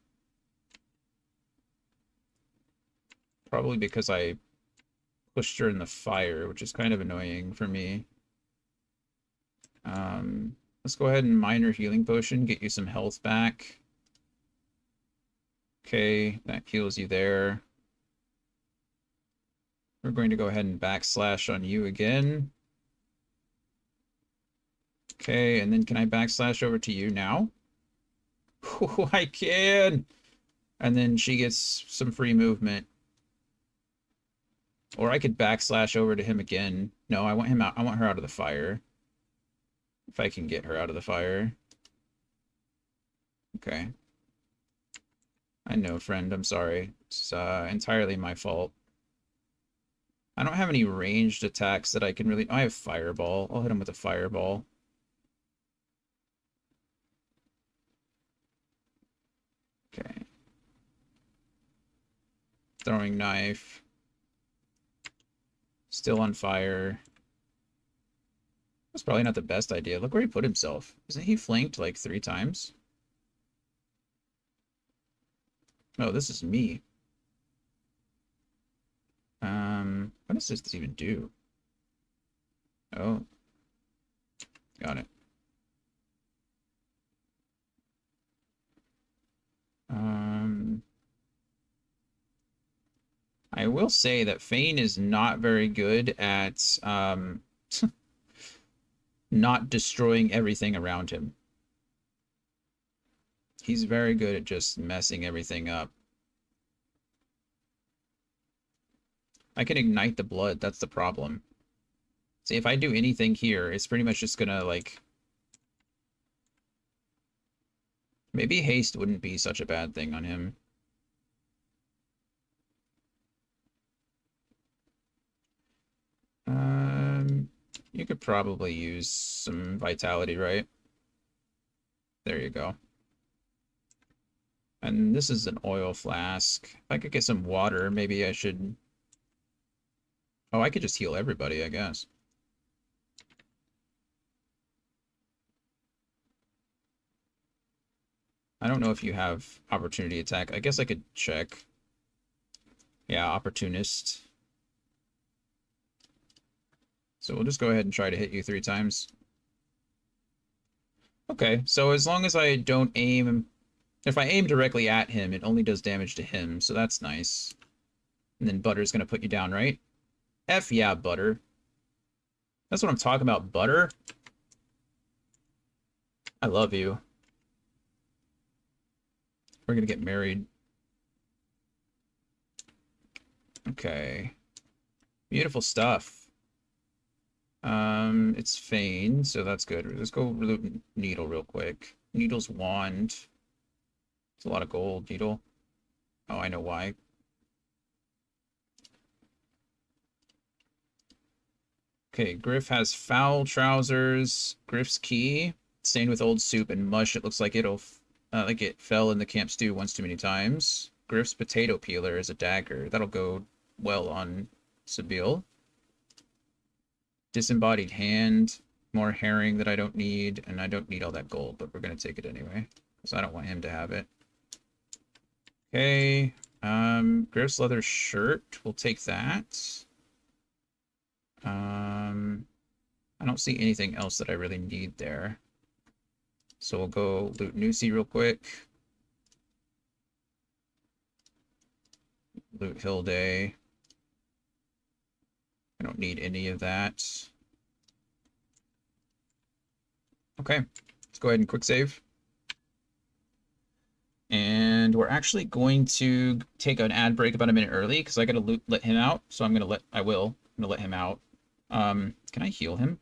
Probably because I pushed her in the fire, which is kind of annoying for me. Let's go ahead and minor healing potion, get you some health back. Okay, that heals you there. We're going to go ahead and backslash on you again. Okay, and then can I backslash over to you now? Oh, I can! And then she gets some free movement. Or I could backslash over to him again. No, I want him out. I want her out of the fire. If I can get her out of the fire. Okay. I know, friend. I'm sorry. It's entirely my fault. I don't have any ranged attacks that I can really... I have Fireball. I'll hit him with a Fireball. Okay. Throwing Knife. Still on fire. That's probably not the best idea. Look where he put himself. Isn't he flanked like 3 times? Oh, this is me. What does this even do? Oh. Got it. I will say that Fane is not very good at not destroying everything around him. He's very good at just messing everything up. I can ignite the blood, that's the problem. See, if I do anything here, it's pretty much just gonna, like... Maybe haste wouldn't be such a bad thing on him. You could probably use some vitality, right? There you go. And this is an oil flask. If I could get some water, maybe I should... Oh, I could just heal everybody, I guess. I don't know if you have opportunity attack. I guess I could check. Yeah, opportunist. So we'll just go ahead and try to hit you 3 times. Okay, so as long as I don't aim... If I aim directly at him, it only does damage to him, so that's nice. And then Butter's gonna put you down, right? F yeah, Butter. That's what I'm talking about, Butter. I love you. We're gonna get married. Okay. Beautiful stuff. It's Fane, so that's good. Let's go loot Needle real quick. Needle's wand. It's a lot of gold, Needle. Oh, I know why. Okay, Griff has foul trousers. Griff's key, stained with old soup and mush. It looks like it fell in the camp stew once too many times. Griff's potato peeler is a dagger. That'll go well on Sabille. Disembodied hand, more herring that I don't need, and I don't need all that gold, but we're gonna take it anyway, because I don't want him to have it. Okay, Griff's leather shirt, we'll take that. I don't see anything else that I really need there. So we'll go loot Nusi real quick. Loot Hilday. I don't need any of that. Okay, let's go ahead and quick save. And we're actually going to take an ad break about a minute early because I gotta let him out. So I'm gonna let him out. Can I heal him?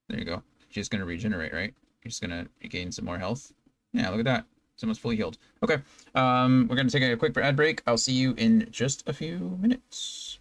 There you go. He's just gonna regenerate, right? He's just gonna gain some more health. Yeah, look at that. Someone's fully healed. Okay. We're gonna take a quick ad break. I'll see you in just a few minutes.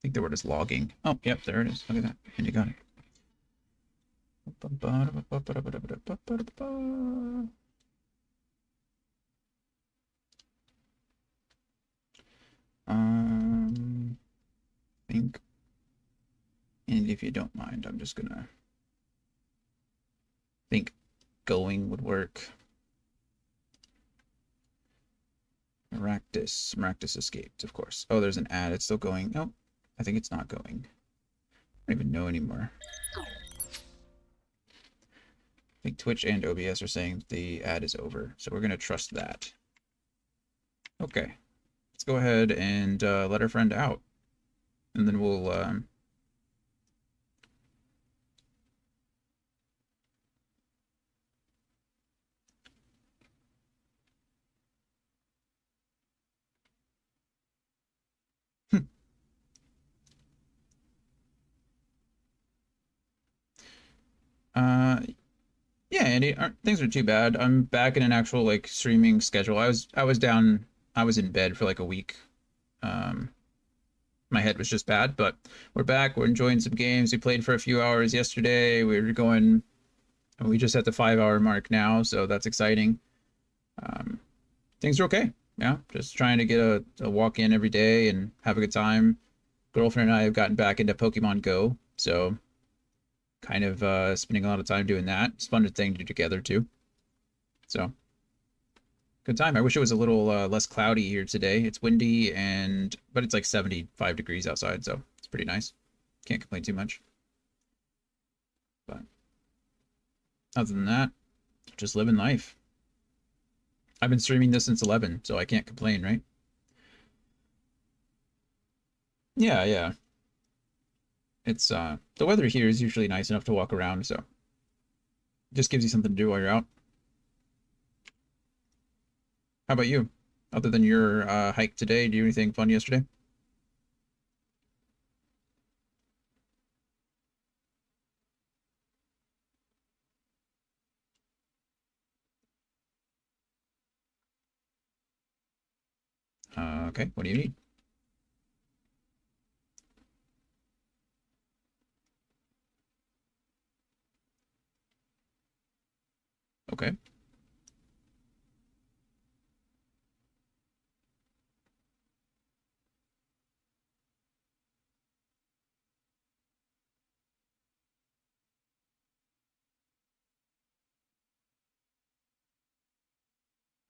think the word is logging. Oh, yep, there it is. Look at that. And you got it. Think. And if you don't mind, I'm just gonna think going would work. Maractus escaped, of course. Oh, there's an ad. It's still going. Nope. I think it's not going. I don't even know anymore. I think Twitch and OBS are saying the ad is over, so we're going to trust that. Okay. Let's go ahead and let our friend out. And then we'll... yeah, Andy, things aren't too bad. I'm back in an actual like streaming schedule. I was in bed for like a week. My head was just bad, but we're back. We're enjoying some games. We played for a few hours yesterday. We just hit the 5-hour mark now, so that's exciting. Things are okay. Yeah, just trying to get a walk in every day and have a good time. Girlfriend and I have gotten back into Pokemon Go, so kind of spending a lot of time doing that. It's a fun thing to do together too. So good time. I wish it was a little less cloudy here today. It's windy but it's like 75 degrees outside, so it's pretty nice. Can't complain too much. But other than that, just living life. I've been streaming this since 11, so I can't complain, right? Yeah. It's the weather here is usually nice enough to walk around, so just gives you something to do while you're out. How about you? Other than your hike today, do you do anything fun yesterday? Okay, what do you need? Okay.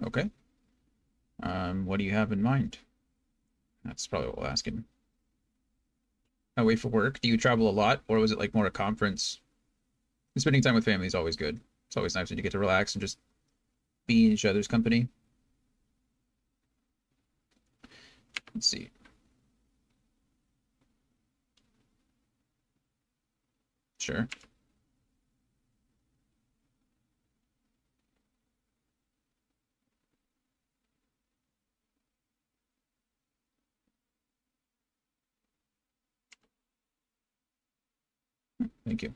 Okay. What do you have in mind? That's probably what we'll ask him. Away for work? Do you travel a lot, or was it like more a conference? Spending time with family is always good. It's always nice when you get to relax and just be in each other's company. Let's see. Sure. Thank you.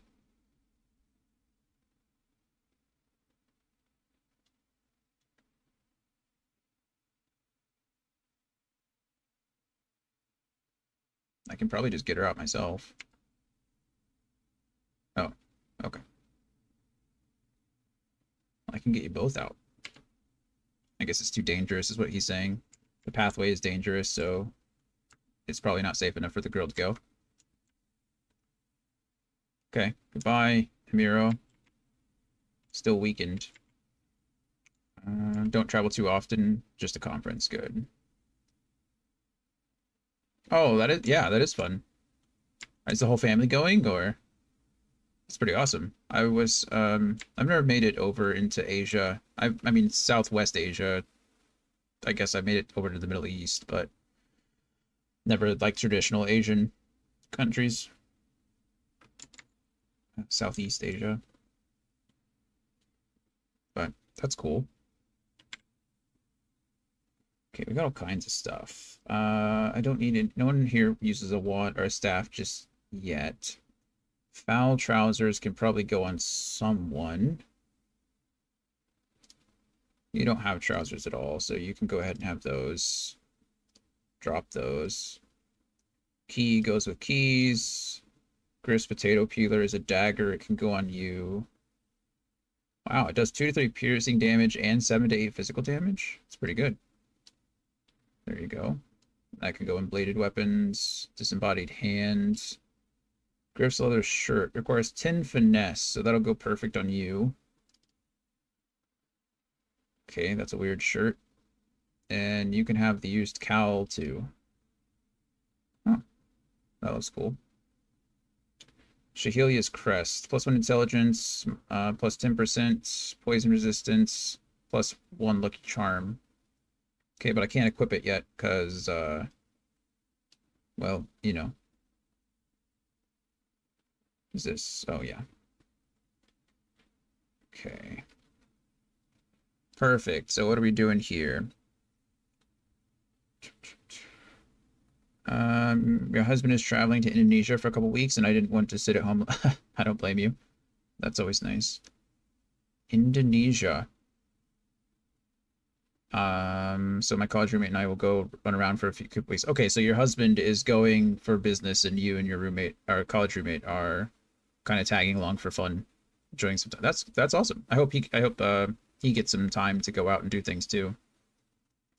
I can probably just get her out myself. Oh, okay. I can get you both out. I guess it's too dangerous is what he's saying. The pathway is dangerous, so it's probably not safe enough for the girl to go. Okay, goodbye, Himiro. Still weakened. Don't travel too often, just a conference, good. Oh, that is fun. Is the whole family going, or? It's pretty awesome. I've never made it over into Asia. I mean, Southwest Asia. I guess I made it over to the Middle East, but never like traditional Asian countries. Southeast Asia. But that's cool. Okay, we got all kinds of stuff. I don't need it. No one here uses a wand or a staff just yet. Foul trousers can probably go on someone. You don't have trousers at all, so you can go ahead and have those. Drop those. Key goes with keys. Griff's potato peeler is a dagger. It can go on you. Wow, it does 2 to 3 piercing damage and 7 to 8 physical damage. It's pretty good. There you go. That can go in bladed weapons, disembodied hands. Griff's leather shirt requires 10 finesse, so that'll go perfect on you. Okay, that's a weird shirt. And you can have the used cowl too. Oh, that looks cool. Shahelia's crest, +1 intelligence, plus 10% poison resistance, plus 1 lucky charm. Okay, but I can't equip it yet because, well, you know. Is this? Oh, yeah. Okay. Perfect. So what are we doing here? Your husband is traveling to Indonesia for a couple weeks, and I didn't want to sit at home. I don't blame you. That's always nice. Indonesia. So my college roommate and I will go run around for a few weeks. Okay, so your husband is going for business, and you and your roommate, or college roommate, are kind of tagging along for fun, enjoying some time. That's awesome. I hope he gets some time to go out and do things too.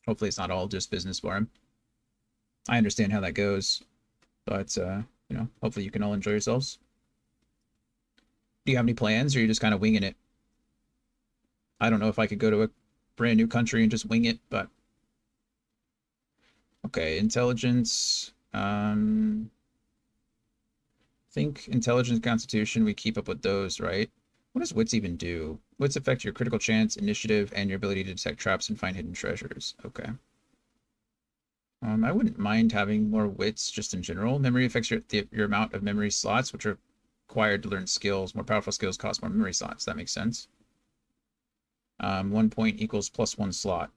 Hopefully, it's not all just business for him. I understand how that goes, but you know, hopefully you can all enjoy yourselves. Do you have any plans, or are you just kind of winging it? I don't know if I could go to a brand new country and just wing it, but okay. Intelligence. I think intelligence, constitution. We keep up with those, right? What does wits even do? Wits affect your critical chance, initiative, and your ability to detect traps and find hidden treasures. Okay. I wouldn't mind having more wits just in general. Memory affects your amount of memory slots, which are required to learn skills. More powerful skills cost more memory slots. That makes sense. 1 point equals +1 slot.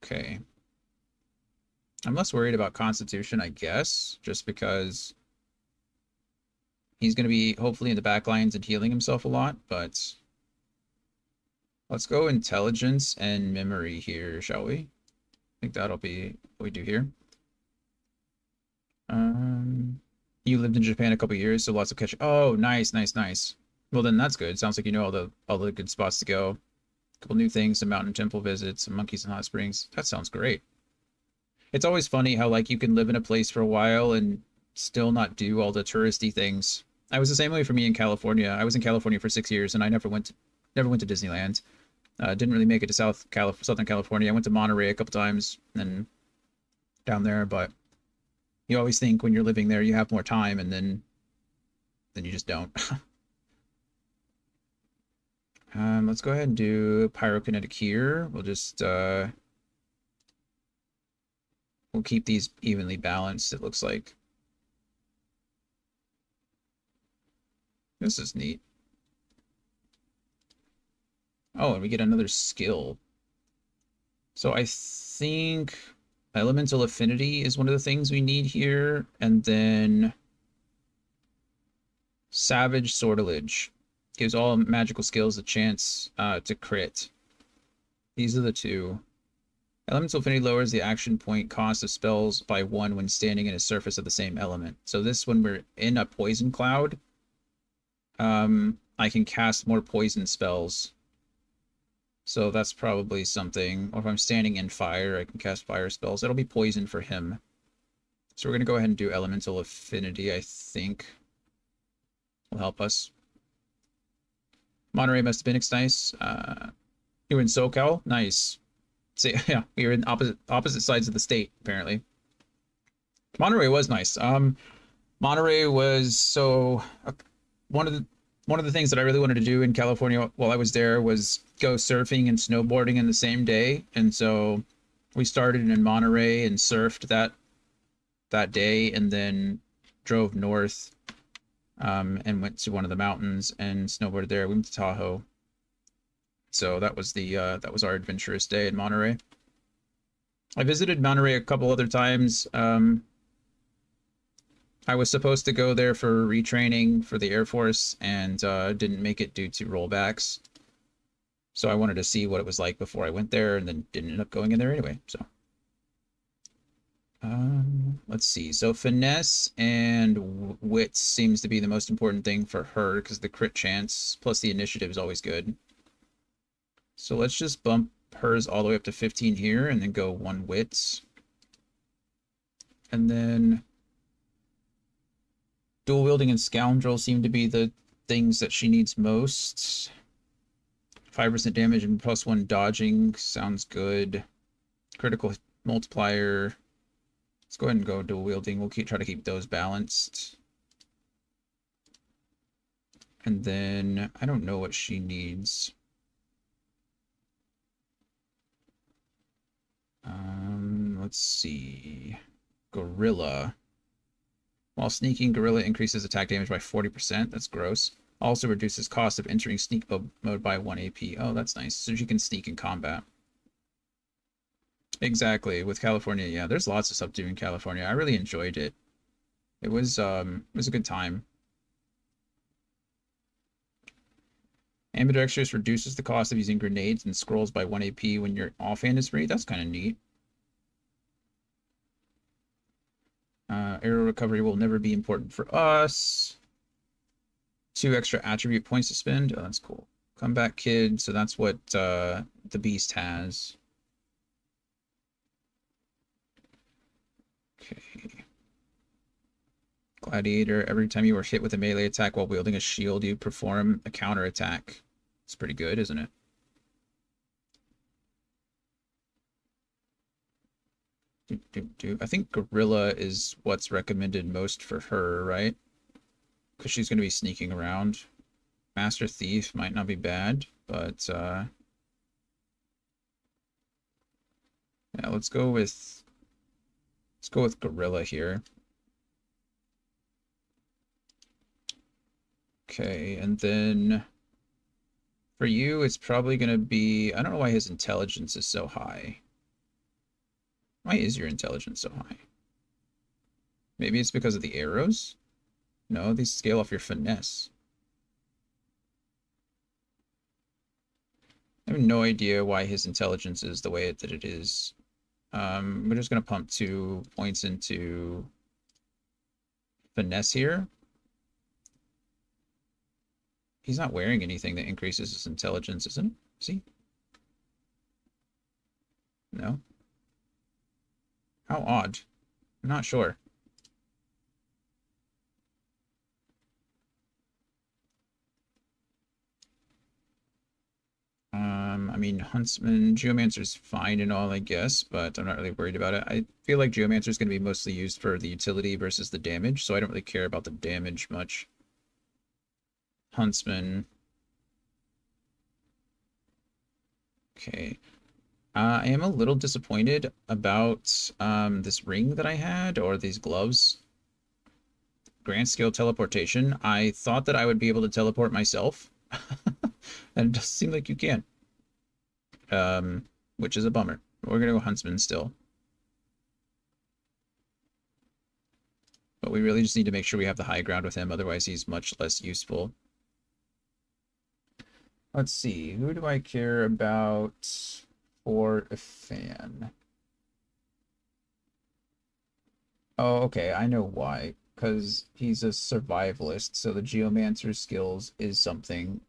Okay. I'm less worried about Constitution, I guess, just because he's going to be hopefully in the back lines and healing himself a lot, but let's go Intelligence and Memory here, shall we? I think that'll be what we do here. You lived in Japan a couple years, so lots of catching. Oh, nice, nice, nice. Well, then that's good. Sounds like you know all the good spots to go. A couple new things, some mountain temple visits, some monkeys and hot springs. That sounds great. It's always funny how like you can live in a place for a while and still not do all the touristy things. I was the same way for me in California. I was in California for 6 years and I never went to Disneyland. Didn't really make it to Southern California. I went to Monterey a couple times and down there, but you always think when you're living there you have more time, and then you just don't. Let's go ahead and do pyrokinetic here. We'll just we'll keep these evenly balanced, it looks like. This is neat. Oh, and we get another skill. So I think elemental affinity is one of the things we need here, and then savage sortilege gives all magical skills a chance to crit. These are the two. Elemental affinity lowers the action point cost of spells by 1 when standing in a surface of the same element. So this, when we're in a poison cloud, I can cast more poison spells. So that's probably something. Or if I'm standing in fire, I can cast fire spells. It'll be poison for him. So we're going to go ahead and do elemental affinity, I think. Will help us. Monterey must have been nice. You were in SoCal? Nice. See, yeah, we were in opposite sides of the state, apparently. Monterey was nice. Monterey was so one of the things that I really wanted to do in California while I was there was go surfing and snowboarding in the same day, and so we started in Monterey and surfed that day, and then drove north and went to one of the mountains and snowboarded there. We went to Tahoe. So that was our adventurous day in Monterey. I visited Monterey a couple other times. I was supposed to go there for retraining for the Air Force and didn't make it due to rollbacks. So I wanted to see what it was like before I went there, and then didn't end up going in there anyway. So Let's see. So finesse and wits seems to be the most important thing for her because the crit chance plus the initiative is always good. So let's just bump hers all the way up to 15 here and then go 1 wits. And then dual wielding and scoundrel seem to be the things that she needs most. 5% damage and +1 dodging sounds good. Critical multiplier. Let's go ahead and go dual wielding. We'll try to keep those balanced. And then I don't know what she needs. Let's see. Gorilla. While sneaking, Gorilla increases attack damage by 40%. That's gross. Also reduces cost of entering sneak mode by 1 AP. Oh, that's nice. So she can sneak in combat. Exactly. With California, yeah, there's lots of stuff to do in California. I really enjoyed it. It was a good time. Ambidextrous reduces the cost of using grenades and scrolls by 1 AP when you're offhand is free. That's kind of neat. Arrow recovery will never be important for us. 2 extra attribute points to spend. Oh, that's cool. Comeback Kid. So that's what the Beast has. Okay. Gladiator. Every time you were hit with a melee attack while wielding a shield, you perform a counter attack. It's pretty good, isn't it? I think Gorilla is what's recommended most for her, right? Because she's going to be sneaking around. Master Thief might not be bad, but yeah, let's go with Gorilla here. Okay, and then for you, it's probably going to be... I don't know why his intelligence is so high. Why is your intelligence so high? Maybe it's because of the arrows? No, these scale off your finesse. I have no idea why his intelligence is the way that it is. We're just going to pump 2 points into finesse here. He's not wearing anything that increases his intelligence, isn't it? See? No? How odd. I'm not sure. I mean, Huntsman, Geomancer's fine and all, I guess, but I'm not really worried about it. I feel like Geomancer is going to be mostly used for the utility versus the damage, so I don't really care about the damage much. Huntsman. Okay. I am a little disappointed about this ring that I had, or these gloves. Grand scale teleportation. I thought that I would be able to teleport myself, and it doesn't seem like you can. Which is a bummer. We're gonna go Huntsman still. But we really just need to make sure we have the high ground with him, otherwise he's much less useful. Let's see, who do I care about for a fan? Oh, okay, I know why. Because he's a survivalist, so the Geomancer skills is something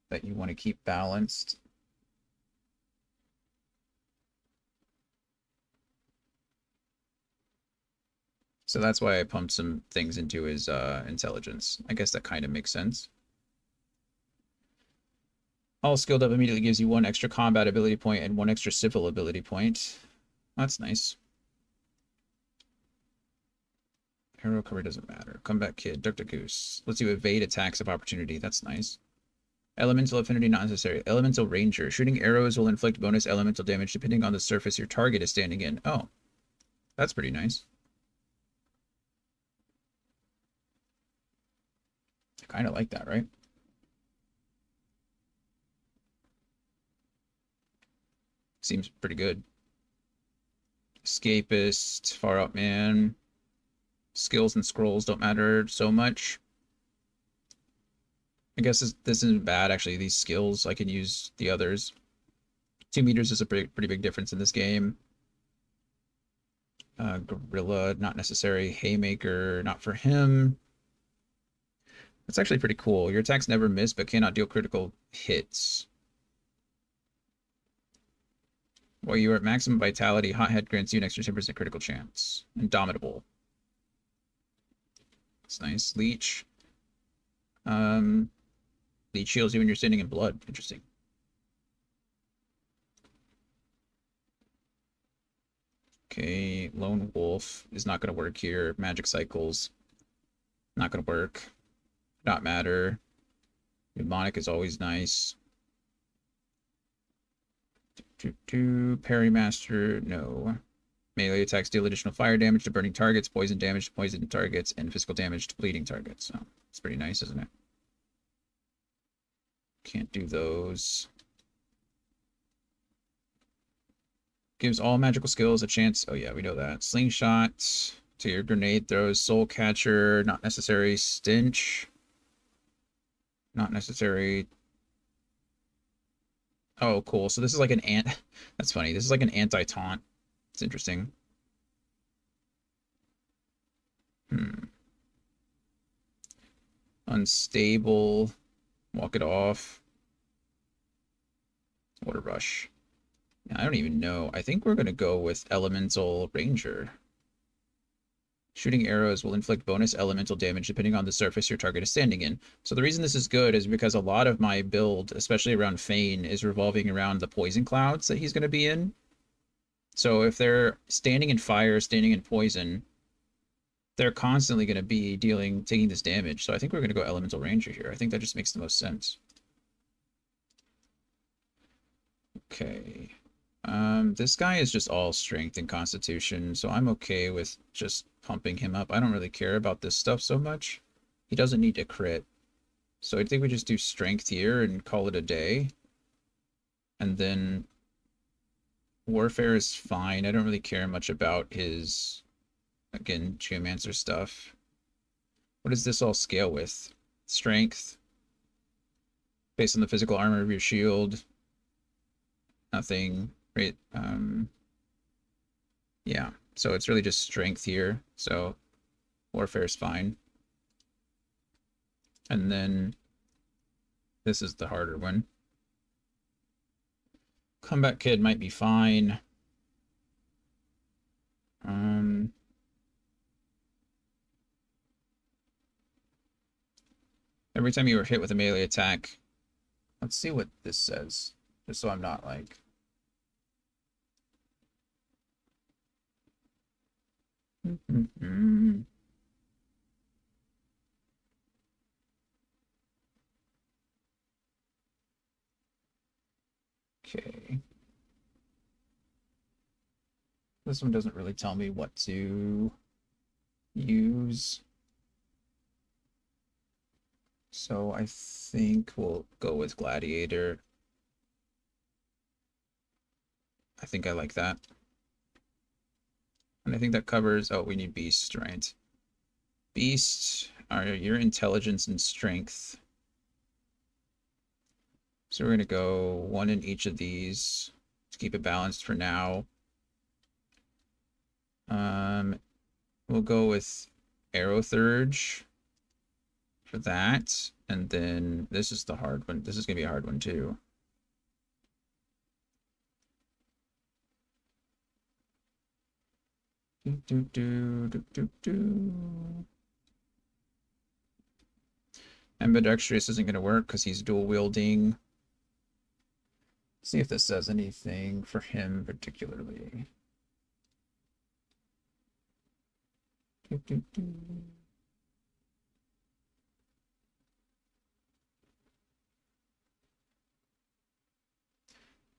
that you want to keep balanced. So that's why I pumped some things into his intelligence. I guess that kind of makes sense. All skilled up immediately gives you 1 extra combat ability point and 1 extra civil ability point. That's nice. Arrow cover doesn't matter. Comeback Kid, Dr. Goose. Let's do evade attacks of opportunity. That's nice. Elemental affinity not necessary. Elemental Ranger. Shooting arrows will inflict bonus elemental damage depending on the surface your target is standing in. Oh, that's pretty nice. I kind of like that, right? Seems pretty good. Escapist, Far Out Man. Skills and scrolls don't matter so much. I guess this isn't bad, actually. These skills, I can use the others. 2 meters is a pretty big difference in this game. Gorilla, not necessary. Haymaker, not for him. That's actually pretty cool. Your attacks never miss, but cannot deal critical hits. While you are at maximum vitality, Hothead grants you an extra 10% critical chance. Indomitable. That's nice. Leech. Leech heals you when you're standing in blood. Interesting. Okay, Lone Wolf is not going to work here. Magic Cycles. Not going to work. Not matter. Mnemonic is always nice. Parry Master, no. Melee attacks deal additional fire damage to burning targets, poison damage to poisoned targets, and physical damage to bleeding targets. So it's pretty nice, isn't it? Can't do those. Gives all magical skills a chance. Oh yeah, we know that. Slingshot to your grenade throws. Soul Catcher, not necessary. Stench. Not necessary. Oh, cool. So this is like an ant. That's funny. This is like an anti-taunt. It's interesting. Unstable. Walk it off. Water Rush. I don't even know. I think we're going to go with Elemental Ranger. Shooting arrows will inflict bonus elemental damage depending on the surface your target is standing in. So the reason this is good is because a lot of my build, especially around Fane, is revolving around the poison clouds that he's going to be in. So if they're standing in fire, standing in poison, they're constantly going to be taking this damage. So I think we're going to go Elemental Ranger here. I think that just makes the most sense. Okay. This guy is just all strength and constitution, so I'm okay with just pumping him up. I don't really care about this stuff so much. He doesn't need to crit. So I think we just do strength here and call it a day. And then warfare is fine. I don't really care much about his, again, Geomancer stuff. What does this all scale with? Strength. Based on the physical armor of your shield. Nothing. Right, yeah, so it's really just strength here, so warfare is fine. And then this is the harder one. Combat Kid might be fine. Every time you are hit with a melee attack, let's see what this says, just so I'm not like... Okay. This one doesn't really tell me what to use. So I think we'll go with Gladiator. I think I like that. And I think that covers... Oh, we need Beast, right? Beast are your intelligence and strength. So we're going to go one in each of these to keep it balanced for now. We'll go with Aerothurge for that. And then this is the hard one. This is going to be a hard one too. Ambidextrous isn't going to work because he's dual wielding. See if this says anything for him particularly.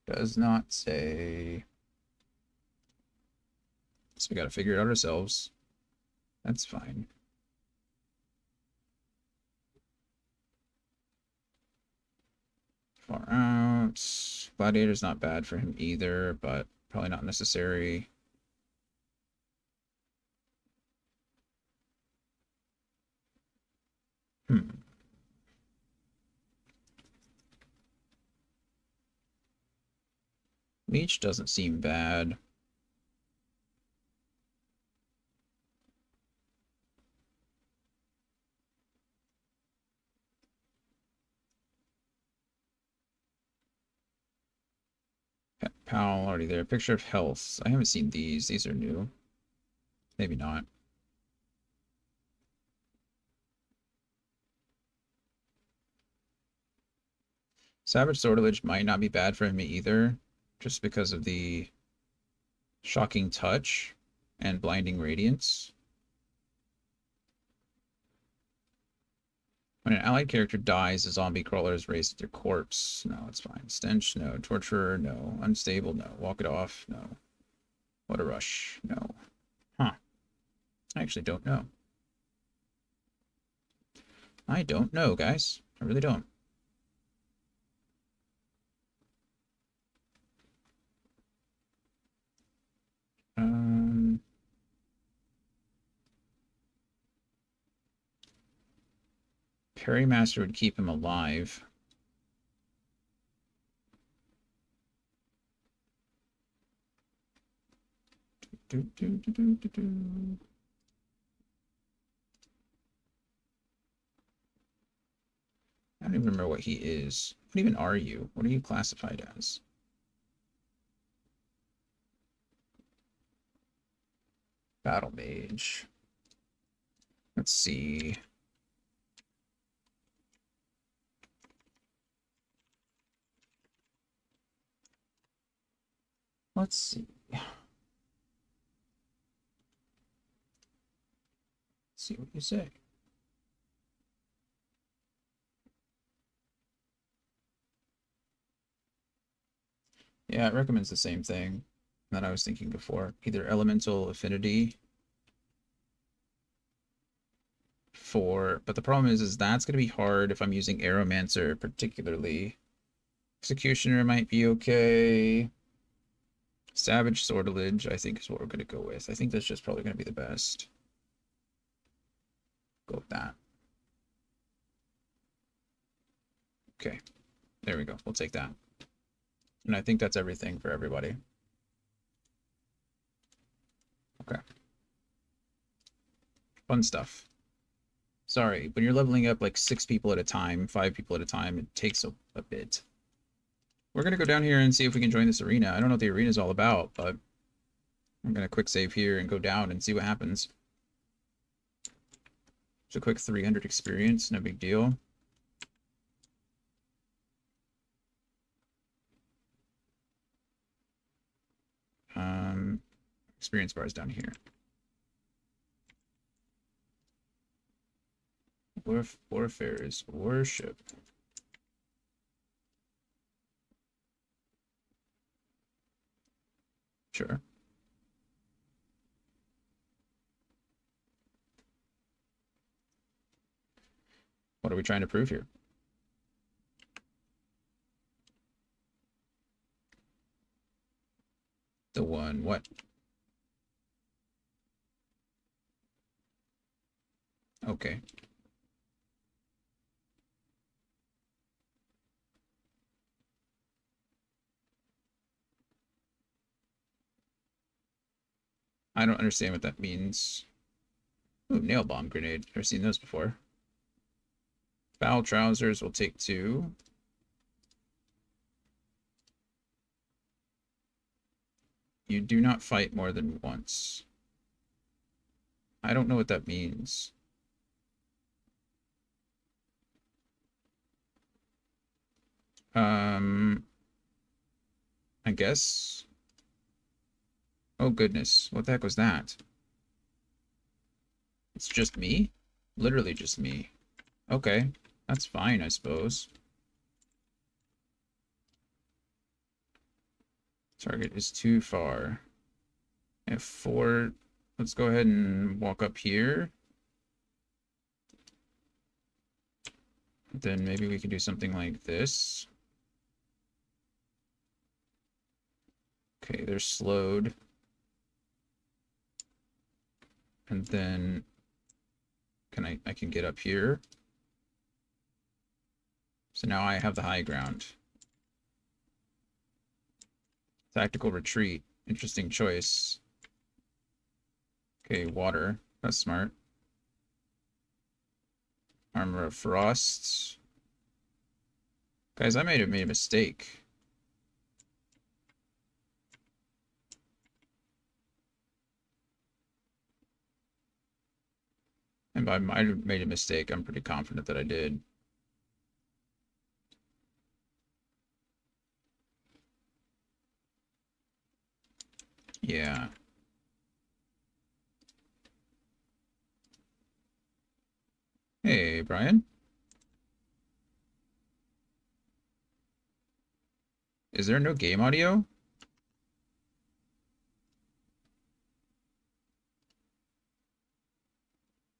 Does not say. So we got to figure it out ourselves. That's fine. Far out. Gladiator's not bad for him either, but probably not necessary. Leech doesn't seem bad. Pal, already there. Picture of health. I haven't seen these. These are new. Maybe not. Savage Sortilege might not be bad for him either, just because of the Shocking Touch and Blinding Radiance. When an allied character dies, a zombie crawler is raised to their corpse. No, it's fine. Stench, no. Torturer, no. Unstable, no. Walk it off, no. What a rush, no. Huh. I actually don't know. I don't know, guys. I really don't. Parrymaster would keep him alive. I don't even remember what he is. What even are you? What are you classified as? Battle Mage. Let's see. Let's see. See what you say. Yeah, it recommends the same thing that I was thinking before. Either Elemental Affinity but the problem is that's going to be hard if I'm using Aeromancer particularly. Executioner might be okay. Savage Sortilege, I think, is what we're going to go with. I think that's just probably going to be the best. Go with that. Okay. There we go. We'll take that. And I think that's everything for everybody. Okay. Fun stuff. Sorry, when you're leveling up like 6 people at a time, 5 people at a time, it takes a bit. We're going to go down here and see if we can join this arena. I don't know what the arena is all about, but I'm going to quick save here and go down and see what happens. It's a quick 300 experience, no big deal. Experience bar is down here. Warfare is worship. Sure. What are we trying to prove here? The one, what? Okay. I don't understand what that means. Ooh, nail bomb grenade. Never seen those before. Foul trousers will take 2. You do not fight more than once. I don't know what that means. I guess. Oh goodness, what the heck was that? It's just me? Literally just me. Okay, that's fine, I suppose. Target is too far. F4. Let's go ahead and walk up here. Then maybe we can do something like this. Okay, they're slowed. And then I can get up here. So now I have the high ground. Tactical retreat. Interesting choice. Okay, water. That's smart. Armor of Frost. Guys, I might have made a mistake. I might have made a mistake. I'm pretty confident that I did. Yeah. Hey, Brian. Is there no game audio?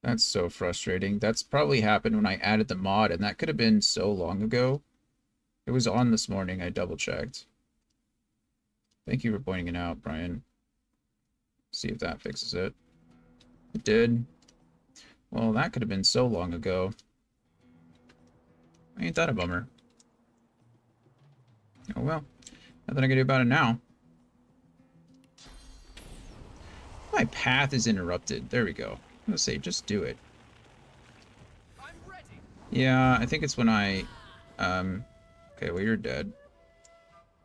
That's so frustrating. That's probably happened when I added the mod, and that could have been so long ago. It was on this morning. I double-checked. Thank you for pointing it out, Brian. See if that fixes it. It did. Well, that could have been so long ago. Ain't that a bummer? Oh well. Nothing I can do about it now. My path is interrupted. There we go. I'm gonna say, just do it. Yeah, I think it's when I... Okay, well, you're dead.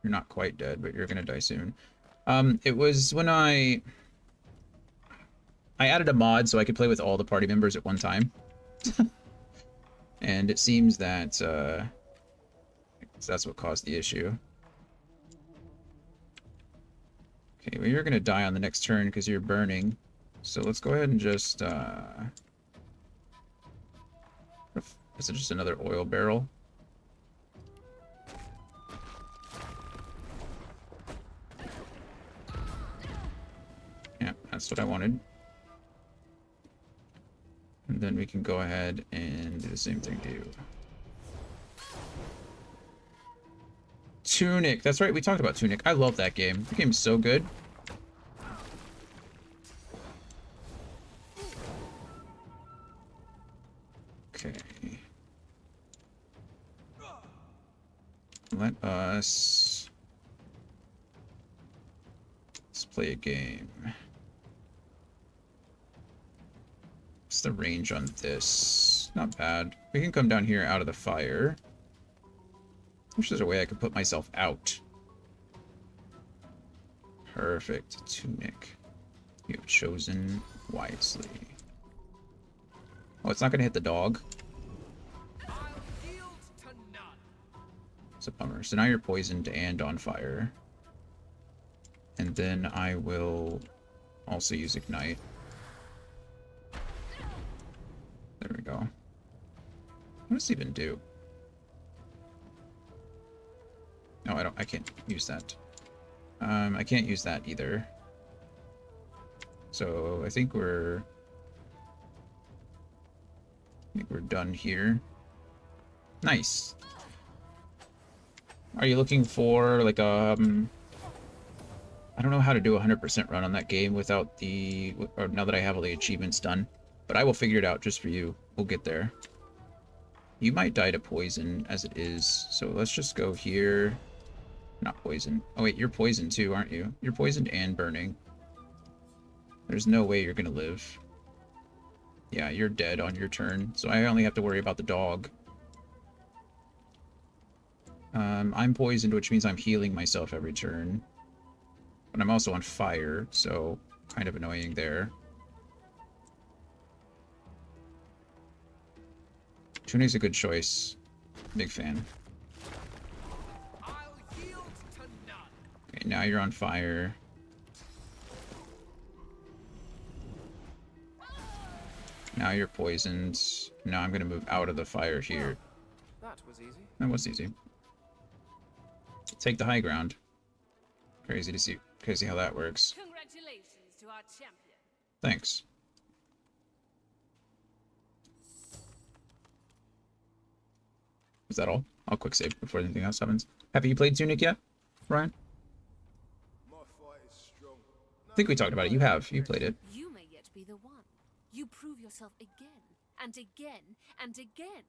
You're not quite dead, but you're gonna die soon. It was when I added a mod so I could play with all the party members at one time. And it seems that that's what caused the issue. Okay, well, you're gonna die on the next turn because you're burning. So let's go ahead and just is it just another oil barrel? Yeah, that's what I wanted. And then we can go ahead and do the same thing to you. Tunic. That's right, we talked about Tunic. I love that game. The game's so good. Okay. Let's play a game. What's the range on this? Not bad. We can come down here out of the fire. I wish there's a way I could put myself out. Perfect. Tunic. You have chosen wisely. Oh, it's not going to hit the dog. It's a bummer. So now you're poisoned and on fire. And then I will also use Ignite. There we go. What does it even do? No, I can't use that. I can't use that either. So I think we're done here. Nice. Are you looking for like I don't know how to do a 100% run on that game without the, or now that I have all the achievements done, but I will figure it out just for you. We'll get there. You might die to poison as it is, so let's just go here. Not poison. Oh wait, you're poisoned too, aren't you? You're poisoned and burning. There's no way you're gonna live. Yeah, you're dead on your turn, so I only have to worry about the dog. I'm poisoned, which means I'm healing myself every turn. But I'm also on fire, so kind of annoying there. Tunic's a good choice. Big fan. Okay, now you're on fire. Now you're poisoned. Now I'm gonna move out of the fire here. That was easy. That was easy. Take the high ground. Crazy to see. Crazy how that works. Congratulations to our champion. Thanks. Is that all? I'll quick save before anything else happens. Have you played Tunic yet, Ryan? I think we talked about it. You have. You played it. You may yet be the one. You prove yourself again, and again, and again.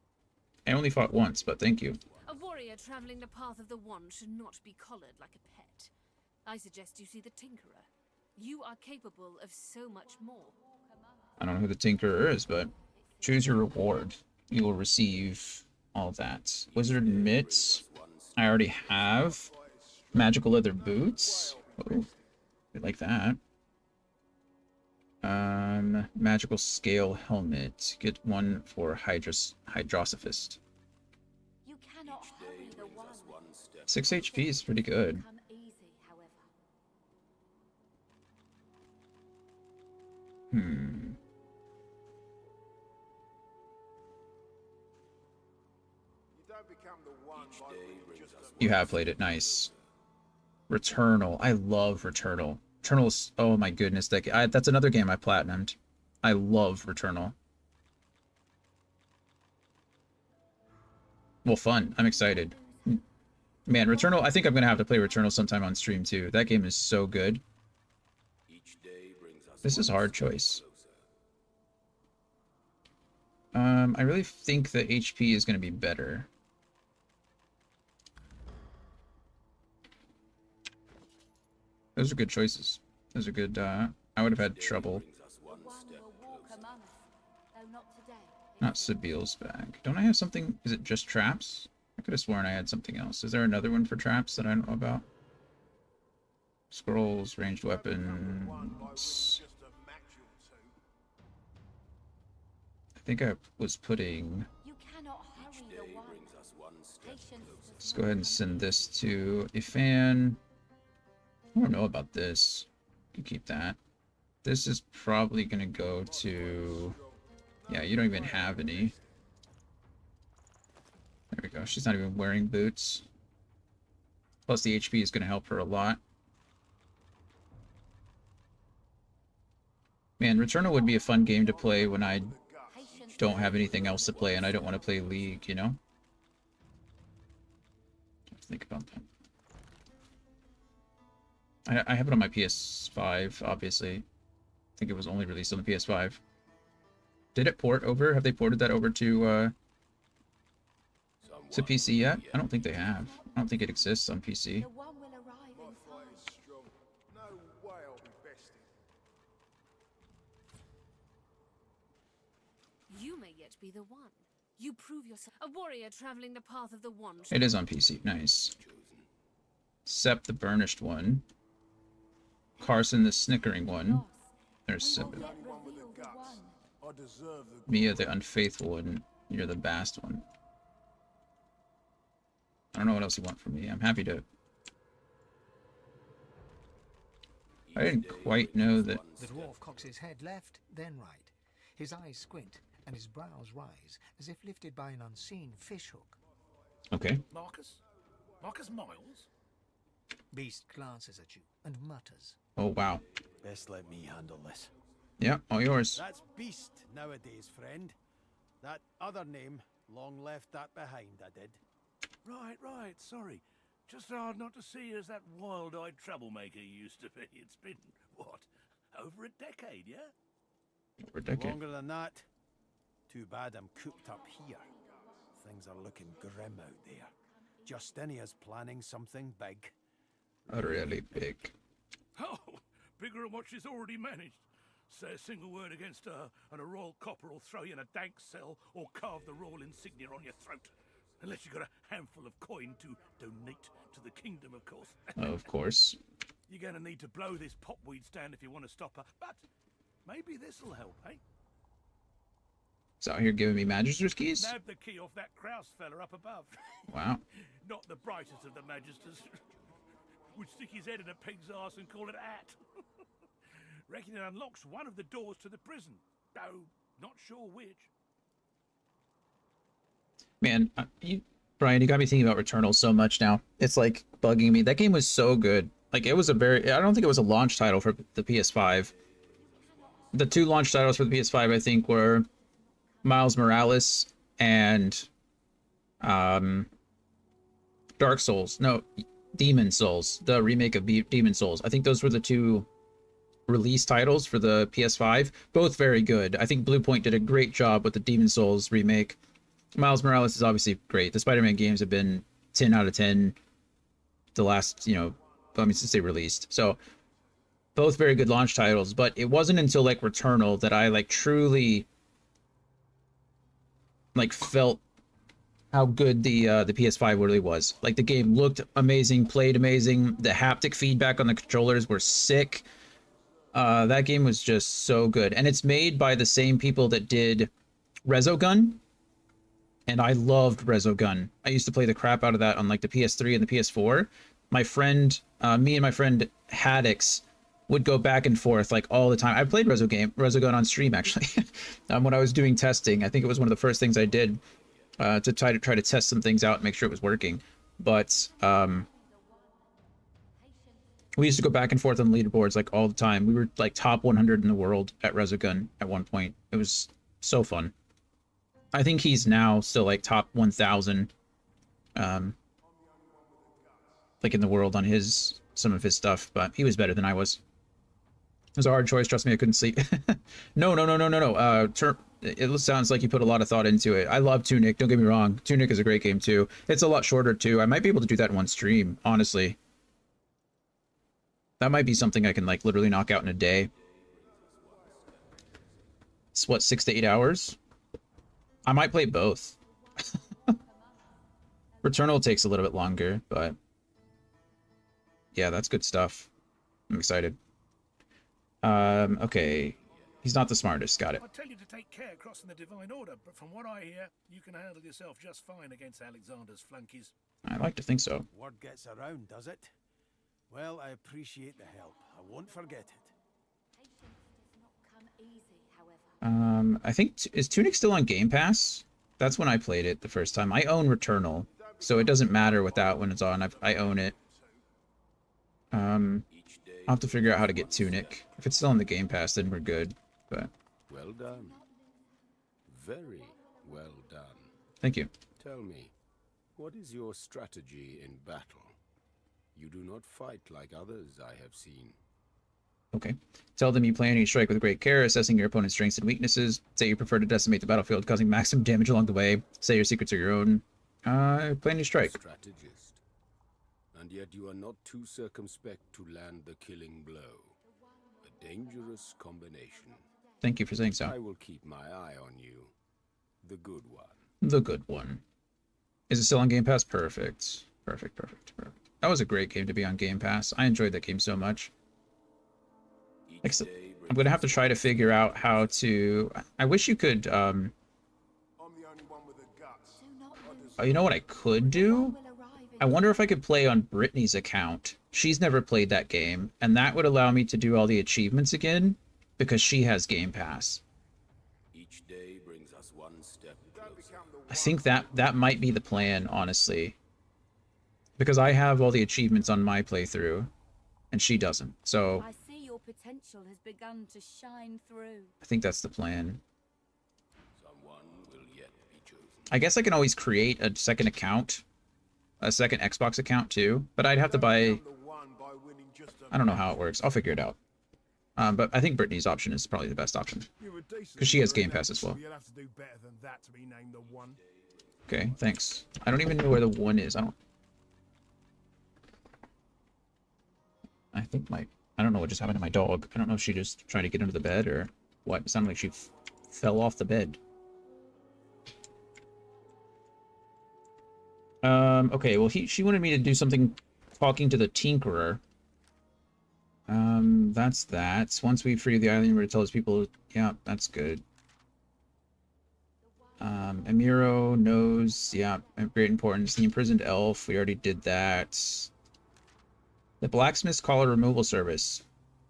I only fought once, but thank you. A warrior traveling the path of the Wand should not be collared like a pet. I suggest you see the Tinkerer. You are capable of so much more. I don't know who the Tinkerer is, but choose your reward. You will receive all that. Wizard mitts. I already have. Magical leather boots. Oh, I like that. Magical scale helmet. Get one for Hydrosophist. You cannot hurry the one. 6 HP is pretty good. Come easy, however. You don't become the one by winning just a You have played it. Nice. Returnal. I love Returnal. Returnal is, oh my goodness, that's another game I platinumed. I love Returnal. Well, fun. I'm excited. Man, Returnal, I think I'm going to have to play Returnal sometime on stream too. That game is so good. This is a hard choice. I really think the HP is going to be better. Those are good choices. Those are good, I would have had trouble. Not Sabiel's bag. Don't I have something? Is it just traps? I could have sworn I had something else. Is there another one for traps that I don't know about? Scrolls, ranged weapons. I think I was putting... You cannot hurry the one. Let's go ahead and send this to Ifan. I don't know about this. You can keep that. This is probably going to go to... Yeah, you don't even have any. There we go. She's not even wearing boots. Plus the HP is going to help her a lot. Man, Returnal would be a fun game to play when I don't have anything else to play and I don't want to play League, you know? Let's think about that. I have it on my PS5, obviously. I think it was only released on the PS5. Did it port over? Have they ported that over to PC yet? I don't think they have. I don't think it exists on PC. You may yet be the one. You prove yourself a warrior traveling the path of the wand. It is on PC. Nice. Sepp the Burnished one. Carson the Snickering one. There's Sepp. Mia the Unfaithful one. You're the Bast one. I don't know what else you want from me. I'm happy to... I didn't quite know that... The dwarf cocks his head left, then right. His eyes squint, and his brows rise, as if lifted by an unseen fishhook. Okay. Marcus? Marcus Miles? Beast glances at you and mutters. Oh, wow. Best let me handle this. Yeah, all yours. That's Beast nowadays, friend. That other name, long left that behind, I did. Right, sorry. Just hard not to see you as that wild-eyed troublemaker you used to be. It's been, what, over a decade, yeah? Over a decade. Longer than that. Too bad I'm cooped up here. Things are looking grim out there. Justinia's planning something big. Really big. Oh, bigger than what she's already managed. Say a single word against her, and a royal copper will throw you in a dank cell or carve the royal insignia on your throat. Unless you've got a handful of coin to donate to the kingdom, of course. Of course. You're going to need to blow this popweed stand if you want to stop her, but maybe this'll help, eh? He's out here giving me Magister's keys? Nab the key off that Kraus fella up above. Wow. Not the brightest of the Magisters. Would stick his head in a pig's arse and call it a hat. Reckon it unlocks one of the doors to the prison. Though, not sure which. Man, Brian, you got me thinking about Returnal so much now. It's like bugging me. That game was so good. Like, it was a very... I don't think it was a launch title for the PS5. The two launch titles for the PS5, I think, were Miles Morales and Dark Souls. No, Demon Souls. The remake of Demon Souls. I think those were the two release titles for the PS5. Both very good. I think Bluepoint did a great job with the Demon Souls remake. Miles Morales is obviously great. The Spider-Man games have been 10 out of 10 the last, since they released. So both very good launch titles, but it wasn't until like Returnal that I like truly like felt how good the PS5 really was. Like, the game looked amazing, played amazing. The haptic feedback on the controllers were sick. That game was just so good. And it's made by the same people that did Resogun. And I loved Resogun. I used to play the crap out of that on like the PS3 and the PS4. My friend, me and my friend Haddix would go back and forth like all the time. I played Resogun on stream actually. When I was doing testing. I think it was one of the first things I did to try to test some things out and make sure it was working. But we used to go back and forth on leaderboards like all the time. We were like top 100 in the world at Resogun at one point. It was so fun. I think he's now still like top 1,000 like in the world on some of his stuff, but he was better than I was. It was a hard choice. Trust me, I couldn't sleep. No. It sounds like you put a lot of thought into it. I love Tunic. Don't get me wrong. Tunic is a great game too. It's a lot shorter too. I might be able to do that in one stream, honestly. That might be something I can like literally knock out in a day. It's what, 6 to 8 hours? I might play both. Returnal takes a little bit longer, but yeah, that's good stuff. I'm excited. Okay. He's not the smartest. Got it. I tell you to take care crossing the Divine Order, but from what I hear, you can handle yourself just fine against Alexander's flunkies. I like to think so. Word gets around, does it? Well, I appreciate the help. I won't forget it. I think, is Tunic still on Game Pass? That's when I played it the first time. I own Returnal, so it doesn't matter with that when it's on. I own it. I'll have to figure out how to get Tunic. If it's still on the Game Pass, then we're good. But well done. Very well done. Thank you. Tell me, what is your strategy in battle? You do not fight like others I have seen. Okay. Tell them you plan any strike with great care, assessing your opponent's strengths and weaknesses. Say you prefer to decimate the battlefield, causing maximum damage along the way. Say your secrets are your own. Plan any strike. Strategist. And yet you are not too circumspect to land the killing blow. A dangerous combination. Thank you for saying so. I will keep my eye on you. The good one. The good one. Is it still on Game Pass? Perfect. Perfect. That was a great game to be on Game Pass. I enjoyed that game so much. I'm gonna have to try to figure out how to... I wish you could, Oh, you know what I could do? I wonder if I could play on Brittany's account. She's never played that game, and that would allow me to do all the achievements again, because she has Game Pass. Each day brings us one step closer. I think that might be the plan, honestly. Because I have all the achievements on my playthrough, and she doesn't, so... I see your potential has begun to shine through. I think that's the plan. Someone will yet be chosen. I guess I can always create a second account. A second Xbox account, too. But I'd have to buy... I don't know how it works. I'll figure it out. But I think Brittany's option is probably the best option. Because she has Game Pass as well. You'll have to do better than that to be named the one. Okay, thanks. I don't even know where the one is. I think I don't know what just happened to my dog. I don't know if she just tried to get under the bed or what. It sounded like she fell off the bed. Okay, well, she wanted me to do something talking to the Tinkerer. That's that. Once we free the island, we're to tell his people, yeah, that's good. Emiro knows, yeah, great importance. The imprisoned elf, we already did that. The blacksmith's collar removal service.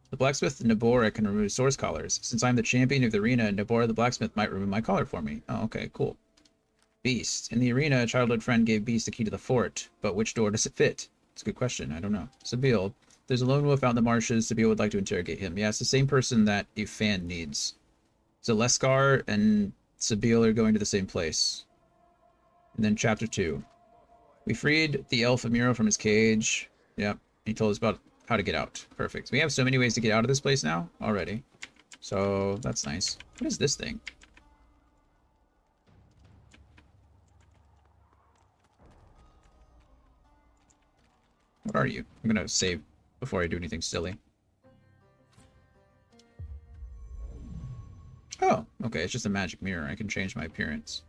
The blacksmith Nabora can remove source collars. Since I'm the champion of the arena, Nabora the blacksmith might remove my collar for me. Oh, okay, cool. Beast. In the arena, a childhood friend gave Beast the key to the fort, but which door does it fit? It's a good question. I don't know. Sabille. There's a lone wolf out in the marshes. Sabille would like to interrogate him. Yeah, it's the same person that a fan needs. So Leskar and Sabille are going to the same place. And then chapter 2. We freed the elf Emiro from his cage. Yep. He told us about how to get out. Perfect. We have so many ways to get out of this place now already. So that's nice. What is this thing? What are you? I'm gonna save before I do anything silly. Oh, okay. It's just a magic mirror. I can change my appearance.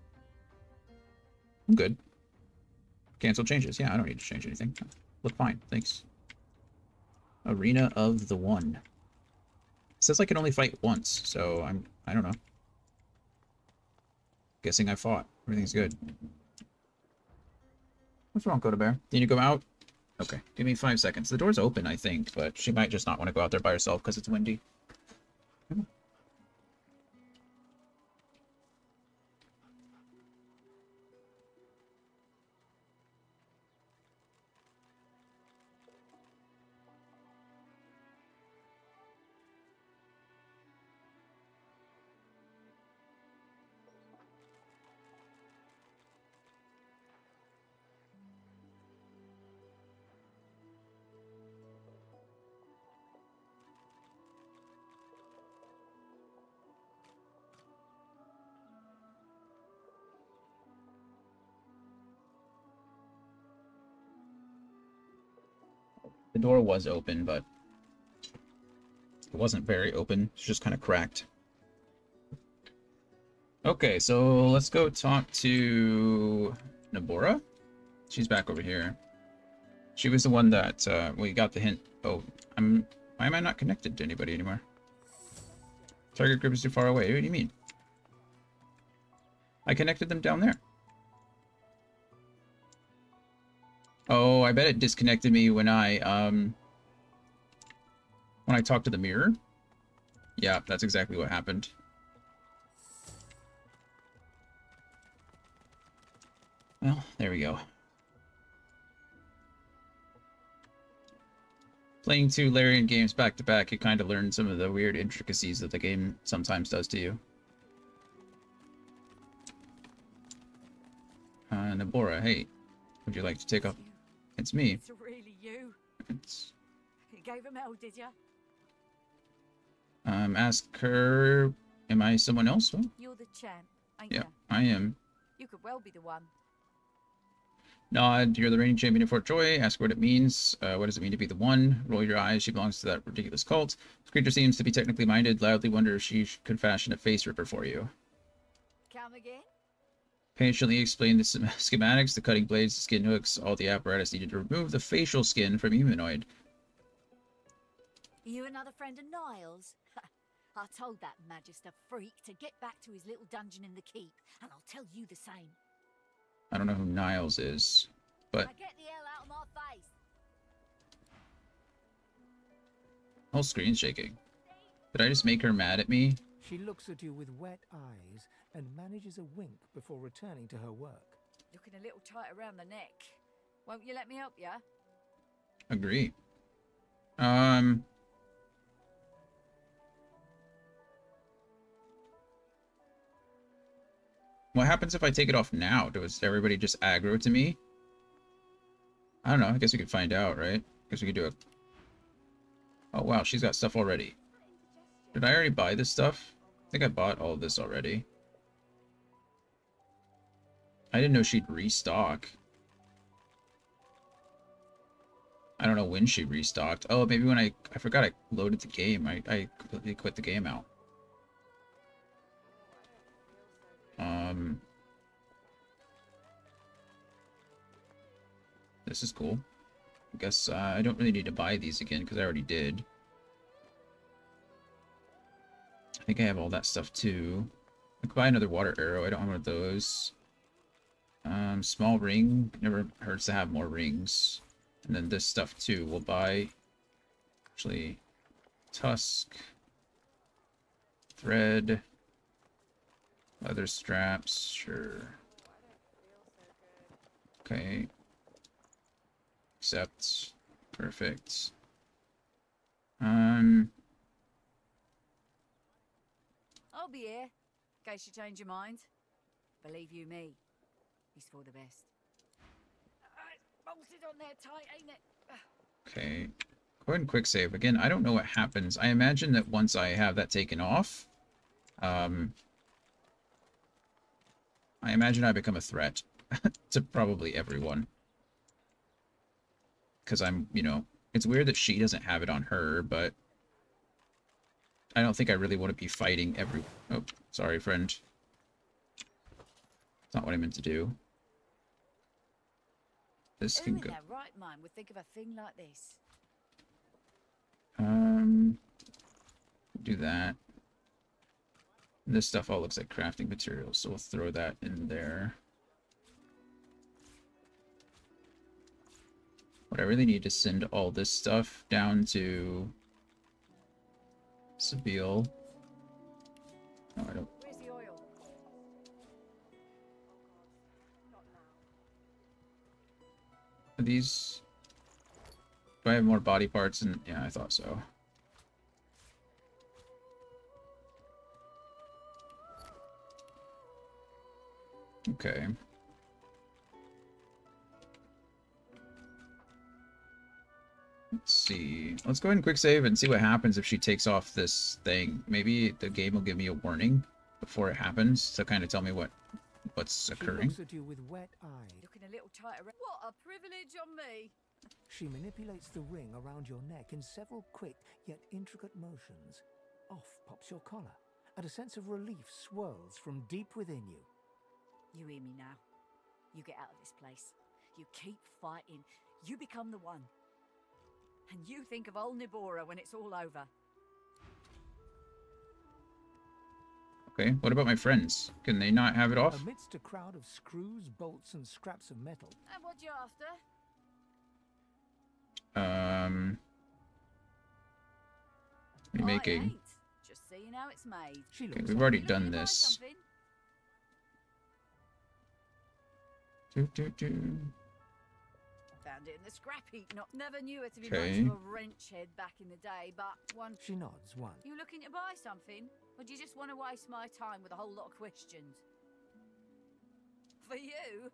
I'm good. Cancel changes. Yeah, I don't need to change anything. Look fine. Thanks. Arena of the One. says I can only fight once, so I don't know. Guessing I fought. Everything's good. What's wrong, Coda Bear? Need you go out? Okay, give me 5 seconds. The door's open, I think, but she might just not want to go out there by herself because it's windy. Come on. The door was open, but it wasn't very open. It's just kind of cracked. Okay, so let's go talk to Nabora. She's back over here. She was the one that we got the hint. Oh, why am I not connected to anybody anymore? Target group is too far away. What do you mean? I connected them down there. Oh, I bet it disconnected me when I talked to the mirror. Yeah, that's exactly what happened. Well, there we go. Playing 2 Larian games back to back, you kind of learn some of the weird intricacies that the game sometimes does to you. Nabora, hey, would you like to take up? It's me. It's really you. It's... You gave him hell, did ya? Ask her, am I someone else? What? You're the champ, ain't Yeah, ya? I am. You could well be the one. Nod, you're the reigning champion of Fort Joy. Ask what it means. What does it mean to be the one? Roll your eyes. She belongs to that ridiculous cult. This creature seems to be technically minded. Loudly wonder if she could fashion a face ripper for you. Come again? Patiently explain the schematics, the cutting blades, the skin hooks, all the apparatus needed to remove the facial skin from humanoid. You another friend of Niles? I told that Magister freak to get back to his little dungeon in the keep, and I'll tell you the same. I don't know who Niles is, but... Now get the hell out of my face! Whole screen's shaking. Did I just make her mad at me? She looks at you with wet eyes and manages a wink before returning to her work. Looking a little tight around the neck. Won't you let me help ya? Agree. What happens if I take it off now? Does everybody just aggro to me? I don't know. I guess we could find out, right? I guess we could do it. Oh, wow. She's got stuff already. Did I already buy this stuff? I think I bought all of this already. I didn't know she'd restock. I don't know when she restocked. Oh, maybe when I forgot I loaded the game. I completely quit the game out. This is cool. I guess I don't really need to buy these again because I already did. I think I have all that stuff too. I could buy another water arrow. I don't have one of those. Small ring. Never hurts to have more rings. And then this stuff too. We'll buy actually tusk, thread, leather straps. Sure. Okay. Accept. Perfect. I'll be here, in case you change your mind. Believe you me, it's for the best. Bolted on there tight, ain't it? Okay. Go ahead and quick save. Again, I don't know what happens. I imagine that once I have that taken off, I imagine I become a threat to probably everyone. Because I'm, you know, it's weird that she doesn't have it on her, but I don't think I really want to be fighting every... Oh, sorry, friend. It's not what I meant to do. This Who can in go... their right mind would think of a thing like this? Do that. This stuff all looks like crafting materials, so we'll throw that in there. What I really need to send all this stuff down to Sabile. No, I don't. Where's the oil? Are these... Do I have more body parts? And yeah, I thought so. Okay. Let's see. Let's go ahead and quick save and see what happens if she takes off this thing. Maybe the game will give me a warning before it happens to kind of tell me what's occurring. She looks at you with wet eyes. Looking a little tighter. What a privilege on me! She manipulates the ring around your neck in several quick yet intricate motions. Off pops your collar, and a sense of relief swirls from deep within you. You hear me now? You get out of this place. You keep fighting. You become the one. And you think of old Nibora when it's all over. Okay, what about my friends? Can they not have it off? Amidst a crowd of screws, bolts, and scraps of metal. And what you after? What are you making? Just seeing how it's made. Okay, we've already done this. Found it in the scrap heap. Never knew it to be Okay. much of a wrench head back in the day, but one. She nods once. You looking to buy something, or do you just want to waste my time with a whole lot of questions? For you?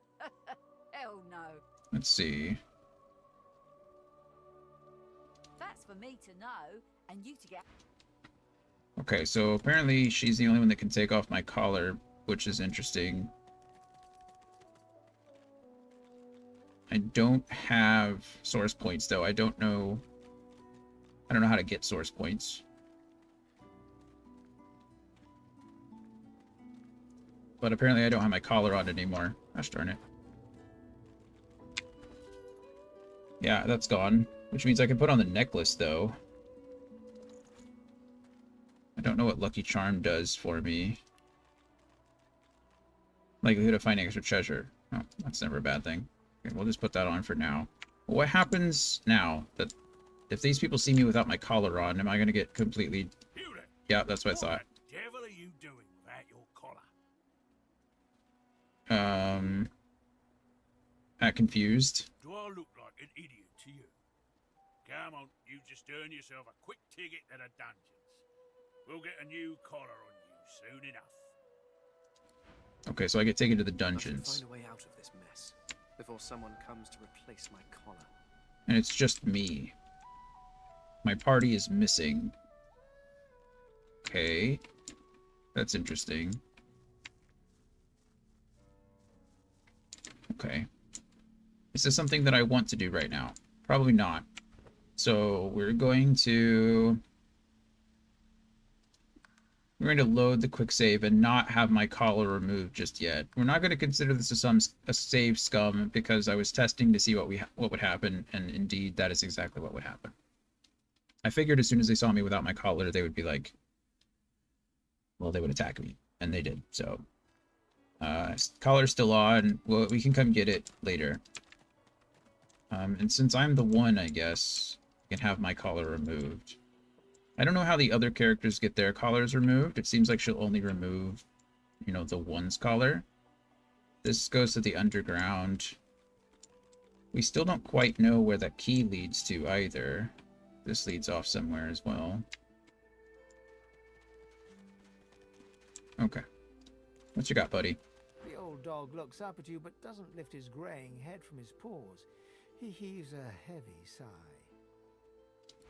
Hell no. Let's see. That's for me to know, and you to get. Okay, so apparently she's the only one that can take off my collar, which is interesting. I don't have source points though. I don't know how to get source points. But apparently I don't have my collar on anymore. Gosh darn it. Yeah, that's gone. Which means I can put on the necklace though. I don't know what Lucky Charm does for me. Likelihood of finding extra treasure. Oh, that's never a bad thing. Okay, we'll just put that on for now. What happens now that if these people see me without my collar on, am I going to get completely... Yeah, that's what I thought. What the devil are you doing without your collar? Confused. Do I look like an idiot to you? Come on, you just earn yourself a quick ticket to the dungeons. We'll get a new collar on you soon enough. Okay, so I get taken to the I should dungeons. find a way out of this mess before someone comes to replace my collar. And it's just me. My party is missing. Okay. That's interesting. Okay. Is this something that I want to do right now? Probably not. So we're going to load the quick save and not have my collar removed just yet. We're not going to consider this a save scum because I was testing to see what would happen, and indeed that is exactly what would happen. I figured as soon as they saw me without my collar, they would be like, well, they would attack me, and they did. So collar's still on. Well, we can come get it later. And since I'm the one, I guess I can have my collar removed. I don't know how the other characters get their collars removed. It seems like she'll only remove, you know, the one's collar. This goes to the underground. We still don't quite know where that key leads to either. This leads off somewhere as well. Okay. What you got, buddy? The old dog looks up at you but doesn't lift his greying head from his paws. He heaves a heavy sigh.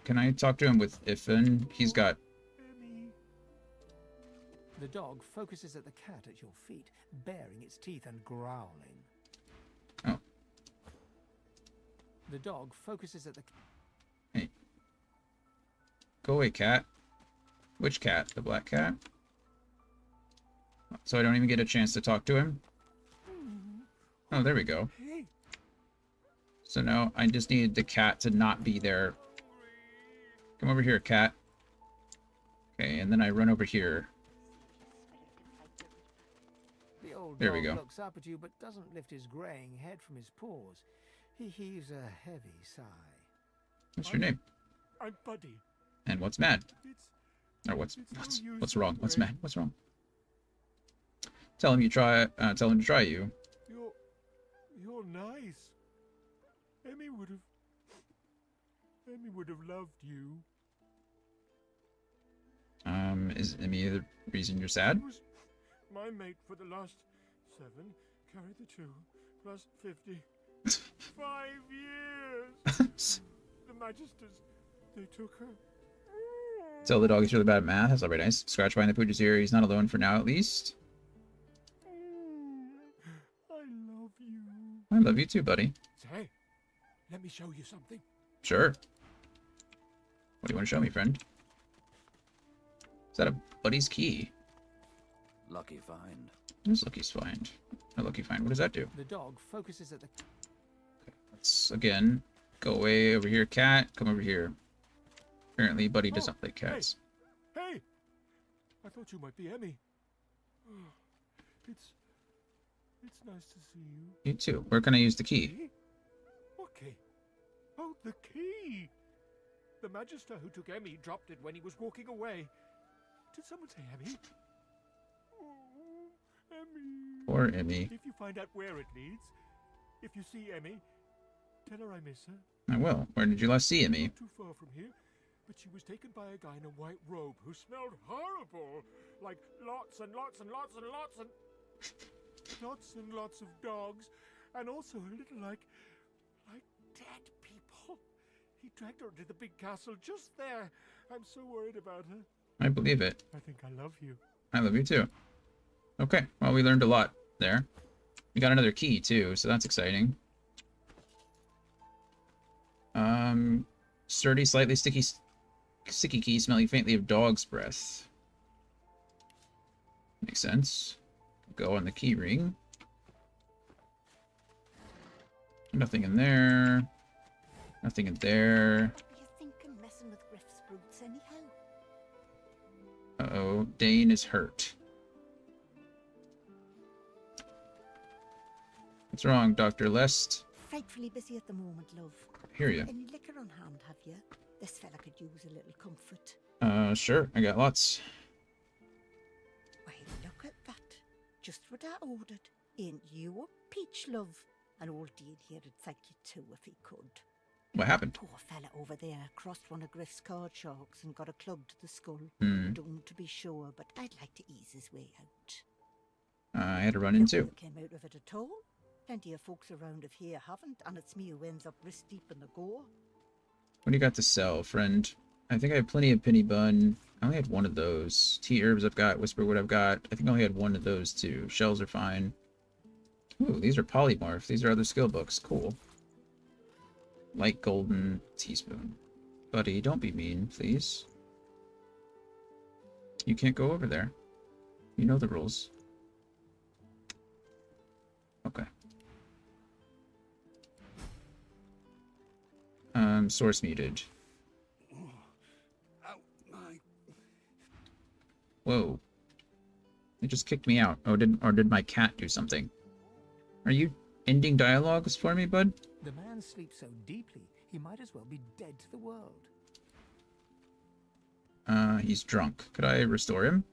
Can I talk to him with Ifin? He's got... The dog focuses at the cat at your feet, baring its teeth and growling. Oh. The dog focuses at the... Hey. Go away, cat. Which cat? The black cat? So I don't even get a chance to talk to him? Oh, there we go. So now I just needed the cat to not be there. Come over here, cat. Okay, and then I run over here. The old There we dog go. looks up at you but doesn't lift his greying head from his paws. He heaves a heavy sigh. What's your name? I'm Buddy. And what's mad? It's Or what's no use what's wrong? What's anyway. mad? What's wrong? Tell him you try. Tell him to try you. You're nice. Emmy would have loved you. Is any the reason you're sad? He was my mate for the last 7. Carry the 2 plus 50. 5 years. The Magisters, they took her. Tell the dog he's really bad at math. That's all very nice. Scratch behind the pooch is here. He's not alone for now, at least. I love you. I love you too, buddy. Say, let me show you something. Sure. What do you want to show me, friend? Is that a buddy's key? Lucky find. It is Lucky's find. A lucky find. What does that do? The dog focuses at the... Let's, again, go away over here, cat. Come over here. Apparently, Buddy does not like cats. Hey! I thought you might be Emmy. It's nice to see you. You too. Where can I use the key? What key? Oh, the key! The Magister who took Emmy dropped it when he was walking away. Did someone say Emmy? Oh, Emmy. Poor Emmy. If you find out where it leads, if you see Emmy, tell her I miss her. I will. Where did you last see Emmy? Not too far from here, but she was taken by a guy in a white robe who smelled horrible. Like lots and lots and lots and lots and... lots and lots of dogs, and also a little like dead people. He dragged her to the big castle just there. I'm so worried about her. I believe it. I think I love you. I love you too. Okay. Well, we learned a lot there. We got another key too, so that's exciting. Sturdy, slightly sticky key, smelling faintly of dog's breath. Makes sense. Go on the key ring. Nothing in there. Nothing in there. You think I'm messing with Griff's roots anyhow? Uh-oh, Dane is hurt. What's wrong, Dr. Lest? Frightfully busy at the moment, love. I hear you. Any liquor on hand, have you? This fella could use a little comfort. Sure. I got lots. Why, look at that. Just what I ordered. Ain't you a peach, love? And old Dean here'd thank you too if he could. What happened? Poor fella over there crossed one of Griff's card sharks and got a club to the skull. Hmm. Doomed to be sure, but I'd like to ease his way out. I had to run in too. Nothing came out of it at all. Plenty of folks around of here haven't, and it's me who ends up wrist deep in the gore. What do you got to sell, friend? I think I have plenty of penny bun. I only had one of those. Tea herbs I've got. Whisperwood I've got. I think I only had one of those too. Shells are fine. Ooh, these are polymorph. These are other skill books. Cool. Light golden teaspoon. Buddy, don't be mean, please. You can't go over there. You know the rules. Okay. Source muted. Whoa. It just kicked me out. Oh, did my cat do something? Are you ending dialogues for me, bud? The man sleeps so deeply, he might as well be dead to the world. He's drunk. Could I restore him?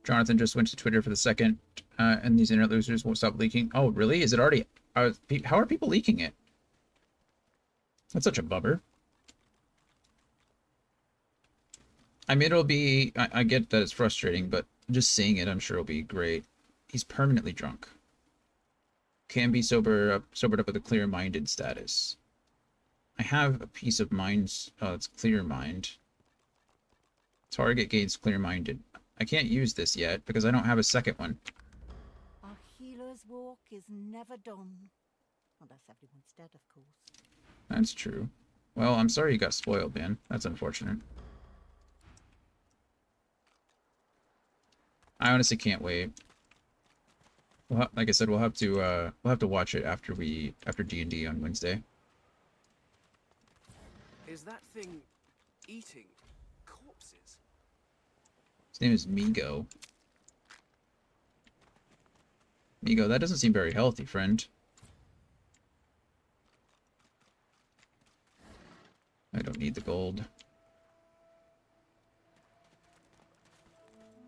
Jonathan just went to Twitter for the second, and these internet losers won't stop leaking. Oh, really? Is it already... how are people leaking it? That's such a bummer. I mean, it'll be... I get that it's frustrating, but just seeing it, I'm sure it'll be great. He's permanently drunk. Can be sobered up with a clear-minded status. I have a piece of mind... it's clear mind. Target gains clear-minded. I can't use this yet because I don't have a second one. A healer's walk is never done. Unless everyone's dead, of course. That's true. Well, I'm sorry you got spoiled, man. That's unfortunate. I honestly can't wait. Like I said, we'll have to watch it after D&D on Wednesday. Is that thing eating corpses? His name is Migo. Migo, that doesn't seem very healthy, friend. I don't need the gold.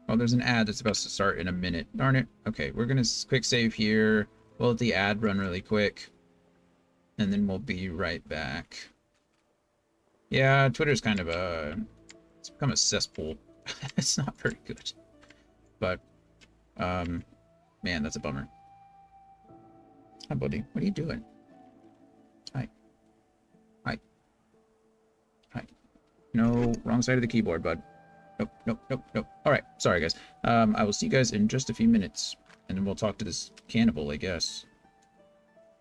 Oh, there's an ad that's supposed to start in a minute. Darn it. Okay, we're gonna quick save here. We'll let the ad run really quick. And then we'll be right back. Yeah, Twitter's kind of it's become a cesspool. It's not very good. But, man, that's a bummer. Hi, buddy. What are you doing? Hi. Hi. Hi. No, wrong side of the keyboard, bud. Nope, nope, nope, nope. Alright, sorry, guys. I will see you guys in just a few minutes. And then we'll talk to this cannibal, I guess.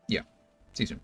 Yeah. See you soon.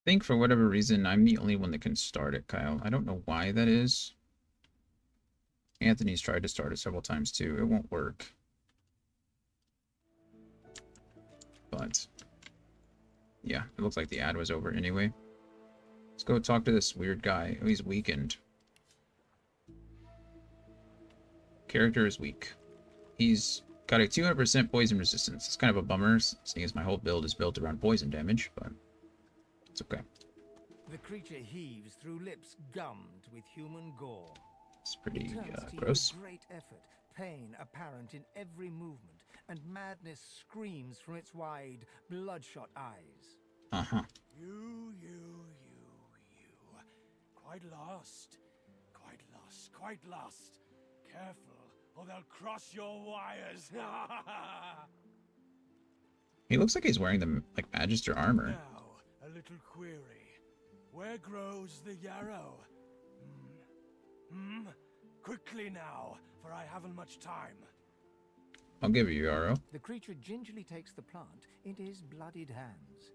I think for whatever reason, I'm the only one that can start it, Kyle. I don't know why that is. Anthony's tried to start it several times too. It won't work. But yeah, it looks like the ad was over anyway. Let's go talk to this weird guy. Oh, he's weakened. Character is weak. He's got a 200% poison resistance. It's kind of a bummer, seeing as my whole build is built around poison damage, but it's okay. The creature heaves through lips gummed with human gore. It's pretty Turns to you gross. with great effort, pain apparent in every movement, and madness screams from its wide, bloodshot eyes. Uh-huh. You. Quite lost. Quite lost. Careful, or they'll cross your wires. He looks like he's wearing the like Magister armor. Now, a little query. Where grows the yarrow? Quickly now, for I haven't much time. I'll give you Yarrow. The creature gingerly takes the plant into his bloodied hands.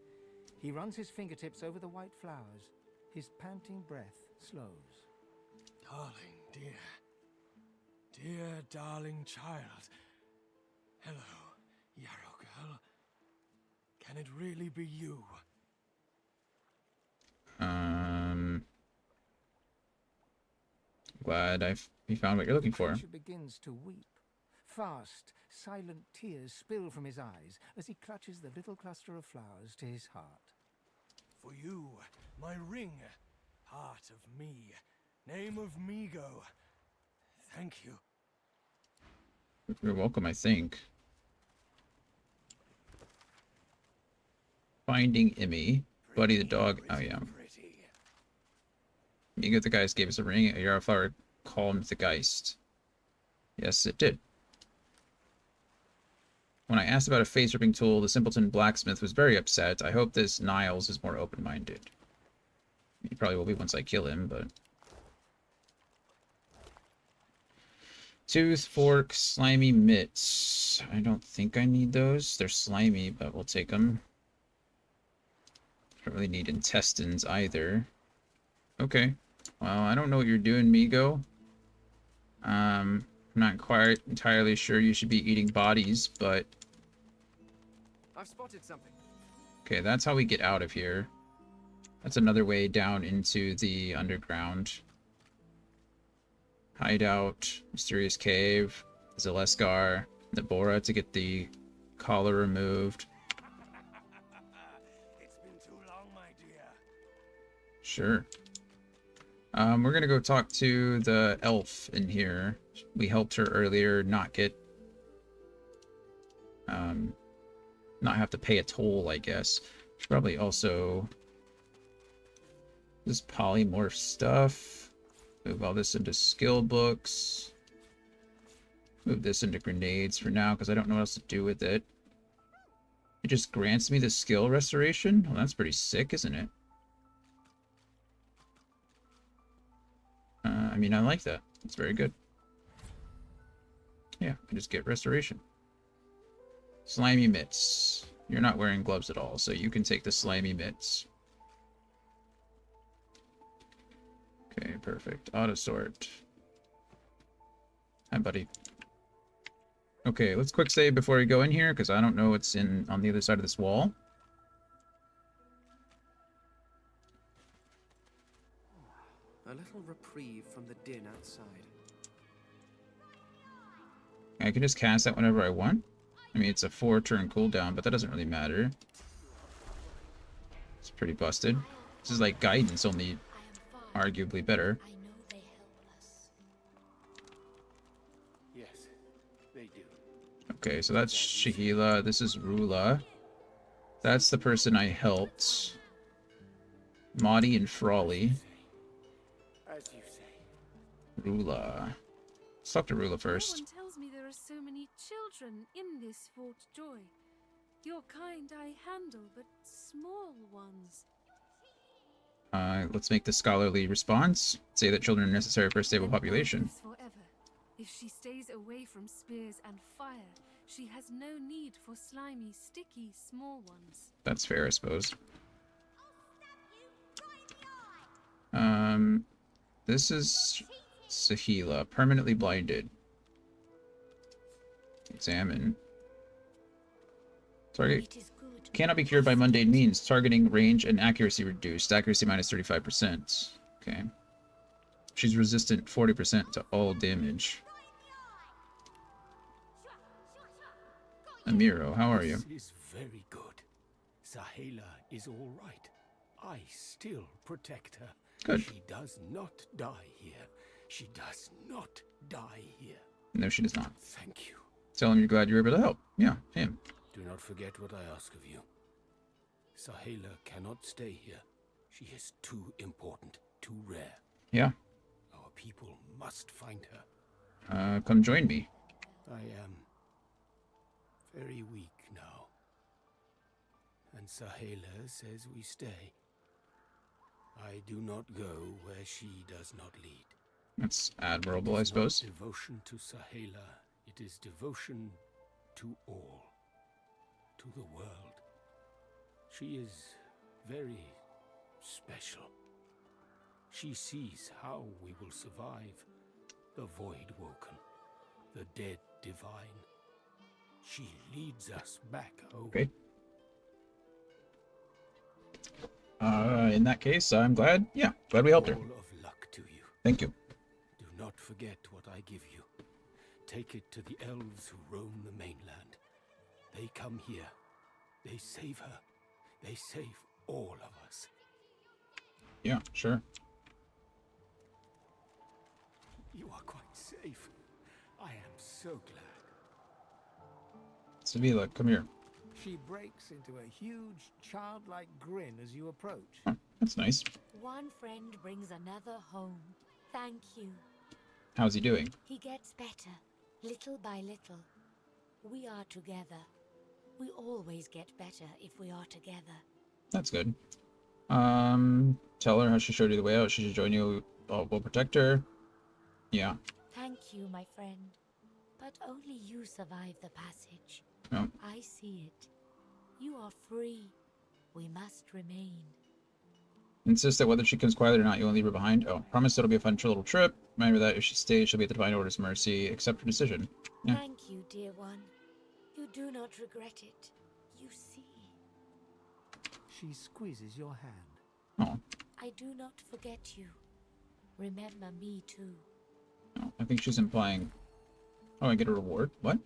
He runs his fingertips over the white flowers. His panting breath slows. Darling, dear darling child. Hello, Yarrow girl. Can it really be you? Glad you found what you're looking for. The creature begins to weep. Fast, silent tears spill from his eyes as he clutches the little cluster of flowers to his heart. For you, my ring. Heart of me. Name of Migo. Thank you. You're welcome, I think. Finding Emmy. Buddy the dog. Oh, yeah. Migo the Geist gave us a ring. A Yarrow flower calmed the Geist. Yes, it did. When I asked about a face-ripping tool, the simpleton blacksmith was very upset. I hope this Niles is more open-minded. He probably will be once I kill him, but... Tooth, fork, slimy mitts. I don't think I need those. They're slimy, but we'll take them. Don't really need intestines either. Okay. Well, I don't know what you're doing, Migo. I'm not quite entirely sure you should be eating bodies, but... I've spotted something. Okay, that's how we get out of here. That's another way down into the underground. Hideout, mysterious cave, Zaleskar, Nabora to get the collar removed. It's been too long, my dear. Sure. We're gonna go talk to the elf in here. We helped her earlier not get... not have to pay a toll, I guess. Should probably also... This polymorph stuff. Move all this into skill books. Move this into grenades for now, because I don't know what else to do with it. It just grants me the skill restoration? Well, that's pretty sick, isn't it? I mean, I like that. It's very good. Yeah, I can just get restoration. Slimy mitts. You're not wearing gloves at all, so you can take the slimy mitts. Okay, perfect. Auto sort. Hi, buddy. Okay, let's quick save before we go in here, because I don't know what's on the other side of this wall. A little reprieve from the din outside. I can just cast that whenever I want. I mean, it's a 4-turn cooldown, but that doesn't really matter. It's pretty busted. This is like guidance, only arguably better. Yes, they do. Okay, so that's Shahila. This is Rula. That's the person I helped. Maudie and Frawley. As you say. Rula. Let's talk to Rula first. No one tells me there are so many children in this Fort Joy. Your kind I handle, but small ones. Let's make the scholarly response. Say that children are necessary for a stable population. Forever. If she stays away from spears and fire, she has no need for slimy, sticky, small ones. That's fair, I suppose. This is Sahila, permanently blinded. Examine. Target cannot be cured by mundane means. Targeting range and accuracy reduced. Accuracy minus 35%. Okay. She's resistant 40% to all damage. Amiro, how are you? This is very good. Sahela is all right. I still protect her. Good. She does not die here. She does not die here. No, she does not. Thank you. Tell him you're glad you were able to help. Yeah, him. Do not forget what I ask of you. Sahela cannot stay here. She is too important, too rare. Yeah. Our people must find her. Come join me. I am very weak now. And Sahela says we stay. I do not go where she does not lead. That's admirable, I It is suppose. not devotion to Sahela. It is devotion to all. To the world. She is very special. She sees how we will survive. The void woken. The dead divine. She leads us back home. Okay. In that case, I'm glad. Yeah, glad we helped her. All of luck to you. Thank you. Do not forget what I give you. Take it to the elves who roam the mainland. They come here. They save her. They save all of us. Yeah, sure. You are quite safe. I am so glad. Sevilla, come here. She breaks into a huge, childlike grin as you approach. That's nice. One friend brings another home. Thank you. How's he doing? He gets better, little by little. We are together. We always get better if we are together. That's good. Tell her how she showed you the way out. She should join you. We'll protect her. Yeah. Thank you, my friend. But only you survive the passage. Oh. I see it. You are free. We must remain. Insist that whether she comes quietly or not, you won't leave her behind. Oh, promise it'll be a fun little trip. Remember that if she stays, she'll be at the Divine Order's mercy. Accept her decision. Yeah. Thank you, dear one. You do not regret it. You see. She squeezes your hand. Oh. I do not forget you. Remember me too. Oh, I think she's implying... Oh, I get a reward? What?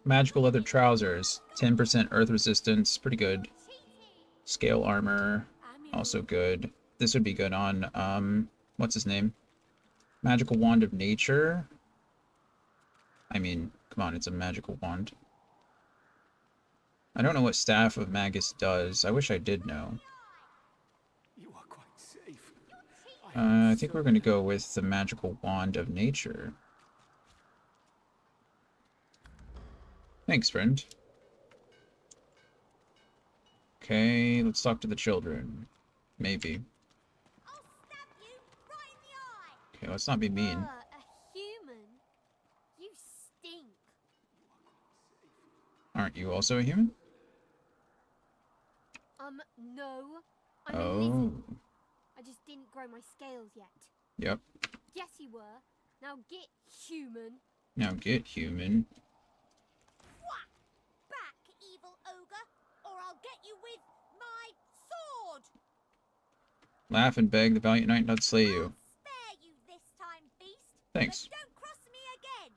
Magical leather trousers. 10% earth resistance. Pretty good. Scale armor. Also good. This would be good on, what's his name? Magical wand of nature. I mean, come on, it's a magical wand. I don't know what Staff of Magus does. I wish I did know. You are quite safe. I think we're going to go with the magical wand of nature. Thanks, friend. Okay, let's talk to the children. Maybe. Okay, let's not be mean. A human? You stink. Aren't you also a human? No. I'm a Oh. lizard. I just didn't grow my scales yet. Yep. Yes, you were. Now get human. Now get human. Back, evil ogre, or I'll get you with my sword! Laugh and beg the valiant knight not slay you. Spare you this time, beast. Thanks. But don't cross me again.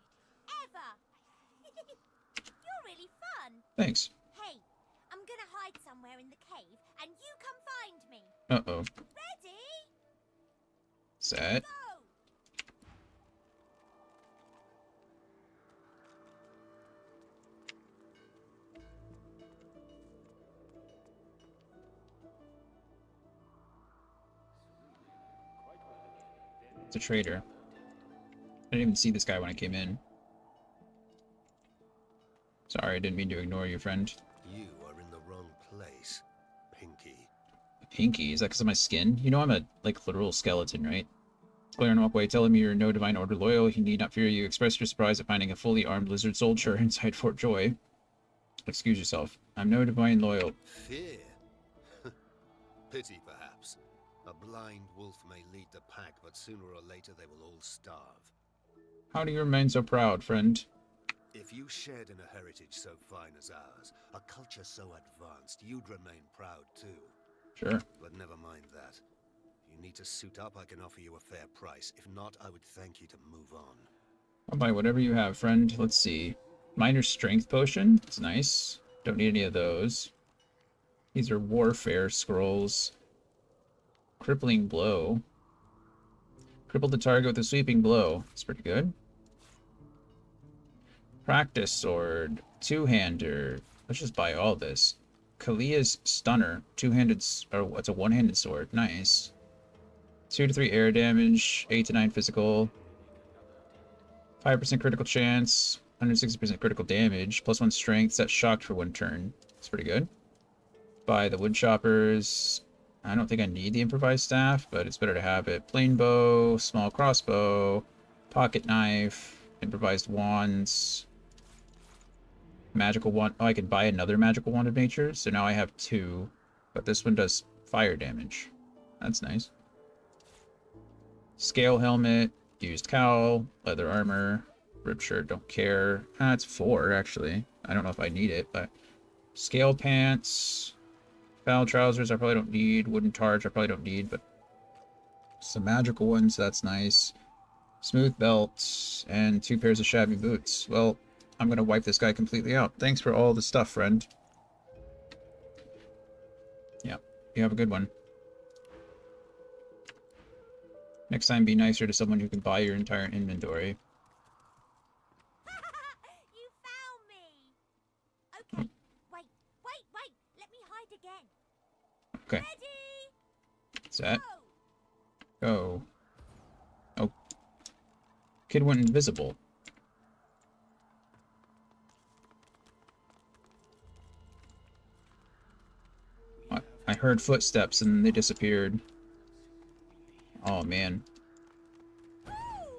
Ever. You're really fun. Thanks. Hey, I'm gonna hide somewhere in the cave, and you come find me. Uh-oh. Ready? Set. Go! It's a traitor. I didn't even see this guy when I came in. Sorry, I didn't mean to ignore you, friend. You are in the wrong place, Pinky. Pinky? Is that because of my skin? You know I'm a, like, literal skeleton, right? Clear and walk away. Tell him you're no Divine Order loyal. He need not fear you. Express your surprise at finding a fully armed lizard soldier inside Fort Joy. Excuse yourself. I'm no Divine loyal. Fear? Pity, perhaps. A blind wolf may lead the pack, but sooner or later they will all starve. How do you remain so proud, friend? If you shared in a heritage so fine as ours, a culture so advanced, you'd remain proud too. Sure. But never mind that. If you need to suit up, I can offer you a fair price. If not, I would thank you to move on. I'll buy whatever you have, friend. Let's see. Minor strength potion. It's nice. Don't need any of those. These are warfare scrolls. Crippling blow. Crippled the target with a sweeping blow. That's pretty good. Practice sword. Two-hander. Let's just buy all this. Kalia's stunner. Two-handed... Or it's a one-handed sword. Nice. 2 to 3 air damage. 8 to 9 physical. 5% critical chance. 160% critical damage. +1 strength. That's shocked for 1 turn. That's pretty good. Buy the wood choppers. I don't think I need the improvised staff, but it's better to have it. Plain bow, small crossbow, pocket knife, improvised wands, magical wand. Oh, I can buy another magical wand of nature, so now I have 2, but this one does fire damage. That's nice. Scale helmet, used cowl, leather armor, ripped shirt, don't care. It's 4 actually. I don't know if I need it, but scale pants. Foul trousers I probably don't need. Wooden targe I probably don't need, but some magical ones, that's nice. Smooth belt, and 2 pairs of shabby boots. Well, I'm going to wipe this guy completely out. Thanks for all the stuff, friend. Yeah, you have a good one. Next time, be nicer to someone who can buy your entire inventory. You found me! Okay, wait. Let me hide again. Okay. Set. Go. Oh. Kid went invisible. I heard footsteps and they disappeared. Oh, man.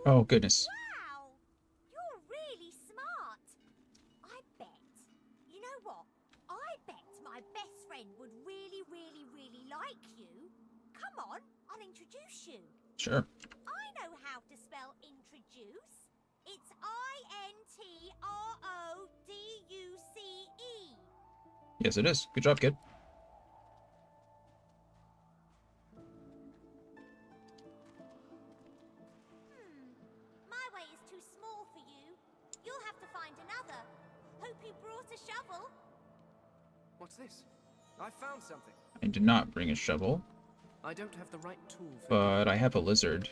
Oh, goodness. Wow! You're really smart. I bet. You know what? I bet my best friend would really like you. Come on, I'll introduce you. Sure. I know how to spell introduce. It's I-N-T-R-O-D-U-C-E. Yes, it is. Good job, kid. My way is too small for you. You'll have to find another. Hope you brought a shovel. What's this? I found something. I did not bring a shovel, I don't have the right tool for but I have a lizard.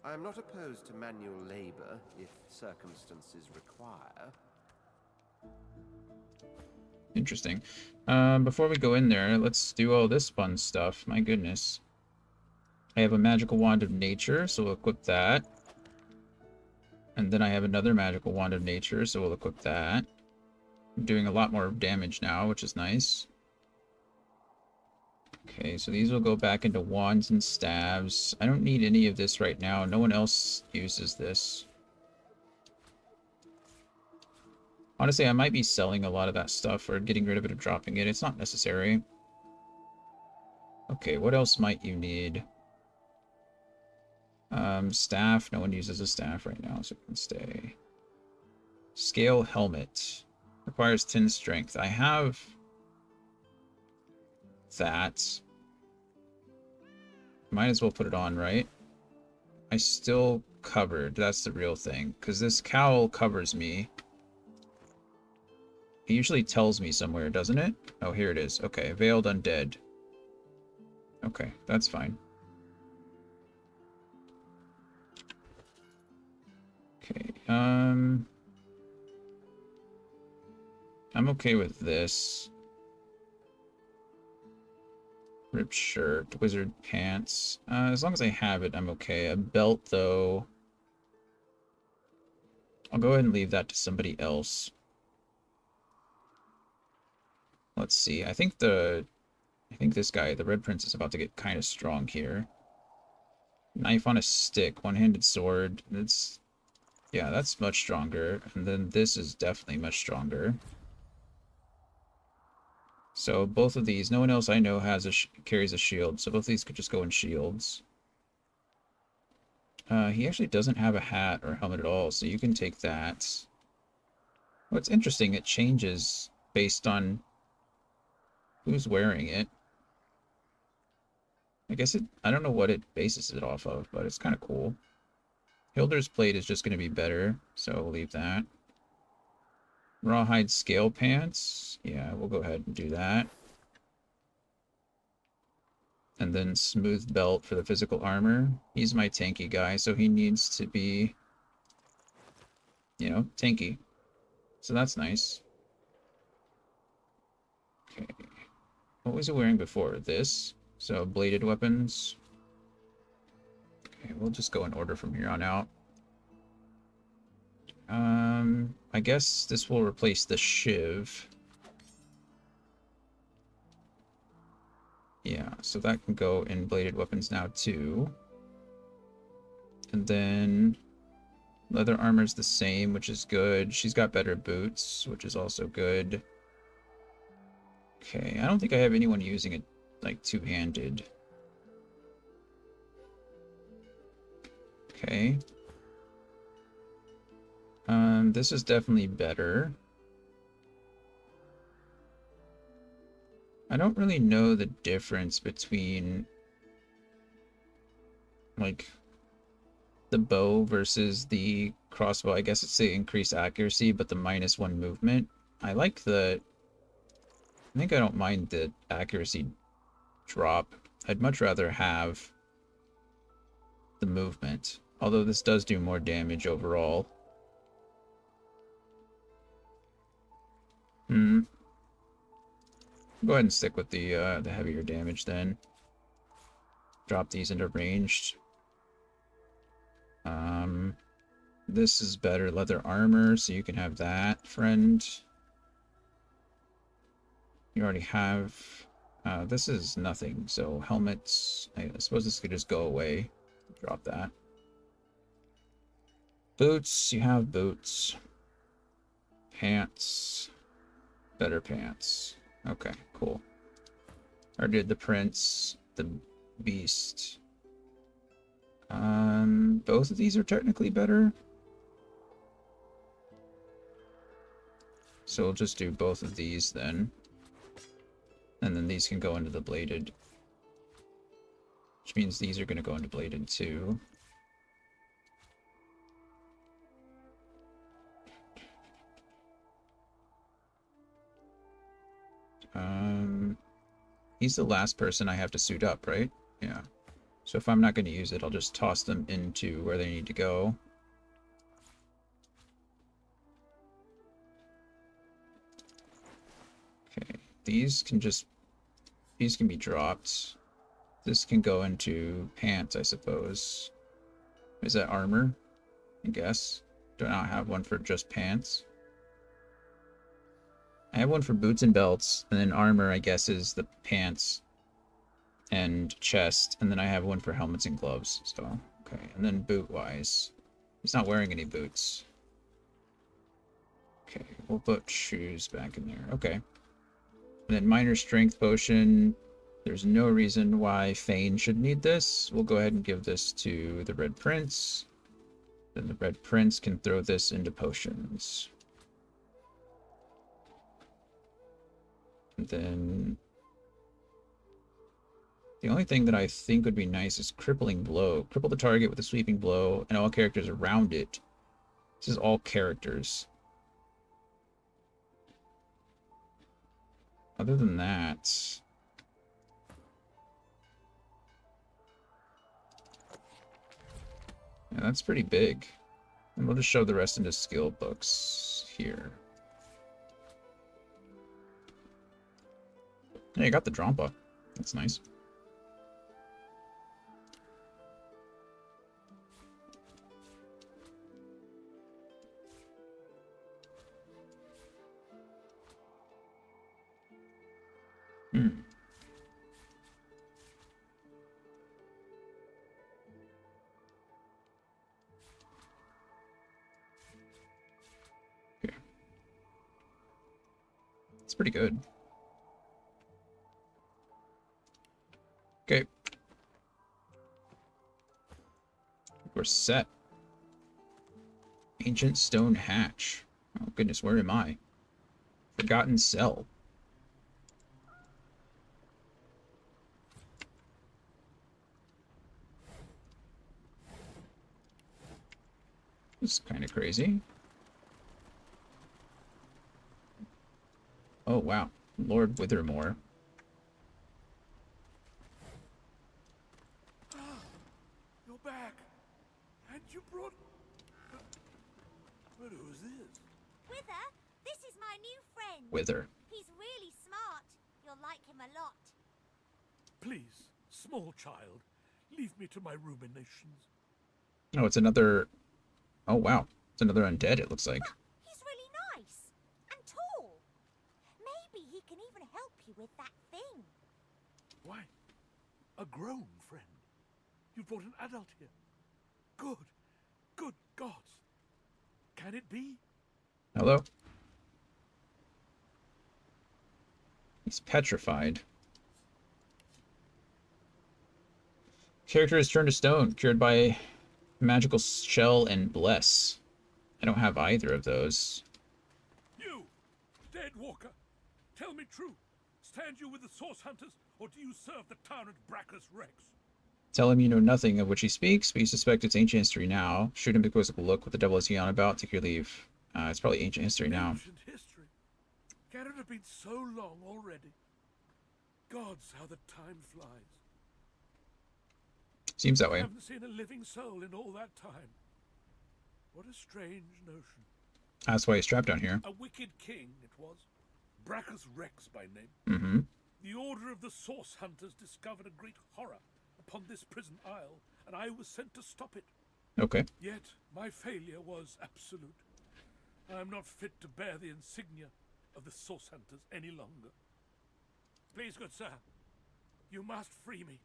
I am not opposed to manual labor if circumstances require. Interesting. Before we go in there, let's do all this fun stuff. My goodness. I have a magical wand of nature, so we'll equip that. And then I have another magical wand of nature, so we'll equip that. I'm doing a lot more damage now, which is nice. Okay, so these will go back into wands and staves. I don't need any of this right now. No one else uses this. Honestly, I might be selling a lot of that stuff or getting rid of it or dropping it. It's not necessary. Okay, what else might you need? Staff. No one uses a staff right now, so it can stay. Scale helmet. Requires 10 strength. I have that. Might as well put it on, right? I still covered. That's the real thing. Because this cowl covers me. It usually tells me somewhere, doesn't it? Oh, here it is. Okay, Veiled Undead. Okay, that's fine. Okay, I'm okay with this. Ripped shirt, wizard pants. As long as I have it, I'm okay. A belt, though. I'll go ahead and leave that to somebody else. Let's see. I think this guy, the Red Prince, is about to get kind of strong here. Knife on a stick, one-handed sword. Yeah, that's much stronger. And then this is definitely much stronger. So both of these, no one else I know carries a shield, so both of these could just go in shields. He actually doesn't have a hat or helmet at all, so you can take that. What's interesting, it changes based on who's wearing it. I guess I don't know what it bases it off of, but it's kind of cool. Hilder's plate is just going to be better, so we'll leave that. Rawhide scale pants. Yeah, we'll go ahead and do that. And then Smooth Belt for the physical armor. He's my tanky guy, so he needs to be, you know, tanky. So that's nice. Okay. What was he wearing before? This? So bladed weapons. Okay, we'll just go in order from here on out. I guess this will replace the Shiv. Yeah, so that can go in bladed weapons now too. And then leather armor's the same, which is good. She's got better boots, which is also good. Okay, I don't think I have anyone using it like two-handed. Okay. This is definitely better. I don't really know the difference between like the bow versus the crossbow. I guess it's the increased accuracy, but the -1 movement. I like the... I think I don't mind the accuracy drop. I'd much rather have the movement, although this does do more damage overall. Go ahead and stick with the heavier damage then. Drop these into ranged. This is better leather armor, so you can have that, friend. You already have... this is nothing, so helmets... I suppose this could just go away. Drop that. Boots, you have boots. Pants. Better pants. Okay, cool. Or did the prince, the beast. Both of these are technically better. So we'll just do both of these then. And then these can go into the bladed. Which means these are going to go into bladed too. He's the last person I have to suit up, right? Yeah. So if I'm not going to use it, I'll just toss them into where they need to go. Okay. These can be dropped. This can go into pants, I suppose. Is that armor? I guess. Do I not have one for just pants? I have one for boots and belts, and then armor, I guess, is the pants and chest, and then I have one for helmets and gloves, so, okay. And then boot-wise, he's not wearing any boots. Okay, we'll put shoes back in there, okay. And then minor strength potion, there's no reason why Fane should need this. We'll go ahead and give this to the Red Prince. Then the Red Prince can throw this into potions. And then the only thing that I think would be nice is crippling blow. Cripple the target with a sweeping blow and all characters around it. This is all characters. Other than that, yeah, that's pretty big. And we'll just show the rest into skill books here. Yeah, you got the Drampa. That's nice. Okay. It's pretty good. Okay. We're set. Ancient Stone Hatch. Oh goodness, where am I? Forgotten Cell. This is kind of crazy. Oh wow, Lord Withermore. Withers. Wither, this is my new friend. Wither. He's really smart. You'll like him a lot. Please, small child, leave me to my ruminations. Oh, it's another... Oh, wow. It's another undead, it looks like. He's really nice and tall. Maybe he can even help you with that thing. Why, a grown friend. You brought an adult here. Good gods. Can it be? Hello? He's petrified. Character is turned to stone, cured by magical shell and bless. I don't have either of those. You, dead walker, tell me true. Stand you with the source hunters, or do you serve the tyrant Brachus Rex? Tell him you know nothing of which he speaks, but you suspect it's ancient history now. Shoot him because look, what the devil is he on about? Take your leave. It's probably ancient history now. Ancient history? Can it have been so long already? Gods, how the time flies. Seems that I way. haven't seen a living soul in all that time. What a strange notion. That's why he's trapped down here. A wicked king, it was. Brachus Rex by name. Mm-hmm. The Order of the Source Hunters discovered a great horror upon this prison isle, and I was sent to stop it. Okay. Yet, my failure was absolute. I am not fit to bear the insignia of the Source Hunters any longer. Please, good sir, you must free me.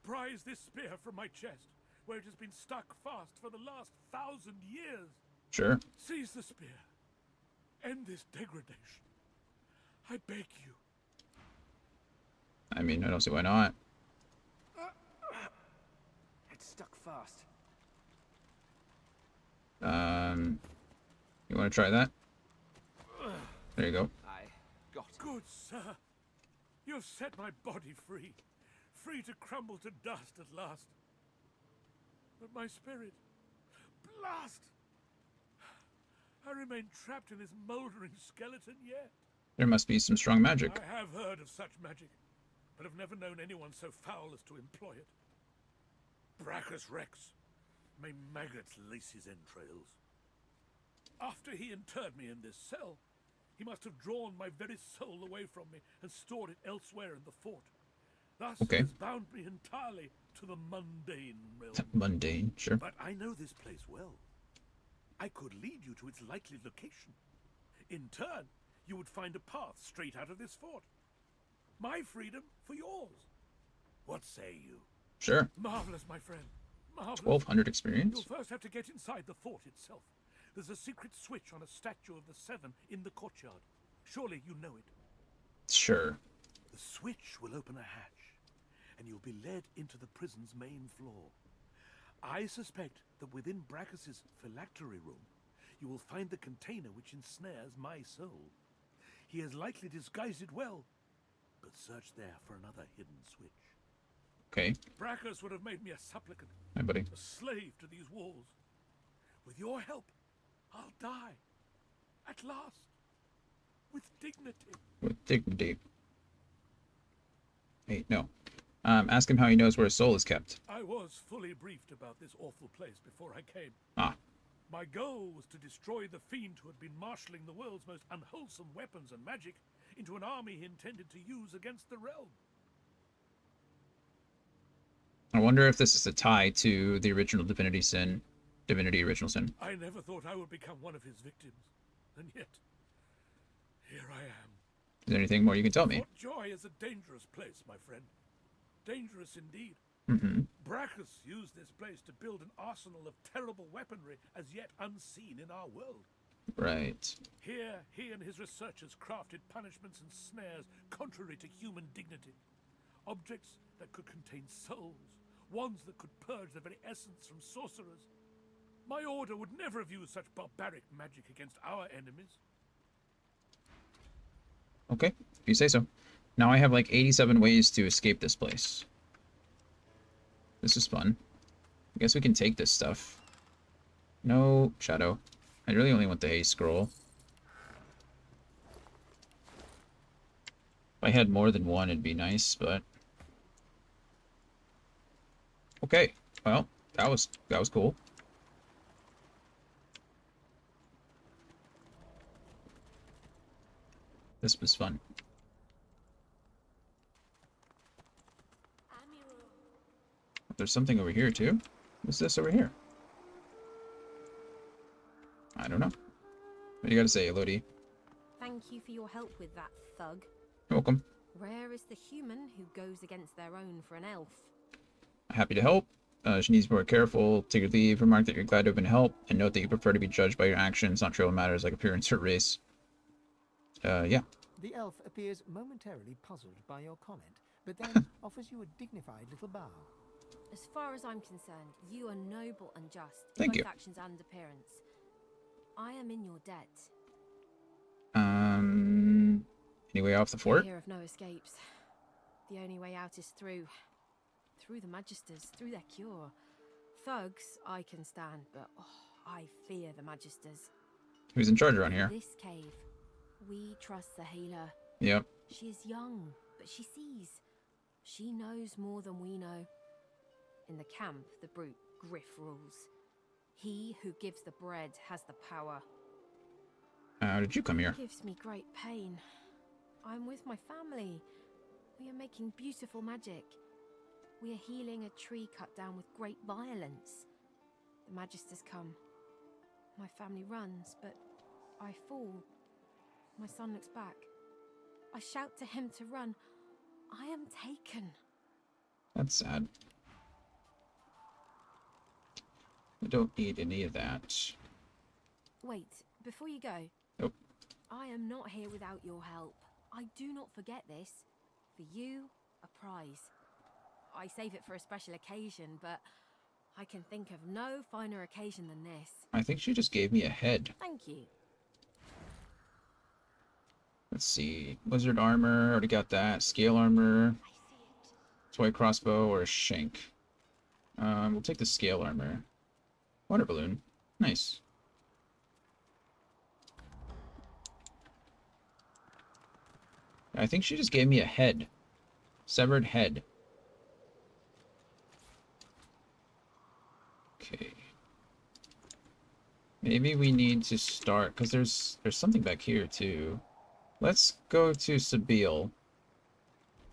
Prise this spear from my chest, where it has been stuck fast for the last 1,000 years. Sure. Seize the spear. End this degradation. I beg you. I mean, I don't see why not. It's stuck fast. You want to try that? There you go. I got it. Good sir. You have set my body free. Free to crumble to dust at last. But my spirit... Blast! I remain trapped in this mouldering skeleton yet. There must be some strong magic. I have heard of such magic, but have never known anyone so foul as to employ it. Brachus Rex. May maggots lace his entrails. After he interred me in this cell, he must have drawn my very soul away from me and stored it elsewhere in the fort. Thus has bound me entirely to the mundane realm. Mundane, sure. But I know this place well. I could lead you to its likely location. In turn, you would find a path straight out of this fort. My freedom for yours. What say you? Sure. Marvelous, my friend. Marvelous. 1200 experience? You'll first have to get inside the fort itself. There's a secret switch on a statue of the Seven in the courtyard. Surely you know it. Sure. The switch will open a hatch, and you'll be led into the prison's main floor. I suspect that within Brachus's phylactery room, you will find the container which ensnares my soul. He has likely disguised it well, but search there for another hidden switch. Okay. Brachus would have made me a supplicant, Hi, buddy. a slave to these walls. With your help, I'll die. At last. With dignity. With dignity. Hey, no. Ask him how he knows where his soul is kept. I was fully briefed about this awful place before I came. Ah. My goal was to destroy the fiend who had been marshalling the world's most unwholesome weapons and magic into an army he intended to use against the realm. I wonder if this is a tie to the original Divinity Original Sin. I never thought I would become one of his victims, and yet, here I am. Is there anything more you can tell me? Fort Joy is a dangerous place, my friend. Dangerous indeed. Mm-hmm. Brachus used this place to build an arsenal of terrible weaponry as yet unseen in our world. Right. Here, he and his researchers crafted punishments and snares contrary to human dignity. Objects that could contain souls, wands that could purge the very essence from sorcerers. My order would never have used such barbaric magic against our enemies. Okay, if you say so. Now I have like 87 ways to escape this place. This is fun. I guess we can take this stuff. No shadow. I really only want the haste scroll. If I had more than one, it'd be nice, but... Okay, well, that was cool. This was fun. There's something over here too. What's this over here? I don't know. What do you gotta say, Elodie? Thank you for your help with that, thug. You're welcome. Rare is the human who goes against their own for an elf. Happy to help. She needs to be more careful. Take your leave. Remark that you're glad to have been helped, and note that you prefer to be judged by your actions, not trivial matters like appearance or race. Yeah. The elf appears momentarily puzzled by your comment, but then offers you a dignified little bow. As far as I'm concerned, you are noble and just in Thank both you. actions and appearance. I am in your debt. Any way off the I fort? hear of no escapes. The only way out is through the Magisters, through their cure. Thugs I can stand, but I fear the Magisters. Who's in charge around here? This cave, we trust the healer. Yep. She is young, but she sees. She knows more than we know. In the camp, the brute Griff rules. He who gives the bread has the power. How did you come here? It gives me great pain. I'm with my family. We are making beautiful magic. We are healing a tree cut down with great violence. The Magisters come. My family runs, but I fall. My son looks back. I shout to him to run. I am taken. That's sad. I don't need any of that. Wait, before you go. Nope. I am not here without your help. I do not forget this. For you, a prize. I save it for a special occasion, but I can think of no finer occasion than this. I think she just gave me a head. Thank you. Let's see. Wizard armor, already got that. Scale armor. Toy crossbow or a shank. We'll take the scale armor. Water balloon. Nice. I think she just gave me a head. Severed head. Okay. Maybe we need to start, because there's something back here too. Let's go to Sabile.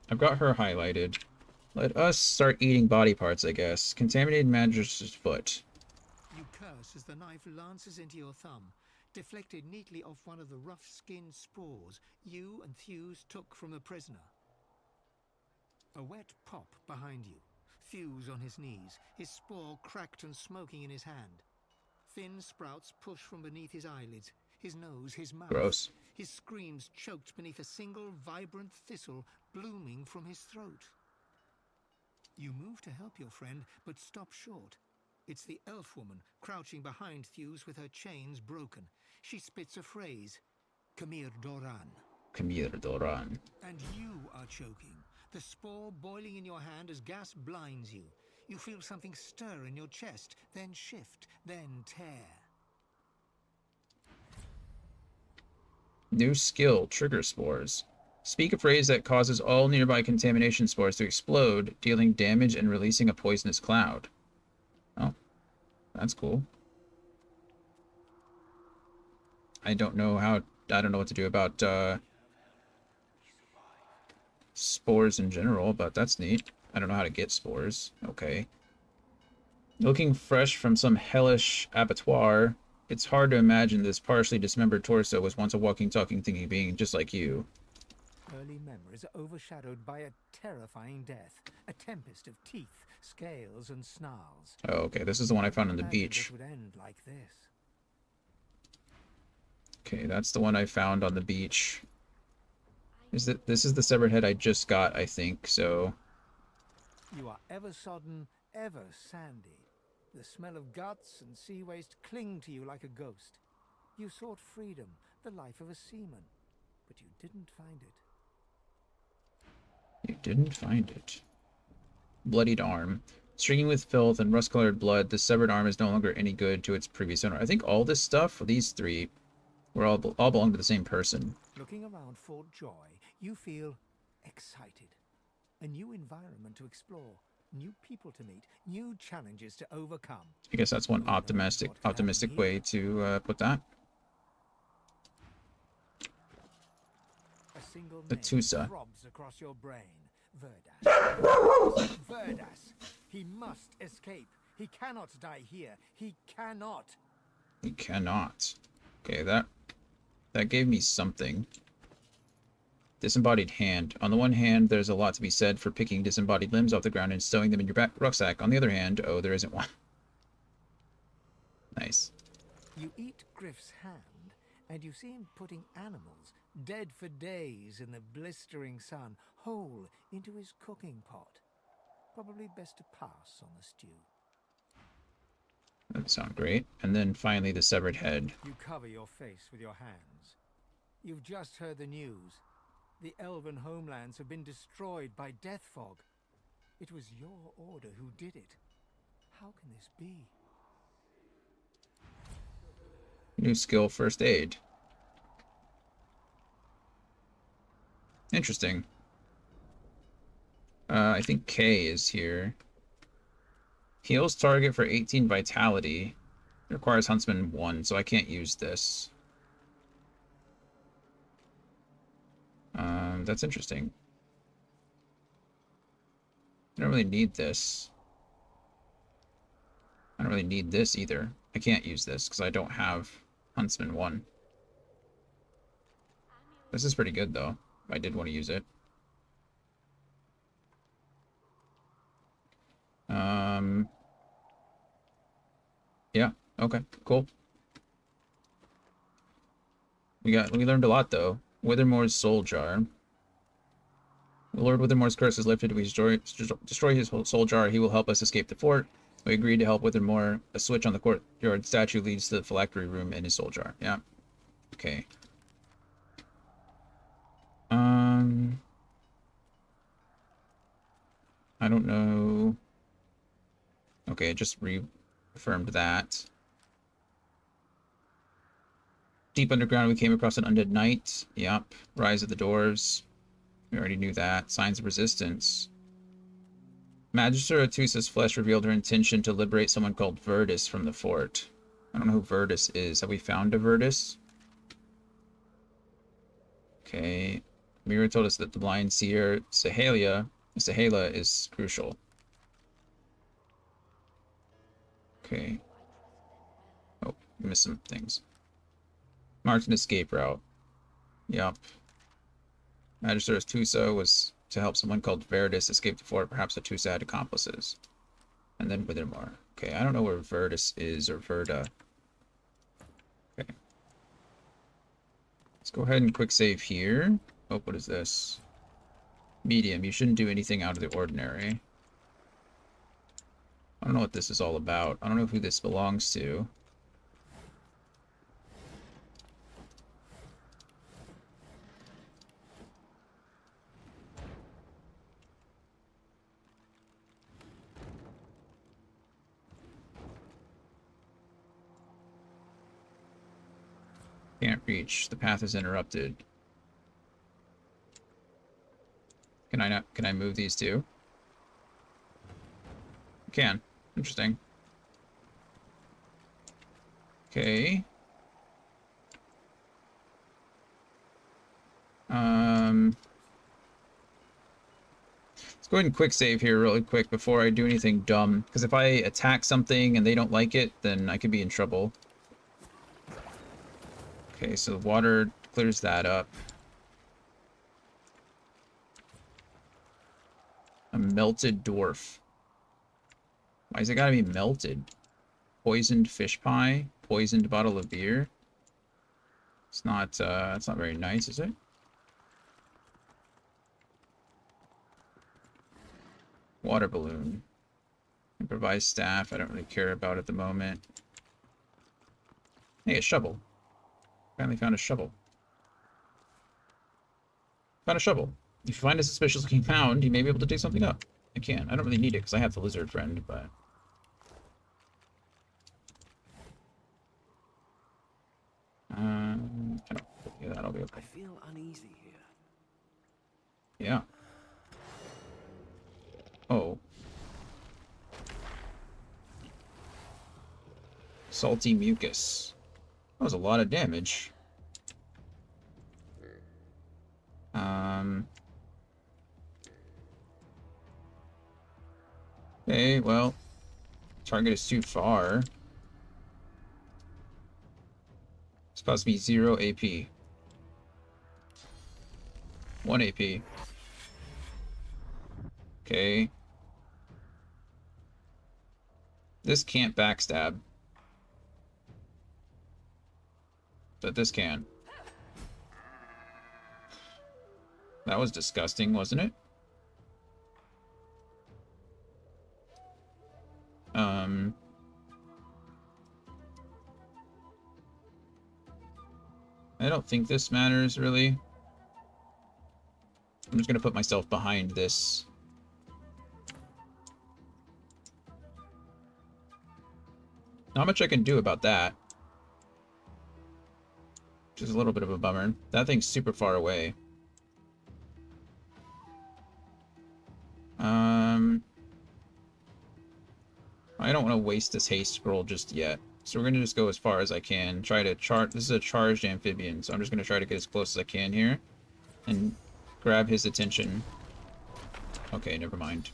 I've got her highlighted. Let us start eating body parts, I guess. Contaminated Magistr's foot. You curse as the knife lances into your thumb, deflected neatly off one of the rough-skinned spores you and Thews took from the prisoner. A wet pop behind you. Thews on his knees, his spore cracked and smoking in his hand. Thin sprouts push from beneath his eyelids, his nose, his mouth. Gross. His screams choked beneath a single vibrant thistle blooming from his throat. You move to help your friend, but stop short. It's the elf woman crouching behind Thews with her chains broken. She spits a phrase, Kamir Doran. Kamir Doran. And you are choking. The spore boiling in your hand as gas blinds you. You feel something stir in your chest, then shift, then tear. New skill, trigger spores. Speak a phrase that causes all nearby contamination spores to explode, dealing damage and releasing a poisonous cloud. Oh, that's cool. I don't know what to do about spores in general, but that's neat. I don't know how to get spores. Okay. Looking fresh from some hellish abattoir, it's hard to imagine this partially dismembered torso was once a walking, talking, thinking being just like you. Early memories are overshadowed by a terrifying death, a tempest of teeth, scales, and snarls. Oh, okay, this is the one I found on the Imagine beach. it would end like this. Okay, that's the one I found on the beach. This is the severed head I just got, I think, so... You are ever sodden, ever sandy. The smell of guts and sea waste cling to you like a ghost. You sought freedom, the life of a seaman, but you didn't find it. You didn't find it. Bloodied arm. Streaking with filth and rust-colored blood, the severed arm is no longer any good to its previous owner. I think all this stuff, these three, were all belong to the same person. Looking around Fort Joy, you feel excited. A new environment to explore, new people to meet, new challenges to overcome. I guess that's one optimistic way to put that. single The name Tusa. throbs across your brain. Verdas. Verdas. He must escape. He cannot die here. He cannot. He cannot. Okay, that gave me something. Disembodied hand. On the one hand, there's a lot to be said for picking disembodied limbs off the ground and stowing them in your back rucksack. On the other hand, oh, there isn't one. Nice. You eat Griff's hand, and you see him putting animals, dead for days in the blistering sun, whole into his cooking pot. Probably best to pass on the stew. That sounds great. And then finally the severed head. You cover your face with your hands. You've just heard the news. The elven homelands have been destroyed by death fog. It was your order who did it. How can this be? New skill, first aid. Interesting. I think K is here. Heals target for 18 vitality. It requires Huntsman 1, so I can't use this. That's interesting. I don't really need this. I don't really need this either. I can't use this because I don't have Huntsman 1. This is pretty good though, if I did want to use it. Yeah, okay, cool. We learned a lot though. Withermore's soul jar. Lord Withermore's curse is lifted. We destroy his soul jar. He will help us escape the fort. We agreed to help Withermore. A switch on the courtyard statue leads to the phylactery room in his soul jar. Yeah. Okay. I don't know. Okay, it just reaffirmed that. Deep underground, we came across an undead knight. Yep. Rise of the Dwarves. We already knew that. Signs of resistance. Magister Atusa's flesh revealed her intention to liberate someone called Verdus from the fort. I don't know who Verdus is. Have we found a Verdus? Okay. Mira told us that the blind seer Sahala is crucial. Okay. Oh, missed some things. Marked an escape route. Yup. Magister Atusa was to help someone called Verdus escape the fort. Perhaps Atusa had accomplices. And then Withermore. Okay, I don't know where Verdus is or Verda. Okay. Let's go ahead and quick save here. Oh, what is this? Medium. You shouldn't do anything out of the ordinary. I don't know what this is all about. I don't know who this belongs to. Can't reach. The path is interrupted. Can I move these two? I can. Interesting. Okay. Let's go ahead and quick save here really quick before I do anything dumb. Because if I attack something and they don't like it, then I could be in trouble. Okay, so the water clears that up. A melted dwarf. Why is it gotta be melted? Poisoned fish pie? Poisoned bottle of beer? It's not very nice, is it? Water balloon. Improvised staff, I don't really care about at the moment. Hey, a shovel. Finally found a shovel. Found a shovel. If you find a suspicious looking mound, you may be able to dig something up. I can. I don't really need it because I have the lizard friend, but... yeah, that'll be okay. I feel uneasy here. Yeah. Oh. Salty mucus. That was a lot of damage. Okay, well, target is too far. It's supposed to be 0 AP. 1 AP. Okay. This can't backstab. But this can. That was disgusting, wasn't it? I don't think this matters, really. I'm just gonna put myself behind this. Not much I can do about that. Which is a little bit of a bummer. That thing's super far away. I don't want to waste this haste scroll just yet. So we're going to just go as far as I can. Try to this is a charged amphibian, so I'm just going to try to get as close as I can here. And grab his attention. Okay, never mind.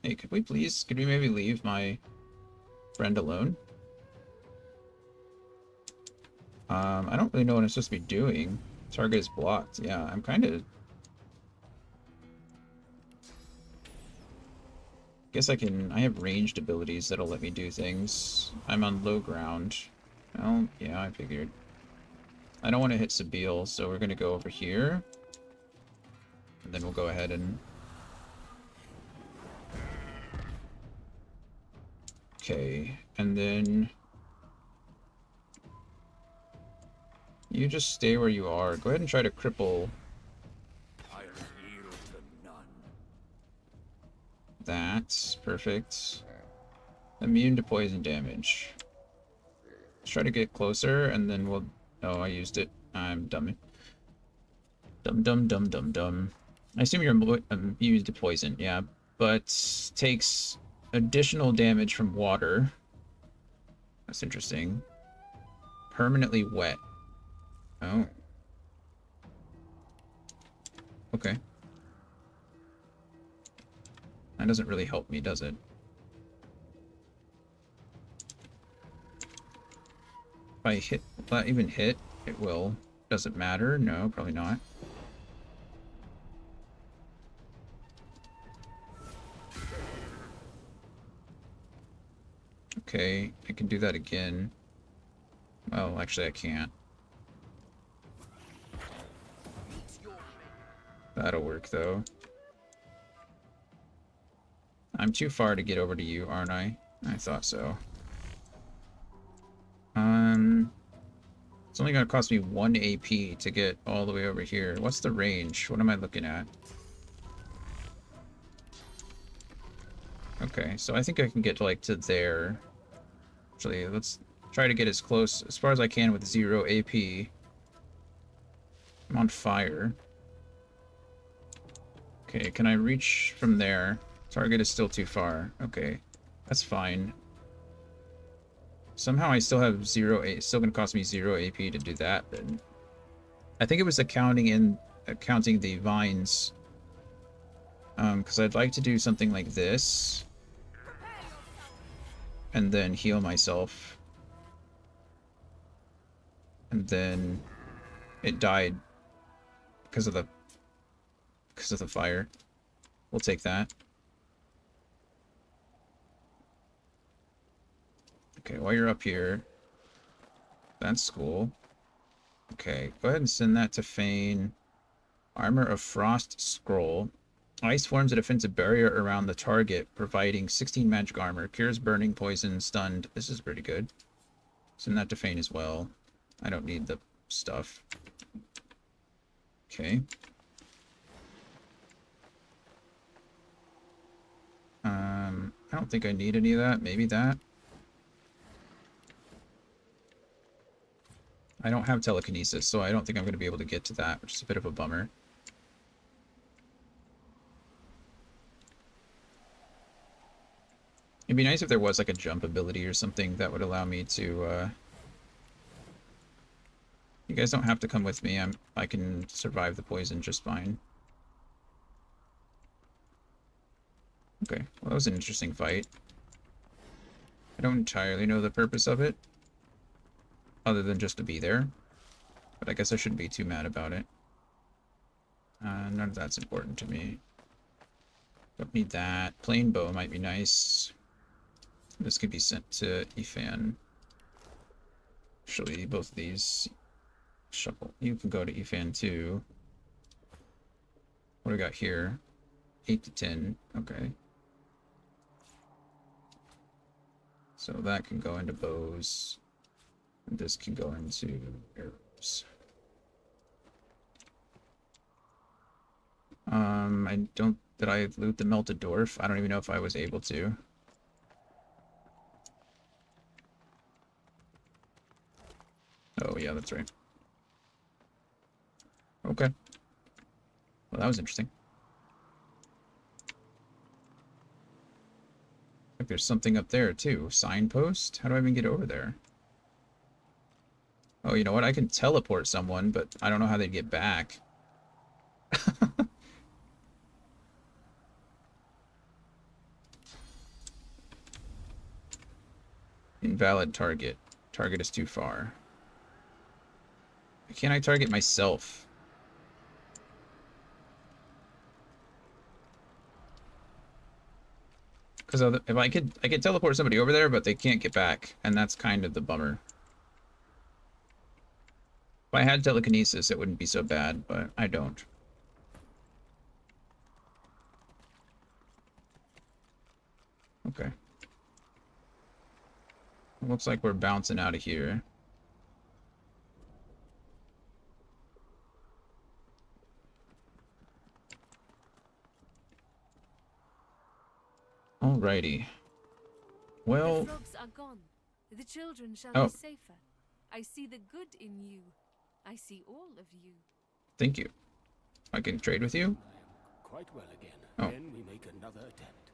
Hey, could we maybe leave my friend alone? I don't really know what I'm supposed to be doing. Target is blocked. Yeah, I'm kind of... Guess I have ranged abilities that'll let me do things. I'm on low ground. Well, yeah, I figured. I don't want to hit Sabile, so we're going to go over here. And then we'll go ahead and... Okay, and then... You just stay where you are. Go ahead and try to cripple... That's perfect. Immune to poison damage. Let's try to get closer, and then we'll... Oh, I used it. I'm dumb. Dumb. I assume you're immune to poison, yeah. But takes additional damage from water. That's interesting. Permanently wet. Oh. Okay. That doesn't really help me, does it? If I hit, will that even hit? It will. Does it matter? No, probably not. Okay, I can do that again. Well, actually I can't. That'll work, though. I'm too far to get over to you, aren't I? I thought so. It's only gonna cost me 1 AP to get all the way over here. What's the range? What am I looking at? Okay, so I think I can get like to there. Actually, let's try to get as close as far as I can with 0 AP. I'm on fire. Okay, can I reach from there? Target is still too far. Okay, that's fine. Somehow I still have 0 AP. It's still gonna cost me 0 AP to do that then. I think it was counting the vines. Because I'd like to do something like this. And then heal myself. And then it died because of the fire. We'll take that. Okay, while you're up here, that's cool. Okay, go ahead and send that to Fane. Armor of Frost Scroll. Ice forms a defensive barrier around the target, providing 16 magic armor. Cures burning, poison, stunned. This is pretty good. Send that to Fane as well. I don't need the stuff. Okay. I don't think I need any of that. Maybe that. I don't have telekinesis, so I don't think I'm going to be able to get to that, which is a bit of a bummer. It'd be nice if there was like a jump ability or something that would allow me to You guys don't have to come with me. I can survive the poison just fine. Okay, well that was an interesting fight. I don't entirely know the purpose of it, other than just to be there. But I guess I shouldn't be too mad about it. None of that's important to me. Don't need that. Plain bow might be nice. This could be sent to Ifan. Actually, both of these. Shuffle. You can go to Ifan too. What do we got here? 8 to 10. Okay. So that can go into bows. And this can go into arrows. Did I loot the melted dwarf? I don't even know if I was able to. Oh yeah, that's right. Okay. Well, that was interesting. Like there's something up there too. Signpost? How do I even get over there? Oh, you know what? I can teleport someone, but I don't know how they'd get back. Invalid target. Target is too far. Why can't I target myself? Because if I could teleport somebody over there, but they can't get back, and that's kind of the bummer. If I had telekinesis, it wouldn't be so bad, but I don't. Okay. It looks like we're bouncing out of here. Alrighty. Well... The frogs are gone. The children shall Oh. be safer. I see the good in you. I see all of you. Thank you. I can trade with you? Quite well again. Oh. Then we make another attempt.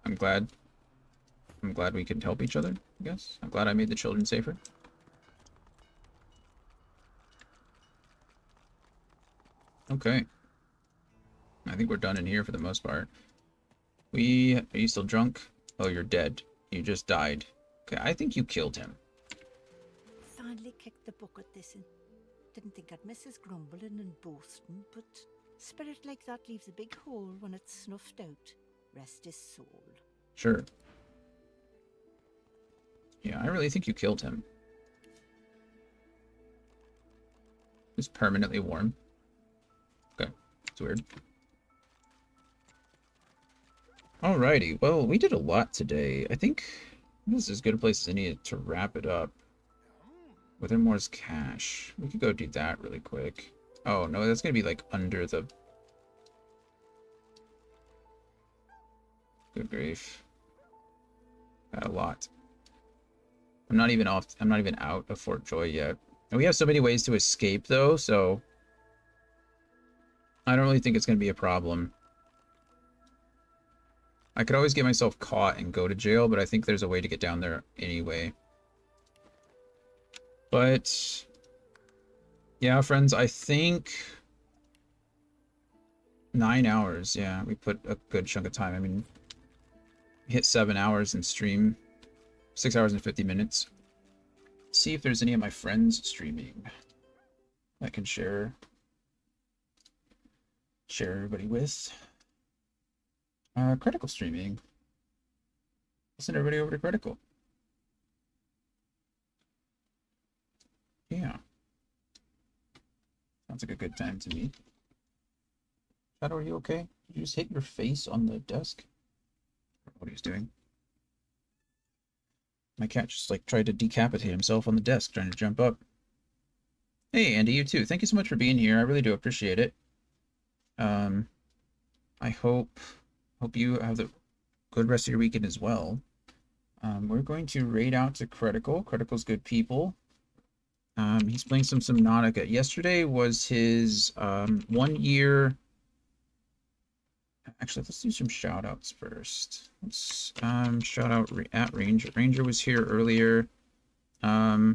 I'm glad we could help each other, I guess. I'm glad I made the children safer. Okay. I think we're done in here for the most part. Are you still drunk? Oh, you're dead. You just died. Okay, I think you killed him. Finally kicked the bucket this in. Didn't think I'd miss his grumbling and boasting, but spirit like that leaves a big hole when it's snuffed out. Rest his soul. Sure. Yeah, I really think you killed him. He's permanently warm. Okay, it's weird. Alrighty, well, we did a lot today. I think this is as good a place as any to wrap it up. Withermore's cache. We could go do that really quick. Oh, no, that's gonna be like under the... Good grief. Got a lot. I'm not even out of Fort Joy yet. And we have so many ways to escape though, so I don't really think it's gonna be a problem. I could always get myself caught and go to jail, but I think there's a way to get down there anyway. But yeah, friends, I think 9 hours. Yeah, we put a good chunk of time. I mean, hit 7 hours in stream, 6 hours and 50 minutes. See if there's any of my friends streaming I can share everybody with. Critical streaming. I'll send everybody over to Critical. Yeah. Sounds like a good time to me. Shadow, are you okay? Did you just hit your face on the desk? I don't know what he was doing. My cat just like tried to decapitate himself on the desk, trying to jump up. Hey, Andy, you too. Thank you so much for being here. I really do appreciate it. I hope you have the good rest of your weekend as well. We're going to raid out to Critical. Critical's good people. He's playing some Subnautica. Yesterday was his 1 year. Actually, let's do some shout outs first. Let's shout out at Ranger. Ranger was here earlier. I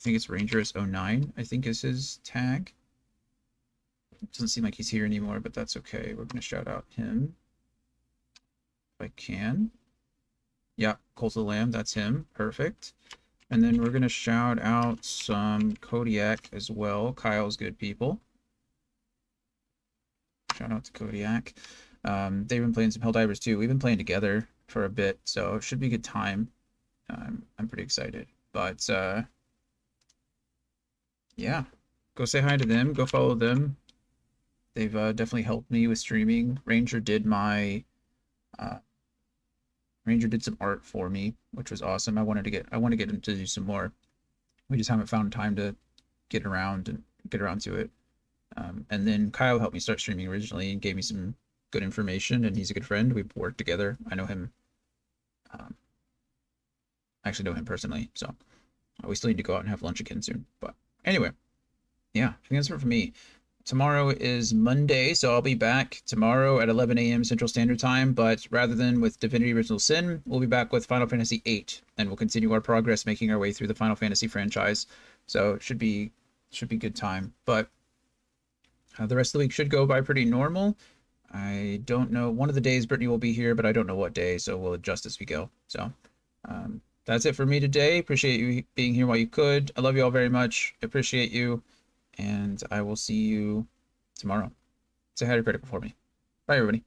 think it's Rangers09, I think is his tag. Doesn't seem like he's here anymore, but that's okay. We're going to shout out him if I can. Yeah, Cult of the Lamb, that's him. Perfect. And then we're going to shout out some Kodiak as well. Kyle's good people. Shout out to Kodiak. They've been playing some Helldivers too. We've been playing together for a bit, so it should be a good time. I'm pretty excited. But yeah, go say hi to them. Go follow them. They've definitely helped me with streaming. Ranger did some art for me, which was awesome. I want to get him to do some more. We just haven't found time to get around to it. And then Kyle helped me start streaming originally and gave me some good information, and he's a good friend. We've worked together. I know him. I actually know him personally, so we still need to go out and have lunch again soon. But anyway, yeah, I think that's it for me. Tomorrow is Monday, so I'll be back tomorrow at 11 a.m. Central Standard Time, but rather than with Divinity Original Sin, we'll be back with Final Fantasy VIII, and we'll continue our progress making our way through the Final Fantasy franchise. So it should be good time. But the rest of the week should go by pretty normal. I don't know. One of the days Brittany will be here, but I don't know what day, so we'll adjust as we go. So that's it for me today. Appreciate you being here while you could. I love you all very much. Appreciate you. And I will see you tomorrow. Say hi to Critical for me. Bye, everybody.